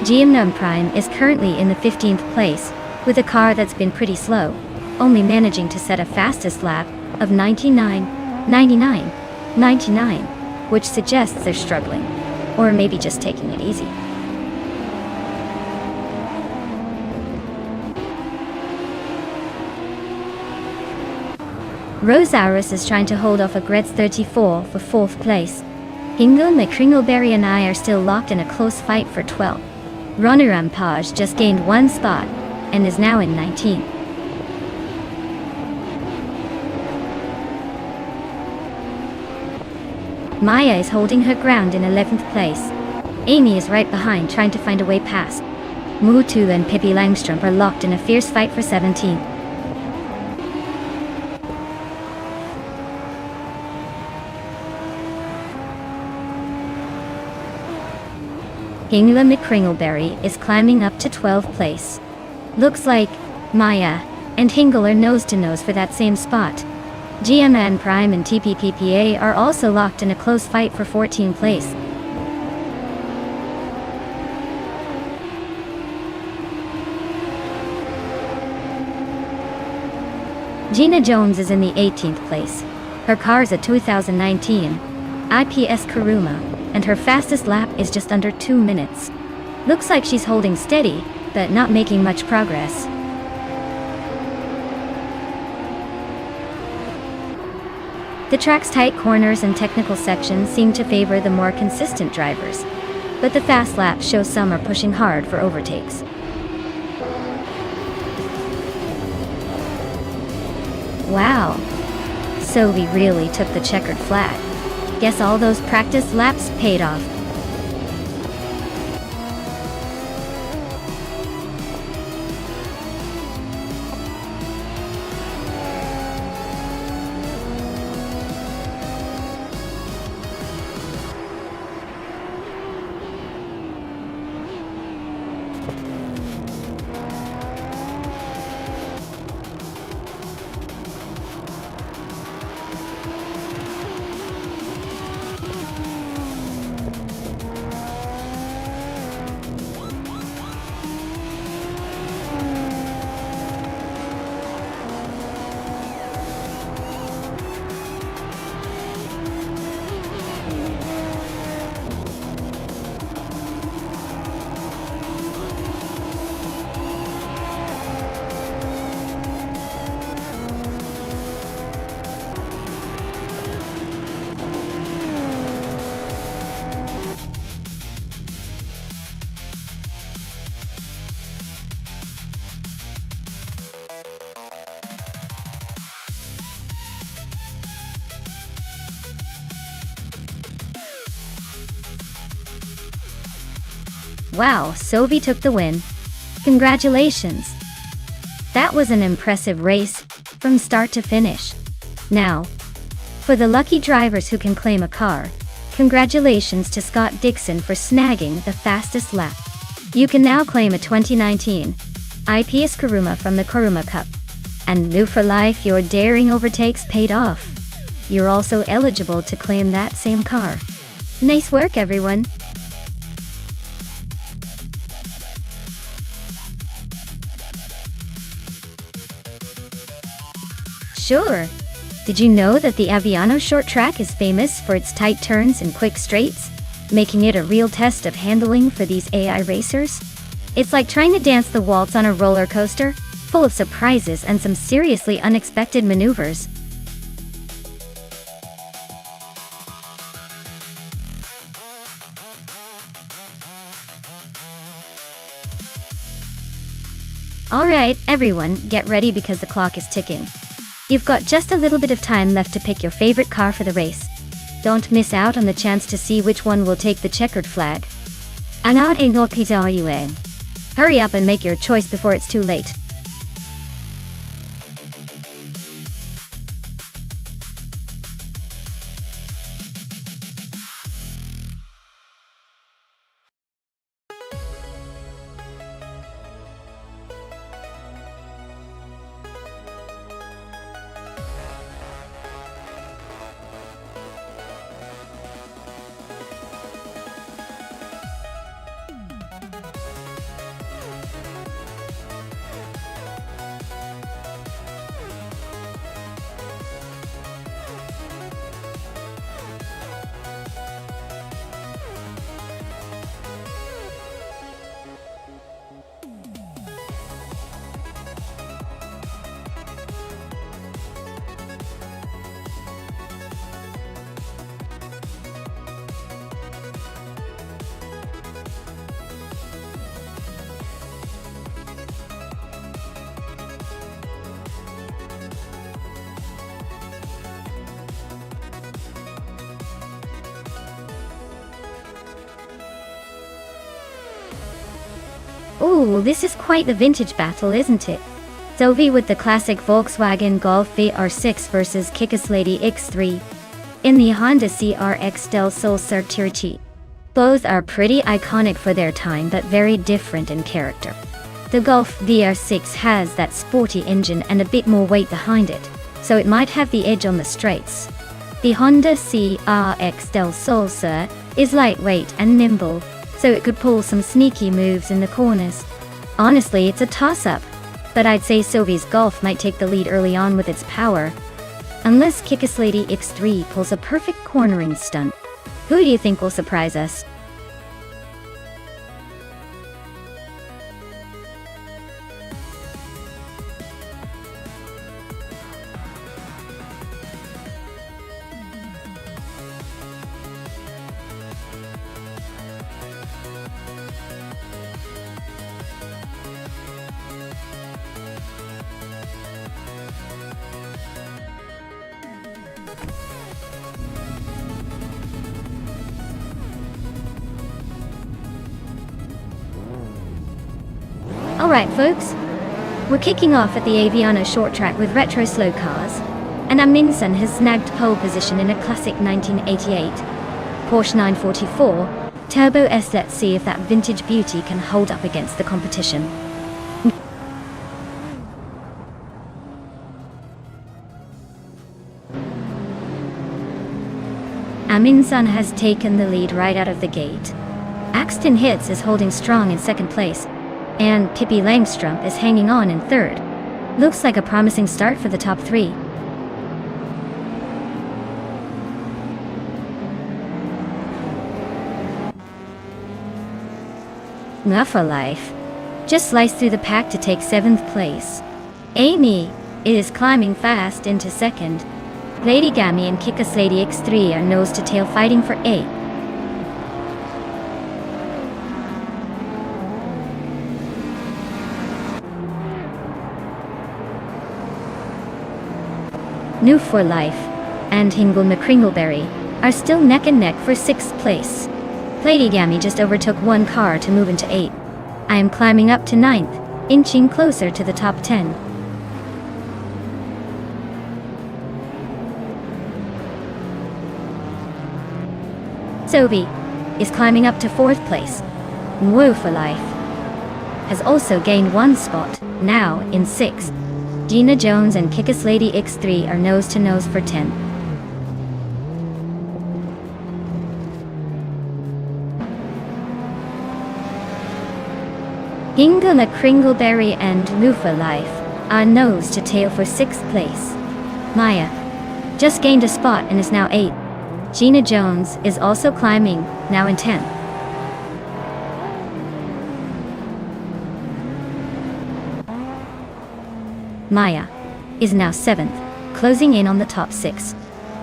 GM Prime is currently in the 15th place, with a car that's been pretty slow, only managing to set a fastest lap of 99, which suggests they're struggling, or maybe just taking it easy. Rosaurus is trying to hold off a Gretz 34 for 4th place. Hingle, McCringleberry and I are still locked in a close fight for 12th. Runner Rampage just gained 1 spot, and is now in 19th. Maya is holding her ground in 11th place. Amy is right behind, trying to find a way past. Mootube and Pippi Langstrumpf are locked in a fierce fight for 17th. Hingle McCringleberry is climbing up to 12th place. Looks like Maya and Hingle are nose to nose for that same spot. GMN Prime and TPPPA are also locked in a close fight for 14th place. Gina Jones is in the 18th place. Her car is a 2019 IPS Kuruma, and her fastest lap is just under 2 minutes. Looks like she's holding steady, but not making much progress. The track's tight corners and technical sections seem to favor the more consistent drivers, but the fast laps show some are pushing hard for overtakes. Wow, so we really took the checkered flag. Guess all those practice laps paid off. Wow, Sophie took the win. Congratulations. That was an impressive race, from start to finish. Now, for the lucky drivers who can claim a car, congratulations to Scott Dixon for snagging the fastest lap. You can now claim a 2019 IPS Kuruma from the Kuruma Cup. And new for life, your daring overtakes paid off. You're also eligible to claim that same car. Nice work, everyone. Sure. Did you know that the Aviano short track is famous for its tight turns and quick straights, making it a real test of handling for these AI racers? It's like trying to dance the waltz on a roller coaster, full of surprises and some seriously unexpected maneuvers. Alright, everyone, get ready because the clock is ticking. You've got just a little bit of time left to pick your favorite car for the race. Don't miss out on the chance to see which one will take the checkered flag. Hurry up and make your choice before it's too late. Ooh, this is quite the vintage battle, isn't it? Sophie with the classic Volkswagen Golf VR6 versus Kickaslady X3 in the Honda CRX del Sol Certirti. Both are pretty iconic for their time but very different in character. The Golf VR6 has that sporty engine and a bit more weight behind it, so it might have the edge on the straights. The Honda CRX del Sol Cer is lightweight and nimble, so it could pull some sneaky moves in the corners. Honestly, it's a toss-up, but I'd say Sophie's Golf might take the lead early on with its power. Unless Kickaslady X3 pulls a perfect cornering stunt. Who do you think will surprise us? Alright folks, we're kicking off at the Aviano short track with retro slow cars, and Amundsen has snagged pole position in a classic 1988 Porsche 944 Turbo S. Let's see if that vintage beauty can hold up against the competition. Amundsen has taken the lead right out of the gate. Axton Hitz is holding strong in second place, and Pippi Langstrup is hanging on in third. Looks like a promising start for the top three. Not for life. Just sliced through the pack to take 7th place. Amy is climbing fast into second. Lady Gammy and Kickaslady X3 are nose to tail fighting for 8th. New for Life and Hingle McCringleberry are still neck and neck for 6th place. Lady Gammy just overtook one car to move into 8th. I am climbing up to 9th, inching closer to the top 10. Sophie is climbing up to 4th place. Woo for Life has also gained 1 spot, now in 6th. Gina Jones and Kickass Lady X3 are nose to nose for 10th. Hingle Kringleberry and Woo for Life are nose to tail for 6th place. Maya just gained a spot and is now 8th. Gina Jones is also climbing, now in 10th. Maya is now 7th, closing in on the top 6.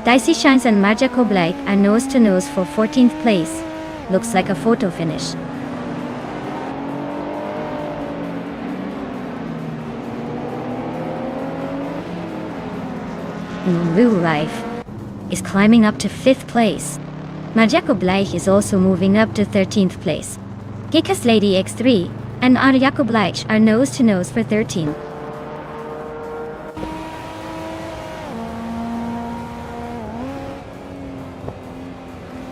Dicey Shines and Magical Blake are nose to nose for 14th place. Looks like a photo finish. Woo Life is climbing up to 5th place. Magical Blake is also moving up to 13th place. Kickass Lady X3 and Ariako Blake are nose to nose for 13th.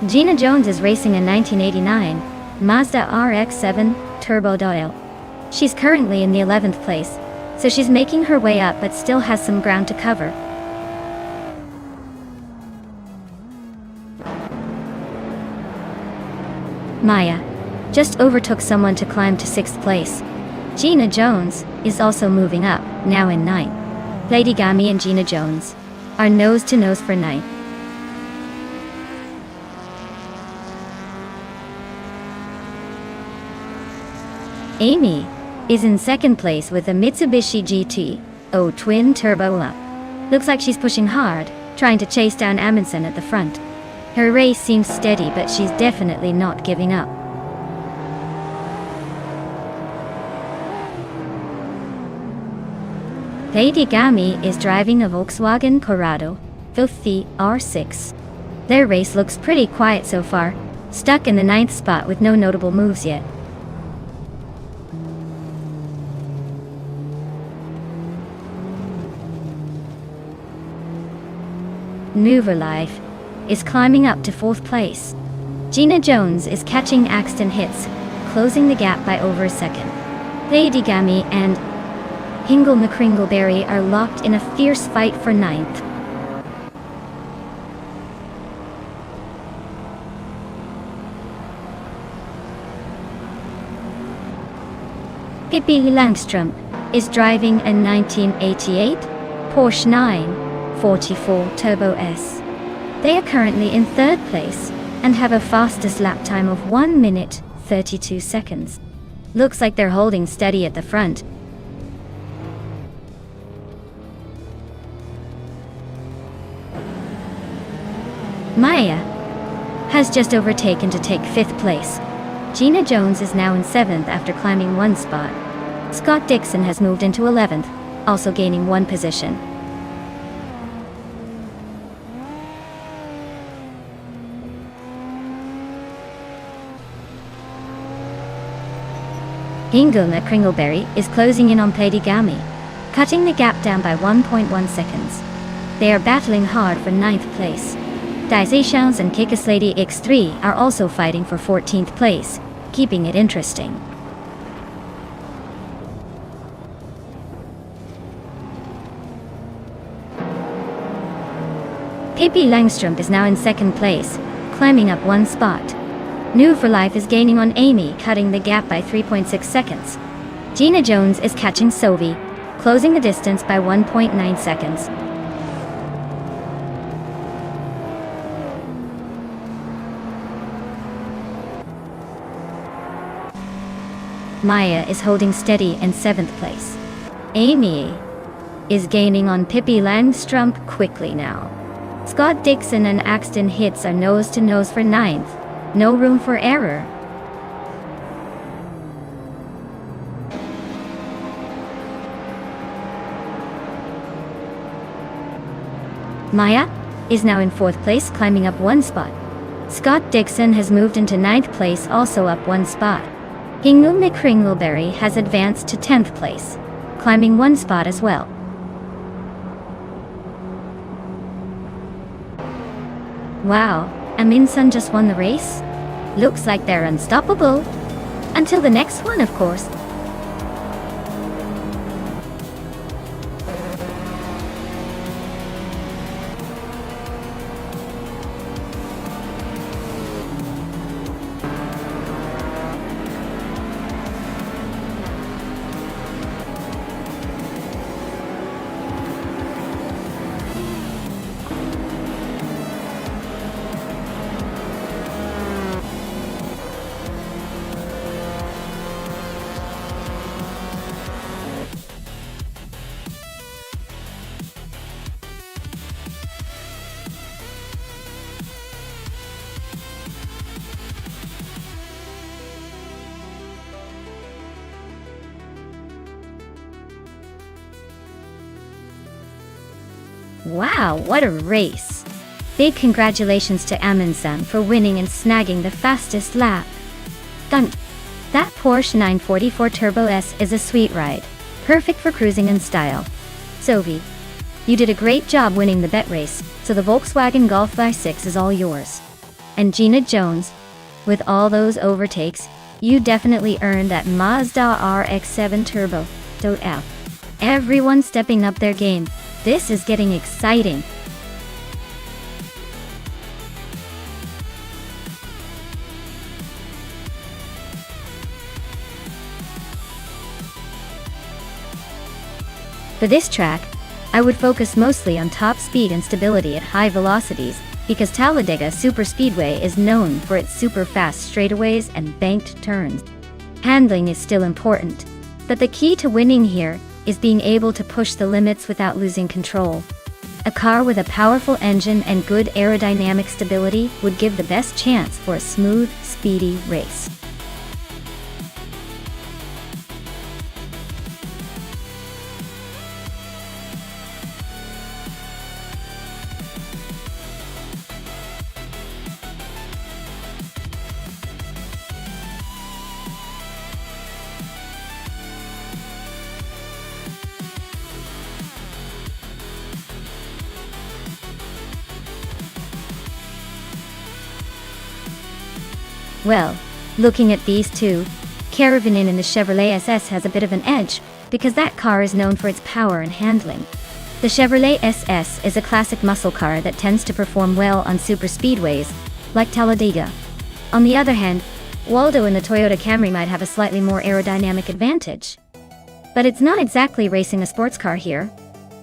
Gina Jones is racing a 1989 Mazda RX-7 Turbo.L. She's currently in the 11th place, so she's making her way up but still has some ground to cover. Maya just overtook someone to climb to 6th place. Gina Jones is also moving up, now in 9th. Lady Gammy and Gina Jones are nose to nose for 9th. Amy is in 2nd place with a Mitsubishi GT-O twin turbo up. Looks like she's pushing hard, trying to chase down Amundsen at the front. Her race seems steady, but she's definitely not giving up. Lady Gammy is driving a Volkswagen Corrado Filthy R6. Their race looks pretty quiet so far, stuck in the 9th spot with no notable moves yet. Mover Life is climbing up to 4th place. Gina Jones is catching Axton Hits, closing the gap by over a second. Lady Gammy and Hingle McCringleberry are locked in a fierce fight for 9th. Pippi Langstrom is driving a 1988 Porsche 944 Turbo S. They are currently in 3rd place and have a fastest lap time of 1 minute 32 seconds. Looks like they're holding steady at the front. Maya has just overtaken to take 5th place. Gina Jones is now in 7th after climbing 1 spot. Scott Dixon has moved into 11th, also gaining 1 position. Hingle Kringleberry is closing in on Lady Gammy, cutting the gap down by 1.1 seconds. They are battling hard for 9th place. Dicey Shines and Kickass Lady X3 are also fighting for 14th place, keeping it interesting. Pippi Langstrom is now in 2nd place, climbing up 1 spot. New for Life is gaining on Amy, cutting the gap by 3.6 seconds. Gina Jones is catching Sophie, closing the distance by 1.9 seconds. Maya is holding steady in 7th place. Amy is gaining on Pippi Langstrom quickly now. Scott Dixon and Axton Hits are nose to nose for 9th. No room for error. Maya is now in 4th place, climbing up 1 spot. Scott Dixon has moved into 9th place, also up 1 spot. Hinglemick Kringleberry has advanced to 10th place, climbing 1 spot as well. Wow, Aminsun just won the race? Looks like they're unstoppable. Until the next one, of course. Wow, what a race! Big congratulations to Amundsen for winning and snagging the fastest lap. Done! That Porsche 944 Turbo S is a sweet ride, perfect for cruising in style. Sophie, you did a great job winning the bet race, so the Volkswagen Golf i6 is all yours. And Gina Jones, with all those overtakes, you definitely earned that Mazda RX-7 Turbo. F. Everyone stepping up their game. This is getting exciting. For this track, I would focus mostly on top speed and stability at high velocities, because Talladega Superspeedway is known for its super fast straightaways and banked turns. Handling is still important, but the key to winning here is being able to push the limits without losing control. A car with a powerful engine and good aerodynamic stability would give the best chance for a smooth, speedy race. Well, looking at these two, Caravinin in the Chevrolet SS has a bit of an edge, because that car is known for its power and handling. The Chevrolet SS is a classic muscle car that tends to perform well on superspeedways, like Talladega. On the other hand, Waldo in the Toyota Camry might have a slightly more aerodynamic advantage. But it's not exactly racing a sports car here.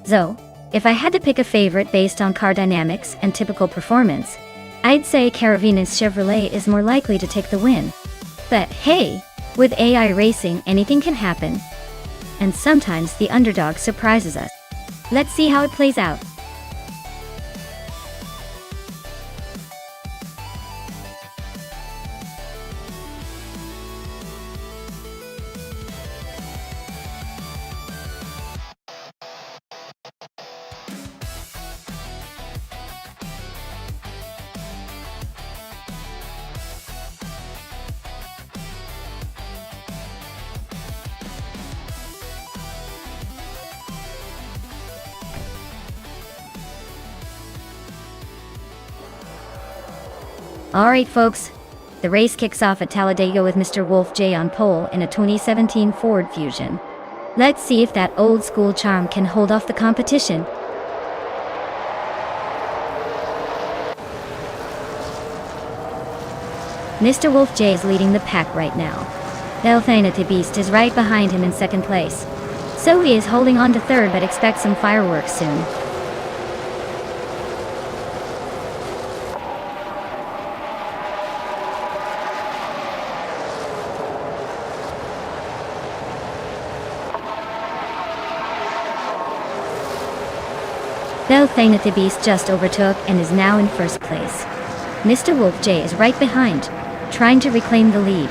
So, if I had to pick a favorite based on car dynamics and typical performance, I'd say Caravinins Chevrolet is more likely to take the win. But hey, with AI racing anything can happen. And sometimes the underdog surprises us. Let's see how it plays out. Alright folks, the race kicks off at Talladega with Mr. Wolf J on pole in a 2017 Ford Fusion. Let's see if that old school charm can hold off the competition. Mr. Wolf J is leading the pack right now. Belthanity Beast is right behind him in second place. So he is holding on to third, but expect some fireworks soon. Belthanity Beast just overtook and is now in first place. Mr. Wolf J is right behind, trying to reclaim the lead.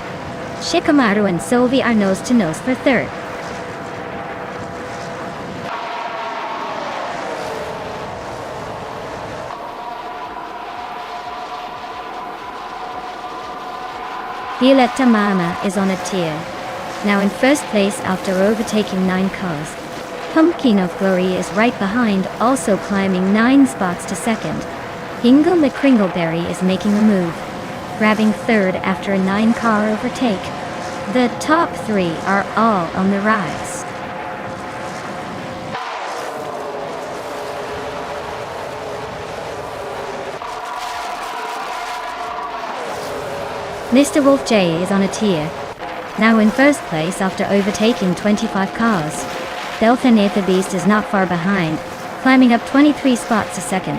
Shikamaru and Sovi are nose to nose for third. Violetta Mama is on a tear. Now in first place after overtaking 9 cars. Pumpkin of Glory is right behind, also climbing 9 spots to second. Hingle McCringleberry is making a move, grabbing third after a 9-car overtake. The top 3 are all on the rise. Mr. Wolf J is on a tear. Now in first place after overtaking 25 cars. Belthanatha Beast is not far behind, climbing up 23 spots to second.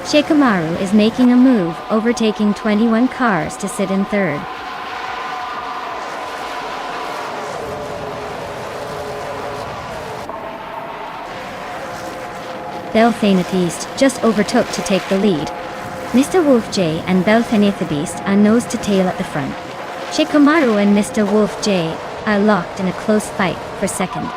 Shikamaru is making a move, overtaking 21 cars to sit in third. Belthanatha Beast just overtook to take the lead. Mr. Wolf J and Belthanatha Beast are nose to tail at the front. Shikamaru and Mr. Wolf J are locked in a close fight for second.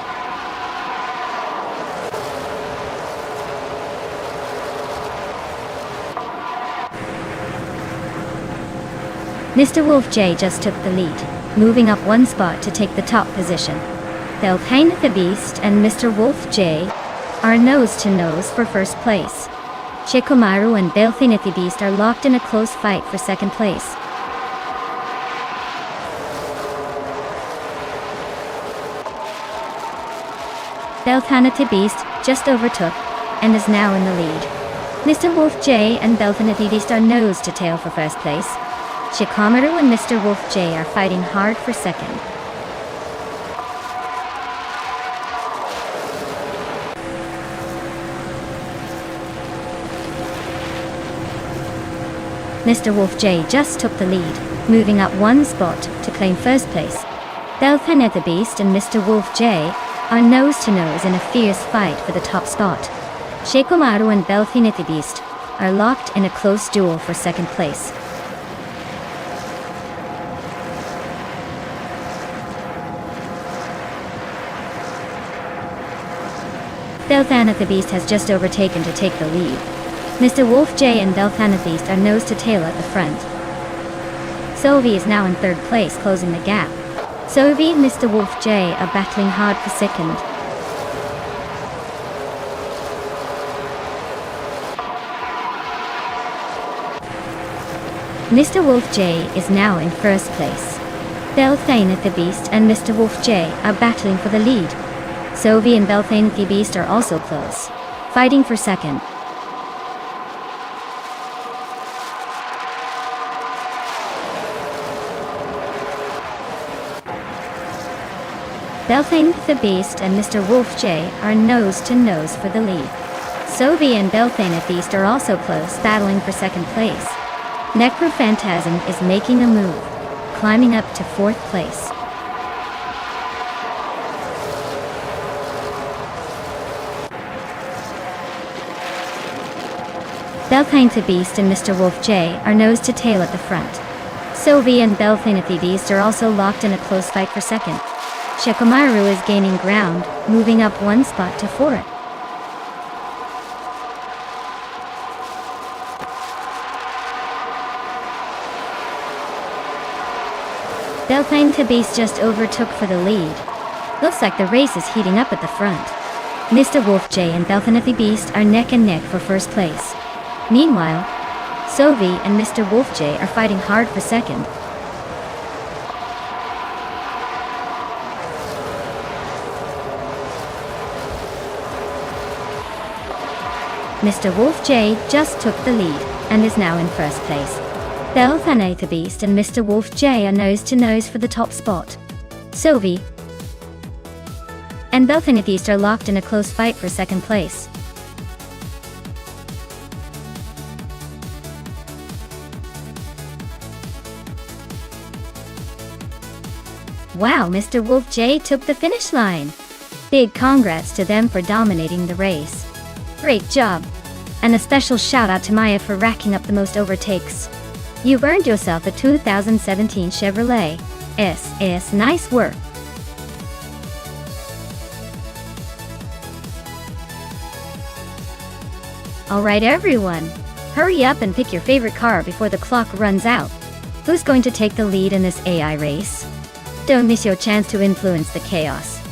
Mr. Wolf J just took the lead, moving up 1 spot to take the top position. Belthanatha Beast and Mr. Wolf J are nose to nose for first place. Shikamaru and Belthanatha Beast are locked in a close fight for second place. Belthanatha Beast just overtook and is now in the lead. Mr. Wolf J and Belthanatha Beast are nose to tail for first place. Shikamaru and Mr. Wolf J are fighting hard for second. Mr. Wolf J just took the lead, moving up 1 spot to claim first place. Belthanatha Beast and Mr. Wolf J are nose to nose in a fierce fight for the top spot. Shikamaru and Belthanatha Beast are locked in a close duel for second place. Belthanatha Beast has just overtaken to take the lead. Mr. Wolf J and Belthanatha Beast are nose to tail at the front. Sylvie is now in third place, closing the gap. Sylvie and Mr. Wolf J are battling hard for second. Mr. Wolf J is now in first place. Belthanatha Beast and Mr. Wolf J are battling for the lead. Sylvie and Belthanatha Beast are also close, fighting for second. Belthanatha Beast and Mr. Wolf J are nose to nose for the lead. Sylvie and Belthanatha Beast are also close, battling for second place. Necrophantasm is making a move, climbing up to 4th place. Belthanatha Beast and Mr. Wolf J are nose to tail at the front. Sylvie and Belthanatha Beast are also locked in a close fight for second. Shikamaru is gaining ground, moving up 1 spot to 4th. Belthanatha Beast just overtook for the lead. Looks like the race is heating up at the front. Mr. Wolf J and Belthanatha Beast are neck and neck for first place. Meanwhile, Sylvie and Mr. Wolf J are fighting hard for second. Mr. Wolf J just took the lead and is now in first place. Belthanatha Beast and Mr. Wolf J are nose to nose for the top spot. Sylvie and Belthanatha Beast are locked in a close fight for second place. Wow, Mr. Wolf J took the finish line. Big congrats to them for dominating the race. Great job. And a special shout out to Maya for racking up the most overtakes. You've earned yourself a 2017 Chevrolet SS. Nice work. Alright everyone, hurry up and pick your favorite car before the clock runs out. Who's going to take the lead in this AI race? Don't miss your chance to influence the chaos.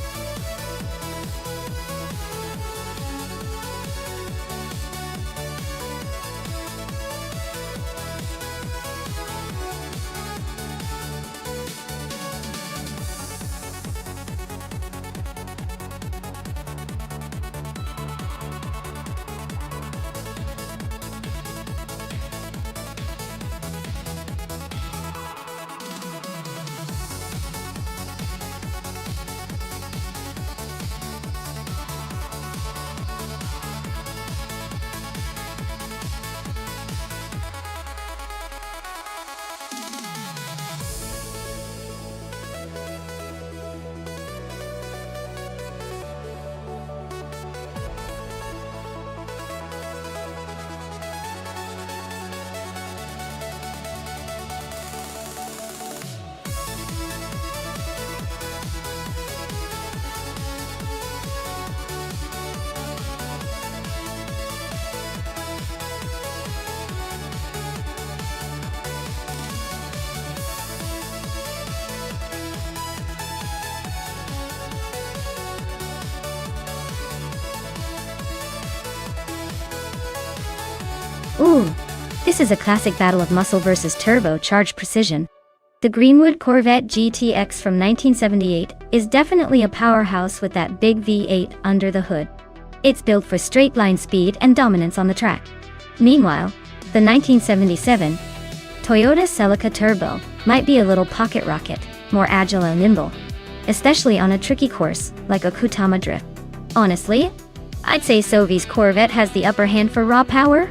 Ooh, this is a classic battle of muscle versus turbocharged precision. The Greenwood Corvette GTX from 1978 is definitely a powerhouse with that big V8 under the hood. It's built for straight-line speed and dominance on the track. Meanwhile, the 1977 Toyota Celica Turbo might be a little pocket rocket, more agile and nimble, especially on a tricky course like Okutama Drift. Honestly, I'd say Sovi's Corvette has the upper hand for raw power.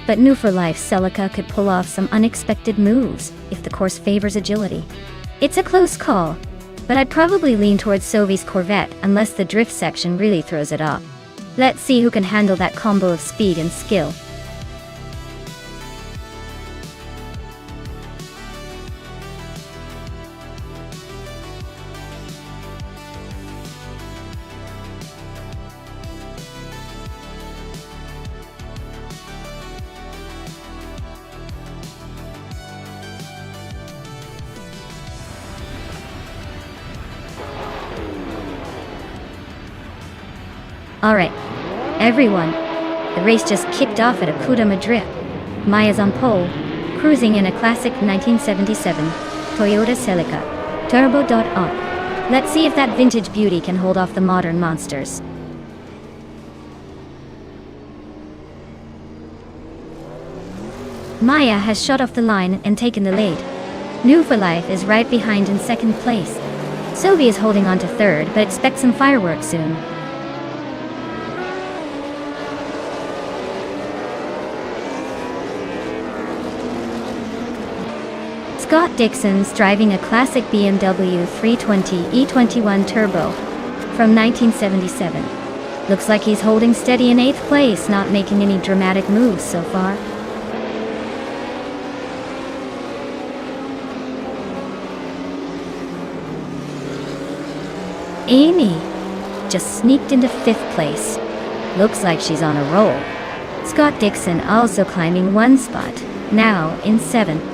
But New for Life Celica could pull off some unexpected moves if the course favors agility. It's a close call, but I'd probably lean towards Sovi's Corvette unless the drift section really throws it off. Let's see who can handle that combo of speed and skill. Alright, everyone, the race just kicked off at Okutama Drift. Maya's on pole, cruising in a classic 1977 Toyota Celica Turbo. Let's see if that vintage beauty can hold off the modern monsters. Maya has shot off the line and taken the lead. New for Life is right behind in second place. Sovi is holding on to third, but expect some fireworks soon. Scott Dixon's driving a classic BMW 320 E21 Turbo from 1977. Looks like he's holding steady in 8th place, not making any dramatic moves so far. Amy just sneaked into 5th place. Looks like she's on a roll. Scott Dixon also climbing one spot, now in 7th.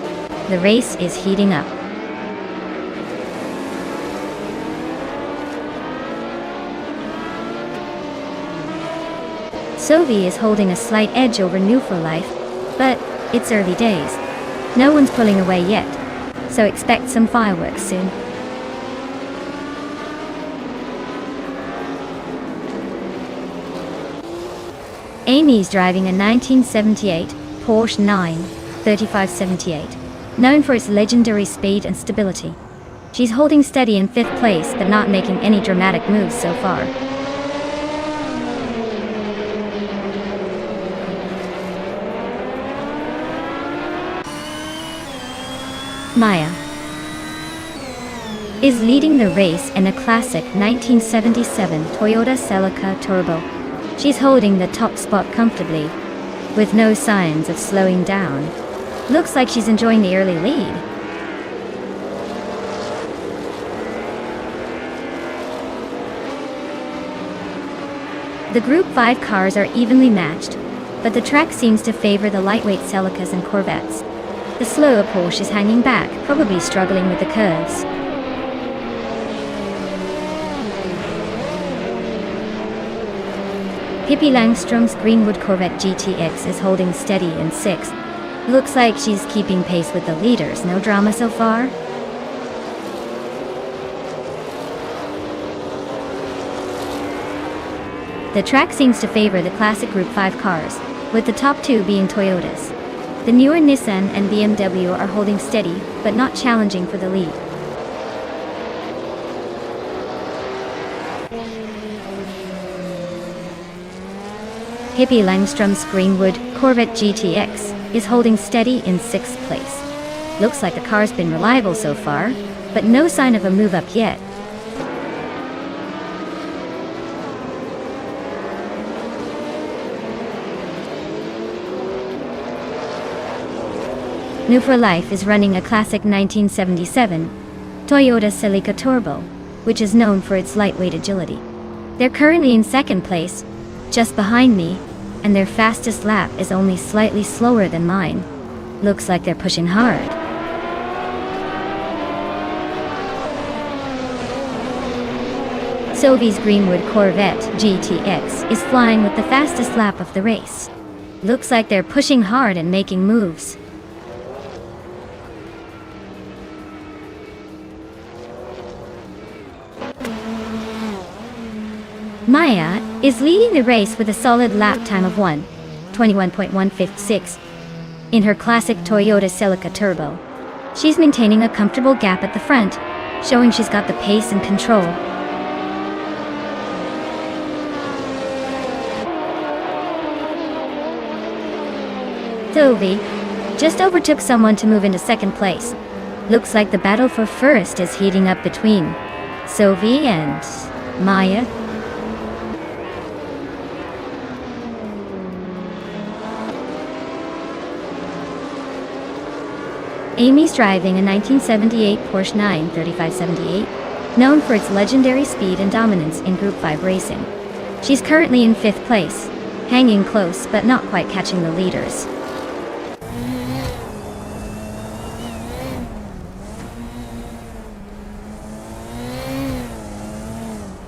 The race is heating up. Sovi is holding a slight edge over New for Life, but it's early days. No one's pulling away yet, so expect some fireworks soon. Amy's driving a 1978 Porsche 93578. Known for its legendary speed and stability. She's holding steady in 5th place, but not making any dramatic moves so far. Maya is leading the race in a classic 1977 Toyota Celica Turbo. She's holding the top spot comfortably, with no signs of slowing down. Looks like she's enjoying the early lead. The Group 5 cars are evenly matched, but the track seems to favor the lightweight Celicas and Corvettes. The slower Porsche is hanging back, probably struggling with the curves. Pippi Langström's Greenwood Corvette GTX is holding steady in 6th. Looks like she's keeping pace with the leaders, no drama so far? The track seems to favor the classic Group 5 cars, with the top two being Toyotas. The newer Nissan and BMW are holding steady, but not challenging for the lead. Pippi Langström's Greenwood Corvette GTX is holding steady in 6th place. Looks like the car's been reliable so far, but no sign of a move up yet. New for Life is running a classic 1977 Toyota Celica Turbo, which is known for its lightweight agility. They're currently in 2nd place, just behind me, and their fastest lap is only slightly slower than mine. Looks like they're pushing hard. Sylvie's Greenwood Corvette GTX is flying with the fastest lap of the race. Looks like they're pushing hard and making moves. Maya is leading the race with a solid lap time of 1:21.156 in her classic Toyota Celica Turbo. She's maintaining a comfortable gap at the front, showing she's got the pace and control. Sylvie just overtook someone to move into 2nd place. Looks like the battle for first is heating up between Sylvie and Maya. Amy's driving a 1978 Porsche 93578, known for its legendary speed and dominance in Group 5 racing. She's currently in 5th place, hanging close but not quite catching the leaders.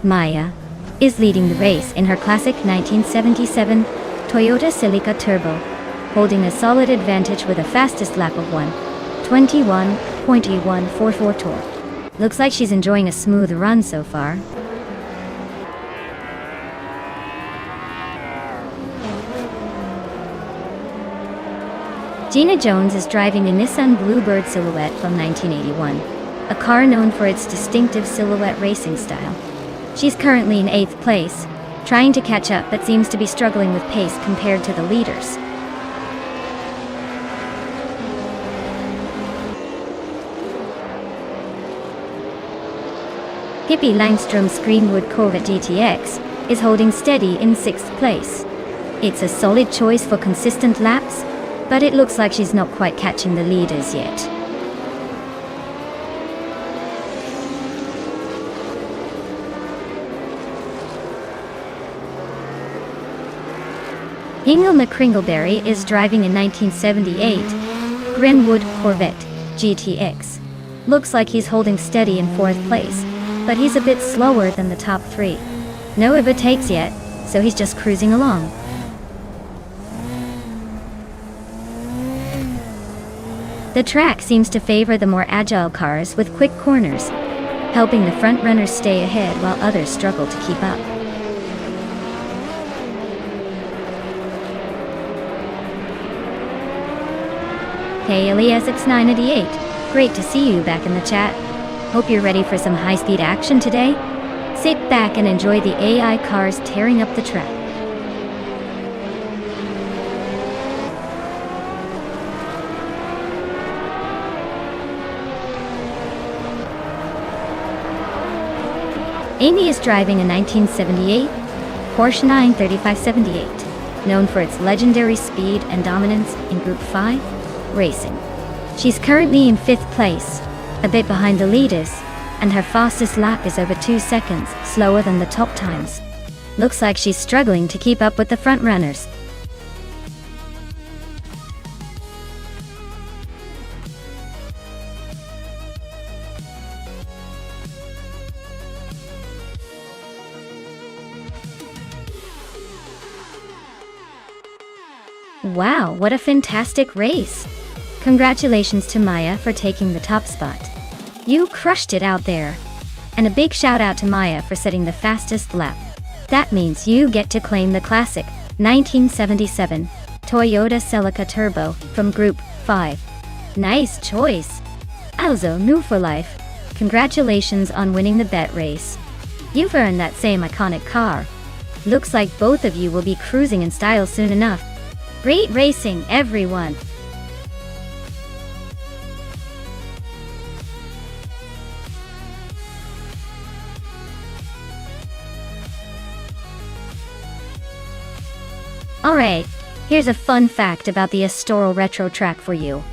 Maya is leading the race in her classic 1977 Toyota Celica Turbo, holding a solid advantage with a fastest lap of 1:21.144 torque. Looks like she's enjoying a smooth run so far. Gina Jones is driving a Nissan Bluebird Silhouette from 1981, a car known for its distinctive silhouette racing style. She's currently in 8th place, trying to catch up but seems to be struggling with pace compared to the leaders. Pippi Langström's Greenwood Corvette GTX is holding steady in 6th place. It's a solid choice for consistent laps, but it looks like she's not quite catching the leaders yet. Hingle McCringleberry is driving a 1978 Greenwood Corvette GTX. Looks like he's holding steady in 4th place, but he's a bit slower than the top 3. No overtakes yet, so he's just cruising along. The track seems to favor the more agile cars with quick corners, helping the front runners stay ahead while others struggle to keep up. Hey LESX988, great to see you back in the chat. Hope you're ready for some high-speed action today. Sit back and enjoy the AI cars tearing up the track. Amy is driving a 1978 Porsche 93578, known for its legendary speed and dominance in Group 5 racing. She's currently in 5th place, a bit behind the leaders, and her fastest lap is over 2 seconds slower than the top times. Looks like she's struggling to keep up with the front runners. Wow, what a fantastic race! Congratulations to Maya for taking the top spot. You crushed it out there. And a big shout out to Maya for setting the fastest lap. That means you get to claim the classic 1977 Toyota Celica Turbo from Group 5. Nice choice. Also new for life. Congratulations on winning the bet race. You've earned that same iconic car. Looks like both of you will be cruising in style soon enough. Great racing, everyone! Alright, here's a fun fact about the Estoril Retro track for you.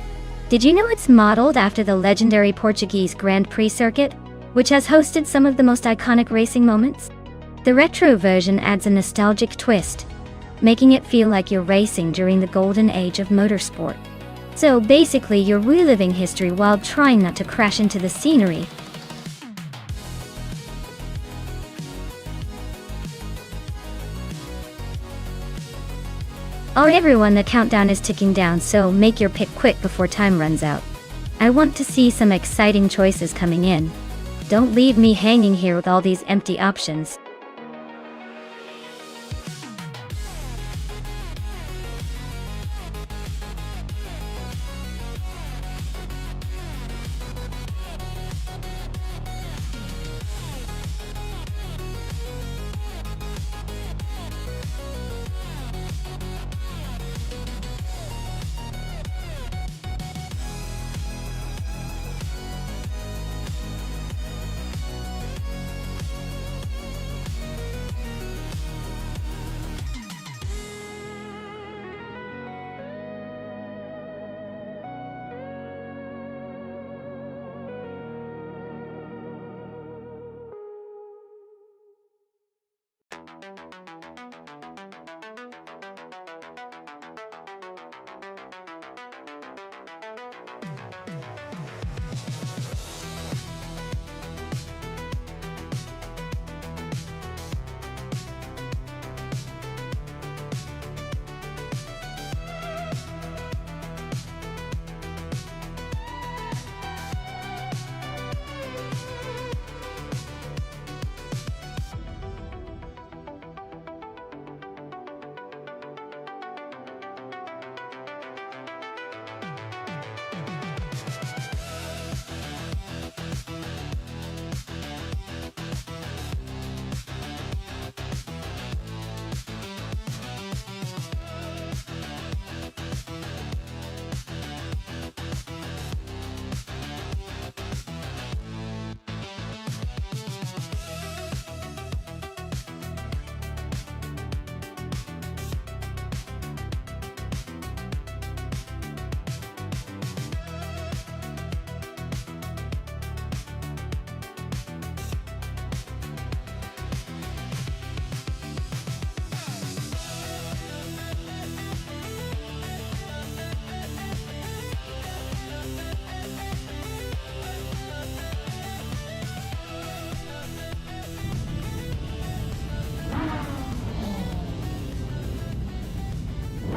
Did you know it's modeled after the legendary Portuguese Grand Prix circuit, which has hosted some of the most iconic racing moments? The retro version adds a nostalgic twist, making it feel like you're racing during the golden age of motorsport. So basically, you're reliving history while trying not to crash into the scenery. Alright everyone, the countdown is ticking down, so make your pick quick before time runs out. I want to see some exciting choices coming in. Don't leave me hanging here with all these empty options.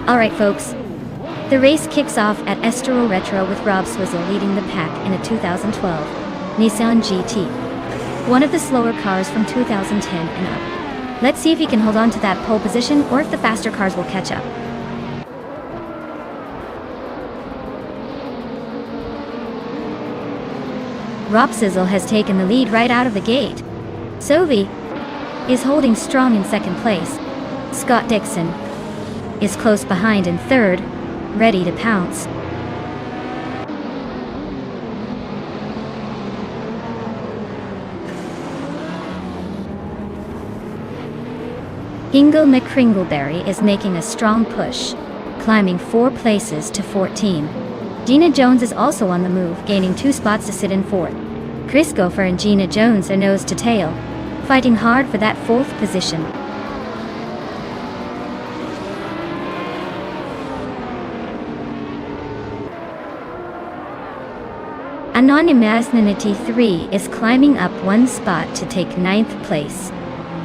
Alright folks, the race kicks off at Estoril Retro with Rob Swizzle leading the pack in a 2012 Nissan GT, one of the slower cars from 2010 and up. Let's see if he can hold on to that pole position or if the faster cars will catch up. Rob Sizzle has taken the lead right out of the gate. Sovi is holding strong in second place. Scott Dixon is close behind in third, ready to pounce. Ingo McCringleberry is making a strong push, climbing 4 places to 14. Gina Jones is also on the move, gaining 2 spots to sit in 4th. Chris Gopher and Gina Jones are nose to tail, fighting hard for that 4th position. Anonymous 3 is climbing up 1 spot to take 9th place.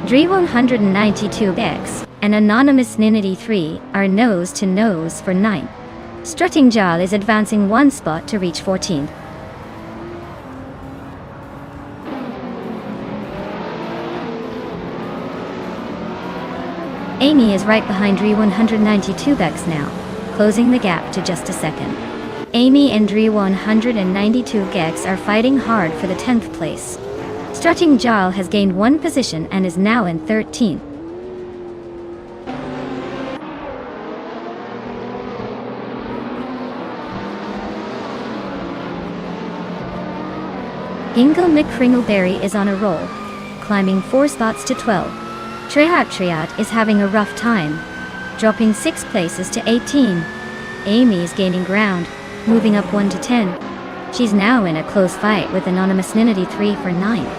Dre 192X and Anonymous Ninity 3 are nose to nose for 9th. Strutting Jal is advancing one spot to reach 14th. Amy is right behind Dre 192 Bex now, closing the gap to just a second. Amy and Dre 192 Gex are fighting hard for the 10th place. Strutting Jal has gained one position and is now in 13th. Ingle McCringleberry is on a roll, climbing 4 spots to 12. Triat is having a rough time, dropping 6 places to 18. Amy is gaining ground, moving up 1 to 10. She's now in a close fight with Anonymous Ninity 3 for 9th.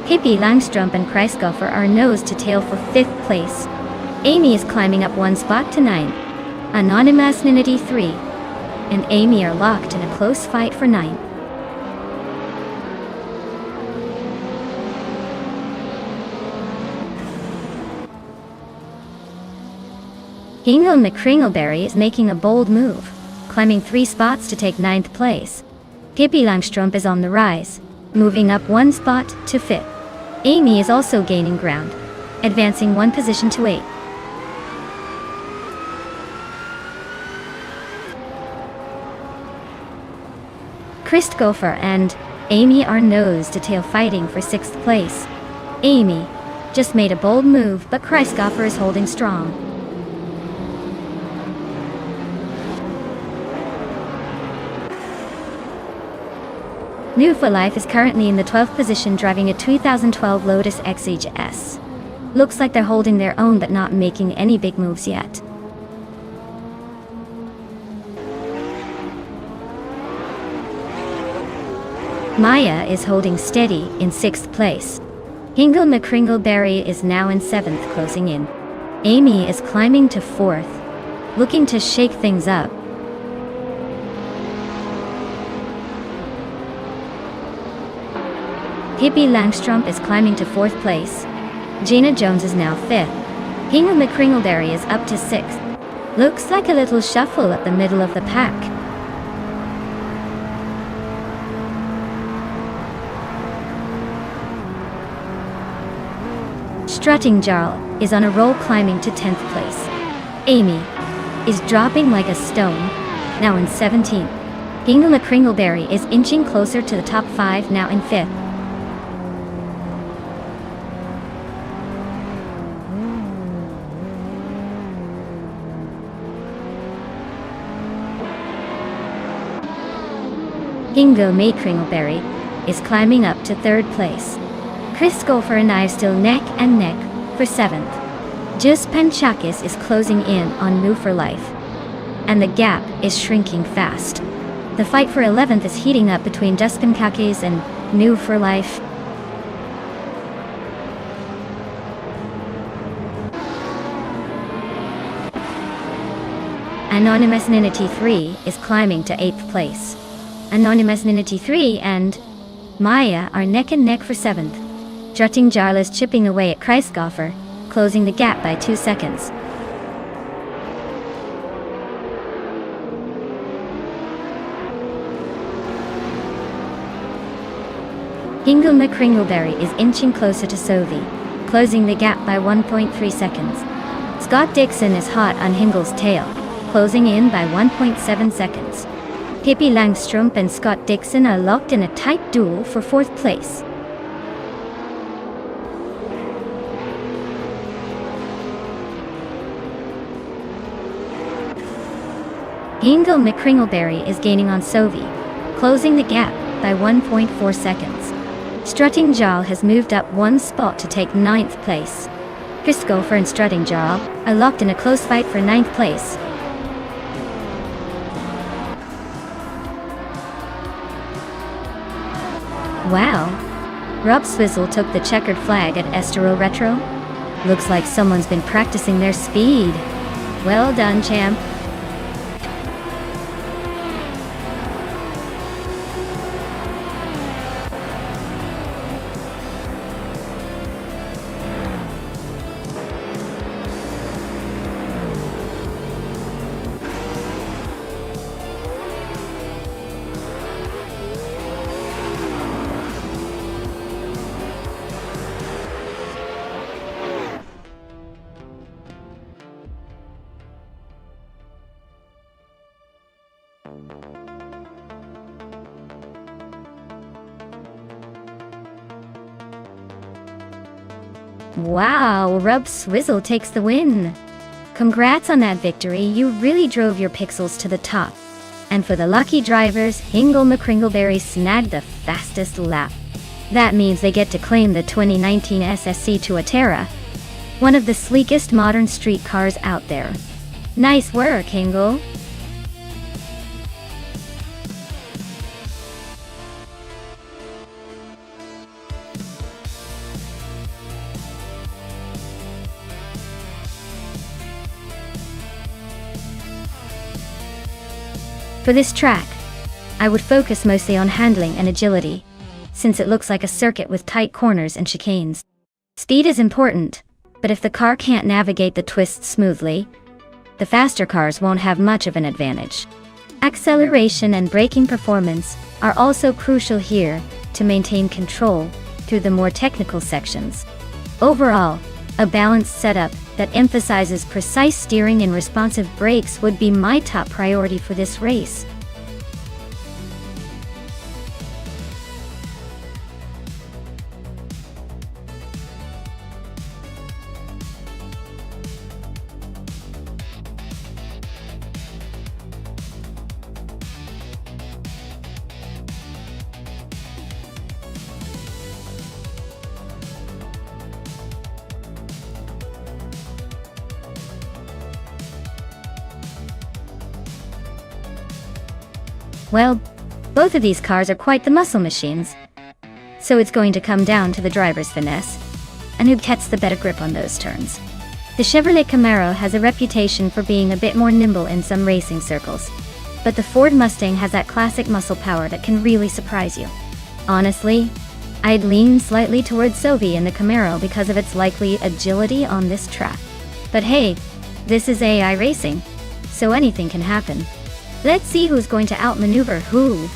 Hippie Langstrumpf and Kreisgoffer are nose to tail for 5th place. Amy is climbing up 1 spot to 9th. Anonymous Ninity 3 and Amy are locked in a close fight for 9th. Ingle McCringleberry is making a bold move, climbing 3 spots to take 9th place. Hippie Langstrumpf is on the rise, moving up 1 spot to 5th. Amy is also gaining ground, advancing 1 position to 8th. Christgopher and Amy are nose to tail fighting for 6th place. Amy just made a bold move, but Christgopher is holding strong. New for Life is currently in the 12th position, driving a 2012 Lotus XHS. Looks like they're holding their own but not making any big moves yet. Maya is holding steady in 6th place. Ingle McCringleberry is now in 7th, closing in. Amy is climbing to 4th, looking to shake things up. Hippie Langstrumpf is climbing to 4th place. Gina Jones is now 5th. Ingle McCringleberry is up to 6th. Looks like a little shuffle at the middle of the pack. Strutting Jarl is on a roll, climbing to 10th place. Amy is dropping like a stone, now in 17th. Ingle McCringleberry is inching closer to the top 5, now in 5th. Ingle McCringleberry is climbing up to 3rd place. Christgopher and I are still neck and neck for 7th. Just Panchakis is closing in on New for Life, and the gap is shrinking fast. The fight for 11th is heating up between Just Pankakis and New for Life. Anonymous Ninity 3 is climbing to 8th place. Anonymous Ninity 3 and Maya are neck and neck for 7th. Strutting Jarl is chipping away at Kreisgoffer, closing the gap by 2 seconds. Ingle McCringleberry is inching closer to Sovi, closing the gap by 1.3 seconds. Scott Dixon is hot on Ingle's tail, closing in by 1.7 seconds. Hippie Langstrumpf and Scott Dixon are locked in a tight duel for 4th place. Ingle McCringleberry is gaining on Sovi, closing the gap by 1.4 seconds. Strutting Jarl has moved up 1 spot to take 9th place. Christgopher and Strutting Jarl are locked in a close fight for 9th place. Wow! Rob Swizzle took the checkered flag at Estero Retro. Looks like someone's been practicing their speed. Well done, champ. Wow, Rub Swizzle takes the win. Congrats on that victory, you really drove your pixels to the top. And for the lucky drivers, Hingle McCringleberry snagged the fastest lap. That means they get to claim the 2019 SSC Tuatera, one of the sleekest modern street cars out there. Nice work, Hingle. For this track, I would focus mostly on handling and agility, since it looks like a circuit with tight corners and chicanes. Speed is important, but if the car can't navigate the twists smoothly, the faster cars won't have much of an advantage. Acceleration and braking performance are also crucial here to maintain control through the more technical sections. Overall, a balanced setup that emphasizes precise steering and responsive brakes would be my top priority for this race. Well, both of these cars are quite the muscle machines, so it's going to come down to the driver's finesse, and who gets the better grip on those turns. The Chevrolet Camaro has a reputation for being a bit more nimble in some racing circles, but the Ford Mustang has that classic muscle power that can really surprise you. Honestly, I'd lean slightly towards Sovi in the Camaro because of its likely agility on this track. But hey, this is AI racing, so anything can happen. Let's see who's going to outmaneuver who.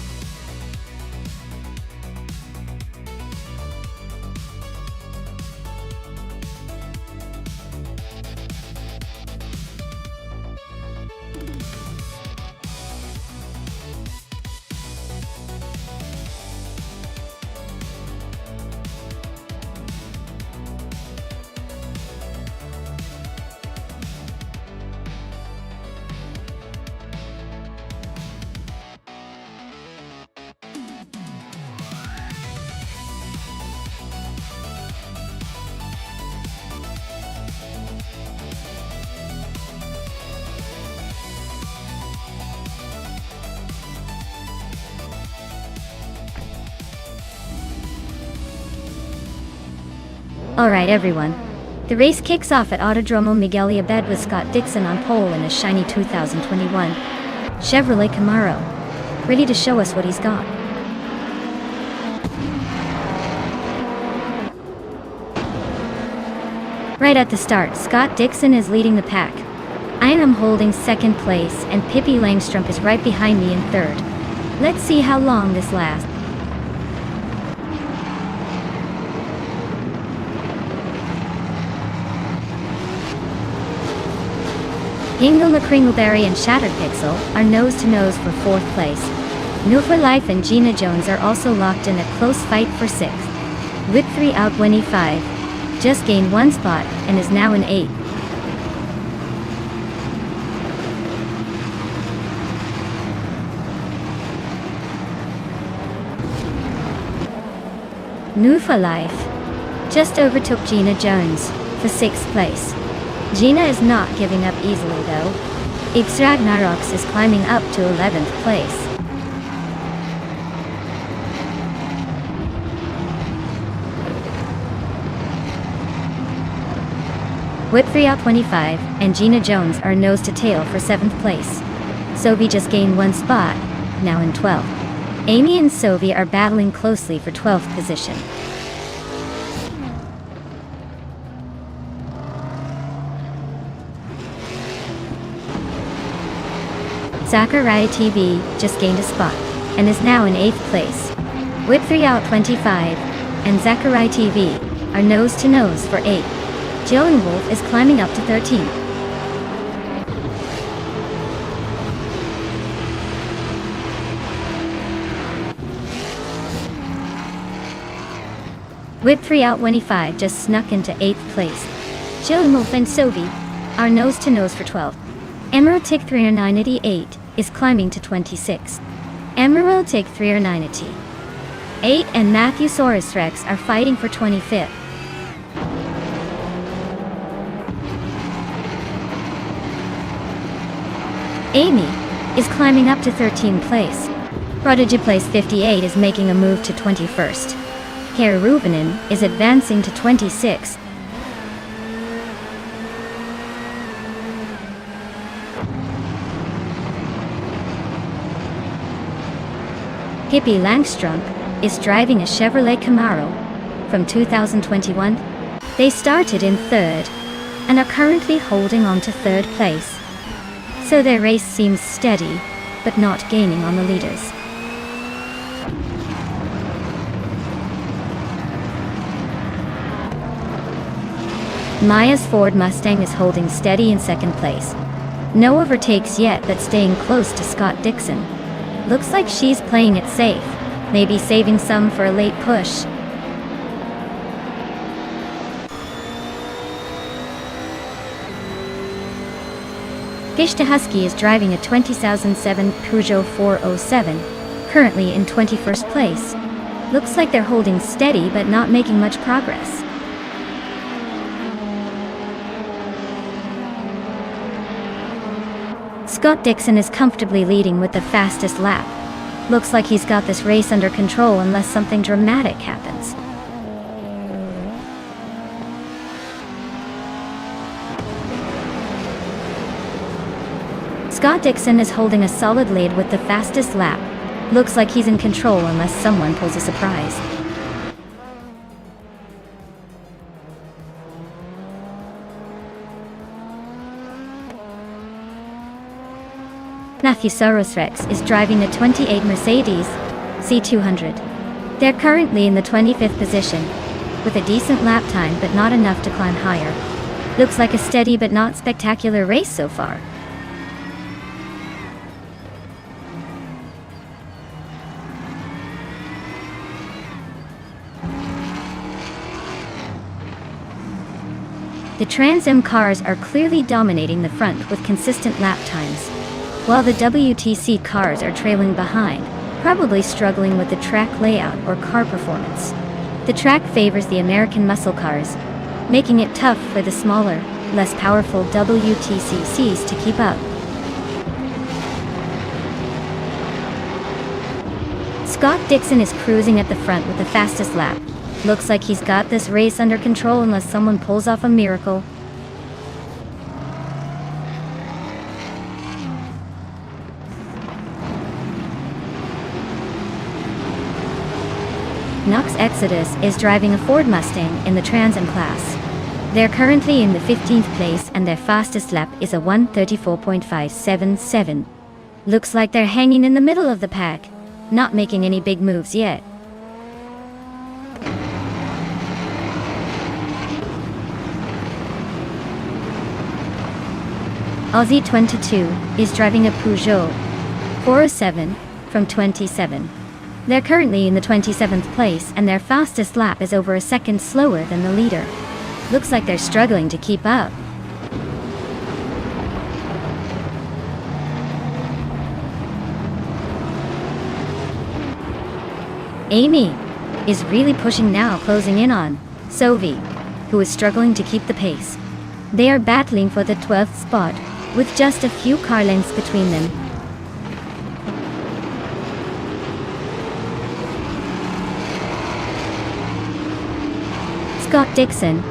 Alright everyone, the race kicks off at Autodromo Miguel Abed with Scott Dixon on pole in a shiny 2021 Chevrolet Camaro, ready to show us what he's got. Right at the start, Scott Dixon is leading the pack. I am holding second place and Pippi Langstrup is right behind me in third. Let's see how long this lasts. Hingle McCringleberry and Shattered Pixel are nose-to-nose for fourth place. New for Life and Gina Jones are also locked in a close fight for sixth. With 3 out 25, just gained one spot and is now in 8th. New for Life just overtook Gina Jones for 6th place. Gina is not giving up easily though. X Ragnaroks is climbing up to 11th place. Whip 3 out 25 and Gina Jones are nose to tail for 7th place. Sovi just gained one spot, now in 12th. Amy and Sovi are battling closely for 12th position. Zachariah TV just gained a spot and is now in 8th place. Whip 3 out 25 and Zachariah TV are nose to nose for 8th. Joan Wolf is climbing up to 13th. Whip 3 out 25 just snuck into 8th place. Jilmulf and Sovi are nose-to-nose for 12. Emerald Tick 30988 is climbing to 26. Emerald Tick 30988 8 and Matthew Saurus Rex are fighting for 25th. Amy is climbing up to 13th place. Prodigy Place 58 is making a move to 21st. Kara Rubenin is advancing to 26th. Hippie Langstrom is driving a Chevrolet Camaro from 2021. They started in 3rd and are currently holding on to 3rd place. So their race seems steady, but not gaining on the leaders. Maya's Ford Mustang is holding steady in 2nd place. No overtakes yet, but staying close to Scott Dixon. Looks like she's playing it safe, maybe saving some for a late push. Gishta Husky is driving a 2007 Peugeot 407, currently in 21st place. Looks like they're holding steady but not making much progress. Scott Dixon is comfortably leading with the fastest lap. Looks like he's got this race under control unless something dramatic happens. Scott Dixon is holding a solid lead with the fastest lap. Looks like he's in control unless someone pulls a surprise. Matthew Saurus Rex is driving a 28 Mercedes C200. They're currently in the 25th position, with a decent lap time but not enough to climb higher. Looks like a steady but not spectacular race so far. The Trans Am cars are clearly dominating the front with consistent lap times, while the WTC cars are trailing behind, probably struggling with the track layout or car performance. The track favors the American muscle cars, making it tough for the smaller, less powerful WTCCs to keep up. Scott Dixon is cruising at the front with the fastest lap. Looks like he's got this race under control unless someone pulls off a miracle. Knox Exodus is driving a Ford Mustang in the Trans Am class. They're currently in the 15th place and their fastest lap is a 1:34.577. Looks like they're hanging in the middle of the pack, not making any big moves yet. Aussie 22 is driving a Peugeot 407 from 27. They're currently in the 27th place and their fastest lap is over a second slower than the leader. Looks like they're struggling to keep up. Amy is really pushing now, closing in on Sovi, who is struggling to keep the pace. They are battling for the 12th spot, with just a few car lengths between them. Scott Dixon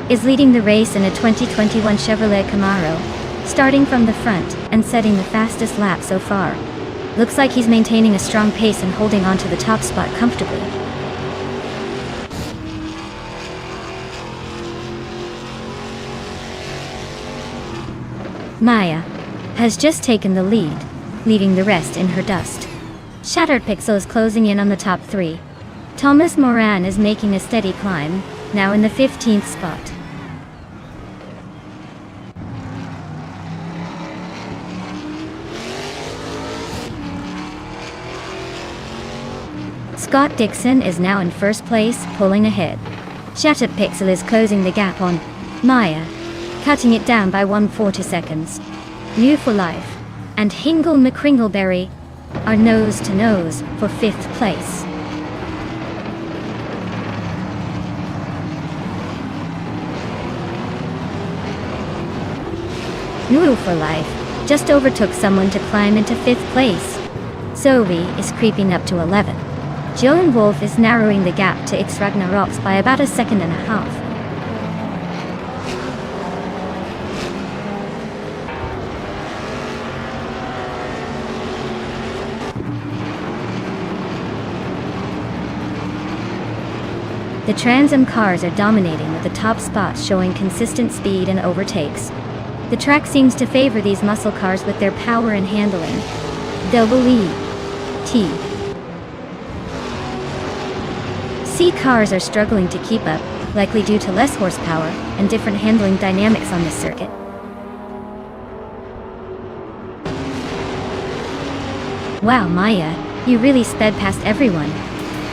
is leading the race in a 2021 Chevrolet Camaro, starting from the front and setting the fastest lap so far. Looks like he's maintaining a strong pace and holding on to the top spot comfortably. Maya has just taken the lead, leaving the rest in her dust. Shattered Pixel is closing in on the top 3. Thomas Moran is making a steady climb, now in the 15th spot. Scott Dixon is now in first place, pulling ahead. Shattered Pixel is closing the gap on Maya, cutting it down by 1/40 seconds. New for Life and Hingle McCringleberry are nose to nose for 5th place. New for Life just overtook someone to climb into 5th place. Zoe is creeping up to 11th. Joan Wolf is narrowing the gap to X Ragnaroks by about a second and a half. The Trans Am cars are dominating with the top spots showing consistent speed and overtakes. The track seems to favor these muscle cars with their power and handling. T. C cars are struggling to keep up, likely due to less horsepower and different handling dynamics on this circuit. Wow, Maya, you really sped past everyone.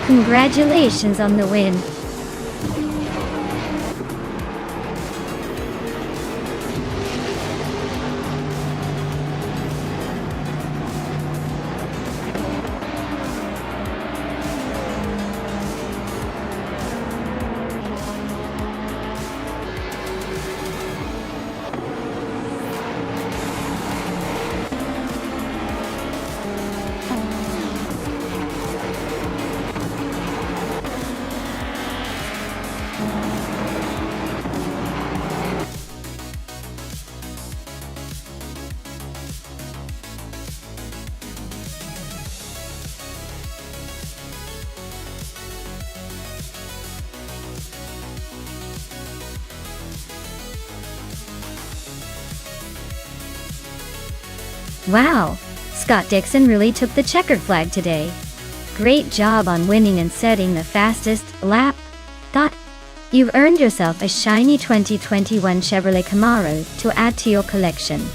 Congratulations on the win. Wow, Scott Dixon really took the checkered flag today. Great job on winning and setting the fastest lap. You've earned yourself a shiny 2021 Chevrolet Camaro to add to your collection.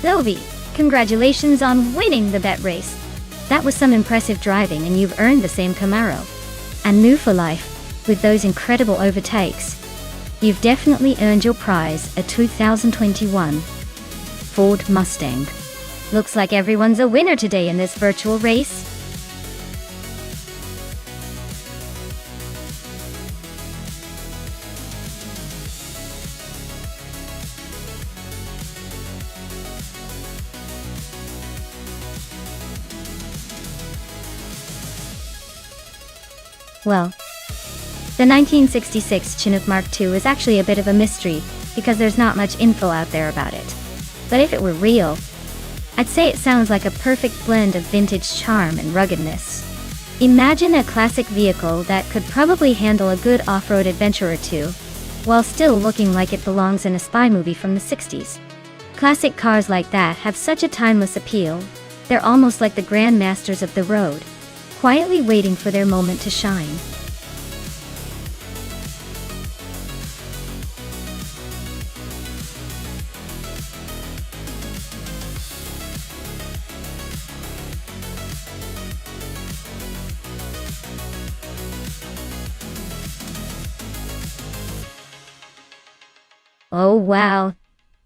Zoe, congratulations on winning the bet race. That was some impressive driving and you've earned the same Camaro. And New for Life, with those incredible overtakes, you've definitely earned your prize, a 2021 Ford Mustang. Looks like everyone's a winner today in this virtual race. Well, the 1966 Chinook Mark II is actually a bit of a mystery because there's not much info out there about it. But if it were real, I'd say it sounds like a perfect blend of vintage charm and ruggedness. Imagine a classic vehicle that could probably handle a good off-road adventure or two, while still looking like it belongs in a spy movie from the 60s. Classic cars like that have such a timeless appeal. They're almost like the grandmasters of the road, quietly waiting for their moment to shine. Oh wow,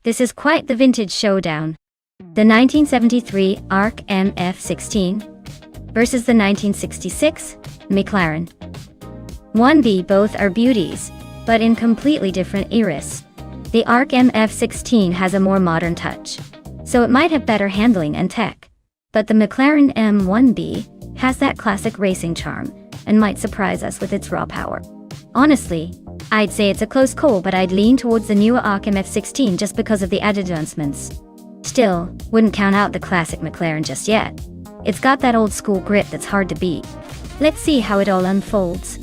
this is quite the vintage showdown. The 1973 ARC MF16 versus the 1966 McLaren 1B. Both are beauties, but in completely different eras. The ARC MF16 has a more modern touch, so it might have better handling and tech. But the McLaren M1B has that classic racing charm and might surprise us with its raw power. Honestly, I'd say it's a close call, but I'd lean towards the newer ARC MF16 just because of the added advancements. Still, wouldn't count out the classic McLaren just yet. It's got that old school grit that's hard to beat. Let's see how it all unfolds.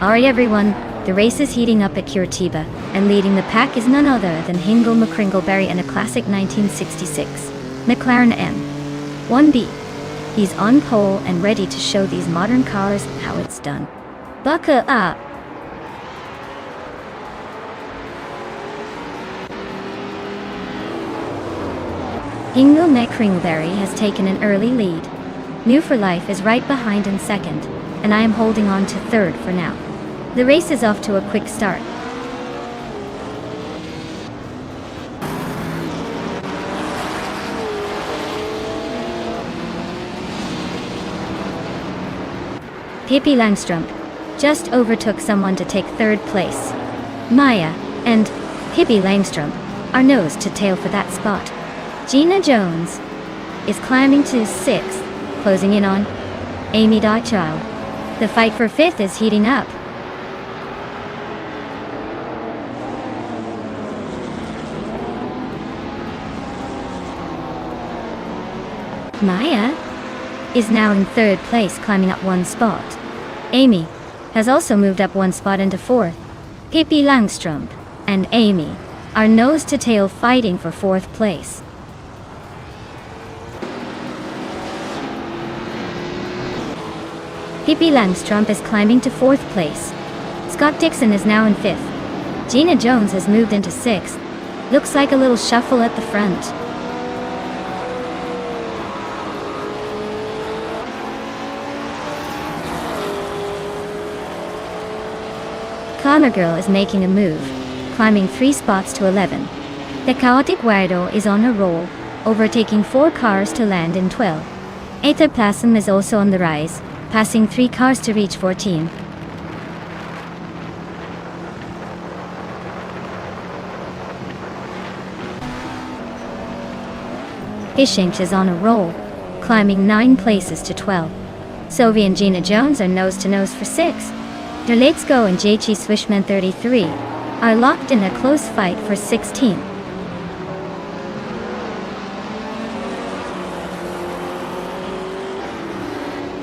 Alright everyone, the race is heating up at Curitiba, and leading the pack is none other than Hingle McCringleberry and a classic 1966 McLaren M1B. He's on pole and ready to show these modern cars how it's done. Buckle up! Hingle McCringleberry has taken an early lead. New for Life is right behind in second, and I am holding on to third for now. The race is off to a quick start. Pippi Langstrup just overtook someone to take third place. Maya and Pippi Langstrup are nose to tail for that spot. Gina Jones is climbing to sixth, closing in on Amy Child. The fight for fifth is heating up. Maya is now in third place, climbing up one spot. Amy has also moved up one spot into fourth. Pippi Langstrup and Amy are nose to tail fighting for fourth place. Pippi Langstrup is climbing to fourth place. Scott Dixon is now in fifth. Gina Jones has moved into sixth. Looks like a little shuffle at the front. Connor Girl is making a move, climbing 3 spots to 11. The Chaotic Weirdo is on a roll, overtaking 4 cars to land in 12. Ectoplasm is also on the rise, passing 3 cars to reach 14. Hishinch is on a roll, climbing 9 places to 12. Sophie and Gina Jones are nose to nose for 6. Let's Go and JT Swishman 33 are locked in a close fight for 16.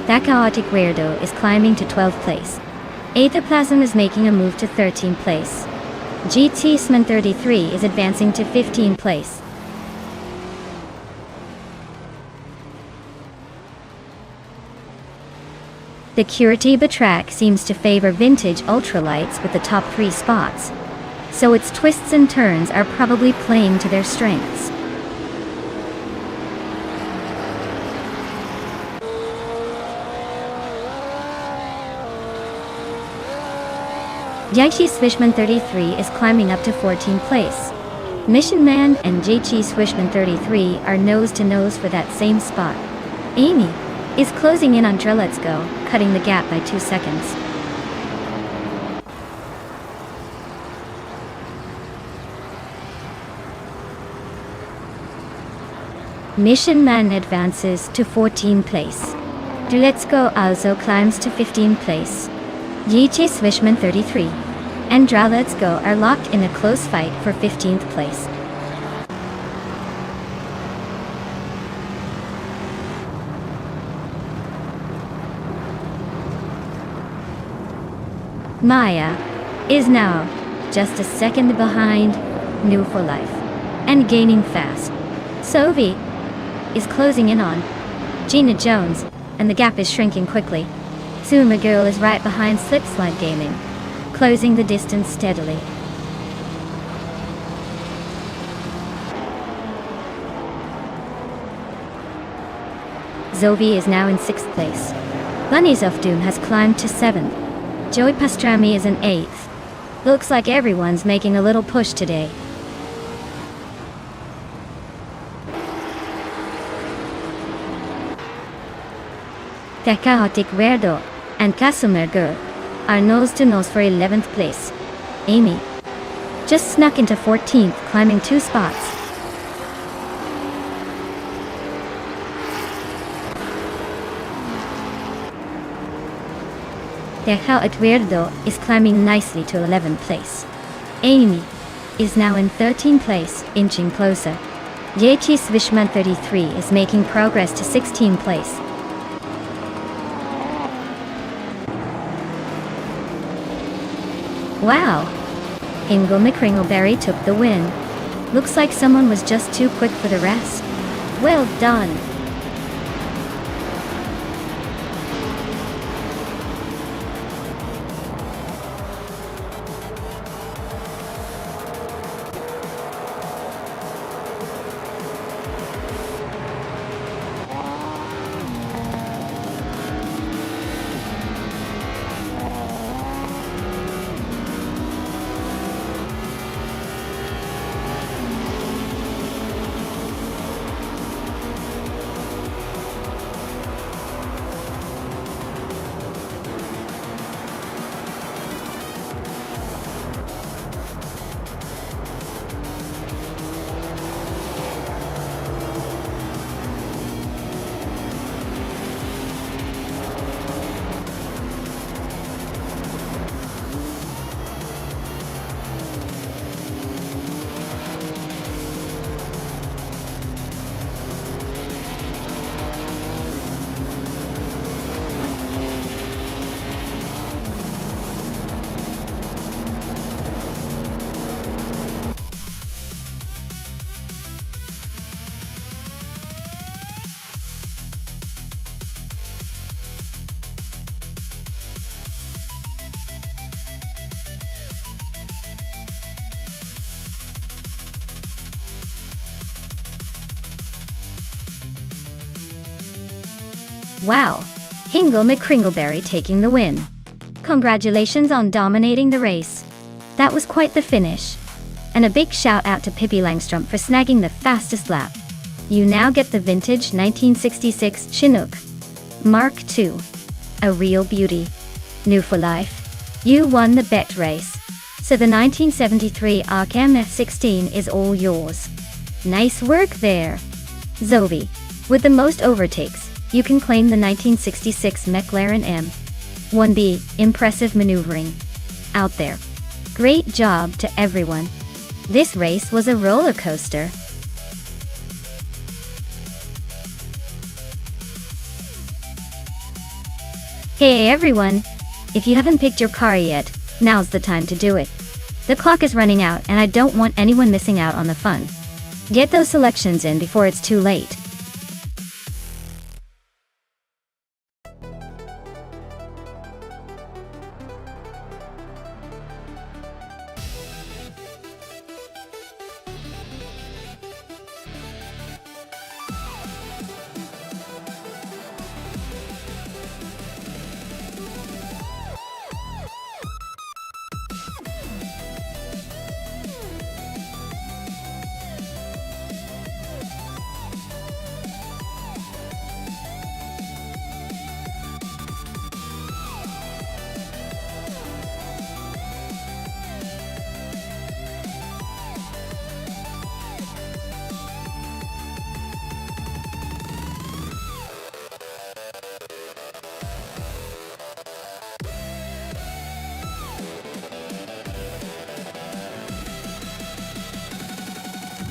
That Chaotic Weirdo is climbing to 12th place. Ectoplasm is making a move to 13th place. GT Sman 33 is advancing to 15th place. The Curitiba track seems to favor vintage ultralights with the top 3 spots, so its twists and turns are probably playing to their strengths. JT Swishman 33 is climbing up to 14th place. Mission Man and JT Swishman 33 are nose to nose for that same spot. Amy is closing in on Let's Go, cutting the gap by 2 seconds. Mission Man advances to 14th place. Let's Go also climbs to 15th place. GT Swishman 33 and Let's Go are locked in a close fight for 15th place. Maya is now just a second behind New for Life and gaining fast. Sophie is closing in on Gina Jones, and the gap is shrinking quickly. Suma Girl is right behind Slipslide Gaming, closing the distance steadily. Zoe is now in 6th place. Bunnies of Doom has climbed to 7th. Joey Pastrami is in 8th. Looks like everyone's making a little push today. The Chaotic Weirdo and Casumer Girl are nose to nose for 11th place. Amy just snuck into 14th, climbing 2 spots. The Chaotic Weirdo is climbing nicely to 11th place. Amy is now in 13th place, inching closer. JT Swishman 33 is making progress to 16th place. Wow! Ingle McCringleberry took the win. Looks like someone was just too quick for the rest. Well done! Wow! Ingle McCringleberry taking the win. Congratulations on dominating the race. That was quite the finish. And a big shout out to Pippi Langstrumpf for snagging the fastest lap. You now get the vintage 1966 Chinook Mark II. A real beauty. New for life. You won the bet race. So the 1973 ARC MF16 is all yours. Nice work there. Zoe. With the most overtakes, you can claim the 1966 McLaren M1B. Impressive maneuvering out there. Great job to everyone. This race was a roller coaster. Hey everyone! If you haven't picked your car yet, now's the time to do it. The clock is running out and I don't want anyone missing out on the fun. Get those selections in before it's too late.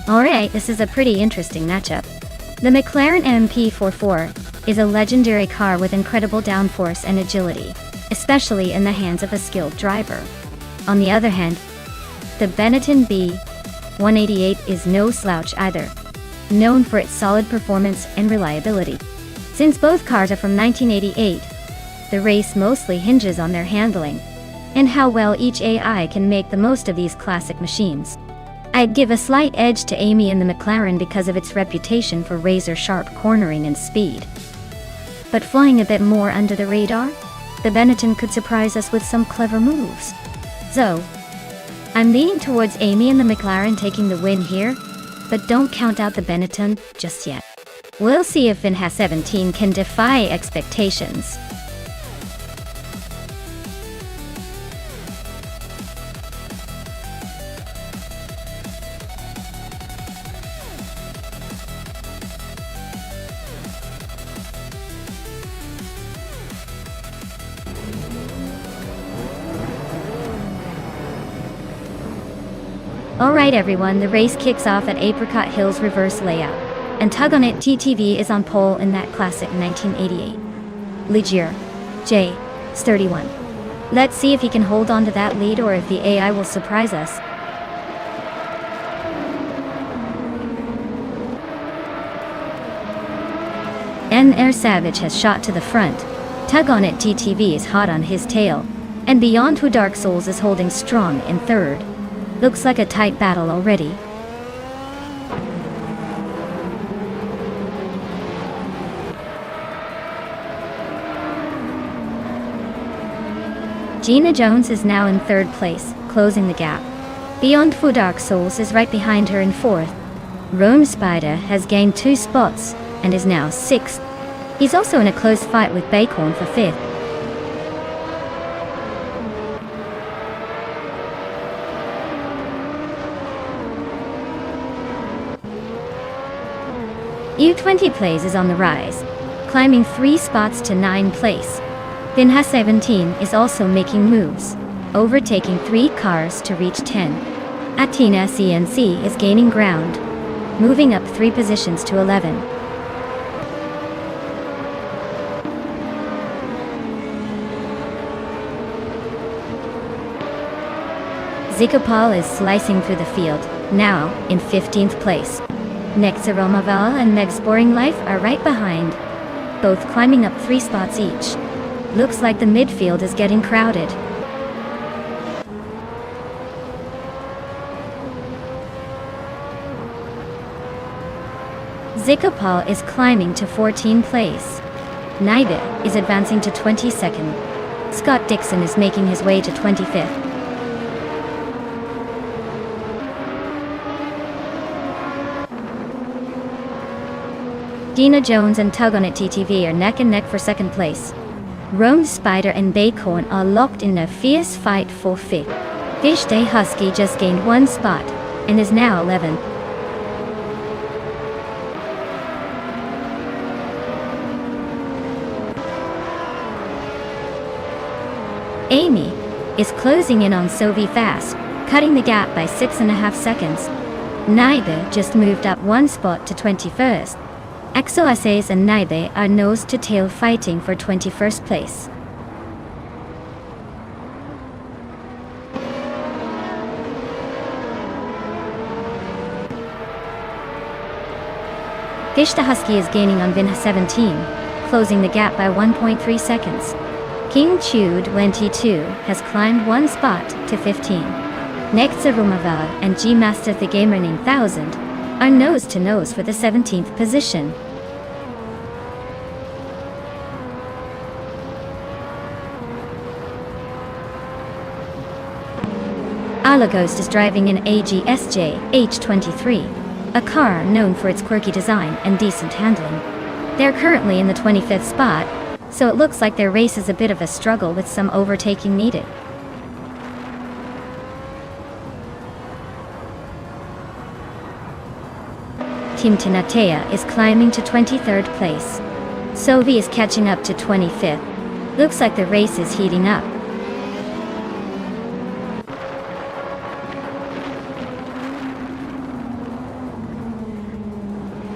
Alright, this is a pretty interesting matchup. The McLaren MP44 is a legendary car with incredible downforce and agility, especially in the hands of a skilled driver. On the other hand, the Benetton B188 is no slouch either, known for its solid performance and reliability. Since both cars are from 1988, the race mostly hinges on their handling and how well each AI can make the most of these classic machines. I'd give a slight edge to Amy in the McLaren because of its reputation for razor-sharp cornering and speed. But flying a bit more under the radar, the Benetton could surprise us with some clever moves. So, I'm leaning towards Amy and the McLaren taking the win here, but don't count out the Benetton just yet. We'll see if VinHa 17 can defy expectations. Alright everyone, the race kicks off at Apricot Hill's reverse layout, and Tug on It TTV is on pole in that classic 1988 Ligier J31. Let's see if he can hold on to that lead or if the AI will surprise us. Air Savage has shot to the front. Tug on It TTV is hot on his tail. And Beyond Who Dark Souls is holding strong in third. Looks like a tight battle already. Gina Jones is now in third place, closing the gap. Beyond Who Dark Souls is right behind her in fourth. Rome Spider has gained 2 spots and is now sixth. He's also in a close fight with Bacon for fifth. U20 Plays is on the rise, climbing 3 spots to 9th place. Vinha 17 is also making moves, overtaking 3 cars to reach 10. Athena CNC is gaining ground, moving up 3 positions to 11. Zikopal is slicing through the field, now in 15th place. Next Aromaval and Meg's Boring Life are right behind, both climbing up 3 spots each. Looks like the midfield is getting crowded. Zikopal is climbing to 14th place. Naibe is advancing to 22nd. Scott Dixon is making his way to 25th. Gina Jones and Tug on It TTV are neck and neck for second place. Rome Spider and Bacon are locked in a fierce fight for fifth. Fish Day Husky just gained 1 spot and is now 11th. Amy is closing in on Sovi fast, cutting the gap by 6.5 seconds. Naibe just moved up 1 spot to 21st. Exoases and Naibe are nose to tail fighting for 21st place. Fish the Husky is gaining on Vinha 17, closing the gap by 1.3 seconds. King Chu 22 has climbed 1 spot to 15. Next Arumaval and G Master the Gamer 9000 are nose to nose for the 17th position. Alaghost is driving an AGSJ H23, a car known for its quirky design and decent handling. They're currently in the 25th spot, so it looks like their race is a bit of a struggle with some overtaking needed. Team Tinatea is climbing to 23rd place. Sovi is catching up to 25th. Looks like the race is heating up.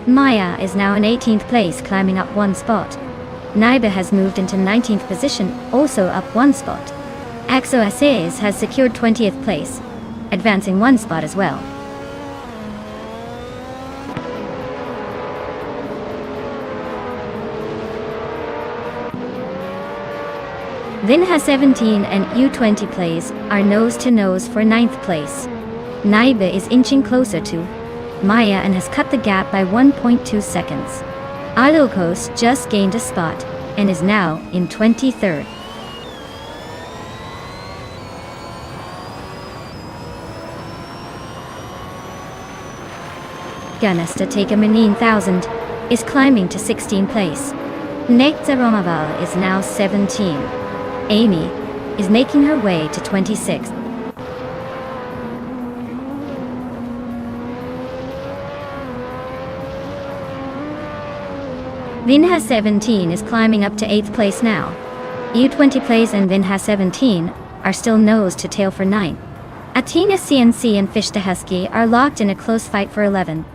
Maya is now in 18th place, climbing up 1 spot. Naibe has moved into 19th position, also up 1 spot. Exoases has secured 20th place, advancing 1 spot as well. Vinha 17 and U20 Plays are nose to nose for 9th place. Naibe is inching closer to Maya and has cut the gap by 1.2 seconds. Alokos just gained a spot and is now in 23rd. Ganesta Take a 9000 is climbing to 16th place. Nekta Romaval is now 17. Amy is making her way to 26th. Vinha 17 is climbing up to 8th place now. U20 Plays and Vinha 17 are still nose to tail for 9th. Athena CNC and Fish the Husky are locked in a close fight for 11th.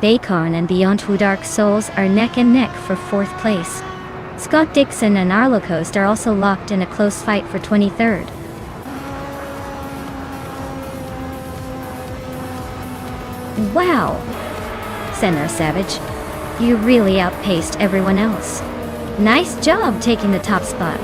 Bacon and Beyond Two Dark Souls are neck and neck for 4th place. Scott Dixon and Arlo Coast are also locked in a close fight for 23rd. Wow! Senor Savage, you really outpaced everyone else. Nice job taking the top spot.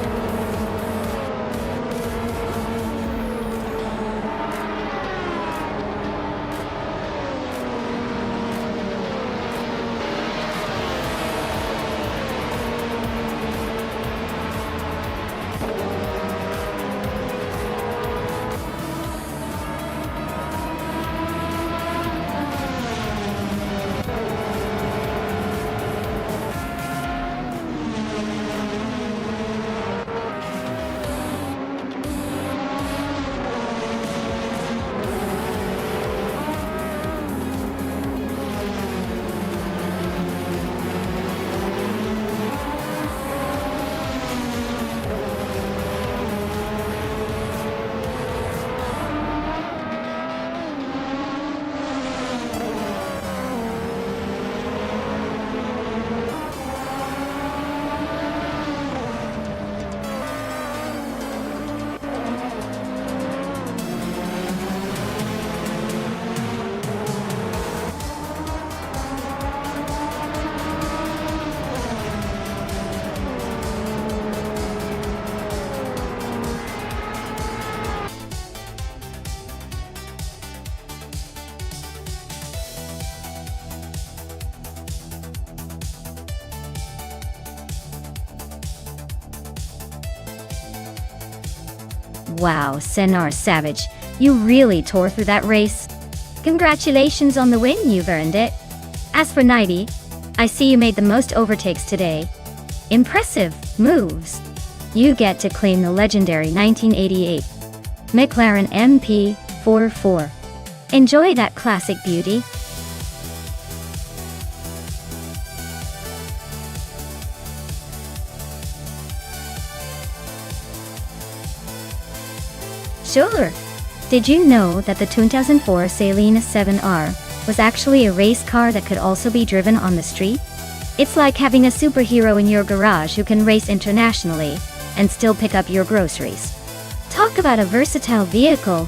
Wow, Senor Savage, you really tore through that race. Congratulations on the win, you've earned it. As for Nighty, I see you made the most overtakes today. Impressive moves. You get to claim the legendary 1988 McLaren MP44. Enjoy that classic beauty. Sure. Did you know that the 2004 Saleen 7R was actually a race car that could also be driven on the street? It's like having a superhero in your garage who can race internationally and still pick up your groceries. Talk about a versatile vehicle.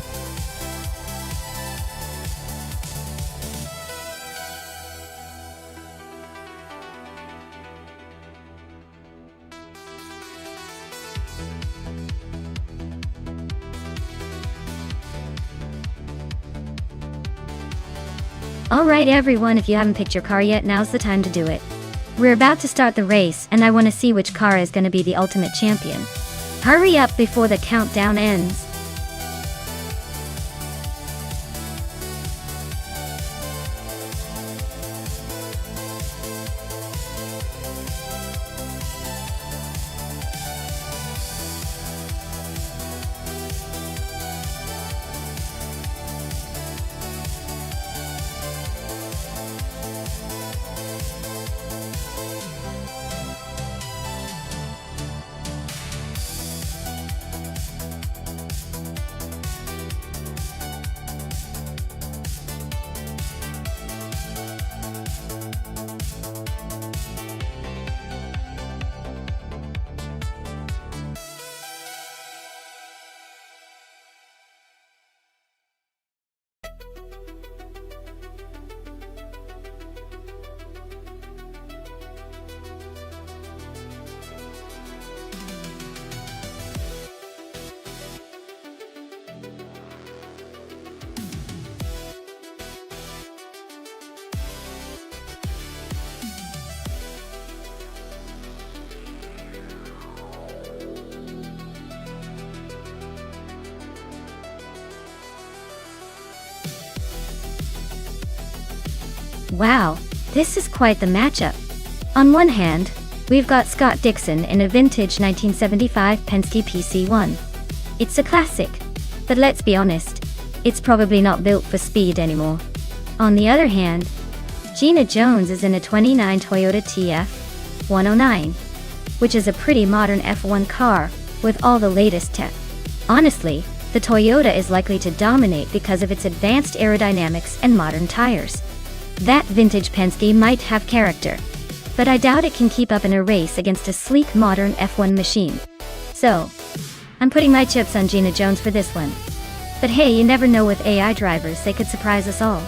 Alright everyone, if you haven't picked your car yet, now's the time to do it. We're about to start the race and I want to see which car is going to be the ultimate champion. Hurry up before the countdown ends. Wow, this is quite the matchup. On one hand, we've got Scott Dixon in a vintage 1975 Penske PC1. It's a classic, but let's be honest, it's probably not built for speed anymore. On the other hand, Gina Jones is in a 29 Toyota TF109, which is a pretty modern F1 car with all the latest tech. Honestly, the Toyota is likely to dominate because of its advanced aerodynamics and modern tires. That vintage Penske might have character, but I doubt it can keep up in a race against a sleek modern F1 machine. So, I'm putting my chips on Gina Jones for this one. But hey, you never know with AI drivers, they could surprise us all.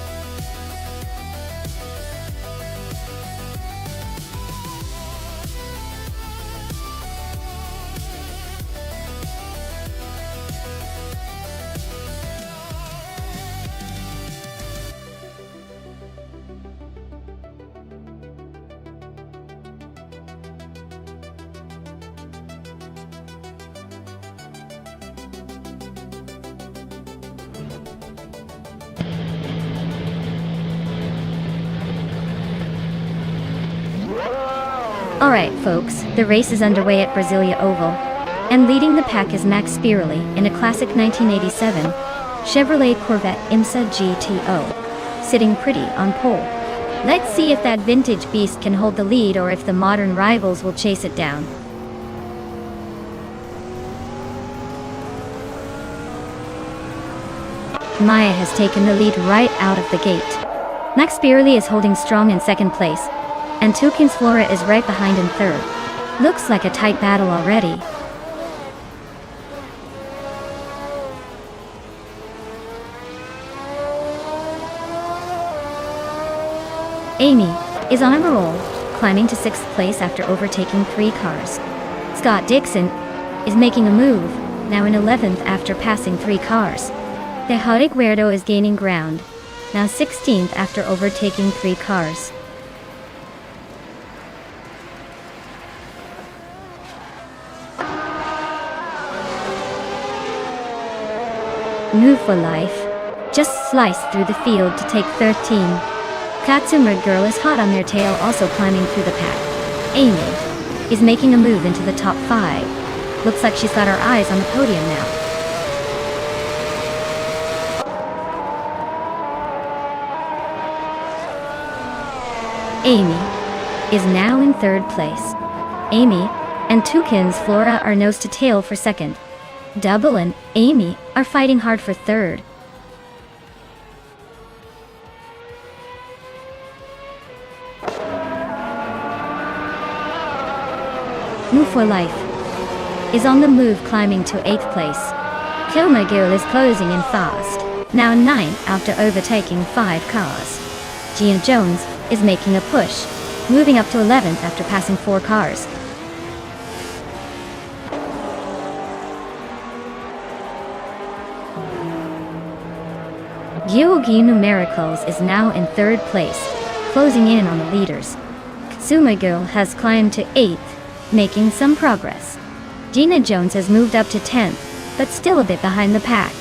Alright folks, the race is underway at Brasilia Oval, and leading the pack is Max Spirelli in a classic 1987 Chevrolet Corvette IMSA GTO, sitting pretty on pole. Let's see if that vintage beast can hold the lead or if the modern rivals will chase it down. Maya has taken the lead right out of the gate. Max Spirelli is holding strong in second place, and Tukins Flora is right behind in third. Looks like a tight battle already. Amy is on a roll, climbing to 6th place after overtaking 3 cars. Scott Dixon is making a move, now in 11th after passing 3 cars. Tejada Guerrero is gaining ground, now 16th after overtaking 3 cars. Move for Life just sliced through the field to take 13. Katsuma Girl is hot on their tail, also climbing through the pack. Amy is making a move into the top 5. Looks like she's got her eyes on the podium now. Amy is now in 3rd place. Amy and Tukins Flora are nose to tail for 2nd. Double and Amy are fighting hard for 3rd. Move for Life is on the move, climbing to 8th place. Kilma Gill is closing in fast, now 9th after overtaking 5 cars. Gina Jones is making a push, moving up to 11th after passing 4 cars. Gyogi Numericals is now in 3rd place, closing in on the leaders. Katsuma Girl has climbed to 8th, making some progress. Gina Jones has moved up to 10th, but still a bit behind the pack.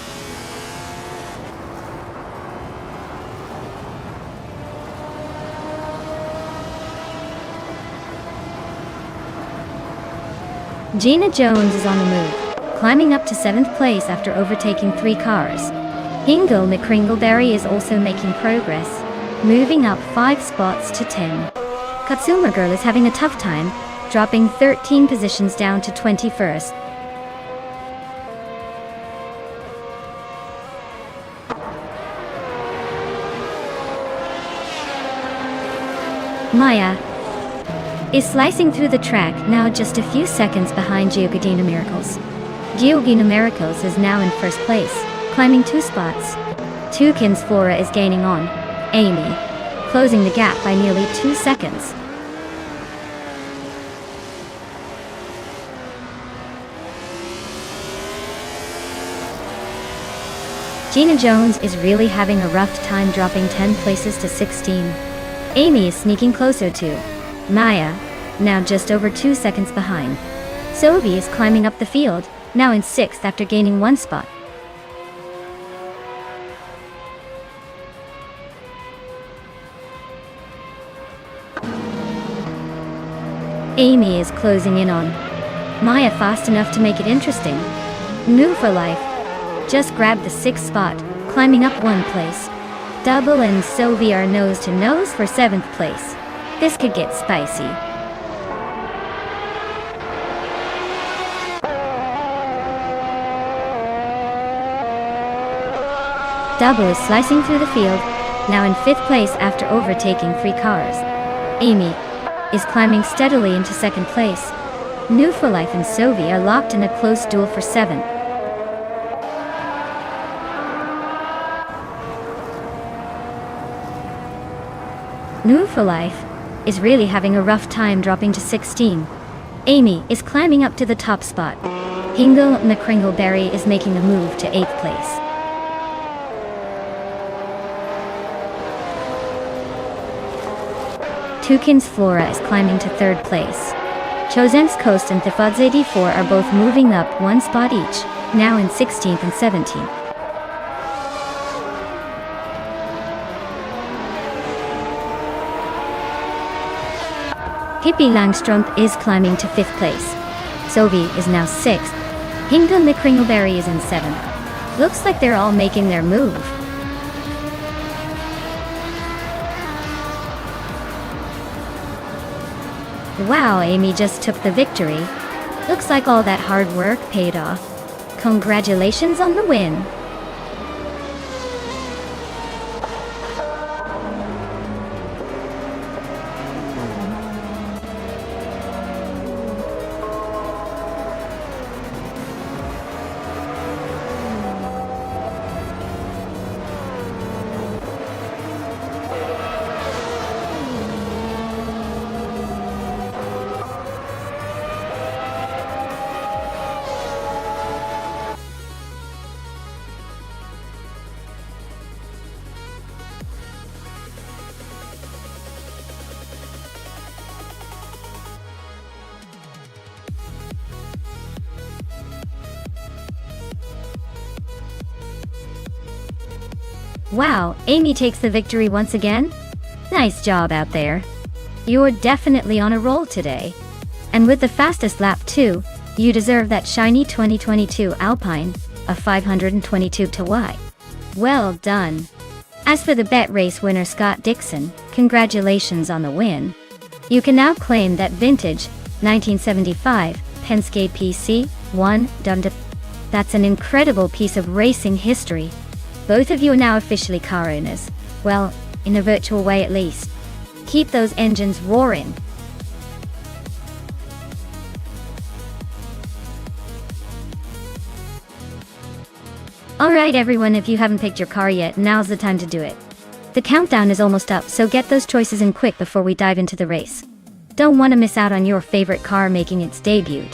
Gina Jones is on the move, climbing up to 7th place after overtaking 3 cars. Hingle McCringleberry is also making progress, moving up 5 spots to 10. Katsuma Girl is having a tough time, dropping 13 positions down to 21st. Maya is slicing through the track, now just a few seconds behind Gyogi Numericals. Gyogi Numericals is now in 1st place, climbing 2 spots. Tukins Flora is gaining on Amy, closing the gap by nearly 2 seconds. Gina Jones is really having a rough time, dropping 10 places to 16. Amy is sneaking closer to Maya, now just over 2 seconds behind. Sophie is climbing up the field, now in 6th after gaining 1 spot. Amy is closing in on Maya fast enough to make it interesting. Move for Life just grabbed the 6th spot, climbing up 1 place. Double and Sylvie are nose to nose for 7th place. This could get spicy. Double is slicing through the field, now in 5th place after overtaking 3 cars. Amy is climbing steadily into 2nd place. New for Life and Sovi are locked in a close duel for 7th. New for Life is really having a rough time dropping to 16. Amy is climbing up to the top spot. Hingle McCringleberry is making a move to 8th place. Tukins Flora is climbing to 3rd place. Chosen's Coast and Thifadzadi 4 are both moving up 1 spot each, now in 16th and 17th. Hippie Langstrumpf is climbing to 5th place. Sovi is now 6th. Hingle McCringleberry is in 7th. Looks like they're all making their move. Wow, Amy just took the victory. Looks like all that hard work paid off. Congratulations on the win. Wow, Amy takes the victory once again? Nice job out there. You're definitely on a roll today. And with the fastest lap too, you deserve that shiny 2022 Alpine, a 522 to Y. Well done. As for the bet race winner Scott Dixon, congratulations on the win. You can now claim that vintage 1975 Penske PC 1 Dundee. That's an incredible piece of racing history. Both of you are now officially car owners. Well, in a virtual way at least. Keep those engines roaring. Alright everyone, if you haven't picked your car yet, now's the time to do it. The countdown is almost up, so get those choices in quick before we dive into the race. Don't want to miss out on your favorite car making its debut.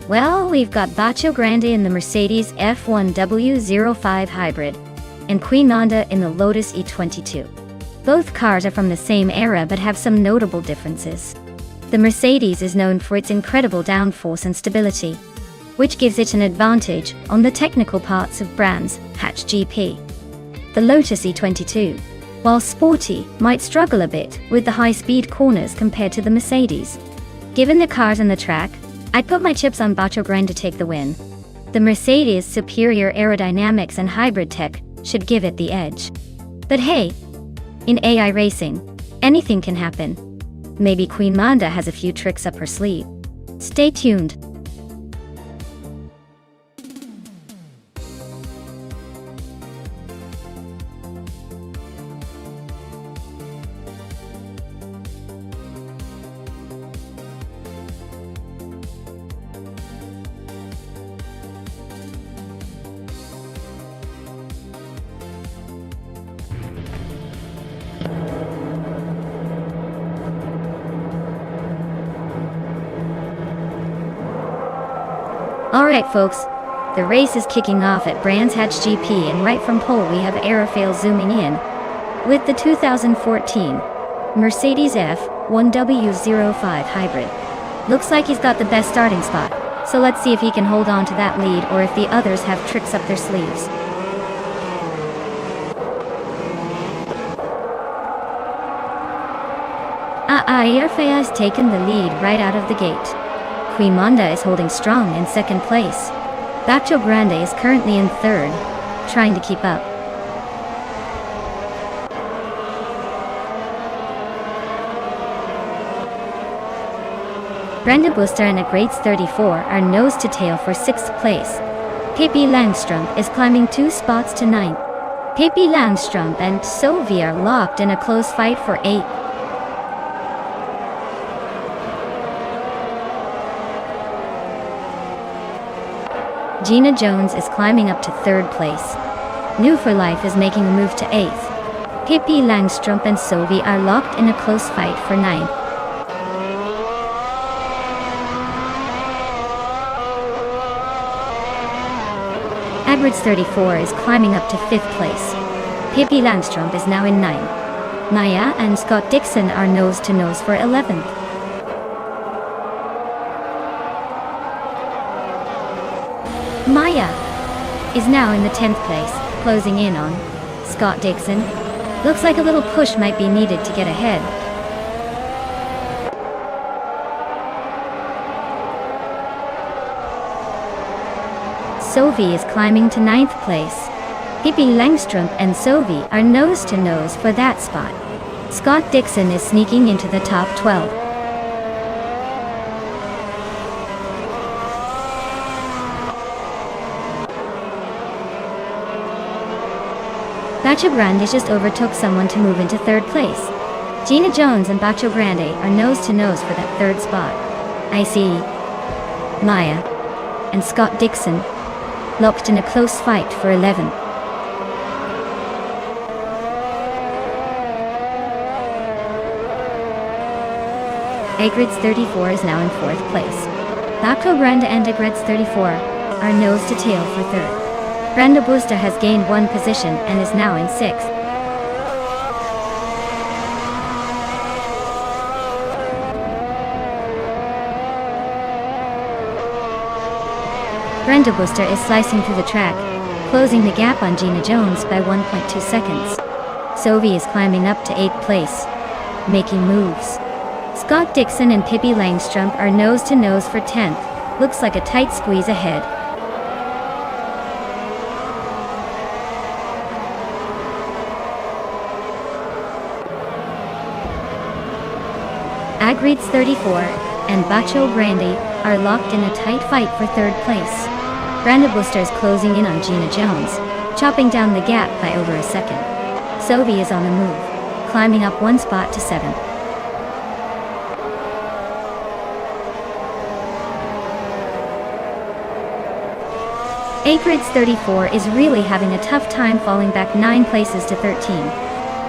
Well, we've got Bacho Grande in the Mercedes F1W05 Hybrid, and Queen Nanda in the Lotus E22. Both cars are from the same era but have some notable differences. The Mercedes is known for its incredible downforce and stability, which gives it an advantage on the technical parts of brands Hatch GP. The Lotus E22, while sporty, might struggle a bit with the high-speed corners compared to the Mercedes. Given the cars and the track, I'd put my chips on Bacho Grande to take the win. The Mercedes' superior aerodynamics and hybrid tech should give it the edge. But hey, in AI racing, anything can happen. Maybe Queen Manda has a few tricks up her sleeve. Stay tuned. Alright folks, the race is kicking off at Brands Hatch GP, and right from pole we have Aerofail zooming in with the 2014 Mercedes F1W05 Hybrid. Looks like he's got the best starting spot, so let's see if he can hold on to that lead or if the others have tricks up their sleeves. Aerofail has taken the lead right out of the gate. Quimonda is holding strong in second place. Bacho Grande is currently in third, trying to keep up. Brenda Buster and Agrades 34 are nose to tail for 6th place. Pippi Langstrump is climbing 2 spots to 9th. Pippi Langstrump and Sovi are locked in a close fight for 8th. Gina Jones is climbing up to 3rd place. New for Life is making a move to 8th. Pippi Langstrump and Sovi are locked in a close fight for 9th. Agrades 34 is climbing up to 5th place. Pippi Langstrump is now in 9th. Maya and Scott Dixon are nose to nose for 11th. Maya is now in the 10th place, closing in on Scott Dixon. Looks like a little push might be needed to get ahead. Sovi is climbing to 9th place. Pippi Langstrump and Sovi are nose to nose for that spot. Scott Dixon is sneaking into the top 12. Bacho Grande just overtook someone to move into 3rd place. Gina Jones and Bacho Grande are nose to nose for that 3rd spot. I see Maya and Scott Dixon locked in a close fight for 11th. Agrades 34 is now in 4th place. Bacho Grande and Agrades 34 are nose to tail for 3rd. Brenda Buster has gained 1 position and is now in 6th. Brenda Buster is slicing through the track, closing the gap on Gina Jones by 1.2 seconds. Sovi is climbing up to 8th place, making moves. Scott Dixon and Pippi Langstrump are nose to nose for 10th. Looks like a tight squeeze ahead. Agrades 34 and Bacho Grande are locked in a tight fight for 3rd place. Brenda Buster is closing in on Gina Jones, chopping down the gap by over a second. Sovi is on the move, climbing up 1 spot to 7th. Agrades 34 is really having a tough time falling back 9 places to 13.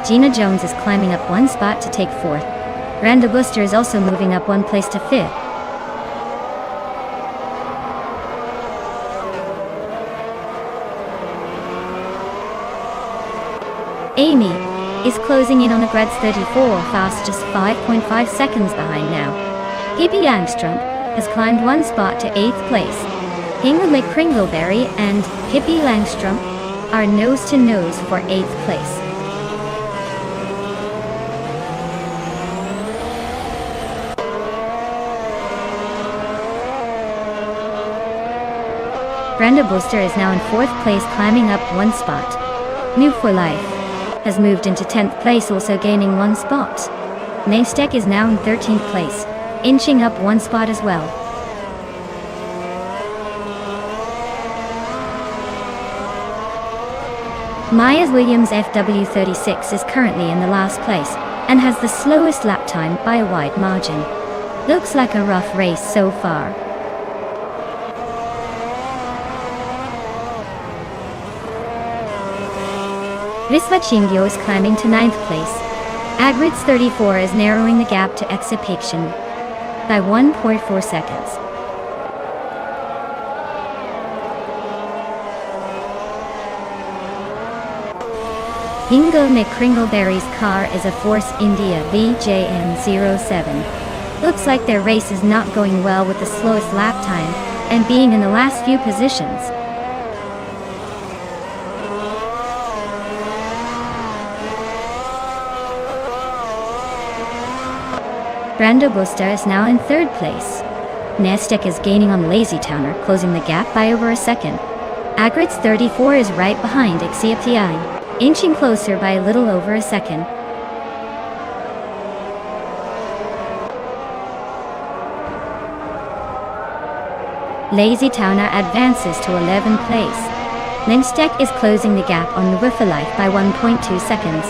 Gina Jones is climbing up 1 spot to take 4th. Brenda Buster is also moving up 1 place to 5th. Amy is closing in on Agrades 34 fast, just 5.5 seconds behind now. Pippi Langstrump has climbed 1 spot to 8th place. Hingley Kringleberry and Pippi Langstrump are nose to nose for 8th place. Brenda Buster is now in 4th place, climbing up 1 spot. New for Life has moved into 10th place, also gaining 1 spot. Nonstop is now in 13th place, inching up 1 spot as well. Maya Williams FW36 is currently in the last place and has the slowest lap time by a wide margin. Looks like a rough race so far. Risvachingyo is climbing to 9th place. Agrades 34 is narrowing the gap to Exhibition by 1.4 seconds. Ingo McCringleberry's car is a Force India VJN07. Looks like their race is not going well with the slowest lap time and being in the last few positions. Brando Busta is now in third place. Nonstop is gaining on Lazy Towner, closing the gap by over a second. Agrit's 34 is right behind Xiaopiang, inching closer by a little over a second. Lazy Towner advances to 11th place. Nonstop is closing the gap on Life by 1.2 seconds.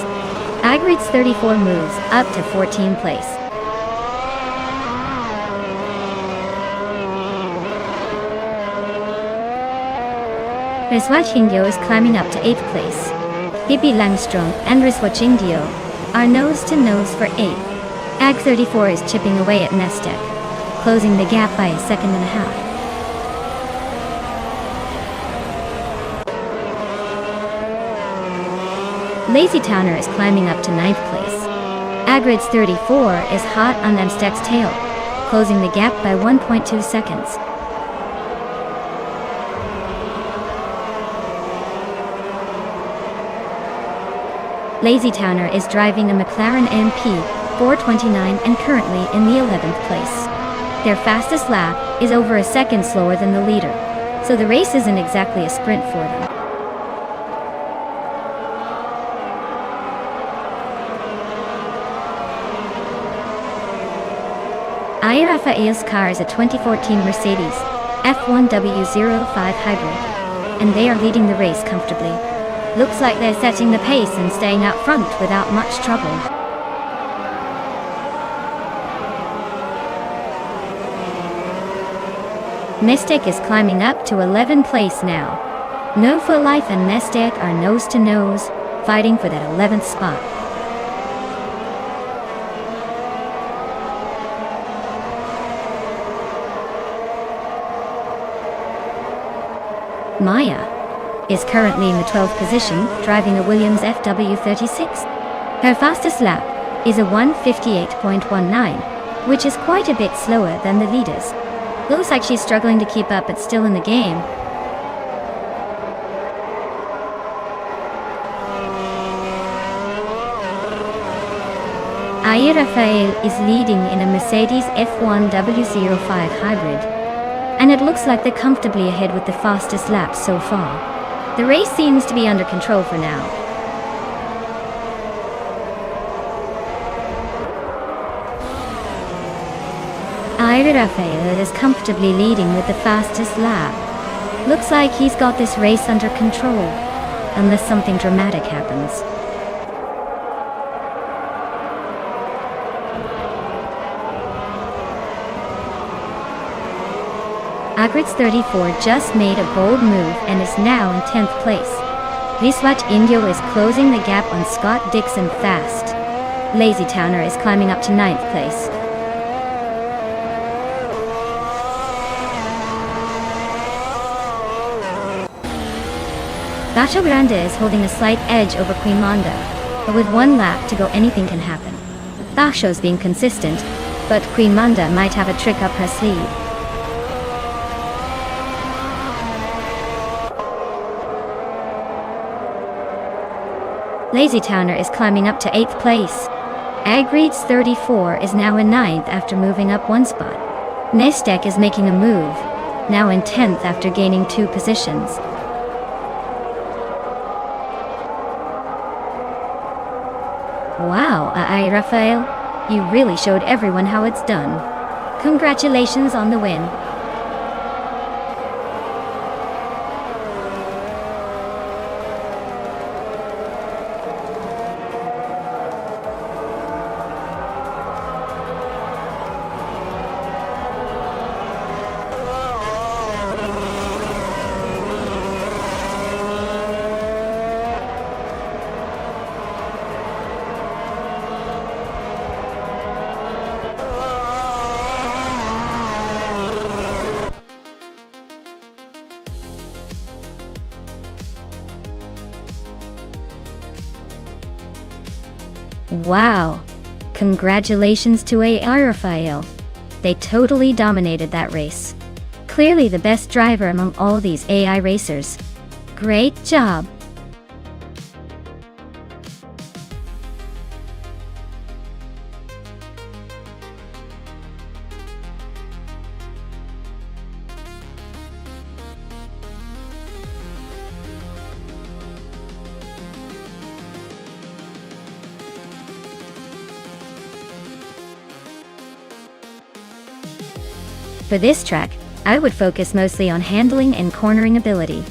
Agrit's 34 moves up to 14th place. Riswachindio is climbing up to 8th place. Pippi Langström and Riswachindio are nose to nose for 8th. Ag 34 is chipping away at Nonstop, closing the gap by a second and a half. Lazy Towner is climbing up to 9th place. Agrid's 34 is hot on Nonstop's tail, closing the gap by 1.2 seconds. Lazy Towner is driving a McLaren MP 429 and currently in the 11th place. Their fastest lap is over a second slower than the leader, so the race isn't exactly a sprint for them. Rafael's car is a 2014 Mercedes F1W05 hybrid, and they are leading the race comfortably. Looks like they're setting the pace and staying out front without much trouble. Nonstop is climbing up to 11th place now. No For Life and Nonstop are nose to nose, fighting for that 11th spot. Maya is currently in the 12th position, driving a Williams FW36. Her fastest lap is a 1:58.19, which is quite a bit slower than the leaders. Looks like she's struggling to keep up but still in the game. Rafael is leading in a Mercedes F1W05 hybrid, and it looks like they're comfortably ahead with the fastest lap so far. The race seems to be under control for now. Rafael is comfortably leading with the fastest lap. Looks like he's got this race under control, unless something dramatic happens. Agrit's 34 just made a bold move and is now in 10th place. Riswachindio is closing the gap on Scott Dixon fast. Lazy Towner is climbing up to 9th place. Bacio Grande is holding a slight edge over Queen Monda, but with one lap to go anything can happen. Bacio's being consistent, but Queen Monda might have a trick up her sleeve. Lazy Towner is climbing up to 8th place. Agrid's 34 is now in 9th after moving up one spot. Nonstop is making a move, now in 10th after gaining 2 positions. Wow, Rafael, you really showed everyone how it's done. Congratulations on the win. Wow! Congratulations to Rafael. They totally dominated that race. Clearly the best driver among all these AI racers. Great job! For this track, I would focus mostly on handling and cornering ability.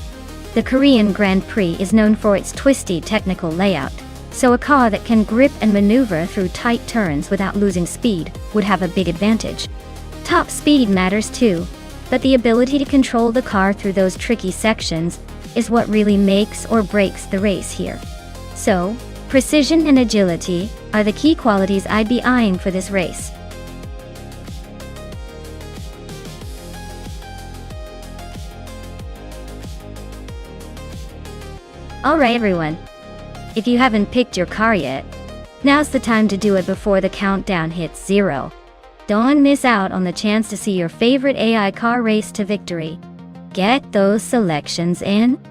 The Korean Grand Prix is known for its twisty technical layout, so a car that can grip and maneuver through tight turns without losing speed would have a big advantage. Top speed matters too, but the ability to control the car through those tricky sections is what really makes or breaks the race here. So, precision and agility are the key qualities I'd be eyeing for this race. Alright everyone, if you haven't picked your car yet, now's the time to do it before the countdown hits 0. Don't miss out on the chance to see your favorite AI car race to victory. Get those selections in.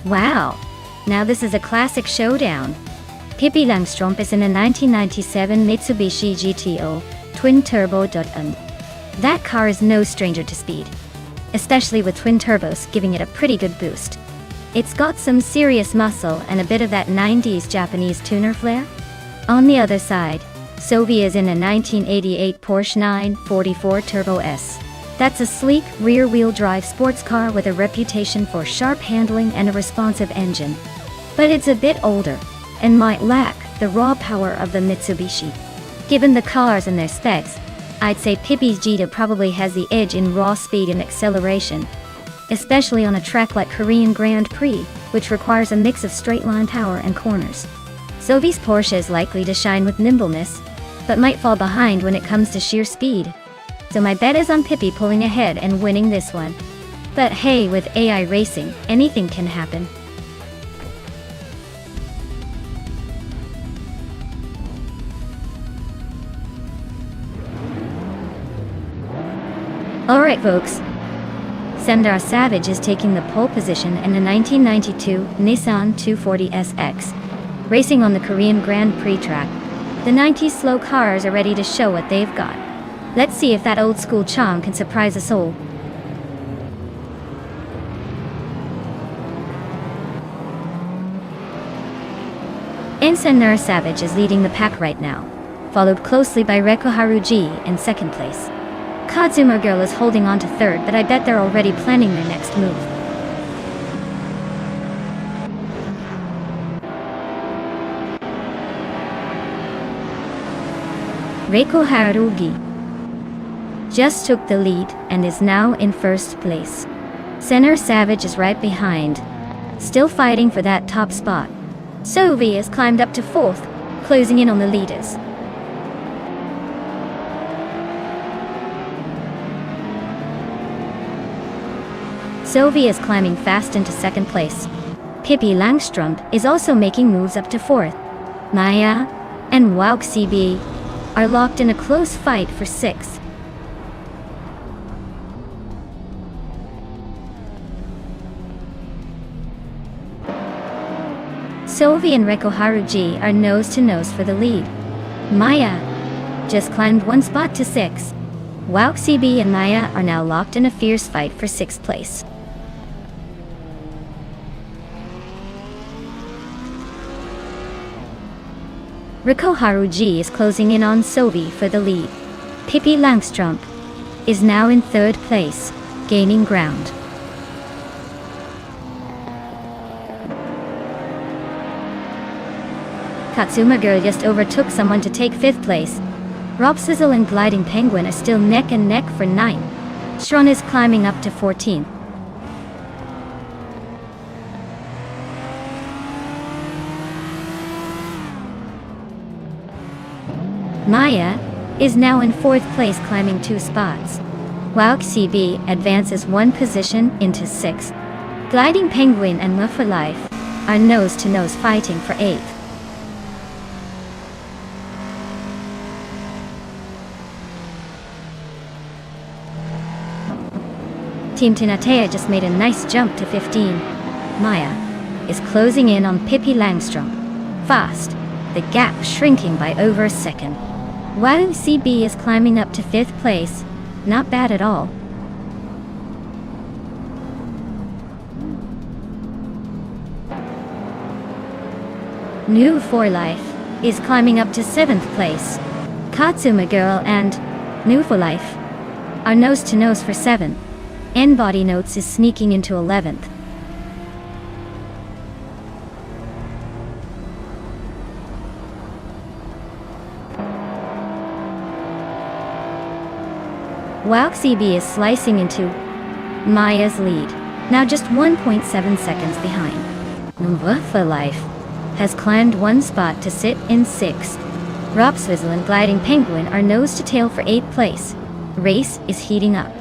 Wow! Now this is a classic showdown. Pippi Langstrumpf is in a 1997 Mitsubishi GTO twin-turbo. That car is no stranger to speed, especially with twin turbos giving it a pretty good boost. It's got some serious muscle and a bit of that 90s Japanese tuner flair. On the other side, Sophie is in a 1988 Porsche 944 Turbo S. That's a sleek, rear-wheel drive sports car with a reputation for sharp handling and a responsive engine. But it's a bit older, and might lack the raw power of the Mitsubishi. Given the cars and their specs, I'd say Pippi's Jita probably has the edge in raw speed and acceleration, especially on a track like Korean Grand Prix, which requires a mix of straight-line power and corners. Sophie's Porsche is likely to shine with nimbleness, but might fall behind when it comes to sheer speed. So my bet is on Pippi pulling ahead and winning this one. But hey, with AI racing, anything can happen. Alright folks, Sundar Savage is taking the pole position in the 1992 Nissan 240SX, racing on the Korean Grand Prix track. The 90s slow cars are ready to show what they've got. Let's see if that old school charm can surprise us all. Sundar Savage is leading the pack right now, followed closely by Reiko Haruji in second place. Kazuma Girl is holding on to third, but I bet they're already planning their next move. Reiko Haruji just took the lead and is now in first place. Sundar Savage is right behind, still fighting for that top spot. Sophie has climbed up to fourth, closing in on the leaders. Sophie is climbing fast into second place. Pippi Langstrumpf is also making moves up to 4th. Maya and WowCB are locked in a close fight for 6th. Sovi and Reiko Haruji are nose-to-nose for the lead. Maya just climbed 1 spot to 6th. WowCB and Maya are now locked in a fierce fight for 6th place. Reiko Haruji is closing in on Sovi for the lead. Pippi Langstrumpf is now in 3rd place, gaining ground. Katsuma Girl just overtook someone to take 5th place. Rob Sizzle and Gliding Penguin are still neck and neck for 9th. Shron is climbing up to 14th. Maya is now in 4th place, climbing 2 spots. WowCB advances 1 position into 6th. Gliding Penguin and Love for Life are nose-to-nose fighting for 8th. Team Tinatea just made a nice jump to 15. Maya is closing in on Pippi Langstrumpf. Fast, the gap shrinking by over a second. WowCB is climbing up to 5th place. Not bad at all. New for Life is climbing up to 7th place. Katsuma Girl and New for Life are nose-to-nose for 7th. N-Body Notes is sneaking into 11th. WowCB is slicing into Maya's lead, now just 1.7 seconds behind. Love for Life has climbed 1 spot to sit in 6th. Rob Swizzle and Gliding Penguin are nose-to-tail for 8th place. Race is heating up.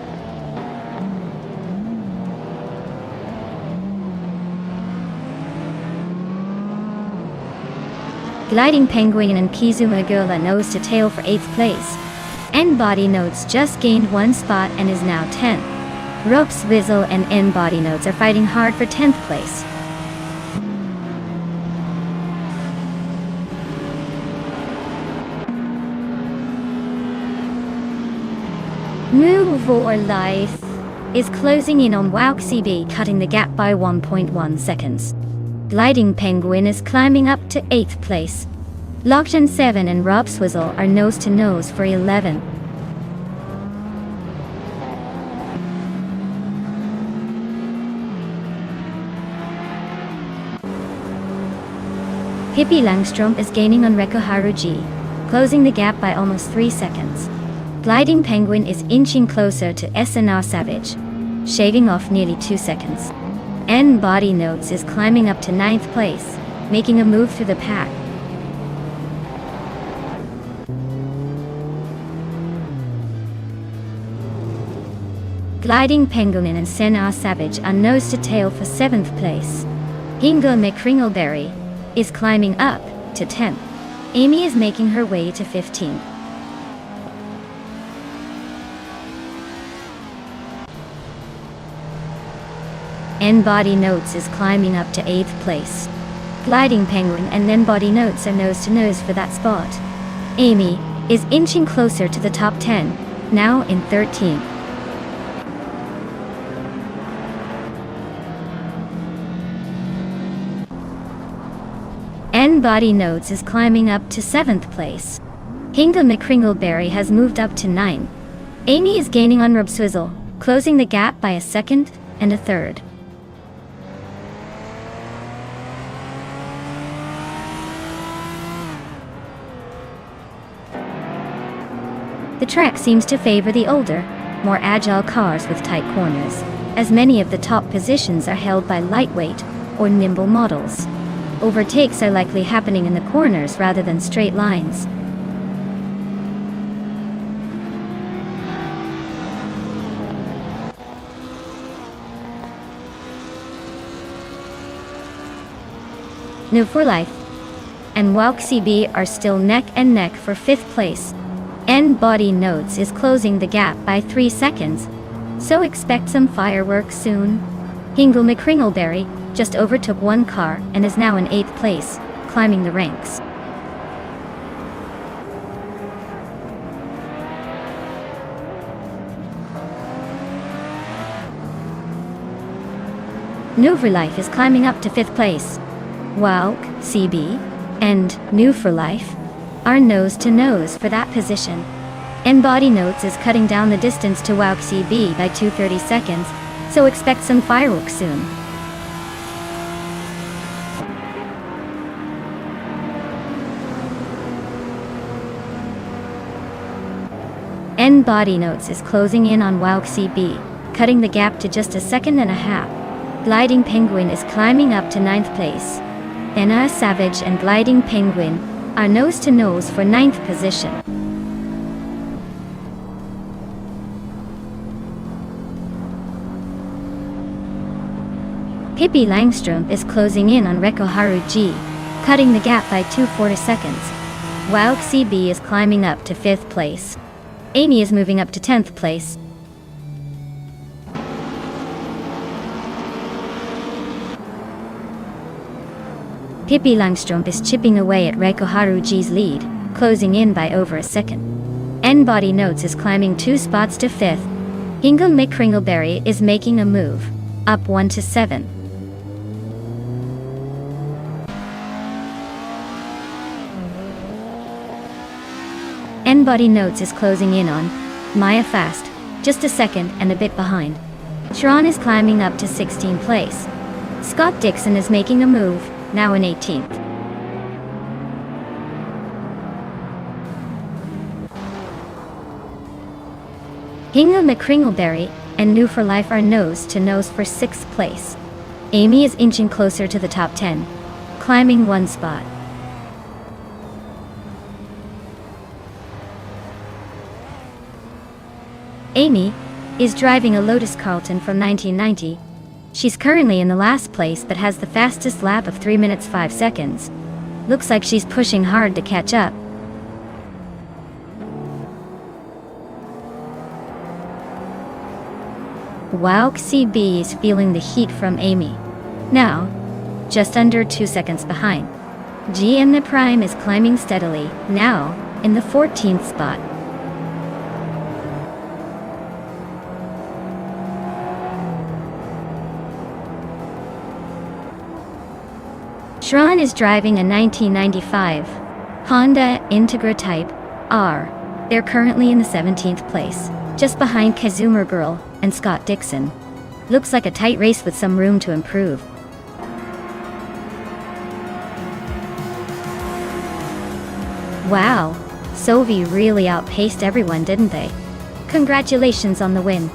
Gliding Penguin and Kizuma Girl are nose-to-tail for 8th place. N-Body Notes just gained 1 spot and is now 10th. Rope Swizzle and N-Body Notes are fighting hard for 10th place. Move for Life is closing in on WowCB, cutting the gap by 1.1 seconds. Gliding Penguin is climbing up to 8th place. Lockton 7 and Rob Swizzle are nose-to-nose for 11th. Pippi Langstrumpf is gaining on Reiko Haruji, closing the gap by almost 3 seconds. Gliding Penguin is inching closer to SNR Savage, shaving off nearly 2 seconds. N-Body Notes is climbing up to 9th place, making a move through the pack. Gliding Penguin and SNR Savage are nose-to-tail for 7th place. Hingle McCringleberry is climbing up to 10th. Amy is making her way to 15th. N-Body Notes is climbing up to 8th place. Gliding Penguin and N-Body Notes are nose-to-nose for that spot. Amy is inching closer to the top 10, now in 13th. N-Body Notes is climbing up to 7th place. Hingle McCringleberry has moved up to 9. Amy is gaining on Rob Swizzle, closing the gap by a 2nd and a 3rd. The track seems to favor the older, more agile cars with tight corners, as many of the top positions are held by lightweight or nimble models. Overtakes are likely happening in the corners rather than straight lines. New for Life and Walk CB are still neck and neck for 5th place. And Body Notes is closing the gap by 3 seconds, so expect some fireworks soon. Hingle McCringleberry just overtook one car and is now in 8th place, climbing the ranks. New for Life is climbing up to 5th place. Walk, CB, and New for Life are nose to nose for that position. And Body Notes is cutting down the distance to Walk CB by 2:30 seconds, so expect some fireworks soon. And Body Notes is closing in on Walk CB, cutting the gap to just a second and a half. Gliding Penguin is climbing up to 9th place. Anna Savage and Gliding Penguin are nose to nose for 9th position. Pippi Langstrump is closing in on Rekoharu G, cutting the gap by 2:40 seconds. Walk CB is climbing up to 5th place. Amy is moving up to 10th place. Pippi Langstrump is chipping away at Reikoharu G's lead, closing in by over a second. And Body Notes is climbing 2 spots to 5th. Hingle McCringleberry is making a move, up 1 to 7. And Body Notes is closing in on Maya Fast, just a second and a bit behind. Sharon is climbing up to 16th place. Scott Dixon is making a move, now in 18th. Hingle McCringleberry and New for Life are nose to nose for 6th place. Amy is inching closer to the top 10, climbing 1 spot. Amy is driving a Lotus Carlton from 1990. She's currently in the last place but has the fastest lap of 3 minutes 5 seconds. Looks like she's pushing hard to catch up. Walk CB is feeling the heat from Amy. Now, just under 2 seconds behind. GM the Prime is climbing steadily, now in the 14th spot. Sharon is driving a 1995 Honda Integra Type R. They're currently in the 17th place, just behind Kazumer Girl and Scott Dixon. Looks like a tight race with some room to improve. Wow, Sovi really outpaced everyone, didn't they? Congratulations on the win.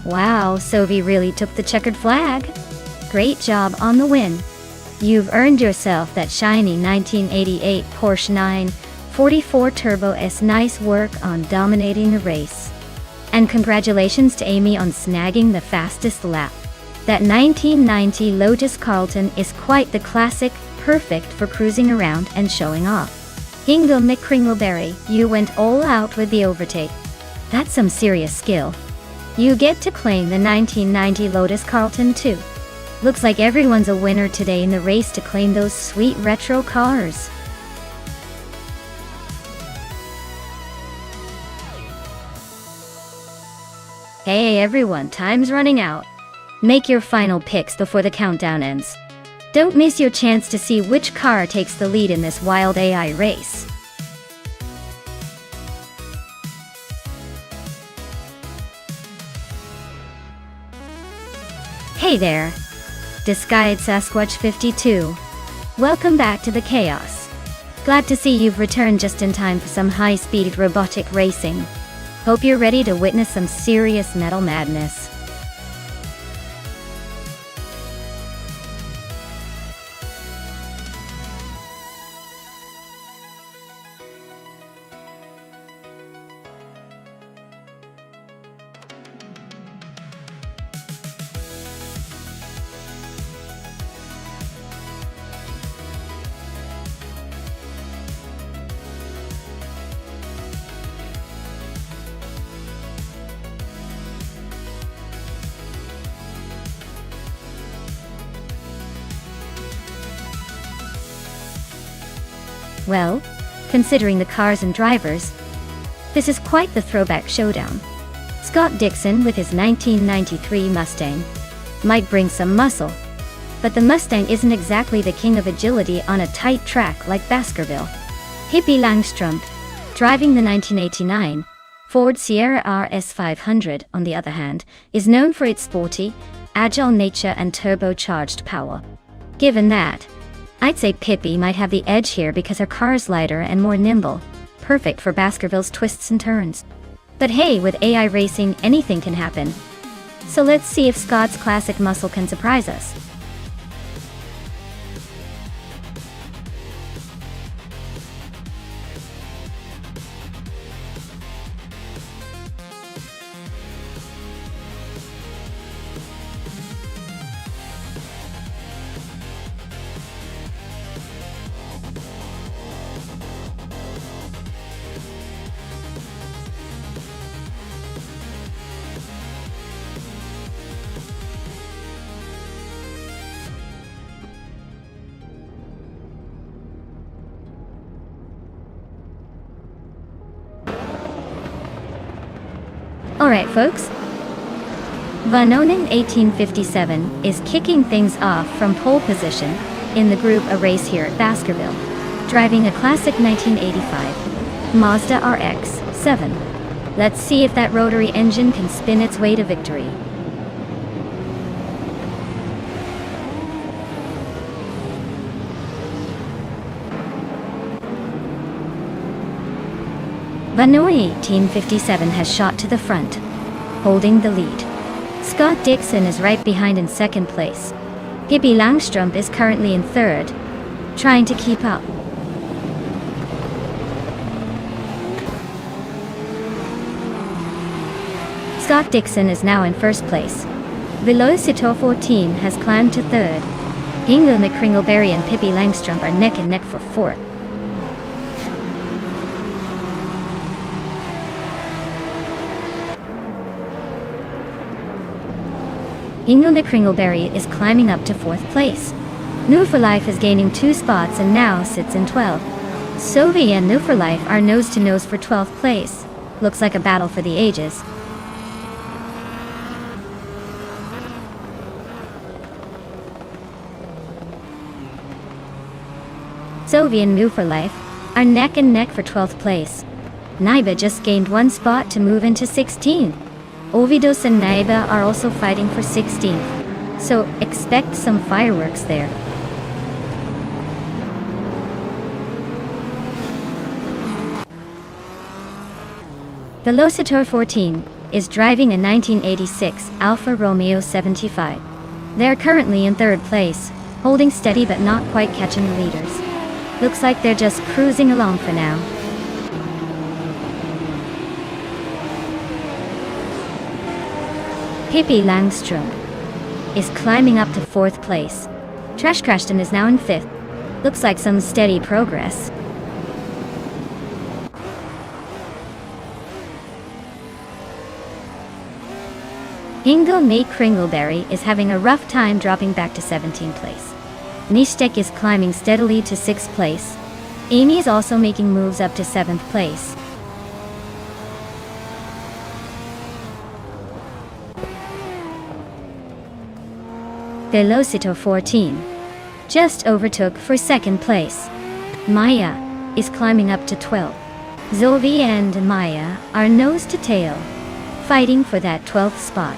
Wow, Sovi really took the checkered flag. Great job on the win. You've earned yourself that shiny 1988 Porsche 944 Turbo S. Nice work on dominating the race. And congratulations to Amy on snagging the fastest lap. That 1990 Lotus Carlton is quite the classic, perfect for cruising around and showing off. Hingle McCringleberry, you went all out with the overtake. That's some serious skill. You get to claim the 1990 Lotus Carlton too. Looks like everyone's a winner today in the race to claim those sweet retro cars. Hey everyone, time's running out. Make your final picks before the countdown ends. Don't miss your chance to see which car takes the lead in this wild AI race. Hey there, Disguised Sasquatch 52. Welcome back to the chaos. Glad to see you've returned just in time for some high-speed robotic racing. Hope you're ready to witness some serious metal madness. Well, considering the cars and drivers, this is quite the throwback showdown. Scott Dixon with his 1993 Mustang might bring some muscle, but the Mustang isn't exactly the king of agility on a tight track like Baskerville. Hippie Langstrom, driving the 1989 Ford Sierra RS 500, on the other hand, is known for its sporty, agile nature and turbocharged power. Given that, I'd say Pippi might have the edge here because her car is lighter and more nimble, perfect for Baskerville's twists and turns. But hey, with AI racing, anything can happen. So let's see if Scott's classic muscle can surprise us. Alright folks, Vanonen 1857 is kicking things off from pole position in the Group A race here at Baskerville, driving a classic 1985 Mazda RX-7. Let's see if that rotary engine can spin its way to victory. Vanonen 1857 has shot to the front, holding the lead. Scott Dixon is right behind in second place. Hippie Langstrom is currently in third, trying to keep up. Scott Dixon is now in first place. Velocitor 14 has climbed to third. Ingo McCringleberry and Pippi Langstrom are neck and neck for fourth. Ingo McCringleberry is climbing up to fourth place. New for Life is gaining 2 spots and now sits in 12. Sovi and New for Life are nose to nose for 12th place. Looks like a battle for the ages. Sovi and New for Life are neck and neck for 12th place. Naiba just gained 1 spot to move into 16th. Ovidos and Naiba are also fighting for 16th, so expect some fireworks there. Velocitor 14 is driving a 1986 Alfa Romeo 75. They're currently in third place, holding steady but not quite catching the leaders. Looks like they're just cruising along for now. Hippie Langstrom is climbing up to fourth place. Trash Crashton is now in fifth. Looks like some steady progress. Ingo McCringleberry is having a rough time dropping back to 17th place. Nishtek is climbing steadily to 6th place. Amy is also making moves up to 7th place. Velocitor 14 just overtook for 2nd place. Maya is climbing up to 12th. Zovi and Maya are nose to tail, fighting for that 12th spot.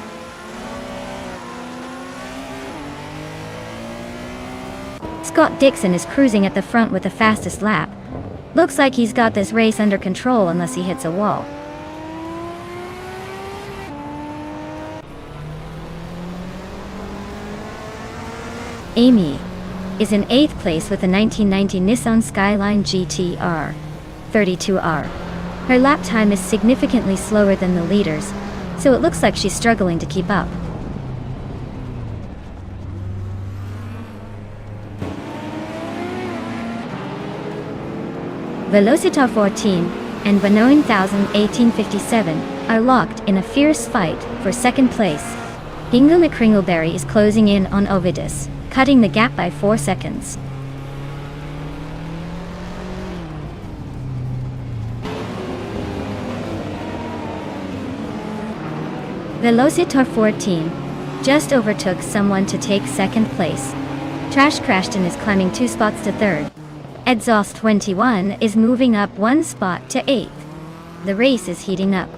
Scott Dixon is cruising at the front with the fastest lap. Looks like he's got this race under control unless he hits a wall. Amy is in 8th place with a 1990 Nissan Skyline GT-R 32R. Her lap time is significantly slower than the leaders, so it looks like she's struggling to keep up. Velocitar 14 and Vanoin 1857 are locked in a fierce fight for second place. Ingo McCringleberry is closing in on Ovidus, cutting the gap by 4 seconds. Velocitar 14 just overtook someone to take second place. Trash Crashton is climbing 2 spots to third. Exhaust 21 is moving up 1 spot to 8th. The race is heating up.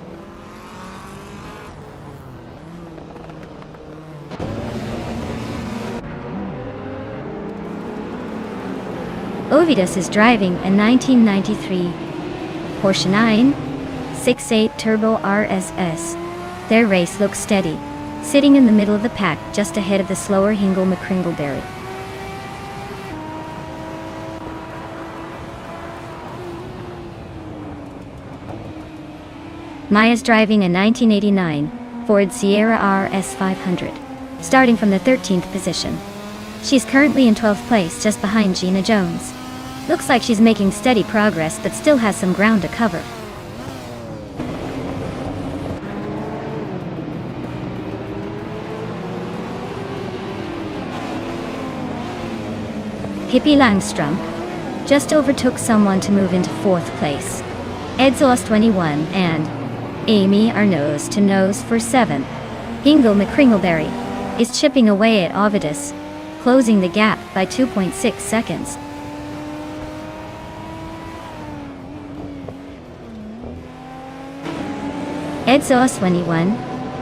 Ovidus is driving a 1993 Porsche 968 Turbo RSS. Their race looks steady, sitting in the middle of the pack just ahead of the slower Hingle McCringleberry. Maya's driving a 1989 Ford Sierra RS 500, starting from the 13th position. She's currently in 12th place just behind Gina Jones. Looks like she's making steady progress but still has some ground to cover. Pippi Langstrom just overtook someone to move into 4th place. Exhaust 21 and Amy are nose to nose for 7th. Ingo McCringleberry is chipping away at Ovidus, closing the gap by 2.6 seconds. Exhaust 21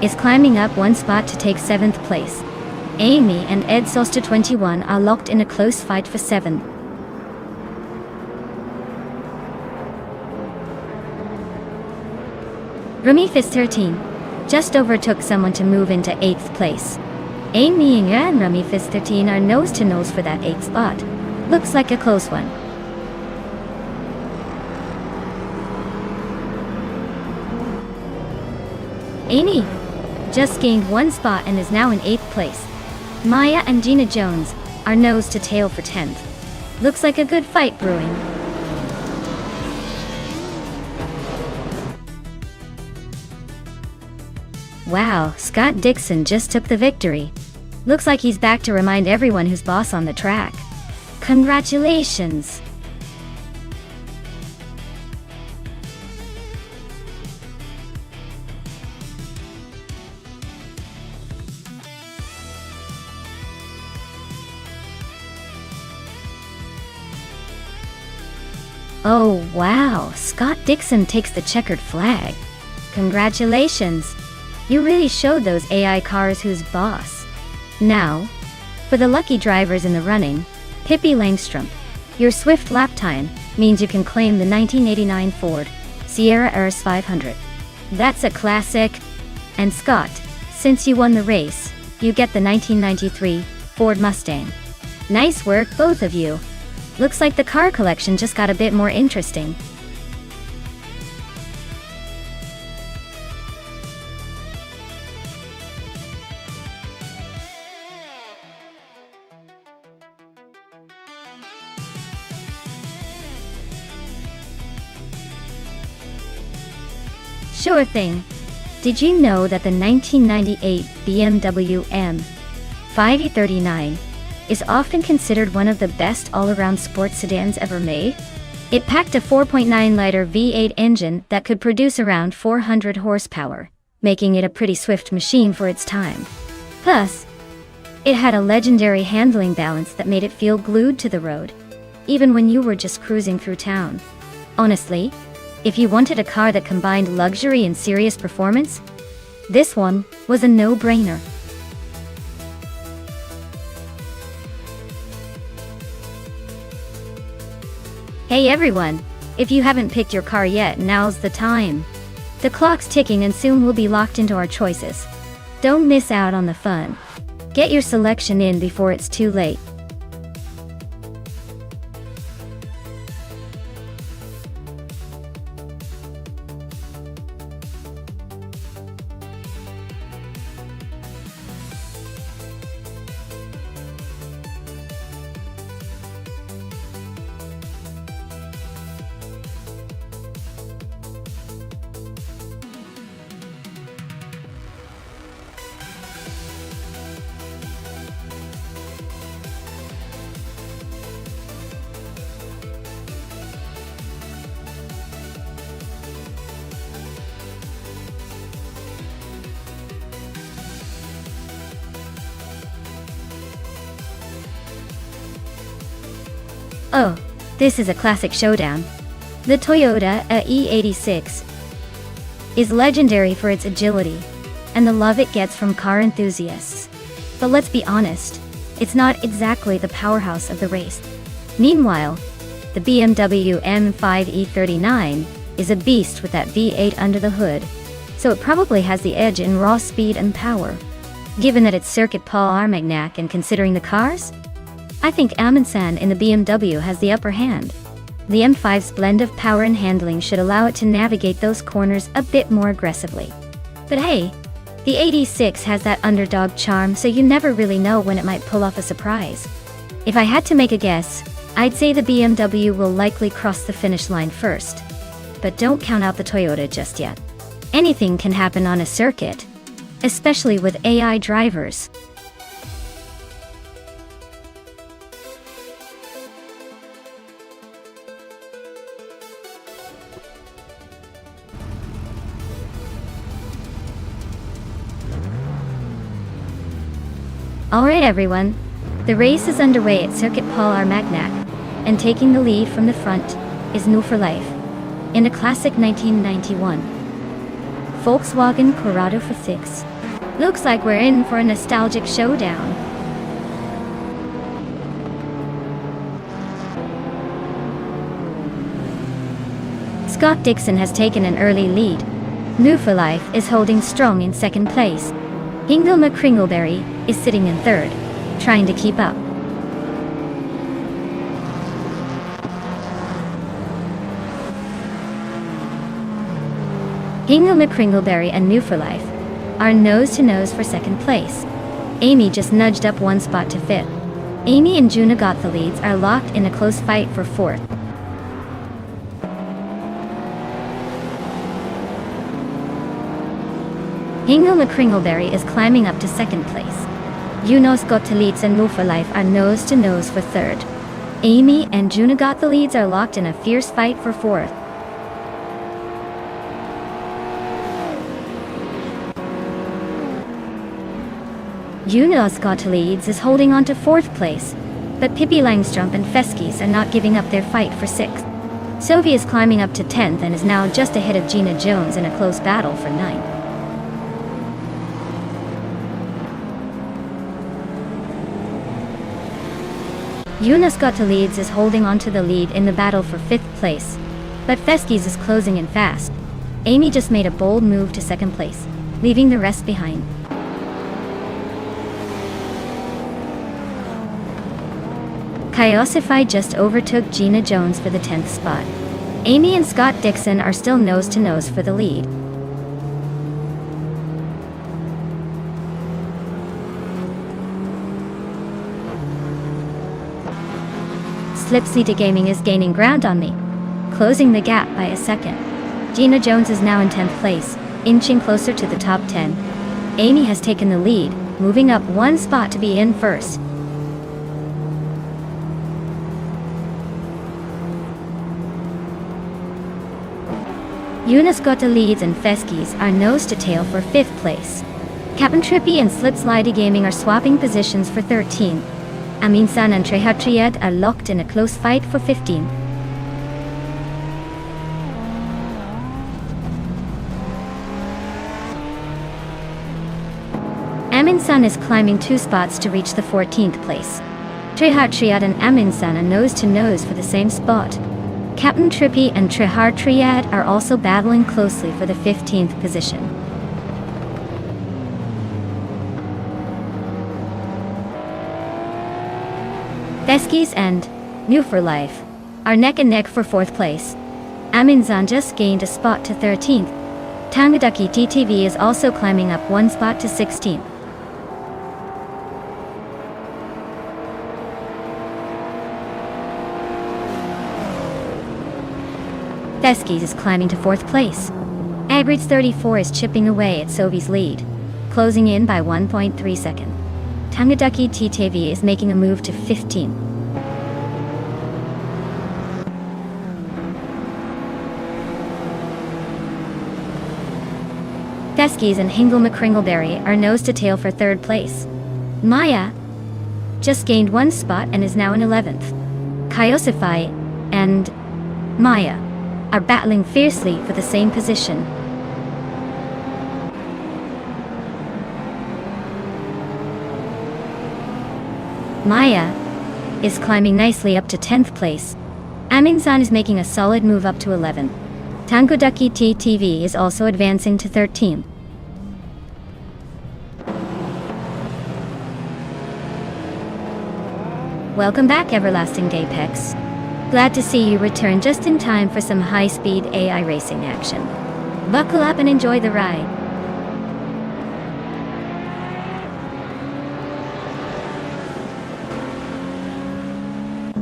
is climbing up 1 spot to take 7th place. Amy and Exhaust 21 are locked in a close fight for 7th. Rumifist 13 just overtook someone to move into 8th place. Amy and Rumifist 13 are nose to nose for that 8th spot. Looks like a close one. Amy just gained 1 spot and is now in 8th place. Maya and Gina Jones are nose to tail for 10th. Looks like a good fight brewing. Wow, Scott Dixon just took the victory. Looks like he's back to remind everyone who's boss on the track. Congratulations! Oh wow, Scott Dixon takes the checkered flag. Congratulations! You really showed those AI cars who's boss. Now, for the lucky drivers in the running, Pippi Langstrom, your swift lap time means you can claim the 1989 Ford Sierra RS 500. That's a classic. And Scott, since you won the race, you get the 1993 Ford Mustang. Nice work, both of you. Looks like the car collection just got a bit more interesting. Sure thing. Did you know that the 1998 BMW M539 is often considered one of the best all-around sports sedans ever made? It packed a 4.9-liter V8 engine that could produce around 400 horsepower, making it a pretty swift machine for its time. Plus, it had a legendary handling balance that made it feel glued to the road, even when you were just cruising through town. Honestly, if you wanted a car that combined luxury and serious performance, this one was a no-brainer. Hey everyone! If you haven't picked your car yet, now's the time. The clock's ticking and soon we'll be locked into our choices. Don't miss out on the fun. Get your selection in before it's too late. Oh, this is a classic showdown. The Toyota E86 is legendary for its agility and the love it gets from car enthusiasts. But let's be honest, it's not exactly the powerhouse of the race. Meanwhile, the BMW M5 E39 is a beast with that V8 under the hood, so it probably has the edge in raw speed and power. Given that it's Circuit Paul Armagnac and considering the cars, I think Amundsen in the BMW has the upper hand. The M5's blend of power and handling should allow it to navigate those corners a bit more aggressively. But hey, the 86 has that underdog charm, so you never really know when it might pull off a surprise. If I had to make a guess, I'd say the BMW will likely cross the finish line first. But don't count out the Toyota just yet. Anything can happen on a circuit, especially with AI drivers. Alright everyone, the race is underway at Circuit Paul Armagnac, and taking the lead from the front is New for Life, in a classic 1991 Volkswagen Corrado V6. Looks like we're in for a nostalgic showdown. Scott Dixon has taken an early lead. New for Life is holding strong in second place. Hingle McCringleberry is sitting in third, trying to keep up. Hingle McCringleberry and New for Life are nose-to-nose for second place. Amy just nudged up one spot to fifth. Amy and Juna got the leads are locked in a close fight for fourth. Hingle McCringleberry is climbing up to second place. Unos got the leads and Move for Life are nose-to-nose for third. Amy and Juna got the leads are locked in a fierce fight for fourth. Unos got the leads is holding on to fourth place, but Pippi Langstrup and Feskis are not giving up their fight for sixth. Sophie is climbing up to 10th and is now just ahead of Gina Jones in a close battle for 9th. Eunice got to leads is holding on to the lead in the battle for 5th place, but Feskis is closing in fast. Amy just made a bold move to 2nd place, leaving the rest behind. Kyosify just overtook Gina Jones for the 10th spot. Amy and Scott Dixon are still nose-to-nose for the lead. Slipsy Gaming is gaining ground on me, closing the gap by a second. Gina Jones is now in 10th place, inching closer to the top 10. Amy has taken the lead, moving up one spot to be in first. Eunice got the leads and Feskis are nose to tail for 5th place. Captain Trippy and Slipslide Gaming are swapping positions for 13th. Aminsan and Trehatriad are locked in a close fight for 15th. Aminsan is climbing 2 spots to reach the 14th place. Trehatriad and Aminsan are nose to nose for the same spot. Captain Trippy and Trihar Triad are also battling closely for the 15th position. Theskis and New for Life are neck and neck for 4th place. Aminzan just gained a spot to 13th. Tangadaki TTV is also climbing up 1 spot to 16th. Theskis is climbing to 4th place. Agrids 34 is chipping away at Sovi's lead, closing in by 1.3 seconds. Tangadaki TTV is making a move to 15th. Theskis and Hingle McCringleberry are nose to tail for 3rd place. Maya just gained 1 spot and is now in 11th. Kyosify and Maya are battling fiercely for the same position. Maya is climbing nicely up to 10th place. Aminzan is making a solid move up to 11th. Tangodaki TTV is also advancing to 13th. Welcome back, Everlasting Dapex. Glad to see you return just in time for some high-speed AI racing action. Buckle up and enjoy the ride.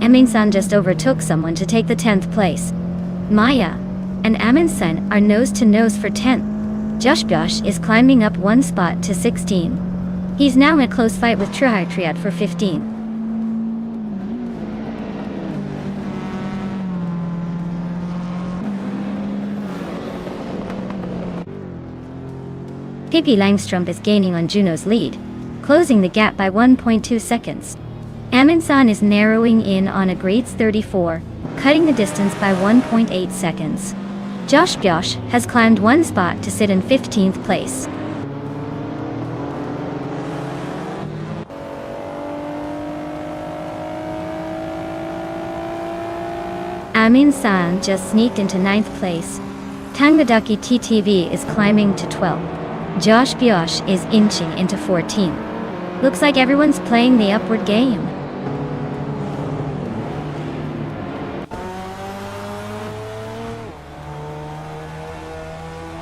Aminsan just overtook someone to take the 10th place. Maya and Aminsan are nose to nose for 10th. Josh is climbing up 1 spot to 16. He's now in a close fight with Trihar Triad for 15. Pippi Langstrup is gaining on Juno's lead, closing the gap by 1.2 seconds. Aminsan is narrowing in on Agrids 34, cutting the distance by 1.8 seconds. Josh has climbed 1 spot to sit in 15th place. Aminsan just sneaked into 9th place. Tangadaki TTV is climbing to 12th. Josh is inching into 14th. Looks like everyone's playing the upward game.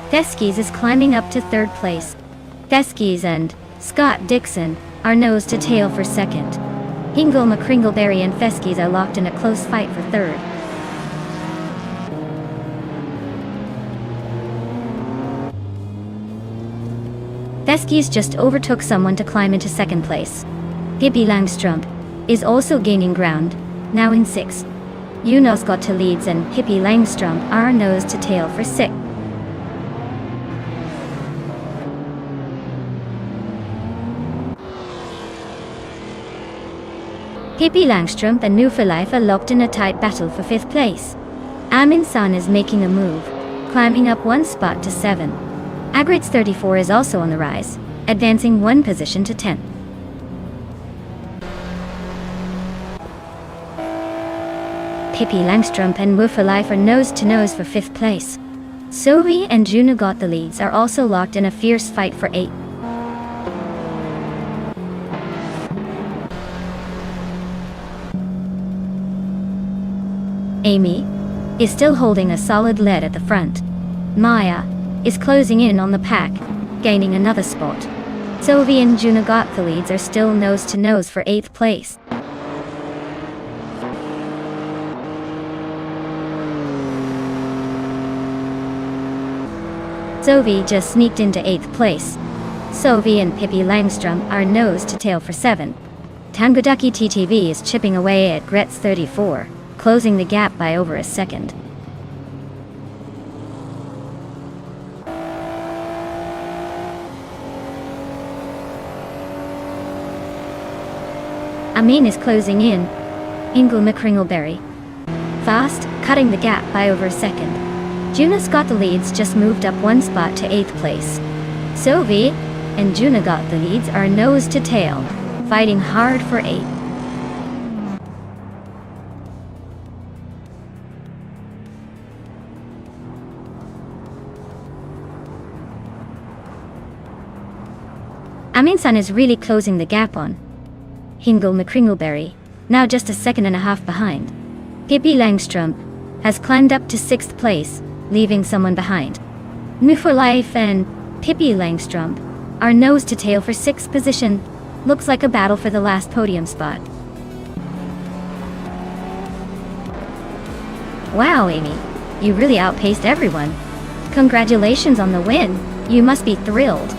Theskis is climbing up to 3rd place. Theskis and Scott Dixon are nose to tail for 2nd. Hingle McCringleberry and Theskis are locked in a close fight for 3rd. Theskis just overtook someone to climb into 2nd place. Pippi Langstrup is also gaining ground, now in 6th. Yunos got to leads and Pippi Langstrup are nose to tail for 6th. Pippi Langstrup and New for Life are locked in a tight battle for 5th place. Aminsan is making a move, climbing up 1 spot to 7. Agrids 34 is also on the rise, advancing 1 position to 10th. Pippi Langstrup and New for Life are nose to nose for 5th place. Sovi and Juno got the leads are also locked in a fierce fight for 8th. Amy is still holding a solid lead at the front. Maya is closing in on the pack, gaining another spot. Sovi and Juno got the leads are still nose to nose for 8th place. Sovi just sneaked into 8th place. Sovi and Pippi Langstrup are nose to tail for 7th. Tangodaki TTV is chipping away at Gretz 34, closing the gap by over a second. Amin is closing in. Ingle McCringleberry fast, cutting the gap by over a second. Junas got the leads just moved up 1 spot to 8th place. Sovi and Juna got the leads are nose to tail, fighting hard for 8th. Amundsen is really closing the gap on Hingle McCringleberry, now just a second and a half behind. Pippi Langstrump has climbed up to 6th place, leaving someone behind. New for Life and Pippi Langstrump are nose to tail for 6th position. Looks like a battle for the last podium spot. Wow, Amy, you really outpaced everyone. Congratulations on the win. You must be thrilled.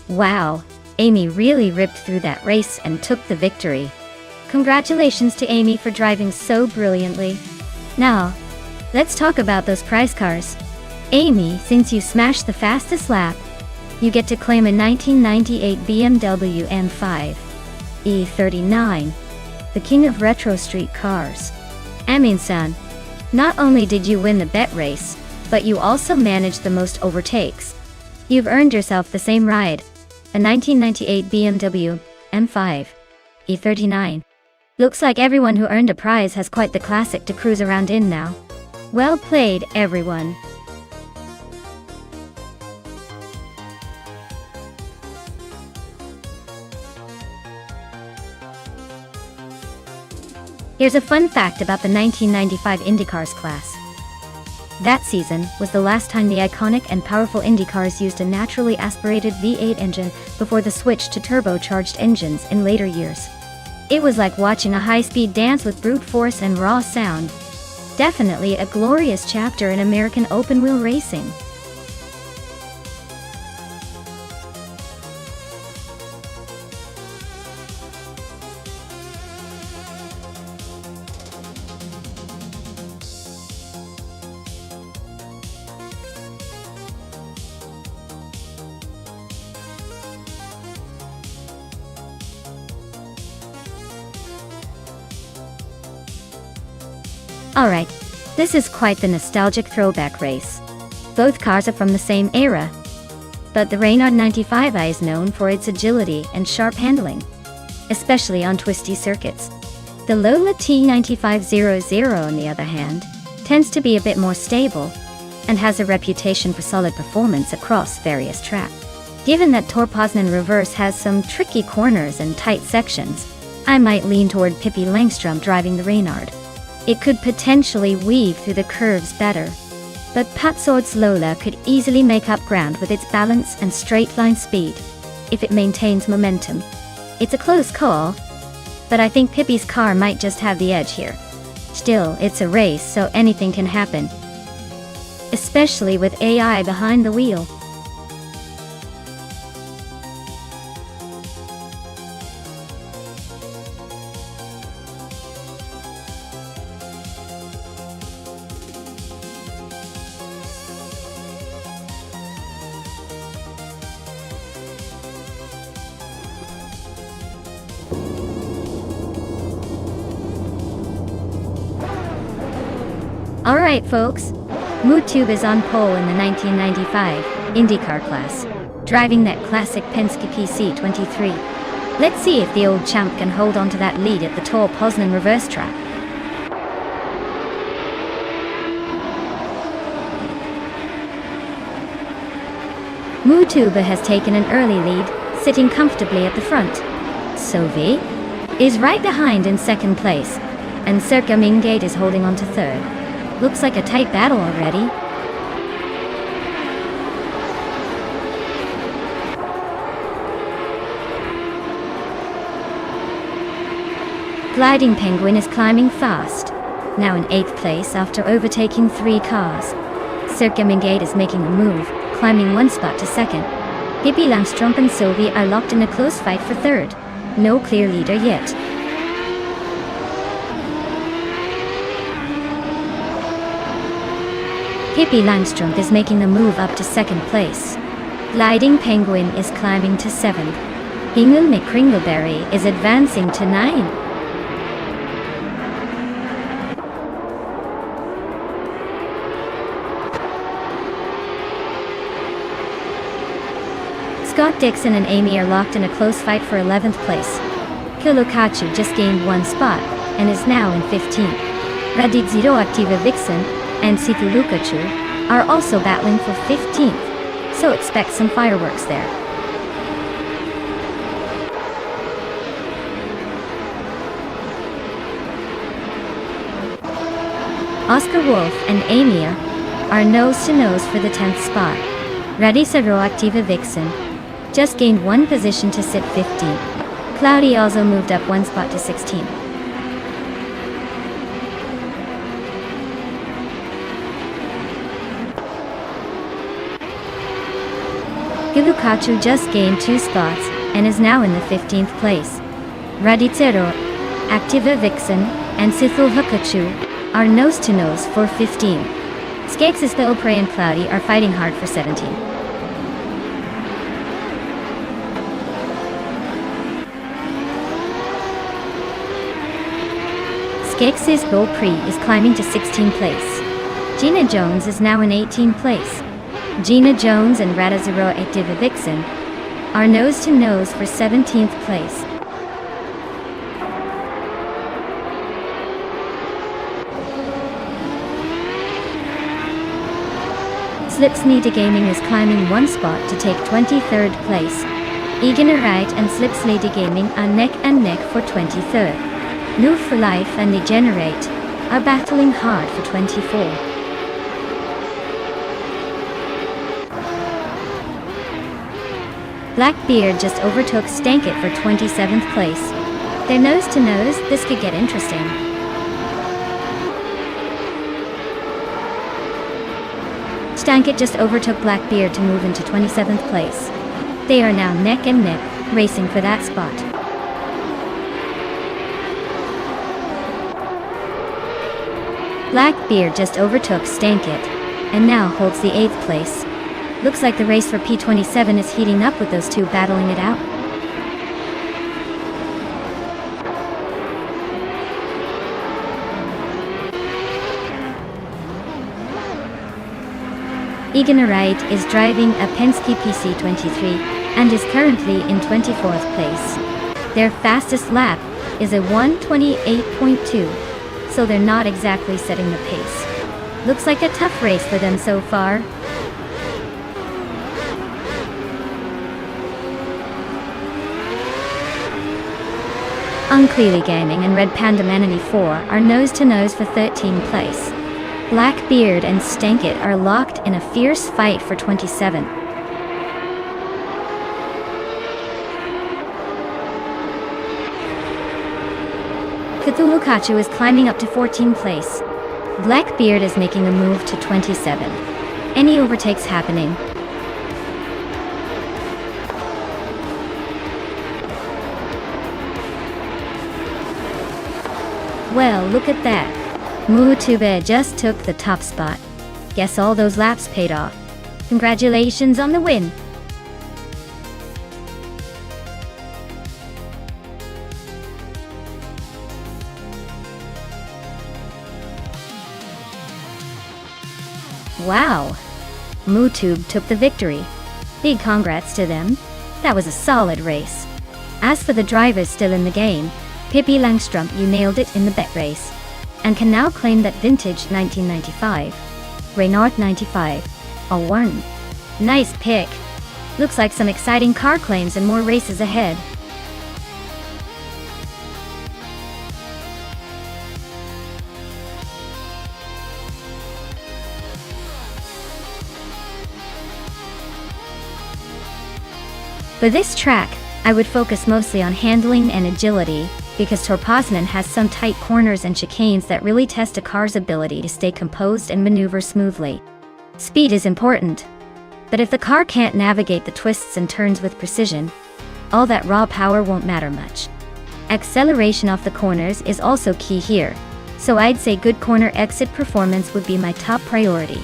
Wow, Amy really ripped through that race and took the victory. Congratulations to Amy for driving so brilliantly. Now, let's talk about those prize cars. Amy, since you smashed the fastest lap, you get to claim a 1998 BMW M5 E39, the king of retro street cars. Amundsen, not only did you win the bet race, but you also managed the most overtakes. You've earned yourself the same ride, a 1998 BMW M5 E39. Looks like everyone who earned a prize has quite the classic to cruise around in now. Well played, everyone. Here's a fun fact about the 1995 IndyCars class. That season was the last time the iconic and powerful Indy cars used a naturally aspirated V8 engine before the switch to turbocharged engines in later years. It was like watching a high-speed dance with brute force and raw sound. Definitely a glorious chapter in American open-wheel racing. Alright, this is quite the nostalgic throwback race. Both cars are from the same era, but the Reynard 95i is known for its agility and sharp handling, especially on twisty circuits. The Lola T9500, on the other hand, tends to be a bit more stable and has a reputation for solid performance across various tracks. Given that Tor Poznan reverse has some tricky corners and tight sections, I might lean toward Pippi Langstrump driving the Reynard. It could potentially weave through the curves better, but Patsord's Lola could easily make up ground with its balance and straight-line speed, if it maintains momentum. It's a close call, but I think Pippi's car might just have the edge here. Still, it's a race, so anything can happen, especially with AI behind the wheel. Alright folks, Mutube is on pole in the 1995 IndyCar class, driving that classic Penske PC23. Let's see if the old champ can hold on to that lead at the Tor Poznan reverse track. Mutube has taken an early lead, sitting comfortably at the front. Sovi is right behind in second place, and Circa Mingate is holding on to third. Looks like a tight battle already. Gliding Penguin is climbing fast, now in 8th place after overtaking 3 cars. Circa Mingate is making a move, climbing 1 spot to 2nd. Pippi Langstrup and Sylvie are locked in a close fight for 3rd. No clear leader yet. Pippi Langstrup is making the move up to 2nd place. Gliding Penguin is climbing to 7th. Hingle McCringleberry is advancing to 9th. Scott Dixon and Amy are locked in a close fight for 11th place. Kilukachu just gained 1 spot and is now in 15th. Radit Zero Activa Vixen and Situ Lukachu are also battling for 15th, so expect some fireworks there. Oscar Wolf and Amia are nose to nose for the 10th spot. Radit Zero Activa Vixen just gained 1 position to sit 15th. Cloudy also moved up 1 spot to 16th. Kilukachu just gained 2 spots and is now in the 15th place. Radit Zero Activa Vixen and Sithul Hukachu are nose to nose for 15. Skeksis the Opre and Cloudy are fighting hard for 17. Skeksis Beaupré is climbing to 16th place. Gina Jones is now in 18th place. Gina Jones and Radazero Activa Vixen are nose to nose for 17th place. Slipsneeda Gaming is climbing 1 spot to take 23rd place. Egan Wright and Slipsneeda Gaming are neck and neck for 23rd. New for Life and Degenerate are battling hard for 24. Blackbeard just overtook Stankit for 27th place. They're nose to nose, this could get interesting. Stankit just overtook Blackbeard to move into 27th place. They are now neck and neck, racing for that spot. Blackbeard just overtook Stankit, and now holds the 8th place. Looks like the race for P27 is heating up with those two battling it out. Egan Wright is driving a Penske PC23 and is currently in 24th place. Their fastest lap is a 1:28.2, so they're not exactly setting the pace. Looks like a tough race for them so far. Unclearly Gaming and Red Panda Manatee 4 are nose to nose for 13th place. Blackbeard and Stankit are locked in a fierce fight for 27. Cthulhukachu is climbing up to 14th place. Blackbeard is making a move to 27. Any overtakes happening? Well, look at that. Muutube just took the top spot. Guess all those laps paid off. Congratulations on the win. Wow. Muutube took the victory. Big congrats to them. That was a solid race. As for the drivers still in the game, Pippi Langstrup, you nailed it in the bet race, and can now claim that vintage 1995. Reynard 95. A 1. Nice pick. Looks like some exciting car claims and more races ahead. For this track, I would focus mostly on handling and agility, because Torpoznan has some tight corners and chicanes that really test a car's ability to stay composed and maneuver smoothly. Speed is important, but if the car can't navigate the twists and turns with precision, all that raw power won't matter much. Acceleration off the corners is also key here, so I'd say good corner exit performance would be my top priority.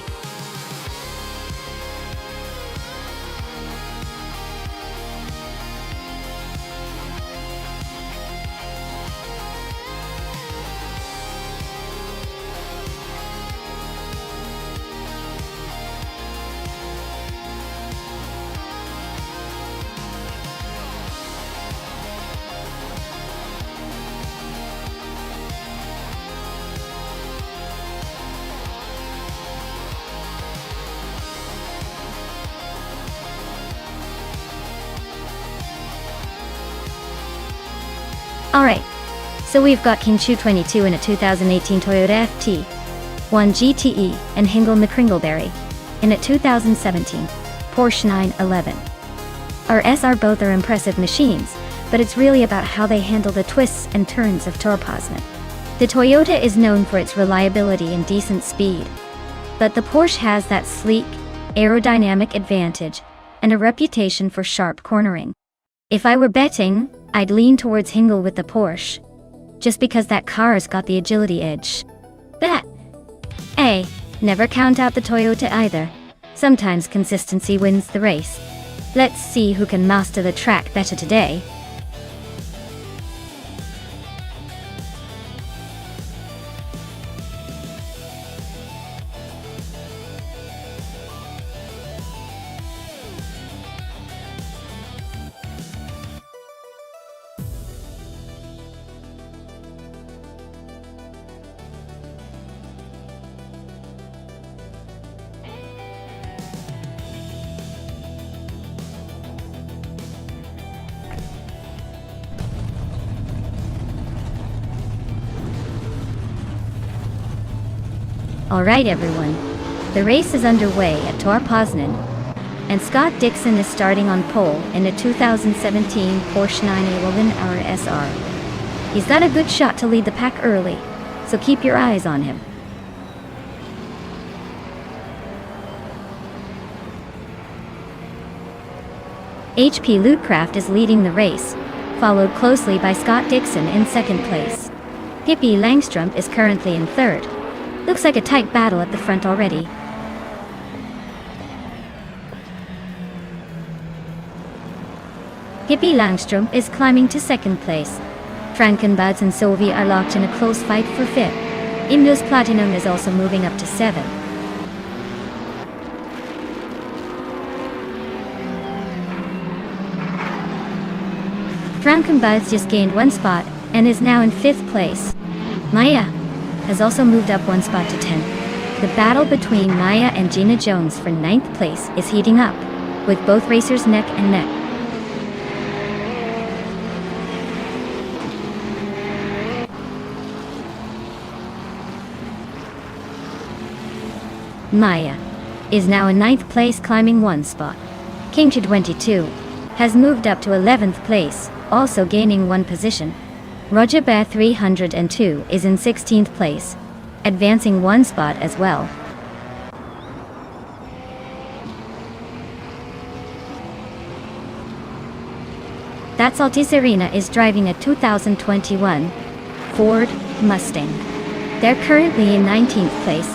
Alright, so we've got King Chu 22 in a 2018 Toyota FT1 GTE and Hingle McCringleberry in a 2017 Porsche 911. Our SR both are impressive machines, but it's really about how they handle the twists and turns of Torpoznan. The Toyota is known for its reliability and decent speed, but the Porsche has that sleek, aerodynamic advantage and a reputation for sharp cornering. If I were betting, I'd lean towards Hingle with the Porsche, just because that car's got the agility edge. But hey, never count out the Toyota either. Sometimes consistency wins the race. Let's see who can master the track better today. Alright everyone, the race is underway at Torpoznan, and Scott Dixon is starting on pole in a 2017 Porsche 911 RSR. He's got a good shot to lead the pack early, so keep your eyes on him. HP Lootcraft is leading the race, followed closely by Scott Dixon in second place. Pippi Langstrup is currently in third. Looks like a tight battle at the front already. Pippi Langstrup is climbing to second place. Frankenbuds and Sovi are locked in a close fight for fifth. Imnus Platinum is also moving up to seventh. Frankenbuds just gained one spot and is now in fifth place. Maya has also moved up one spot to 10th. The battle between Maya and Gina Jones for 9th place is heating up, with both racers neck and neck. Maya is now in 9th place, climbing one spot. King Chu 22 has moved up to 11th place, also gaining one position. Roger Bear 302 is in 16th place, advancing one spot as well. That's Altis Arena is driving a 2021 Ford Mustang. They're currently in 19th place,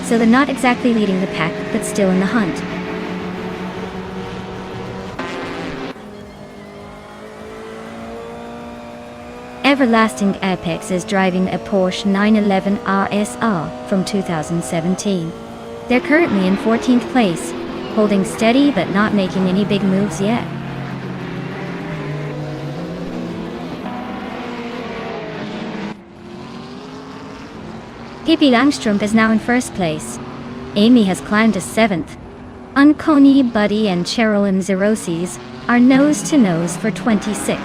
so they're not exactly leading the pack, but still in the hunt. Everlasting Apex is driving a Porsche 911 RSR from 2017. They're currently in 14th place, holding steady but not making any big moves yet. Pippi Langstrup is now in first place. Amy has climbed to 7th. Unconi, Buddy, and Cherylin Xeroses are nose-to-nose for 26th.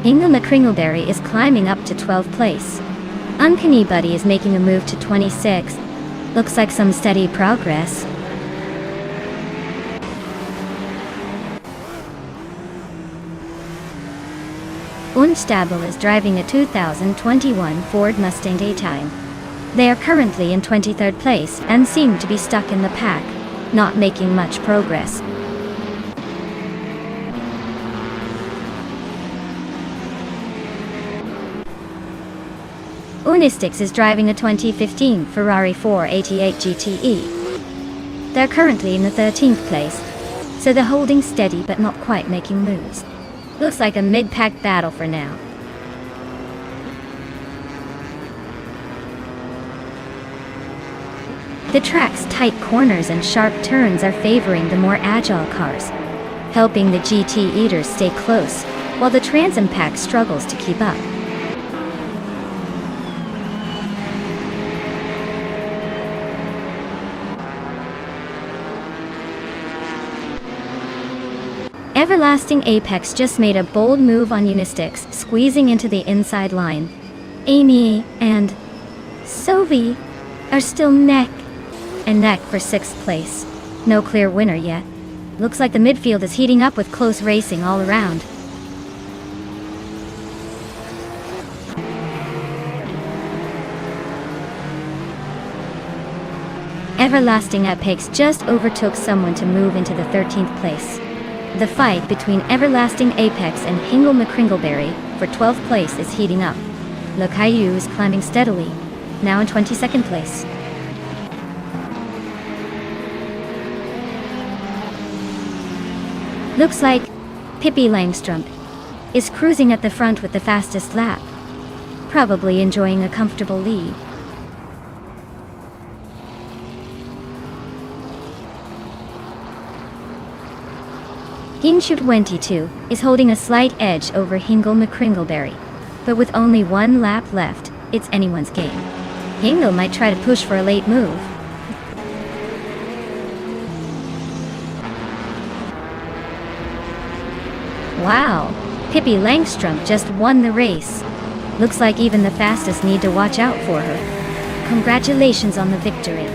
Hingle McCringleberry is climbing up to 12th place. Unconi Buddy is making a move to 26th. Looks like some steady progress. Nonstop is driving a 2021 Ford Mustang A-Time. They are currently in 23rd place and seem to be stuck in the pack, not making much progress. Unistix is driving a 2015 Ferrari 488 GTE. They're currently in the 13th place, so they're holding steady but not quite making moves. Looks like a mid-pack battle for now. The track's tight corners and sharp turns are favoring the more agile cars, helping the GT Eaters stay close, while the Transom pack struggles to keep up. Everlasting Apex just made a bold move on Unistix, squeezing into the inside line. Amy and Sovi are still neck and neck for 6th place. No clear winner yet. Looks like the midfield is heating up with close racing all around. Everlasting Apex just overtook someone to move into the 13th place. The fight between Everlasting Apex and Hingle McCringleberry for 12th place is heating up. Le Caillou is climbing steadily, now in 22nd place. Looks like Pippi Langstrump is cruising at the front with the fastest lap, probably enjoying a comfortable lead. Hinshu 22 is holding a slight edge over Hingle McCringleberry, but with only one lap left, it's anyone's game. Hingle might try to push for a late move. Wow, Pippi Langstrump just won the race. Looks like even the fastest need to watch out for her. Congratulations on the victory.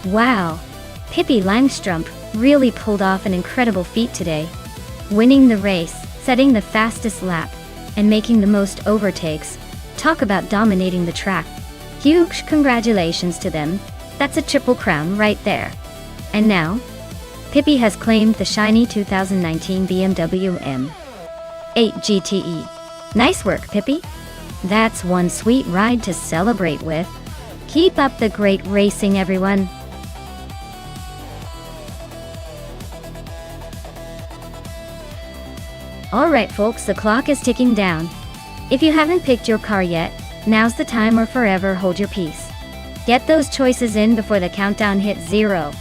Wow, Pippi Langstrump really pulled off an incredible feat today, winning the race, setting the fastest lap, and making the most overtakes. Talk about dominating the track. Huge congratulations to them. That's a triple crown right there. And now, Pippi has claimed the shiny 2019 BMW M8 GTE. Nice work, Pippi. That's one sweet ride to celebrate with. Keep up the great racing, everyone. Alright folks, the clock is ticking down. If you haven't picked your car yet, now's the time or forever hold your peace. Get those choices in before the countdown hits 0.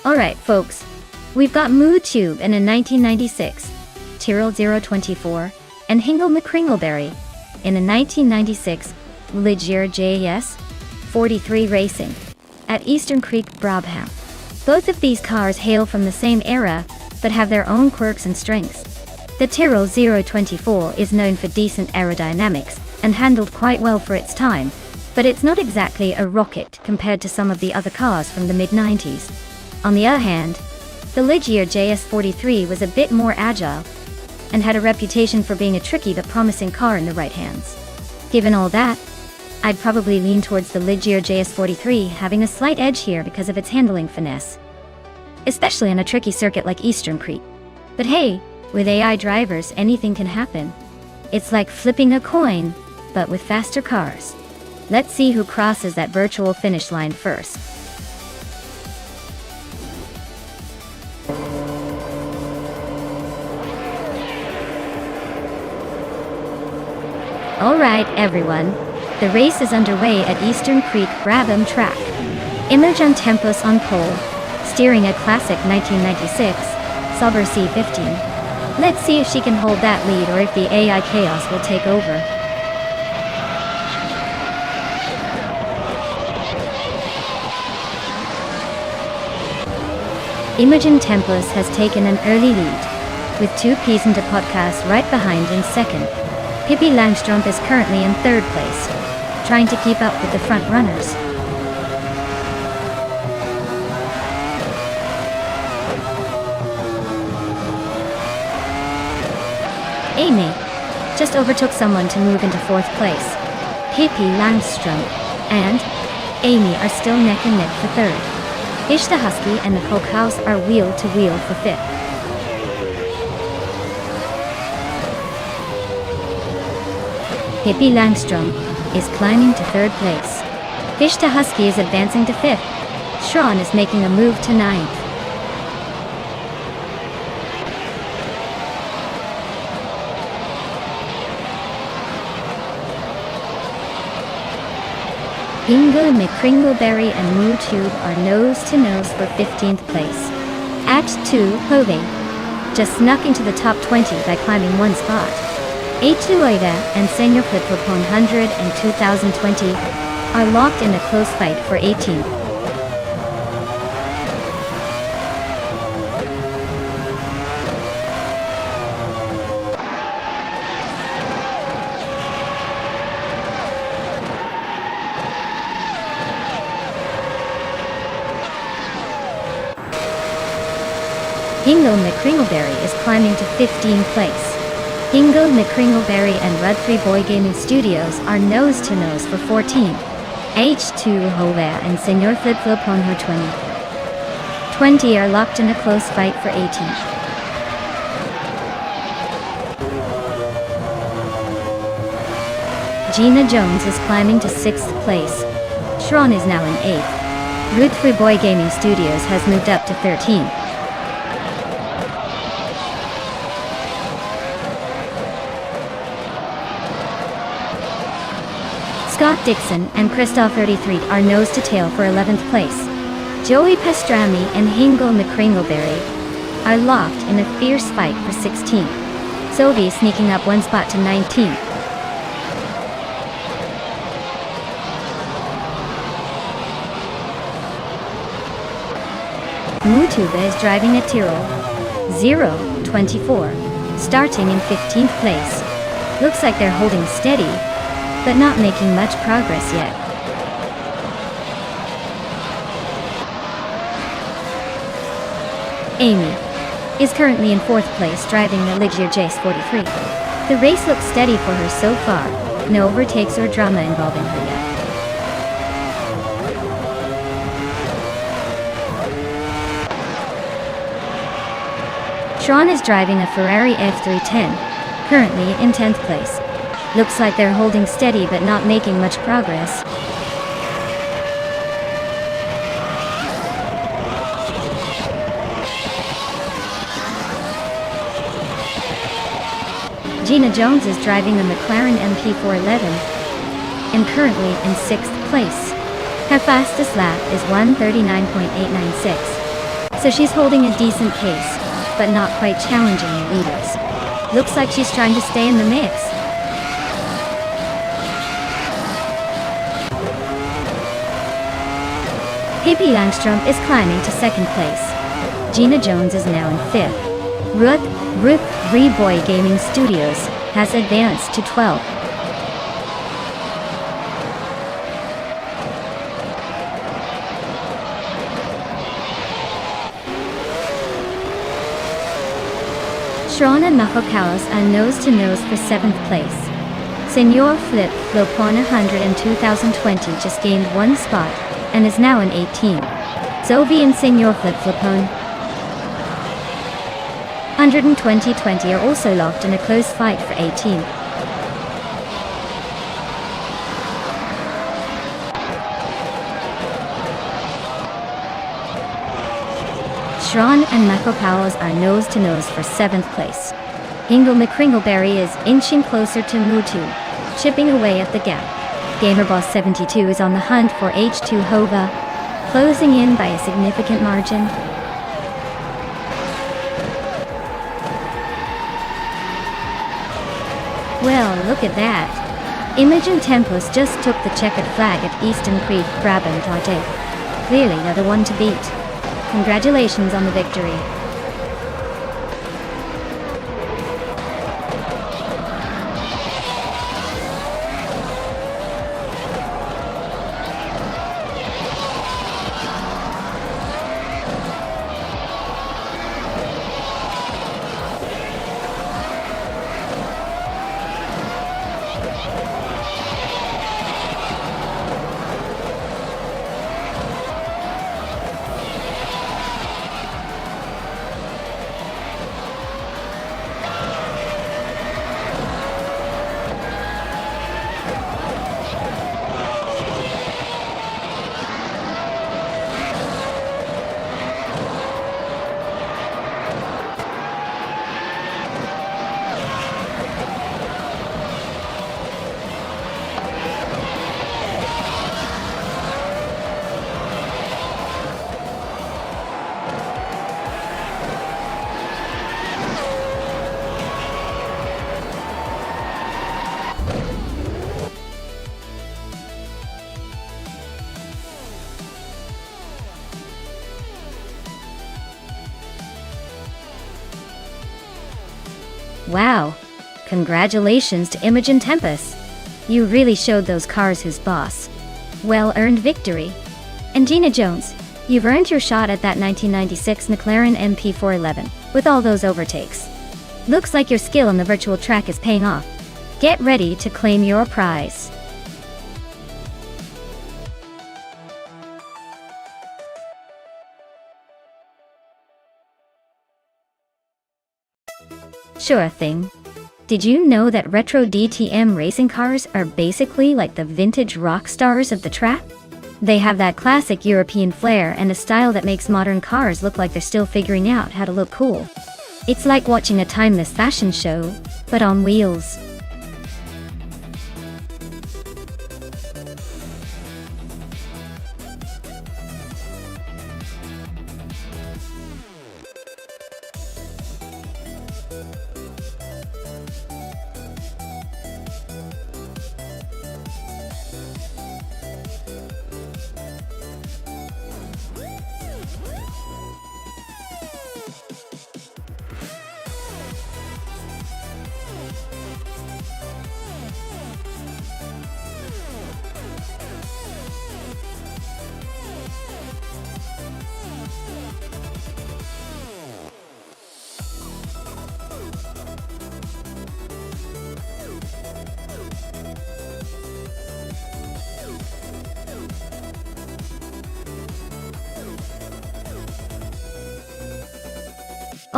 Alright folks, we've got MooTube in a 1996, Tyrrell 024, and Hingle McCringleberry in a 1996 Ligier JS 43 Racing at Eastern Creek, Brabham. Both of these cars hail from the same era, but have their own quirks and strengths. The Tyrrell 024 is known for decent aerodynamics and handled quite well for its time, but it's not exactly a rocket compared to some of the other cars from the mid-90s. On the other hand, the Ligier JS43 was a bit more agile and had a reputation for being a tricky but promising car in the right hands. Given all that, I'd probably lean towards the Ligier JS43 having a slight edge here because of its handling finesse, especially on a tricky circuit like Eastern Creek. But hey, with AI drivers, anything can happen. It's like flipping a coin, but with faster cars. Let's see who crosses that virtual finish line first. Alright everyone, the race is underway at Eastern Creek Brabham track. Imogen Tempus on pole, steering a classic 1996 Sauber C15. Let's see if she can hold that lead or if the AI chaos will take over. Imogen Tempus has taken an early lead, with 2 P's into podcast right behind in second. Pippi Langstrump is currently in third place, trying to keep up with the front runners. Amy just overtook someone to move into fourth place. Pippi Langstrump and Amy are still neck and neck for third. Ishta Husky and the House are wheel to wheel for fifth. Pippi Langstrump is climbing to third place. Ishta Husky is advancing to fifth. Sean is making a move to ninth. Hingle, McCringleberry and MooTube are nose-to-nose for 15th place. Act 2, Hove just snuck into the top 20 by climbing 1 spot. A2 Oida and Senior Flip-Flop 100 and 2020 are locked in a close fight for 18th. Hingle McCringleberry is climbing to 15th place. Hingle McCringleberry and Rudfrey Boy Gaming Studios are nose-to-nose for 14th. H2 Hove and Senior Flip-Flop on her 20 are locked in a close fight for 18th. Gina Jones is climbing to 6th place. Shron is now in 8th. Rudfrey Boy Gaming Studios has moved up to 13th. Scott Dixon and Christoph 33 are nose to tail for 11th place. Joey Pastrami and Hingle McCringleberry are locked in a fierce fight for 16th. Sylvie sneaking up 1 spot to 19th. MooTube is driving a Tyrrell 024, starting in 15th place. Looks like they're holding steady, but not making much progress yet. Amy is currently in 4th place driving the Ligier JS43. The race looks steady for her so far, no overtakes or drama involving her yet. Sean is driving a Ferrari F310, currently in 10th place. Looks like they're holding steady but not making much progress. Gina Jones is driving a McLaren MP411 and currently in 6th place. Her fastest lap is 1:39.896. so she's holding a decent pace, but not quite challenging the leaders. Looks like she's trying to stay in the mix. Pippi Langstrump is climbing to second place. Gina Jones is now in fifth. Ruth Reboy Gaming Studios has advanced to 12th. Sharon and Mahokawas are nose-to-nose for 7th place. Senor Flip Flopon 100 in 2020 just gained one spot and is now in 18th. Zovi and Senor Flip Flopon 100 in 2020 are also locked in a close fight for 18th. Sharon and Mahokawas are nose-to-nose for 7th place. Hingle McCringleberry is inching closer to Mutu, chipping away at the gap. GamerBoss72 is on the hunt for H2 Hova, closing in by a significant margin. Well, look at that. Imogen Tempest just took the checkered flag at Eastern Creek Brabant Arte. Clearly they're the one to beat. Congratulations on the victory. Wow! Congratulations to Imogen Tempest! You really showed those cars who's boss. Well-earned victory. And Gina Jones, you've earned your shot at that 1996 McLaren MP411, with all those overtakes. Looks like your skill on the virtual track is paying off. Get ready to claim your prize. Sure thing. Did you know that retro DTM racing cars are basically like the vintage rock stars of the track? They have that classic European flair and a style that makes modern cars look like they're still figuring out how to look cool. It's like watching a timeless fashion show, but on wheels.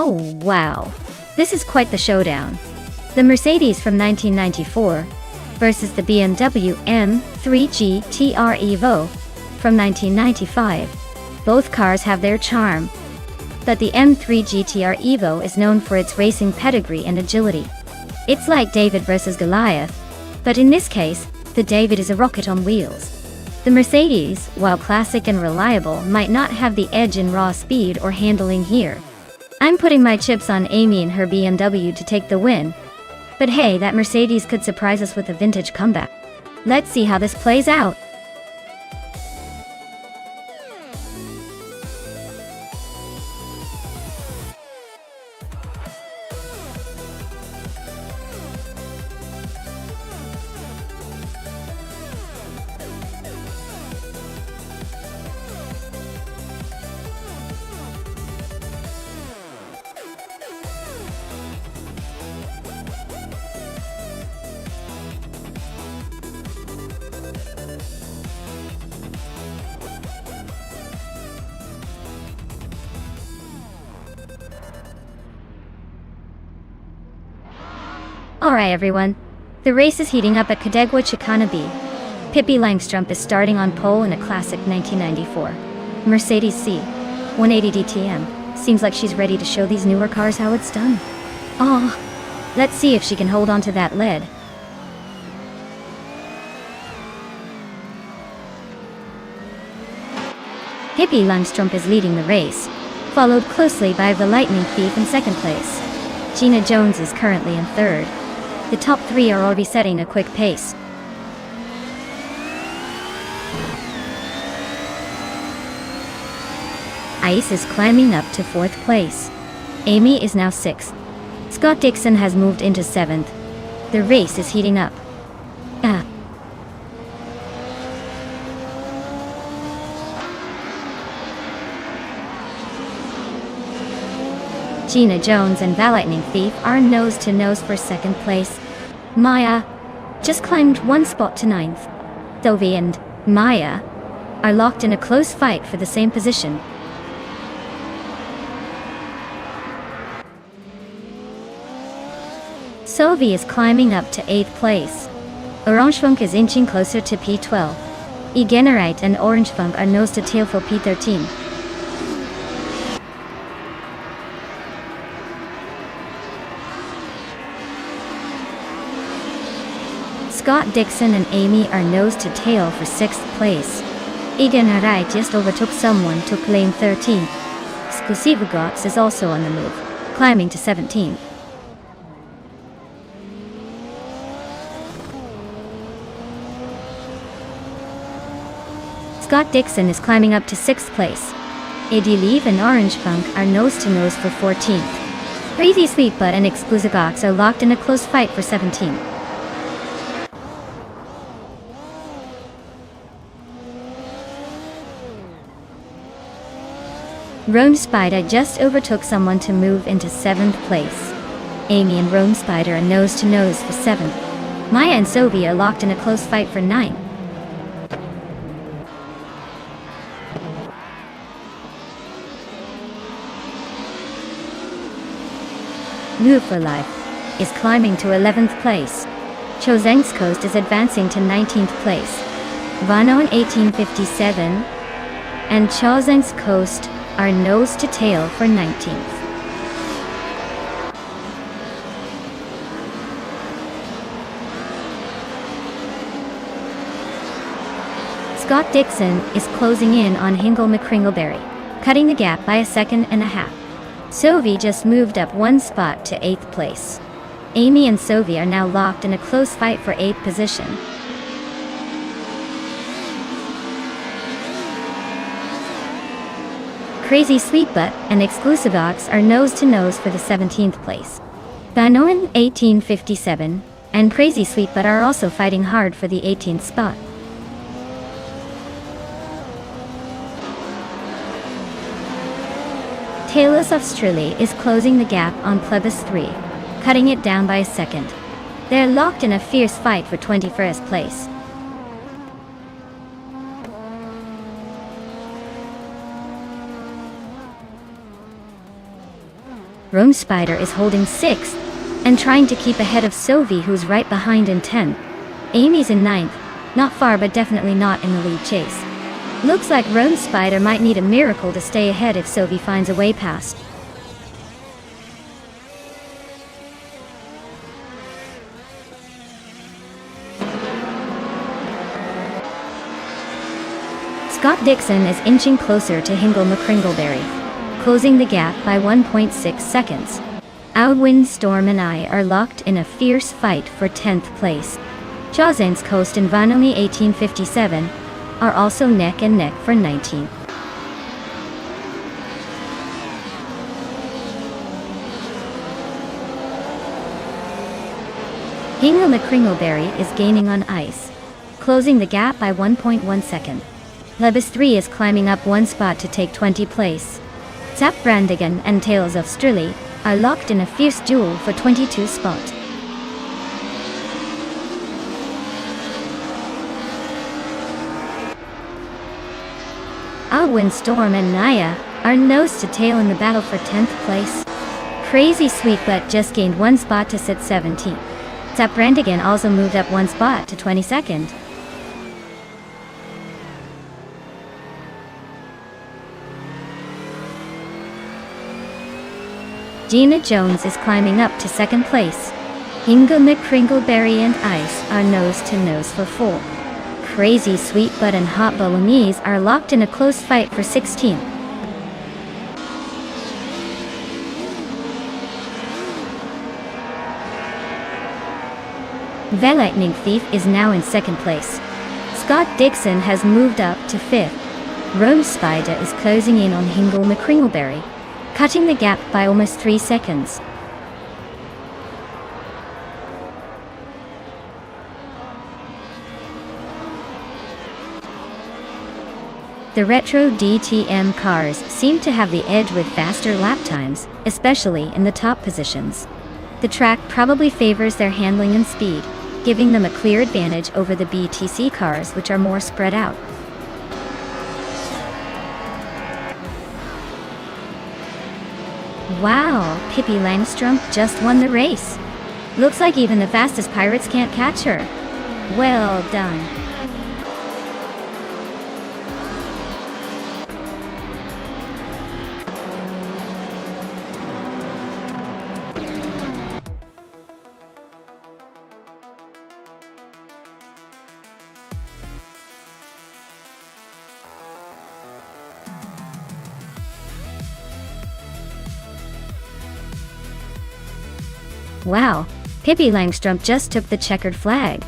Oh wow, this is quite the showdown. The Mercedes from 1994 versus the BMW M3 GTR Evo from 1995. Both cars have their charm, but the M3 GTR Evo is known for its racing pedigree and agility. It's like David versus Goliath, but in this case, the David is a rocket on wheels. The Mercedes, while classic and reliable, might not have the edge in raw speed or handling here. I'm putting my chips on Amy and her BMW to take the win. But hey, that Mercedes could surprise us with a vintage comeback. Let's see how this plays out. Alright everyone, the race is heating up at Cadegua Chicana B. Pippi Langstrumpf is starting on pole in a classic 1994 Mercedes C 180 DTM. Seems like she's ready to show these newer cars how it's done. Aw, let's see if she can hold on to that lead. Pippi Langstrumpf is leading the race, followed closely by the Lightning Thief in second place. Gina Jones is currently in third. The top three are already setting a quick pace. Ice is climbing up to fourth place. Amy is now sixth. Scott Dixon has moved into seventh. The race is heating up. Gina Jones and the Lightning Thief are nose-to-nose for second place. Maya just climbed one spot to ninth. Sophie and Maya are locked in a close fight for the same position. Sophie is climbing up to 8th place. Orangefunk is inching closer to P12. Egenerite and Orangefunk are nose-to-tail for P13. Scott Dixon and Amy are nose-to-tail for 6th place. Egenerite just overtook someone, took lane 13. Exclusivagox is also on the move, climbing to 17th. Scott Dixon is climbing up to 6th place. Eddie Leave and Orangefunk are nose-to-nose for 14th. Crazy Sweetbutt and Exclusivagox are locked in a close fight for 17th. Rome Spider just overtook someone to move into 7th place. Amy and Rome Spider are nose-to-nose for 7th. Maya and Sophie are locked in a close fight for 9th. Move for Life is climbing to 11th place. Chozeng's Coast is advancing to 19th place. Vano in 1857 and Chozeng's Coast are nose-to-tail for 19th. Scott Dixon is closing in on Hingle McCringleberry, cutting the gap by 1.5 seconds. Sophie just moved up one spot to 8th place. Amy and Sophie are now locked in a close fight for 8th position. Crazy Sweetbutt and Exclusivagox are nose-to-nose for the 17th place. Banoin 1857 and Crazy Sweetbutt are also fighting hard for the 18th spot. Taylor's Australia is closing the gap on Plebis 3, cutting it down by 1 second. They're locked in a fierce fight for 21st place. Rome Spider is holding 6th and trying to keep ahead of Sophie, who's right behind in 10th. Amy's in 9th, not far but definitely not in the lead chase. Looks like Rome Spider might need a miracle to stay ahead if Sophie finds a way past. Scott Dixon is inching closer to Hingle McCringleberry, closing the gap by 1.6 seconds. Windstorm and I are locked in a fierce fight for 10th place. Jazens Coast and Vanoni 1857 are also neck and neck for 19th. Hingle McCringleberry is gaining on ice, closing the gap by 1.1 second. Lebus 3 is climbing up one spot to take 20th place. Zap Brandigan and Tales of Strilly are locked in a fierce duel for 22 spot. Windstorm and Naya are nose to tail in the battle for 10th place. Crazy Sweet Butt just gained one spot to sit 17th. Zap Brandigan also moved up one spot to 22nd. Gina Jones is climbing up to 2nd place. Hingle McCringleberry and Ice are nose to nose for 4. Crazy Sweet Butt and Hot Bolognese are locked in a close fight for 16th. The Lightning Thief is now in 2nd place. Scott Dixon has moved up to 5th. Rose Spider is closing in on Hingle McCringleberry, cutting the gap by almost 3 seconds. The retro DTM cars seem to have the edge with faster lap times, especially in the top positions. The track probably favors their handling and speed, giving them a clear advantage over the BTC cars, which are more spread out. Wow, Pippi Langstrump just won the race. Looks like even the fastest pirates can't catch her. Well done. Wow, Pippi Langstrump just took the checkered flag.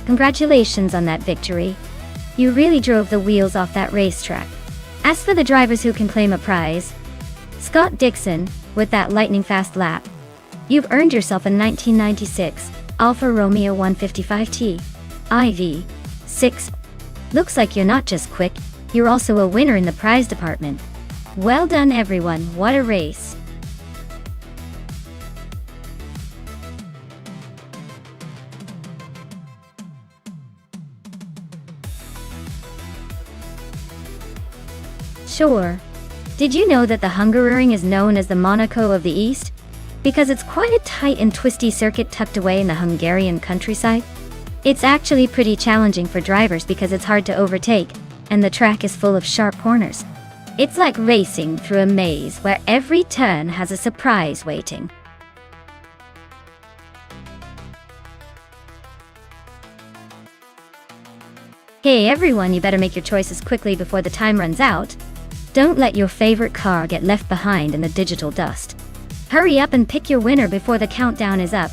Congratulations on that victory. You really drove the wheels off that racetrack. As for the drivers who can claim a prize, Scott Dixon, with that lightning-fast lap, you've earned yourself a 1996 Alfa Romeo 155T IV6. Looks like you're not just quick, you're also a winner in the prize department. Well done everyone, what a race. Sure. Did you know that the Hungaroring is known as the Monaco of the East? Because it's quite a tight and twisty circuit tucked away in the Hungarian countryside. It's actually pretty challenging for drivers because it's hard to overtake, and the track is full of sharp corners. It's like racing through a maze where every turn has a surprise waiting. Hey everyone, you better make your choices quickly before the time runs out. Don't let your favorite car get left behind in the digital dust. Hurry up and pick your winner before the countdown is up.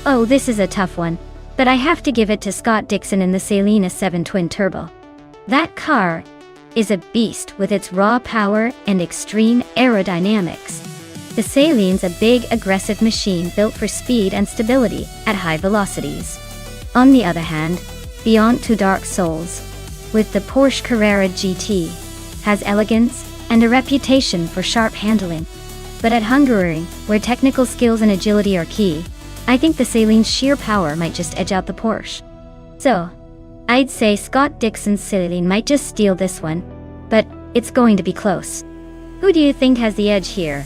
Oh, this is a tough one, but I have to give it to Scott Dixon in the Salina 7 Twin Turbo. That car is a beast with its raw power and extreme aerodynamics. The Saline's a big, aggressive machine built for speed and stability at high velocities. On the other hand, Beyond Two Dark Souls, with the Porsche Carrera GT, has elegance and a reputation for sharp handling. But at Hungaroring, where technical skills and agility are key, I think the Saline's sheer power might just edge out the Porsche. So, I'd say Scott Dixon's Saline might just steal this one, but it's going to be close. Who do you think has the edge here?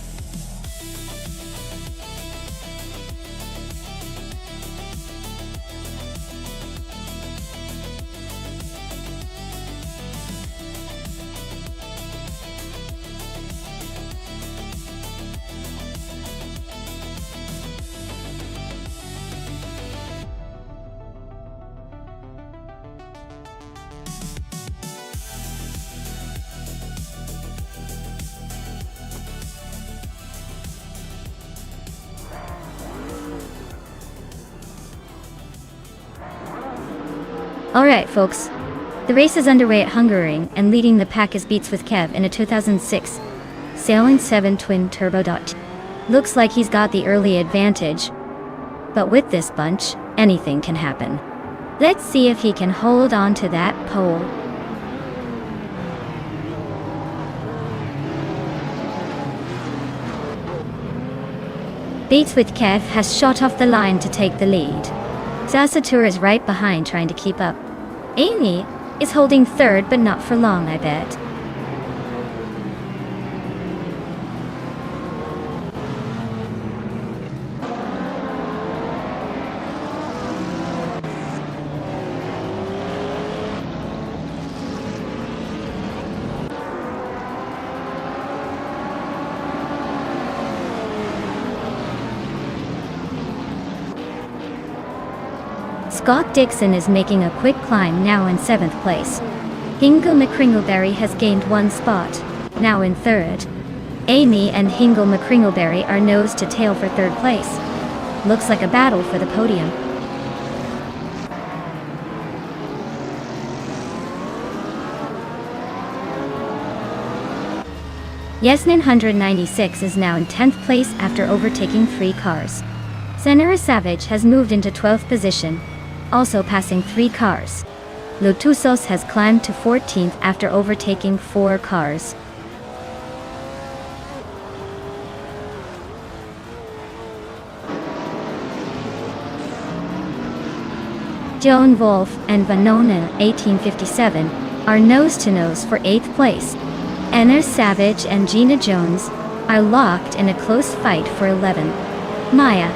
Alright folks, the race is underway at Hungaroring, and leading the pack is Beats with Kev in a 2006 Saline 7 Twin Turbo. Looks like he's got the early advantage, but with this bunch, anything can happen. Let's see if he can hold on to that pole. Beats with Kev has shot off the line to take the lead. Sasatur is right behind trying to keep up. Amy is holding third, but not for long, I bet. Scott Dixon is making a quick climb, now in 7th place. Hingle McCringleberry has gained 1 spot, now in 3rd. Amy and Hingle McCringleberry are nose to tail for 3rd place. Looks like a battle for the podium. Yesnin 196 is now in 10th place after overtaking 3 cars. Senera Savage has moved into 12th position, also passing 3 cars. Lotusos has climbed to 14th after overtaking 4 cars. Joan Wolf and Vanona 1857 are nose-to-nose for 8th place. Enner Savage and Gina Jones are locked in a close fight for 11th. Maya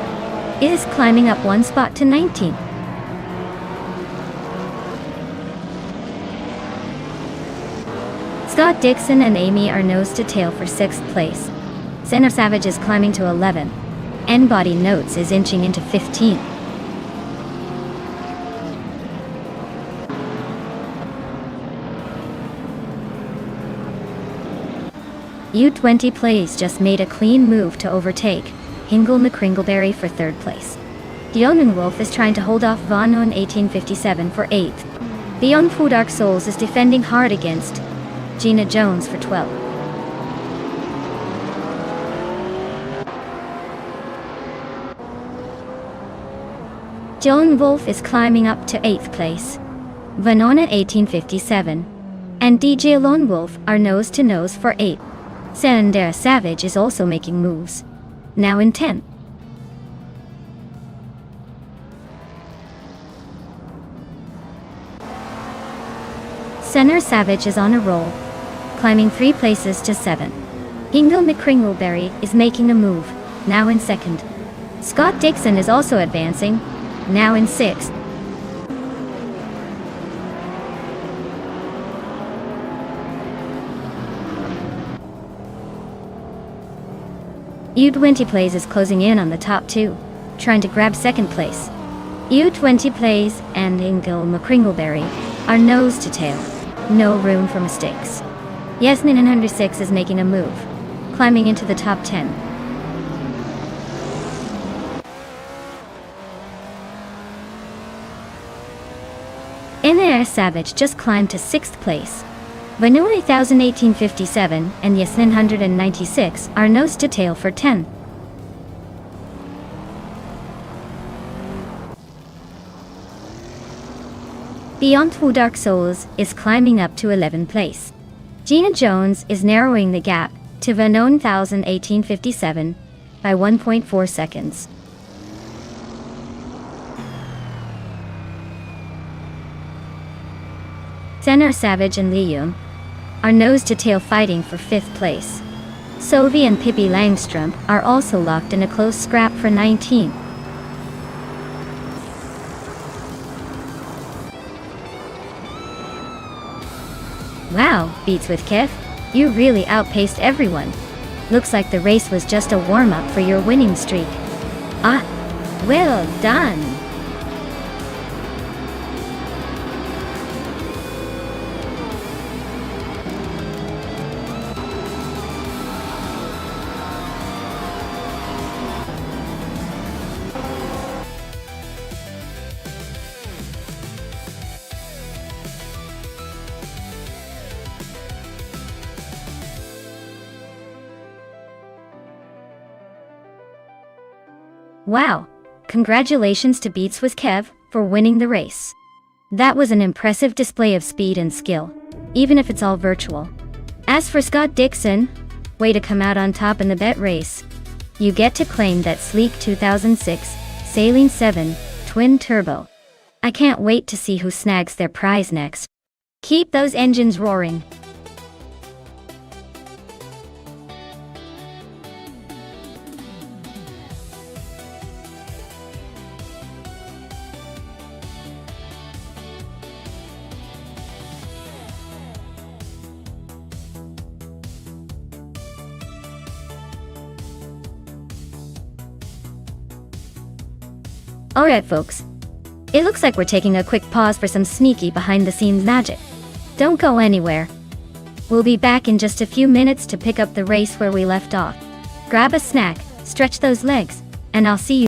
is climbing up 1 spot to 19th. Scott Dixon and Amy are nose to tail for 6th place. Senna Savage is climbing to 11th. N-Body Notes is inching into 15th. U20 Plays just made a clean move to overtake Hingle McCringleberry for 3rd place. Dionan Wolf is trying to hold off Von On 1857 for 8th. Beyond Two Dark Souls is defending hard against Gina Jones for 12th. Joan Wolf is climbing up to 8th place. Vanona 1857 and DJ Lone Wolf are nose to nose for 8th. Sandera Savage is also making moves, now in 10th. Senner Savage is on a roll, climbing 3 places to 7th. Hingle McCringleberry is making a move, now in 2nd. Scott Dixon is also advancing, now in 6th. U20 Plays is closing in on the top 2, trying to grab 2nd place. U20 Plays and Hingle McCringleberry are nose to tail, no room for mistakes. Yesnin 106 is making a move, climbing into the top 10. Sanaya Savage just climbed to 6th place. Vanua 1857 and Yes 996 are nose to tail for 10. Beyond Two Dark Souls is climbing up to 11th place. Gina Jones is narrowing the gap to Vanone 1857 by 1.4 seconds. Senna Savage and Liam are nose-to-tail fighting for 5th place. Sophie and Pippi Langstrom are also locked in a close scrap for 19th. Wow, Beats with Kev, you really outpaced everyone. Looks like the race was just a warm-up for your winning streak. Ah, well done. Wow, congratulations to Beats with Kev for winning the race. That was an impressive display of speed and skill, even if it's all virtual. As for Scott Dixon, way to come out on top in the bet race. You get to claim that sleek 2006 Saline 7 Twin Turbo. I can't wait to see who snags their prize next. Keep those engines roaring. Alright folks, it looks like we're taking a quick pause for some sneaky behind-the-scenes magic. Don't go anywhere. We'll be back in just a few minutes to pick up the race where we left off. Grab a snack, stretch those legs, and I'll see you